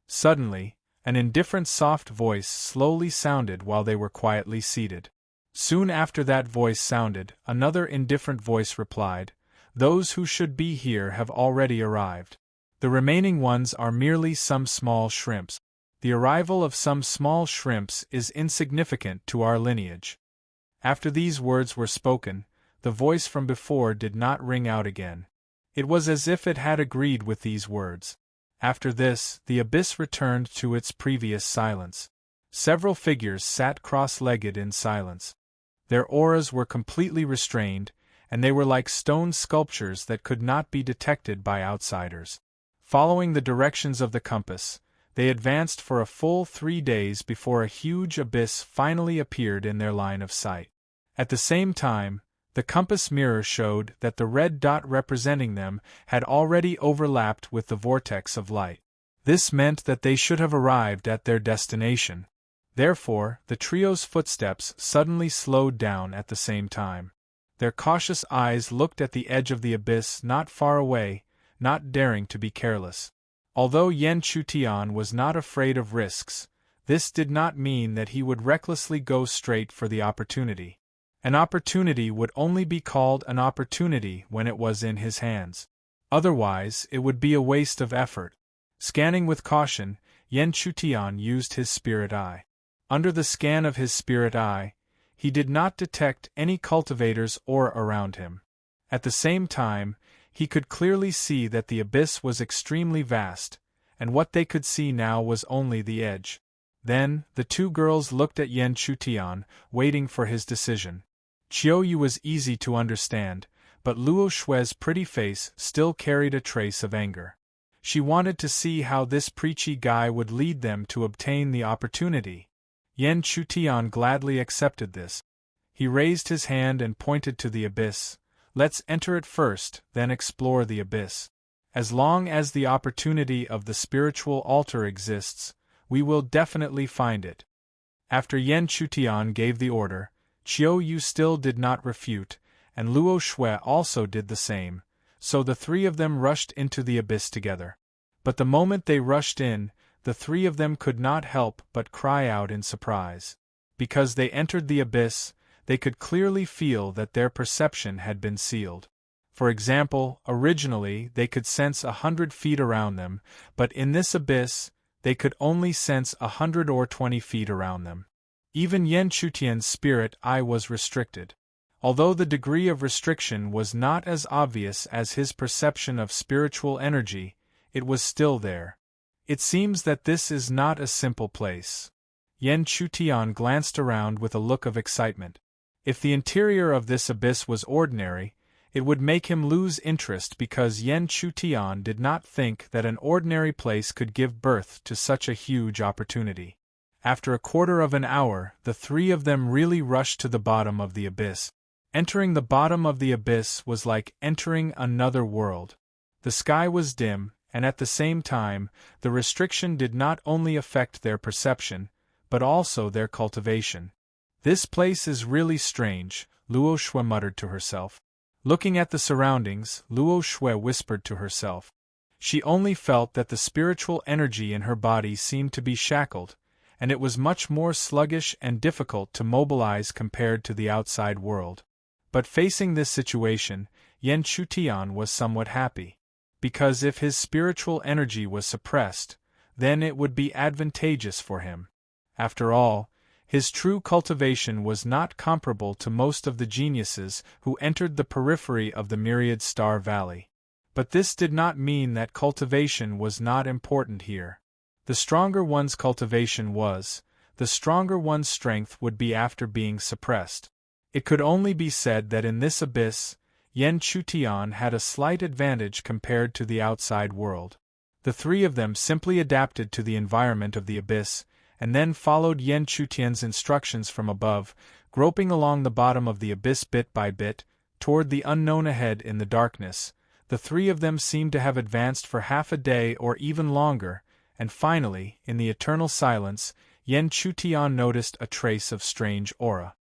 Suddenly, an indifferent soft voice slowly sounded while they were quietly seated. Soon after that voice sounded, another indifferent voice replied, "Those who should be here have already arrived. The remaining ones are merely some small shrimps. The arrival of some small shrimps is insignificant to our lineage." After these words were spoken, the voice from before did not ring out again. It was as if it had agreed with these words. After this, the abyss returned to its previous silence. Several figures sat cross-legged in silence. Their auras were completely restrained, and they were like stone sculptures that could not be detected by outsiders. Following the directions of the compass, they advanced for a full 3 days before a huge abyss finally appeared in their line of sight. At the same time, the compass mirror showed that the red dot representing them had already overlapped with the vortex of light. This meant that they should have arrived at their destination. Therefore, the trio's footsteps suddenly slowed down at the same time. Their cautious eyes looked at the edge of the abyss not far away, not daring to be careless. Although Yen Chutian was not afraid of risks, this did not mean that he would recklessly go straight for the opportunity. An opportunity would only be called an opportunity when it was in his hands. Otherwise, it would be a waste of effort. Scanning with caution, Yen Chutian used his spirit eye. Under the scan of his spirit eye, he did not detect any cultivators or around him. At the same time, he could clearly see that the abyss was extremely vast, and what they could see now was only the edge. Then, the two girls looked at Yan Chutian, waiting for his decision. Qiu Yu was easy to understand, but Luo Shui's pretty face still carried a trace of anger. She wanted to see how this preachy guy would lead them to obtain the opportunity. Yan Chutian gladly accepted this. He raised his hand and pointed to the abyss. Let's enter it first, then explore the abyss. As long as the opportunity of the spiritual altar exists, we will definitely find it. After Yan Chutian gave the order, Qiu Yu still did not refute, and Luo Shui also did the same, so the three of them rushed into the abyss together. But the moment they rushed in, the three of them could not help but cry out in surprise. Because they entered the abyss, they could clearly feel that their perception had been sealed. For example, originally they could sense 100 feet around them, but in this abyss, they could only sense 120 feet around them. Even Yan Chutian's spirit eye was restricted. Although the degree of restriction was not as obvious as his perception of spiritual energy, it was still there. It seems that this is not a simple place. Yan Chutian glanced around with a look of excitement. If the interior of this abyss was ordinary, it would make him lose interest because Yan Chutian did not think that an ordinary place could give birth to such a huge opportunity. After a quarter of an hour, the three of them really rushed to the bottom of the abyss. Entering the bottom of the abyss was like entering another world. The sky was dim, and at the same time, the restriction did not only affect their perception, but also their cultivation. This place is really strange, Luo Shui muttered to herself. Looking at the surroundings, Luo Shui whispered to herself. She only felt that the spiritual energy in her body seemed to be shackled, and it was much more sluggish and difficult to mobilize compared to the outside world. But facing this situation, Yan Chutian was somewhat happy. Because if his spiritual energy was suppressed, then it would be advantageous for him. After all, his true cultivation was not comparable to most of the geniuses who entered the periphery of the Myriad Star Valley. But this did not mean that cultivation was not important here. The stronger one's cultivation was, the stronger one's strength would be after being suppressed. It could only be said that in this abyss, Yan Chutian had a slight advantage compared to the outside world. The three of them simply adapted to the environment of the abyss, and then followed Yan Chutian's instructions from above, groping along the bottom of the abyss bit by bit, toward the unknown ahead in the darkness. The three of them seemed to have advanced for half a day or even longer, and finally, in the eternal silence, Yan Chutian noticed a trace of strange aura.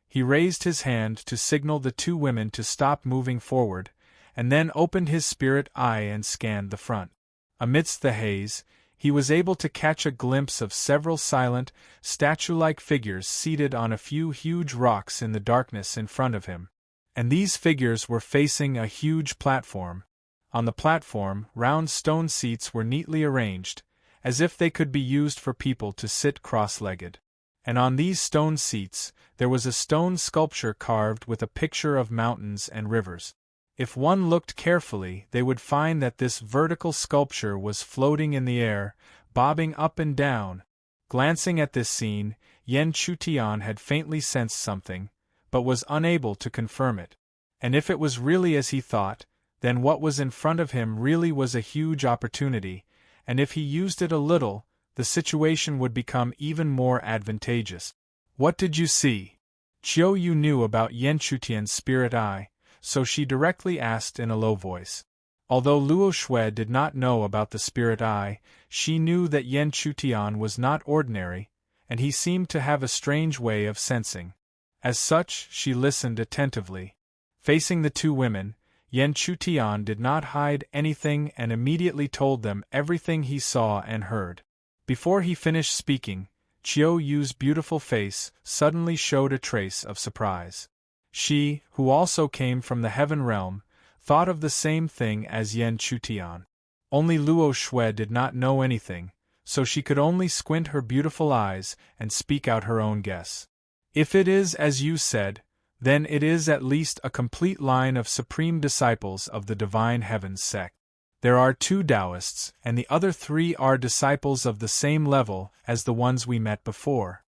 He raised his hand to signal the two women to stop moving forward, and then opened his spirit eye and scanned the front. Amidst the haze, he was able to catch a glimpse of several silent, statue-like figures seated on a few huge rocks in the darkness in front of him. And these figures were facing a huge platform. On the platform, round stone seats were neatly arranged, as if they could be used for people to sit cross-legged. And on these stone seats, there was a stone sculpture carved with a picture of mountains and rivers. If one looked carefully, they would find that this vertical sculpture was floating in the air, bobbing up and down. Glancing at this scene, Yan Chutian had faintly sensed something, but was unable to confirm it. And if it was really as he thought, then what was in front of him really was a huge opportunity, and if he used it a little, the situation would become even more advantageous. What did you see? Qiu Yu knew about Yan Chutian's spirit eye, so she directly asked in a low voice. Although Luo Shui did not know about the spirit eye, she knew that Yan Chutian was not ordinary, and he seemed to have a strange way of sensing. As such, she listened attentively. Facing the two women, Yan Chutian did not hide anything and immediately told them everything he saw and heard. Before he finished speaking, Qiu Yu's beautiful face suddenly showed a trace of surprise. She, who also came from the heaven realm, thought of the same thing as Yan Chutian. Only Luo Shui did not know anything, so she could only squint her beautiful eyes and speak out her own guess. If it is as you said, then it is at least a complete line of supreme disciples of the divine heavens sect. There are 2 Taoists, and the other 3 are disciples of the same level as the ones we met before.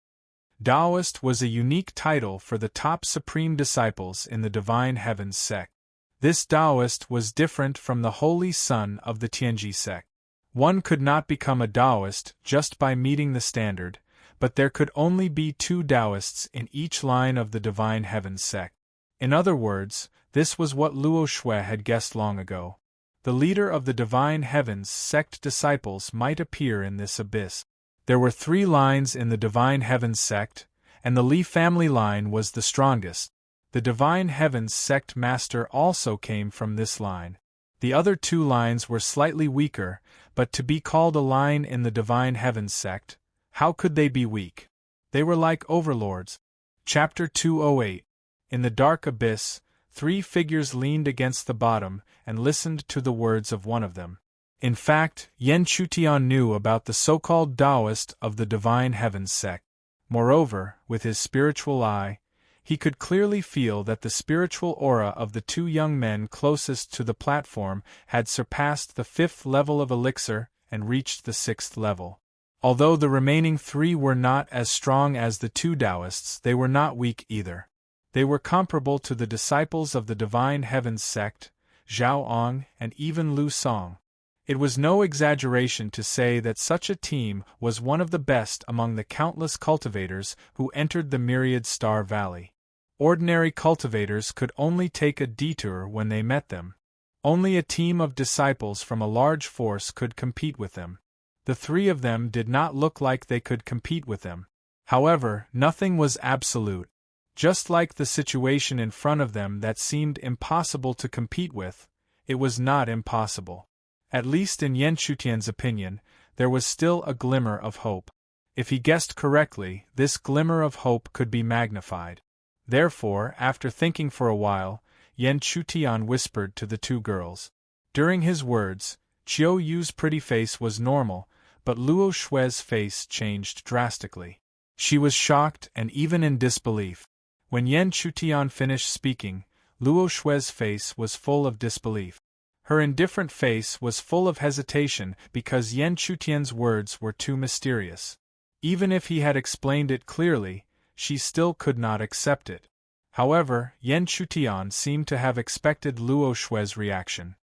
Taoist was a unique title for the top supreme disciples in the Divine Heavens sect. This Taoist was different from the Holy Son of the Tianji sect. One could not become a Taoist just by meeting the standard, but there could only be 2 Taoists in each line of the Divine Heavens sect. In other words, this was what Luo Shui had guessed long ago. The leader of the Divine Heavens sect disciples might appear in this abyss. There were 3 lines in the Divine Heavens sect, and the Li family line was the strongest. The Divine Heavens sect master also came from this line. The other 2 lines were slightly weaker, but to be called a line in the Divine Heavens sect, how could they be weak? They were like overlords. Chapter 208. In the dark abyss, 3 figures leaned against the bottom and listened to the words of one of them. In fact, Yan Chutian knew about the so-called Taoist of the Divine Heavens sect. Moreover, with his spiritual eye, he could clearly feel that the spiritual aura of the 2 young men closest to the platform had surpassed the 5th level of elixir and reached the 6th level. Although the remaining 3 were not as strong as the 2 Taoists, they were not weak either. They were comparable to the disciples of the Divine Heavens sect, Zhao Ong, and even Lu Song. It was no exaggeration to say that such a team was one of the best among the countless cultivators who entered the myriad Star Valley. Ordinary cultivators could only take a detour when they met them. Only a team of disciples from a large force could compete with them. The 3 of them did not look like they could compete with them. However, nothing was absolute. Just like the situation in front of them that seemed impossible to compete with, it was not impossible. At least in Yan Chutian's opinion, there was still a glimmer of hope. If he guessed correctly, this glimmer of hope could be magnified. Therefore, after thinking for a while, Yan Chutian whispered to the 2 girls. During his words, Chiu Yu's pretty face was normal, but Luo Shui's face changed drastically. She was shocked and even in disbelief. When Yan Chutian finished speaking, Luo Shui's face was full of disbelief. Her indifferent face was full of hesitation because Yan Chutian's words were too mysterious. Even if he had explained it clearly, she still could not accept it. However, Yan Chutian seemed to have expected Luo Shui's reaction.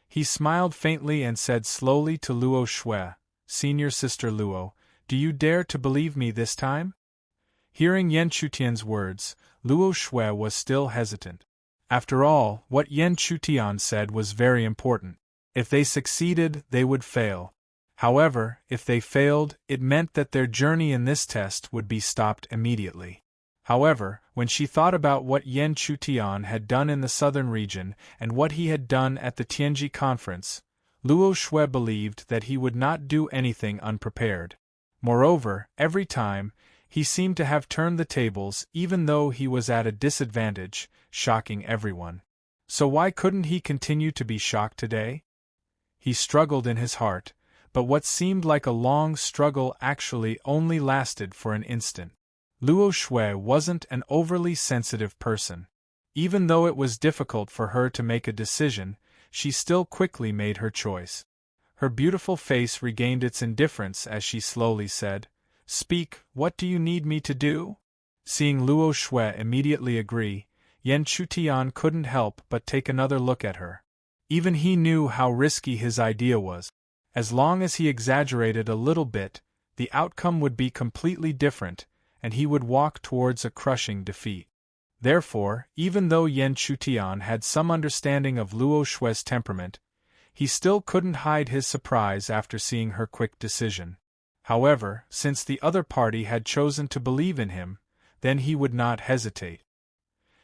He smiled faintly and said slowly to Luo Shui, "Senior Sister Luo, do you dare to believe me this time?" Hearing Yan Chutian's words, Luo Shui was still hesitant. After all, what Yan Chutian said was very important. If they succeeded, they would fail. However, if they failed, it meant that their journey in this test would be stopped immediately. However, when she thought about what Yan Chutian had done in the southern region and what he had done at the Tianji conference, Luo Shui believed that he would not do anything unprepared. Moreover, every time, he seemed to have turned the tables even though he was at a disadvantage, shocking everyone. So why couldn't he continue to be shocked today? He struggled in his heart, but what seemed like a long struggle actually only lasted for an instant. Luo Shui wasn't an overly sensitive person. Even though it was difficult for her to make a decision, she still quickly made her choice. Her beautiful face regained its indifference as she slowly said, "Speak, what do you need me to do?" Seeing Luo Shui immediately agree, Yan Chutian couldn't help but take another look at her. Even he knew how risky his idea was. As long as he exaggerated a little bit, the outcome would be completely different, and he would walk towards a crushing defeat. Therefore, even though Yan Chutian had some understanding of Luo Shui's temperament, he still couldn't hide his surprise after seeing her quick decision. However, since the other party had chosen to believe in him, then he would not hesitate.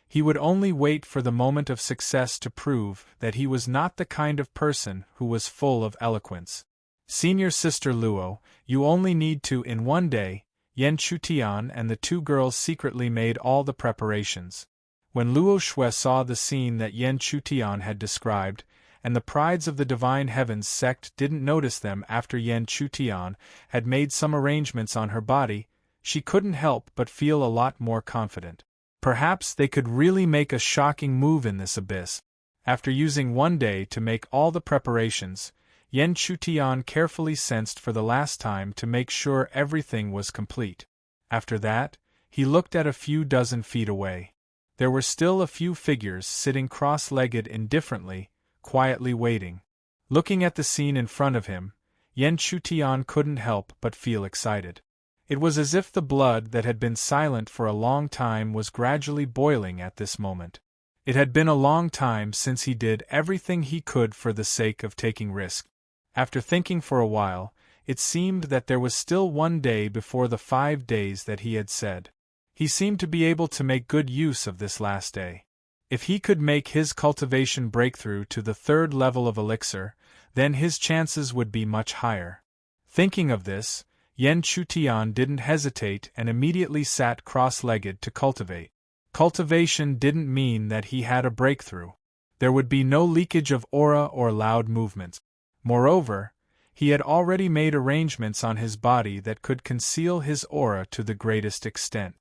He would only wait for the moment of success to prove that he was not the kind of person who was full of eloquence. "Senior Sister Luo, you only need to in one day." Yan Chutian and the 2 girls secretly made all the preparations. When Luo Shui saw the scene that Yan Chutian had described, and the prides of the Divine Heavens sect didn't notice them after Yan Chutian had made some arrangements on her body, she couldn't help but feel a lot more confident. Perhaps they could really make a shocking move in this abyss. After using 1 day to make all the preparations, Yen Chutian carefully sensed for the last time to make sure everything was complete. After that, he looked at a few dozen feet away. There were still a few figures sitting cross-legged indifferently, quietly waiting. Looking at the scene in front of him, Yen Chutian couldn't help but feel excited. It was as if the blood that had been silent for a long time was gradually boiling at this moment. It had been a long time since he did everything he could for the sake of taking risk. After thinking for a while, it seemed that there was still 1 day before the 5 days that he had said. He seemed to be able to make good use of this last day. If he could make his cultivation breakthrough to the 3rd level of elixir, then his chances would be much higher. Thinking of this, Yen Chutian didn't hesitate and immediately sat cross-legged to cultivate. Cultivation didn't mean that he had a breakthrough. There would be no leakage of aura or loud movements. Moreover, he had already made arrangements on his body that could conceal his aura to the greatest extent.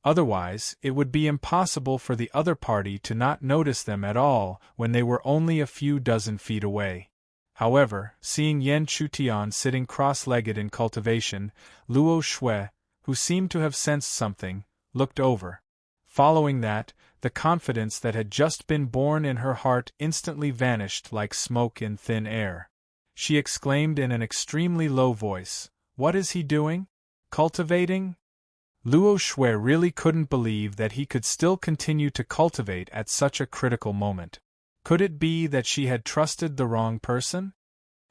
Otherwise, it would be impossible for the other party to not notice them at all when they were only a few dozen feet away. However, seeing Yen Chutian sitting cross-legged in cultivation, Luo Shui, who seemed to have sensed something, looked over. Following that, the confidence that had just been born in her heart instantly vanished like smoke in thin air. She exclaimed in an extremely low voice, "What is he doing? Cultivating?" Luo Shui really couldn't believe that he could still continue to cultivate at such a critical moment. Could it be that she had trusted the wrong person?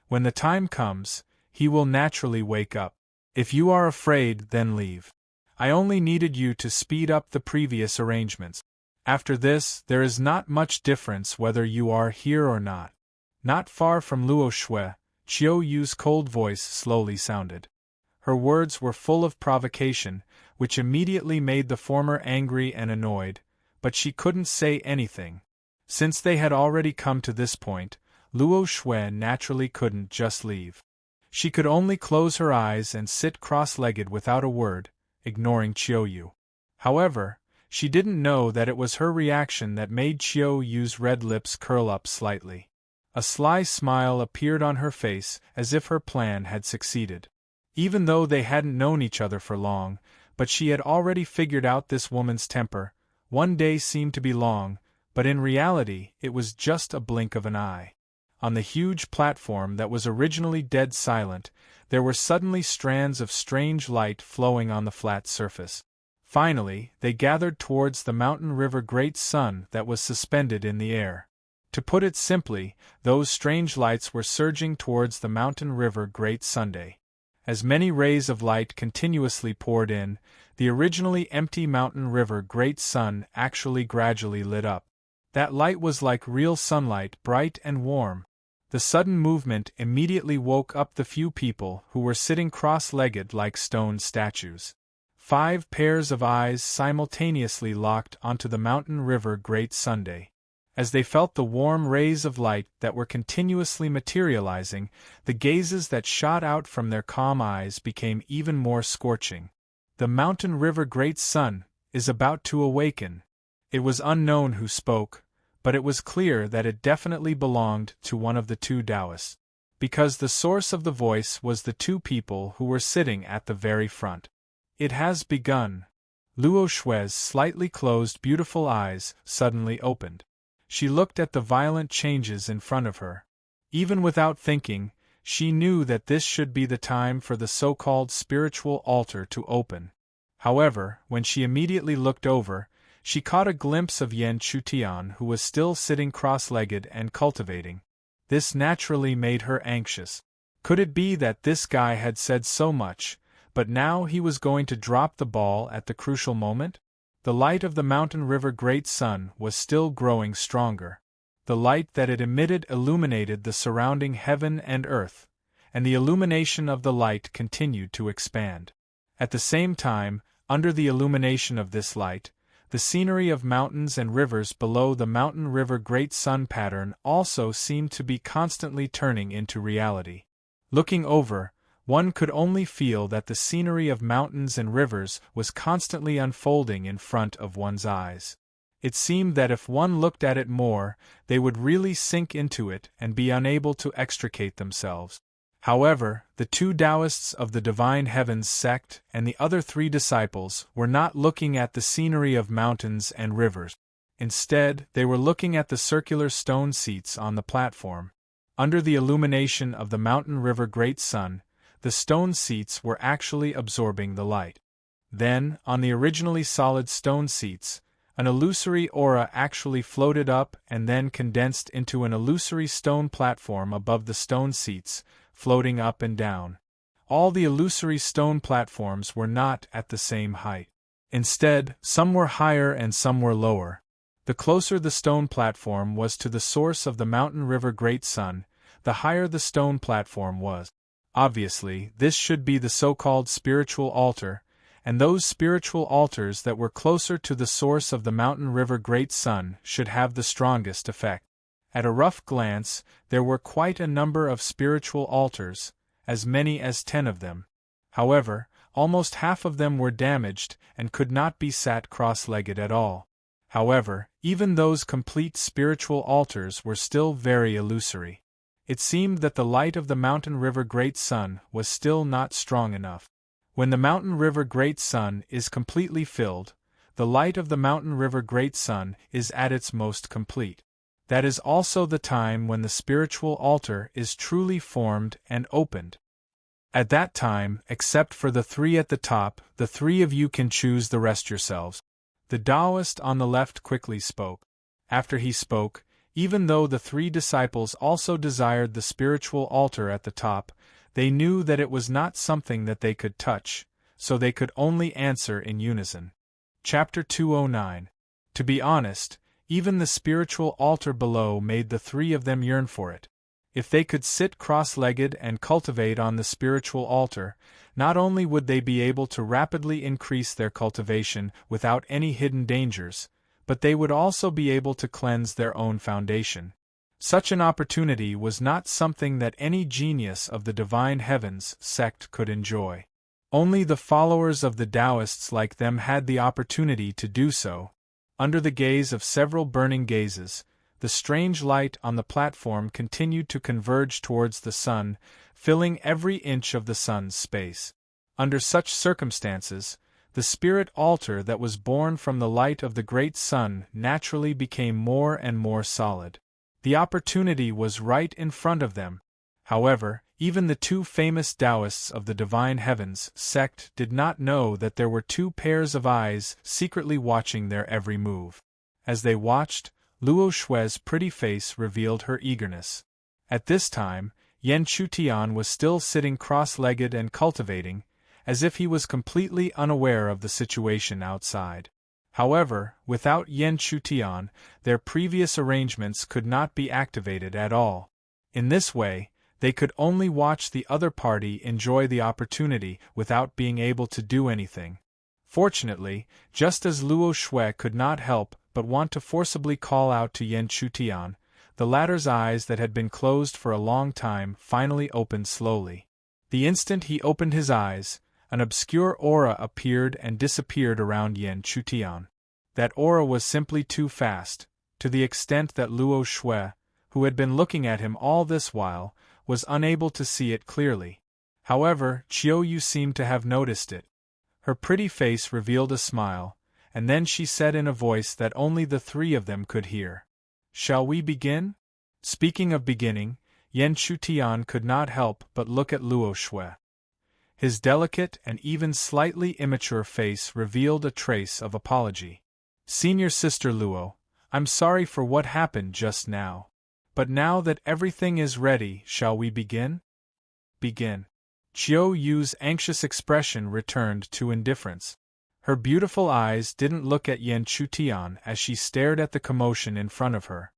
When the time comes, he will naturally wake up. If you are afraid, then leave. I only needed you to speed up the previous arrangements. After this, there is not much difference whether you are here or not. Not far from Luo Shui, Chiu Yu's cold voice slowly sounded. Her words were full of provocation, which immediately made the former angry and annoyed, but she couldn't say anything. Since they had already come to this point, Luo Shui naturally couldn't just leave. She could only close her eyes and sit cross-legged without a word, ignoring Chiu Yu. However, she didn't know that it was her reaction that made Chiu Yu's red lips curl up slightly. A sly smile appeared on her face as if her plan had succeeded. Even though they hadn't known each other for long, but she had already figured out this woman's temper. 1 day seemed to be long, but in reality it was just a blink of an eye. On the huge platform that was originally dead silent, there were suddenly strands of strange light flowing on the flat surface. Finally, they gathered towards the mountain river Great Sun that was suspended in the air. To put it simply, those strange lights were surging towards the mountain river Great Sunday. As many rays of light continuously poured in, the originally empty mountain river Great Sun actually gradually lit up. That light was like real sunlight, bright and warm. The sudden movement immediately woke up the few people who were sitting cross-legged like stone statues. 5 pairs of eyes simultaneously locked onto the mountain river Great Sunday. As they felt the warm rays of light that were continuously materializing, the gazes that shot out from their calm eyes became even more scorching. The mountain river Great Sun is about to awaken. It was unknown who spoke, but it was clear that it definitely belonged to one of the 2 Taoists, because the source of the voice was the 2 people who were sitting at the very front. It has begun. Luo Shui's slightly closed beautiful eyes suddenly opened. She looked at the violent changes in front of her. Even without thinking, she knew that this should be the time for the so-called spiritual altar to open. However, when she immediately looked over, she caught a glimpse of Yen Chutian, who was still sitting cross-legged and cultivating. This naturally made her anxious. Could it be that this guy had said so much, but now he was going to drop the ball at the crucial moment? The light of the mountain river Great Sun was still growing stronger. The light that it emitted illuminated the surrounding heaven and earth, and the illumination of the light continued to expand. At the same time, under the illumination of this light, the scenery of mountains and rivers below the mountain river Great Sun pattern also seemed to be constantly turning into reality. Looking over, one could only feel that the scenery of mountains and rivers was constantly unfolding in front of one's eyes. It seemed that if one looked at it more, they would really sink into it and be unable to extricate themselves. However, the 2 Taoists of the Divine Heavens sect and the other 3 disciples were not looking at the scenery of mountains and rivers. Instead, they were looking at the circular stone seats on the platform. Under the illumination of the mountain river great sun, the stone seats were actually absorbing the light. Then, on the originally solid stone seats, an illusory aura actually floated up and then condensed into an illusory stone platform above the stone seats, floating up and down. All the illusory stone platforms were not at the same height. Instead, some were higher and some were lower. The closer the stone platform was to the source of the mountain river great sun, the higher the stone platform was. Obviously, this should be the so-called spiritual altar, and those spiritual altars that were closer to the source of the mountain river great sun should have the strongest effect. At a rough glance, there were quite a number of spiritual altars, as many as 10 of them. However, almost half of them were damaged and could not be sat cross-legged at all. However, even those complete spiritual altars were still very illusory. It seemed that the light of the mountain river great sun was still not strong enough. When the mountain river great sun is completely filled, the light of the mountain river great sun is at its most complete. That is also the time when the spiritual altar is truly formed and opened. At that time, except for the 3 at the top, the 3 of you can choose the rest yourselves. The Taoist on the left quickly spoke. After he spoke, even though the 3 disciples also desired the spiritual altar at the top, they knew that it was not something that they could touch, so they could only answer in unison. Chapter 209. To be honest, even the spiritual altar below made the 3 of them yearn for it. If they could sit cross-legged and cultivate on the spiritual altar, not only would they be able to rapidly increase their cultivation without any hidden dangers, but they would also be able to cleanse their own foundation. Such an opportunity was not something that any genius of the Divine Heavens sect could enjoy. Only the followers of the Taoists like them had the opportunity to do so. Under the gaze of several burning gazes, the strange light on the platform continued to converge towards the sun, filling every inch of the sun's space. Under such circumstances, the spirit altar that was born from the light of the great sun naturally became more and more solid. The opportunity was right in front of them. However, even the 2 famous Taoists of the Divine Heavens sect did not know that there were 2 pairs of eyes secretly watching their every move. As they watched, Luo Shui's pretty face revealed her eagerness. At this time, Yan Chutian was still sitting cross-legged and cultivating, as if he was completely unaware of the situation outside. However, without Yan Chutian, their previous arrangements could not be activated at all. In this way, they could only watch the other party enjoy the opportunity without being able to do anything. Fortunately, just as Luo Shui could not help but want to forcibly call out to Yan Chutian, the latter's eyes that had been closed for a long time finally opened slowly. The instant he opened his eyes, an obscure aura appeared and disappeared around Yan Chutian. That aura was simply too fast, to the extent that Luo Shui, who had been looking at him all this while, was unable to see it clearly. However, Chiao Yu seemed to have noticed it. Her pretty face revealed a smile, and then she said in a voice that only the 3 of them could hear, "Shall we begin?" Speaking of beginning, Yan Chutian could not help but look at Luo Shui. His delicate and even slightly immature face revealed a trace of apology. "Senior Sister Luo, I'm sorry for what happened just now. But now that everything is ready, shall we begin?" "Begin." Chiao Yu's anxious expression returned to indifference. Her beautiful eyes didn't look at Yan Chutian as she stared at the commotion in front of her.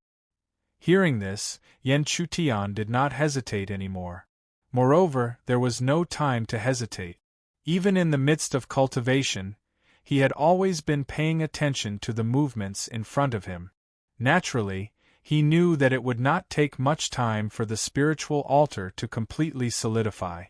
Hearing this, Yan Chutian did not hesitate anymore. Moreover, there was no time to hesitate. Even in the midst of cultivation, he had always been paying attention to the movements in front of him. Naturally, he knew that it would not take much time for the spiritual altar to completely solidify.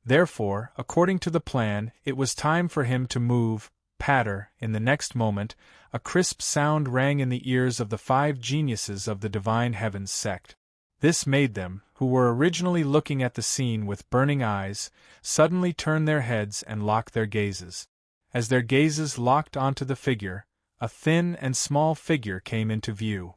Therefore, according to the plan, it was time for him to move, patter. In the next moment, a crisp sound rang in the ears of the 5 geniuses of the Divine Heavens sect. This made them, who were originally looking at the scene with burning eyes, suddenly turn their heads and lock their gazes. As their gazes locked onto the figure, a thin and small figure came into view.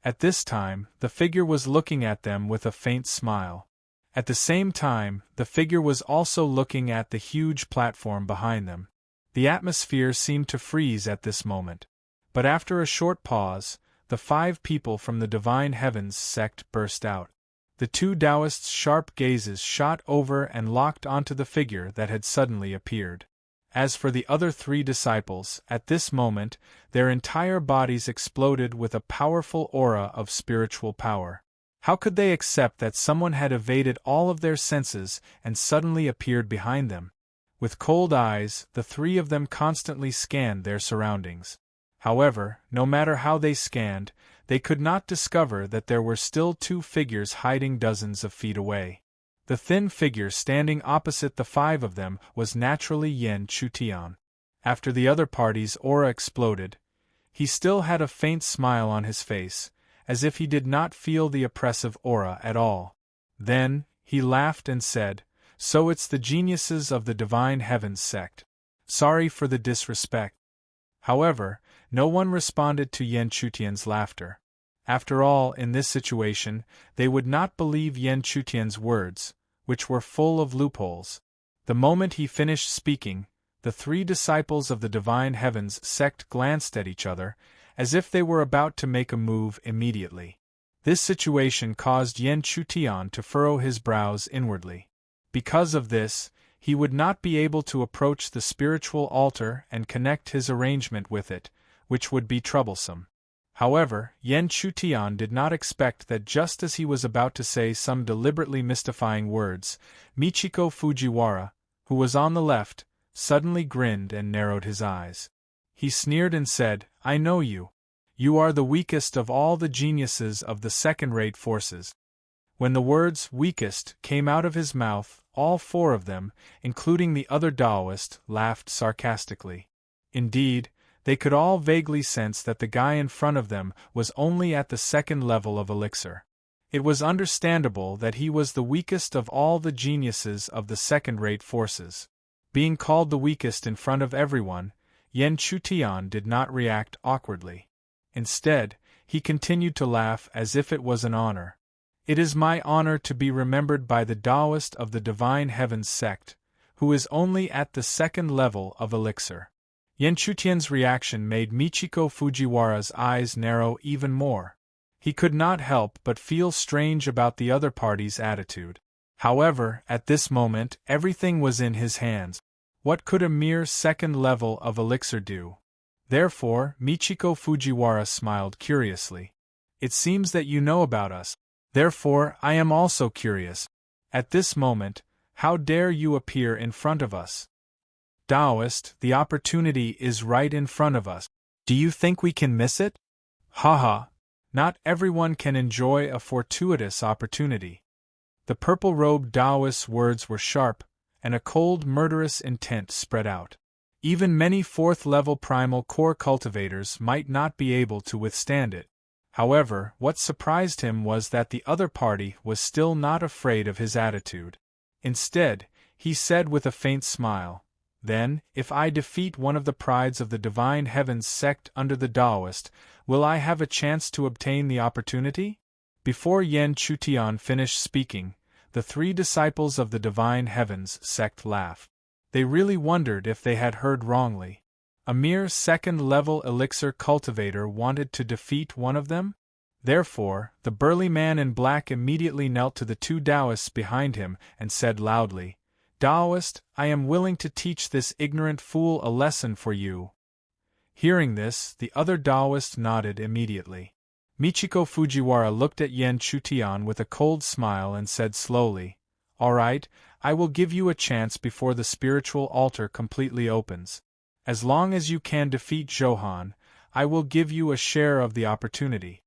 At this time, the figure was looking at them with a faint smile. At the same time, the figure was also looking at the huge platform behind them. The atmosphere seemed to freeze at this moment. But after a short pause, the 5 people from the Divine Heavens sect burst out. The 2 Taoists' sharp gazes shot over and locked onto the figure that had suddenly appeared. As for the other 3 disciples, at this moment, their entire bodies exploded with a powerful aura of spiritual power. How could they accept that someone had evaded all of their senses and suddenly appeared behind them? With cold eyes, the 3 of them constantly scanned their surroundings. However, no matter how they scanned, they could not discover that there were still 2 figures hiding dozens of feet away. The thin figure standing opposite the 5 of them was naturally Yan Chutian. After the other party's aura exploded, he still had a faint smile on his face, as if he did not feel the oppressive aura at all. Then, he laughed and said, "So it's the geniuses of the Divine Heavens sect. Sorry for the disrespect." However, no one responded to Yan Chutian's laughter. After all, in this situation, they would not believe Yan Chutian's words, which were full of loopholes. The moment he finished speaking, the 3 disciples of the Divine Heavens sect glanced at each other, as if they were about to make a move immediately. This situation caused Yan Chutian to furrow his brows inwardly. Because of this, he would not be able to approach the spiritual altar and connect his arrangement with it, which would be troublesome. However, Yan Chutian did not expect that just as he was about to say some deliberately mystifying words, Michiko Fujiwara, who was on the left, suddenly grinned and narrowed his eyes. He sneered and said, "I know you. You are the weakest of all the geniuses of the second-rate forces." When the words "weakest" came out of his mouth, all 4 of them, including the other Taoist, laughed sarcastically. Indeed, they could all vaguely sense that the guy in front of them was only at the 2nd level of elixir. It was understandable that he was the weakest of all the geniuses of the second-rate forces. Being called the weakest in front of everyone, Yan Chutian did not react awkwardly. Instead, he continued to laugh as if it was an honor. "It is my honor to be remembered by the Taoist of the Divine Heavens sect, who is only at the 2nd level of elixir." Yan Chutian's reaction made Michiko Fujiwara's eyes narrow even more. He could not help but feel strange about the other party's attitude. However, at this moment, everything was in his hands. What could a mere 2nd level of elixir do? Therefore, Michiko Fujiwara smiled curiously. "It seems that you know about us. Therefore, I am also curious. At this moment, how dare you appear in front of us? Taoist, the opportunity is right in front of us. Do you think we can miss it? Haha. Not everyone can enjoy a fortuitous opportunity." The purple-robed Taoist's words were sharp, and a cold, murderous intent spread out. Even many 4th-level primal core cultivators might not be able to withstand it. However, what surprised him was that the other party was still not afraid of his attitude. Instead, he said with a faint smile, "Then, if I defeat one of the prides of the Divine Heavens sect under the Taoist, will I have a chance to obtain the opportunity?" Before Yan Chutian finished speaking, the 3 disciples of the Divine Heavens sect laughed. They really wondered if they had heard wrongly. A mere 2nd-level elixir cultivator wanted to defeat one of them? Therefore, the burly man in black immediately knelt to the 2 Taoists behind him and said loudly, "Taoist, I am willing to teach this ignorant fool a lesson for you." Hearing this, the other Taoist nodded immediately. Michiko Fujiwara looked at Yan Chutian with a cold smile and said slowly, "All right, I will give you a chance before the spiritual altar completely opens. As long as you can defeat Johan, I will give you a share of the opportunity.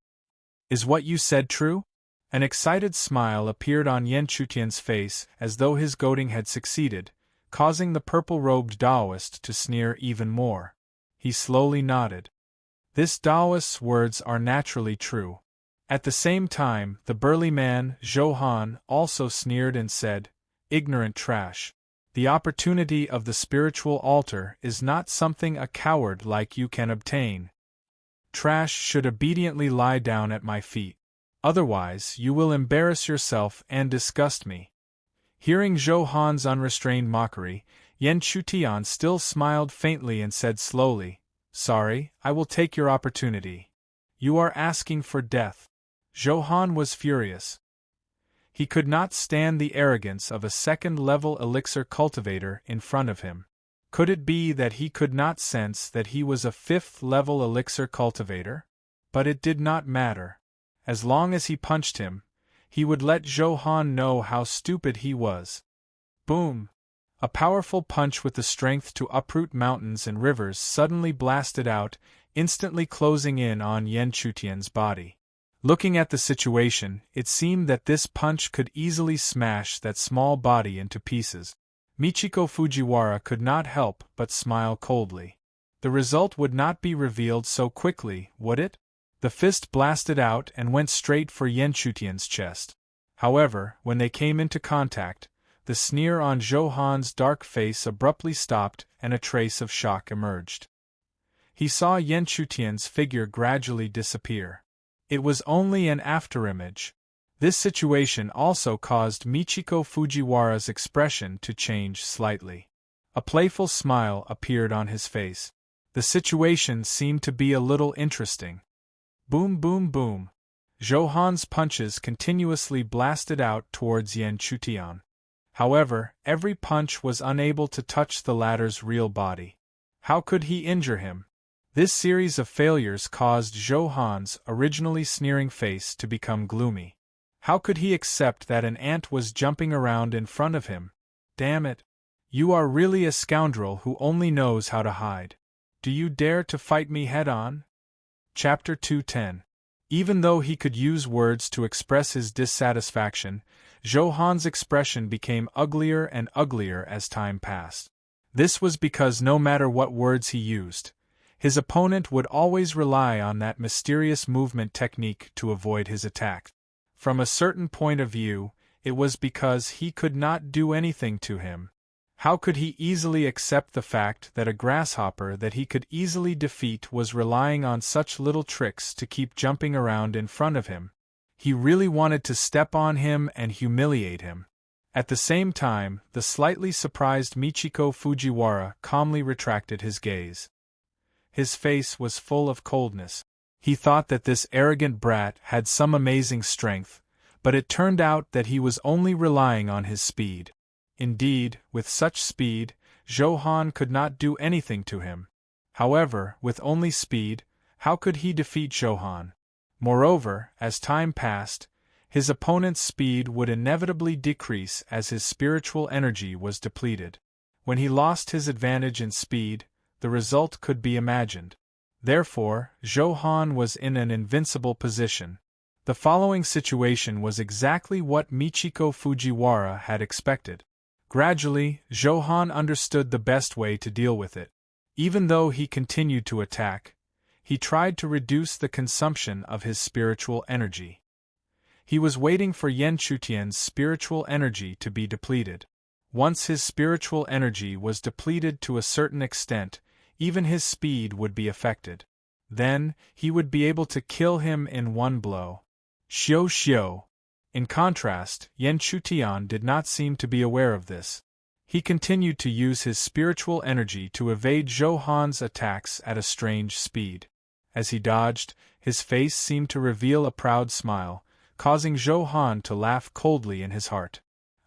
Is what you said true?" An excited smile appeared on Yan Chutian's face as though his goading had succeeded, causing the purple-robed Taoist to sneer even more. He slowly nodded. This Taoist's words are naturally true. At the same time, the burly man, Zhou Han, also sneered and said, "Ignorant trash. The opportunity of the spiritual altar is not something a coward like you can obtain. Trash should obediently lie down at my feet. Otherwise, you will embarrass yourself and disgust me." Hearing Zhou Han's unrestrained mockery, Yan Chutian still smiled faintly and said slowly, "Sorry, I will take your opportunity. You are asking for death." Zhou Han was furious. He could not stand the arrogance of a second-level elixir cultivator in front of him. Could it be that he could not sense that he was a fifth-level elixir cultivator? But it did not matter. As long as he punched him, he would let Zhou Han know how stupid he was. Boom! A powerful punch with the strength to uproot mountains and rivers suddenly blasted out, instantly closing in on Yan Chutian's body. Looking at the situation, it seemed that this punch could easily smash that small body into pieces. Michiko Fujiwara could not help but smile coldly. The result would not be revealed so quickly, would it? The fist blasted out and went straight for Yan Chutian's chest. However, when they came into contact, the sneer on Zhou Han's dark face abruptly stopped and a trace of shock emerged. He saw Yan Chutian's figure gradually disappear. It was only an afterimage. This situation also caused Michiko Fujiwara's expression to change slightly. A playful smile appeared on his face. The situation seemed to be a little interesting. Boom boom boom. Zhou Han's punches continuously blasted out towards Yan Chutian. However, every punch was unable to touch the latter's real body. How could he injure him? This series of failures caused Zhou Han's originally sneering face to become gloomy. How could he accept that an ant was jumping around in front of him? Damn it! You are really a scoundrel who only knows how to hide. Do you dare to fight me head-on? Chapter 210. Even though he could use words to express his dissatisfaction, Zhou Han's expression became uglier and uglier as time passed. This was because no matter what words he used, his opponent would always rely on that mysterious movement technique to avoid his attack. From a certain point of view, it was because he could not do anything to him. How could he easily accept the fact that a grasshopper that he could easily defeat was relying on such little tricks to keep jumping around in front of him? He really wanted to step on him and humiliate him. At the same time, the slightly surprised Michiko Fujiwara calmly retracted his gaze. His face was full of coldness. He thought that this arrogant brat had some amazing strength, but it turned out that he was only relying on his speed. Indeed, with such speed, Zhou Han could not do anything to him. However, with only speed, how could he defeat Zhou Han? Moreover, as time passed, his opponent's speed would inevitably decrease as his spiritual energy was depleted. When he lost his advantage in speed, the result could be imagined. Therefore, Zhou Han was in an invincible position. The following situation was exactly what Michiko Fujiwara had expected. Gradually, Zhou Han understood the best way to deal with it. Even though he continued to attack, he tried to reduce the consumption of his spiritual energy. He was waiting for Yan Chutian's spiritual energy to be depleted. Once his spiritual energy was depleted to a certain extent, even his speed would be affected. Then, he would be able to kill him in one blow. Xiu xiu. In contrast, Yan Chutian did not seem to be aware of this. He continued to use his spiritual energy to evade Zhou Han's attacks at a strange speed. As he dodged, his face seemed to reveal a proud smile, causing Zhou Han to laugh coldly in his heart.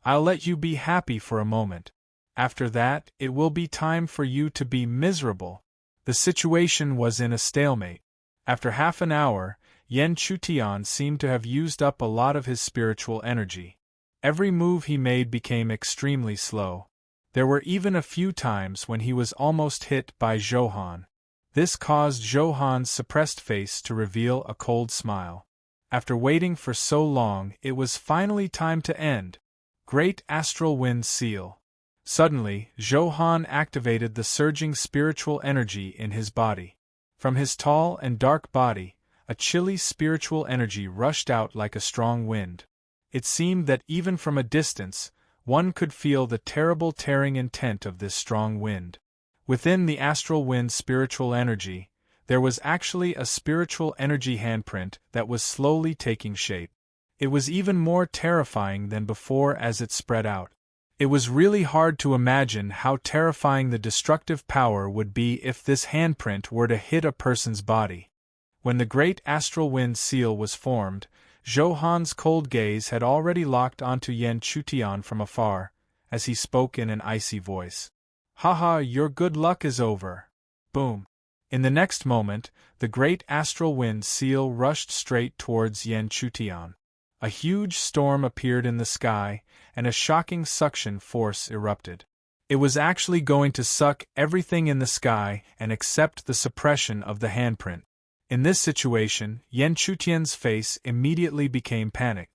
"I'll let you be happy for a moment. After that, it will be time for you to be miserable." The situation was in a stalemate. After half an hour, Yan Chutian seemed to have used up a lot of his spiritual energy. Every move he made became extremely slow. There were even a few times when he was almost hit by Zhou Han. This caused Zhou Han's suppressed face to reveal a cold smile. After waiting for so long, it was finally time to end. Great Astral Wind Seal. Suddenly, Zhou activated the surging spiritual energy in his body. From his tall and dark body, a chilly spiritual energy rushed out like a strong wind. It seemed that even from a distance, one could feel the terrible tearing intent of this strong wind. Within the astral wind's spiritual energy, there was actually a spiritual energy handprint that was slowly taking shape. It was even more terrifying than before as it spread out. It was really hard to imagine how terrifying the destructive power would be if this handprint were to hit a person's body. When the great astral wind seal was formed, Zhou cold gaze had already locked onto Yan Chutian from afar, as he spoke in an icy voice. "Haha, your good luck is over." Boom. In the next moment, the great astral wind seal rushed straight towards Yan Chutian. A huge storm appeared in the sky, and a shocking suction force erupted. It was actually going to suck everything in the sky and accept the suppression of the handprint. In this situation, Yan Chutian's face immediately became panic.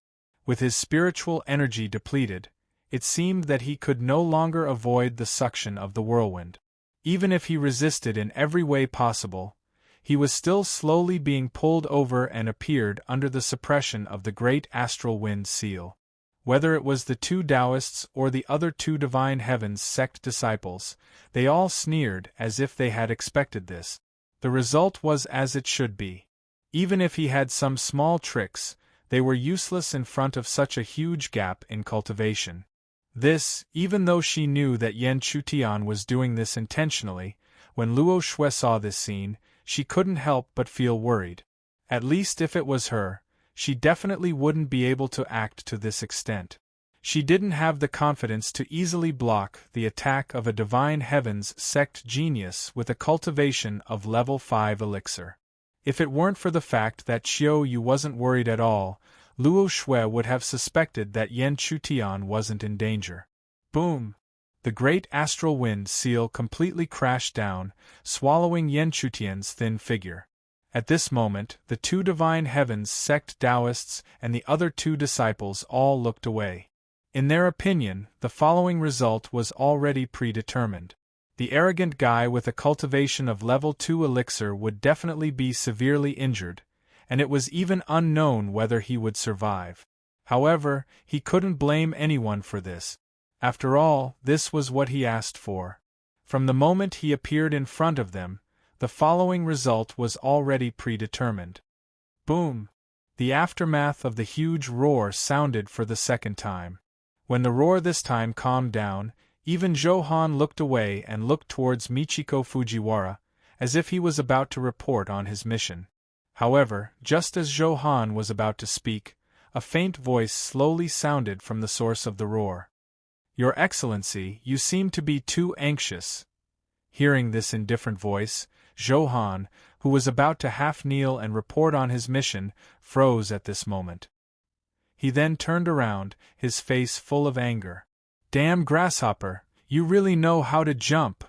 With his spiritual energy depleted, it seemed that he could no longer avoid the suction of the whirlwind. Even if he resisted in every way possible, he was still slowly being pulled over and appeared under the suppression of the great astral wind seal. Whether it was the two Taoists or the other two Divine Heavens sect disciples, they all sneered as if they had expected this. The result was as it should be. Even if he had some small tricks, they were useless in front of such a huge gap in cultivation. This, even though she knew that Yan Chutian was doing this intentionally. When Luo Shui saw this scene, she couldn't help but feel worried. At least if it was her, she definitely wouldn't be able to act to this extent. She didn't have the confidence to easily block the attack of a Divine Heavens sect genius with a cultivation of level 5 elixir. If it weren't for the fact that Xiao Yu wasn't worried at all, Luo Shui would have suspected that Yan Chutian wasn't in danger. Boom! The great astral wind seal completely crashed down, swallowing Yan Chutian's thin figure. At this moment, the two Divine Heavens sect Taoists and the other two disciples all looked away. In their opinion, the following result was already predetermined. The arrogant guy with a cultivation of level 2 elixir would definitely be severely injured, and it was even unknown whether he would survive. However, he couldn't blame anyone for this. After all, this was what he asked for. From the moment he appeared in front of them, the following result was already predetermined. Boom! The aftermath of the huge roar sounded for the second time. When the roar this time calmed down, even Zhou looked away and looked towards Michiko Fujiwara, as if he was about to report on his mission. However, just as Zhou was about to speak, a faint voice slowly sounded from the source of the roar. "Your Excellency, you seem to be too anxious." Hearing this indifferent voice, Zhou, who was about to half-kneel and report on his mission, froze at this moment. He then turned around, his face full of anger. "Damn grasshopper, you really know how to jump!"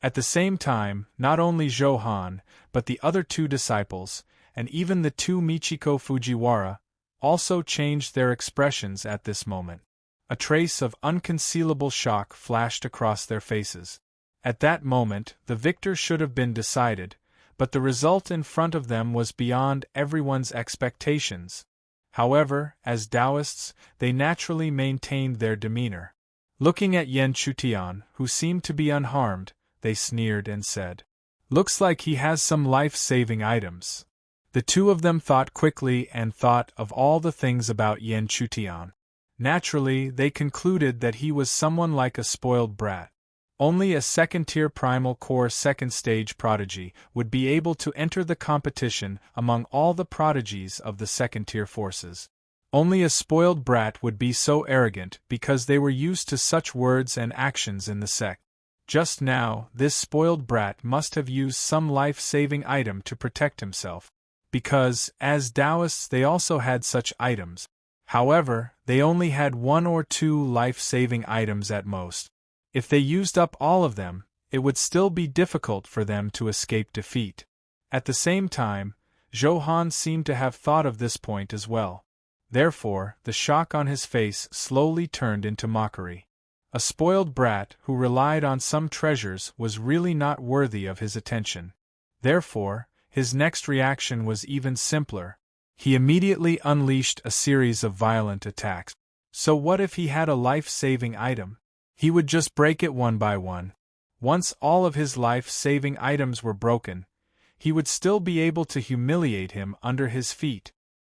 At the same time, not only Zhou, but the other two disciples, and even the two Michiko Fujiwara, also changed their expressions at this moment. A trace of unconcealable shock flashed across their faces. At that moment, the victor should have been decided, but the result in front of them was beyond everyone's expectations. However, as Taoists, they naturally maintained their demeanor. Looking at Yan Chutian, who seemed to be unharmed, they sneered and said, "Looks like he has some life-saving items." The two of them thought quickly and thought of all the things about Yan Chutian. Naturally, they concluded that he was someone like a spoiled brat. Only a second-tier primal core second-stage prodigy would be able to enter the competition among all the prodigies of the second-tier forces. Only a spoiled brat would be so arrogant because they were used to such words and actions in the sect. Just now, this spoiled brat must have used some life-saving item to protect himself. Because, as Taoists, they also had such items. However, they only had 1 or 2 life-saving items at most. If they used up all of them, it would still be difficult for them to escape defeat. At the same time, Zhou seemed to have thought of this point as well. Therefore, the shock on his face slowly turned into mockery. A spoiled brat who relied on some treasures was really not worthy of his attention. Therefore, his next reaction was even simpler. He immediately unleashed a series of violent attacks. So what if he had a life-saving item? He would just break it one by one. Once all of his life-saving items were broken, he would still be able to humiliate him under his feet.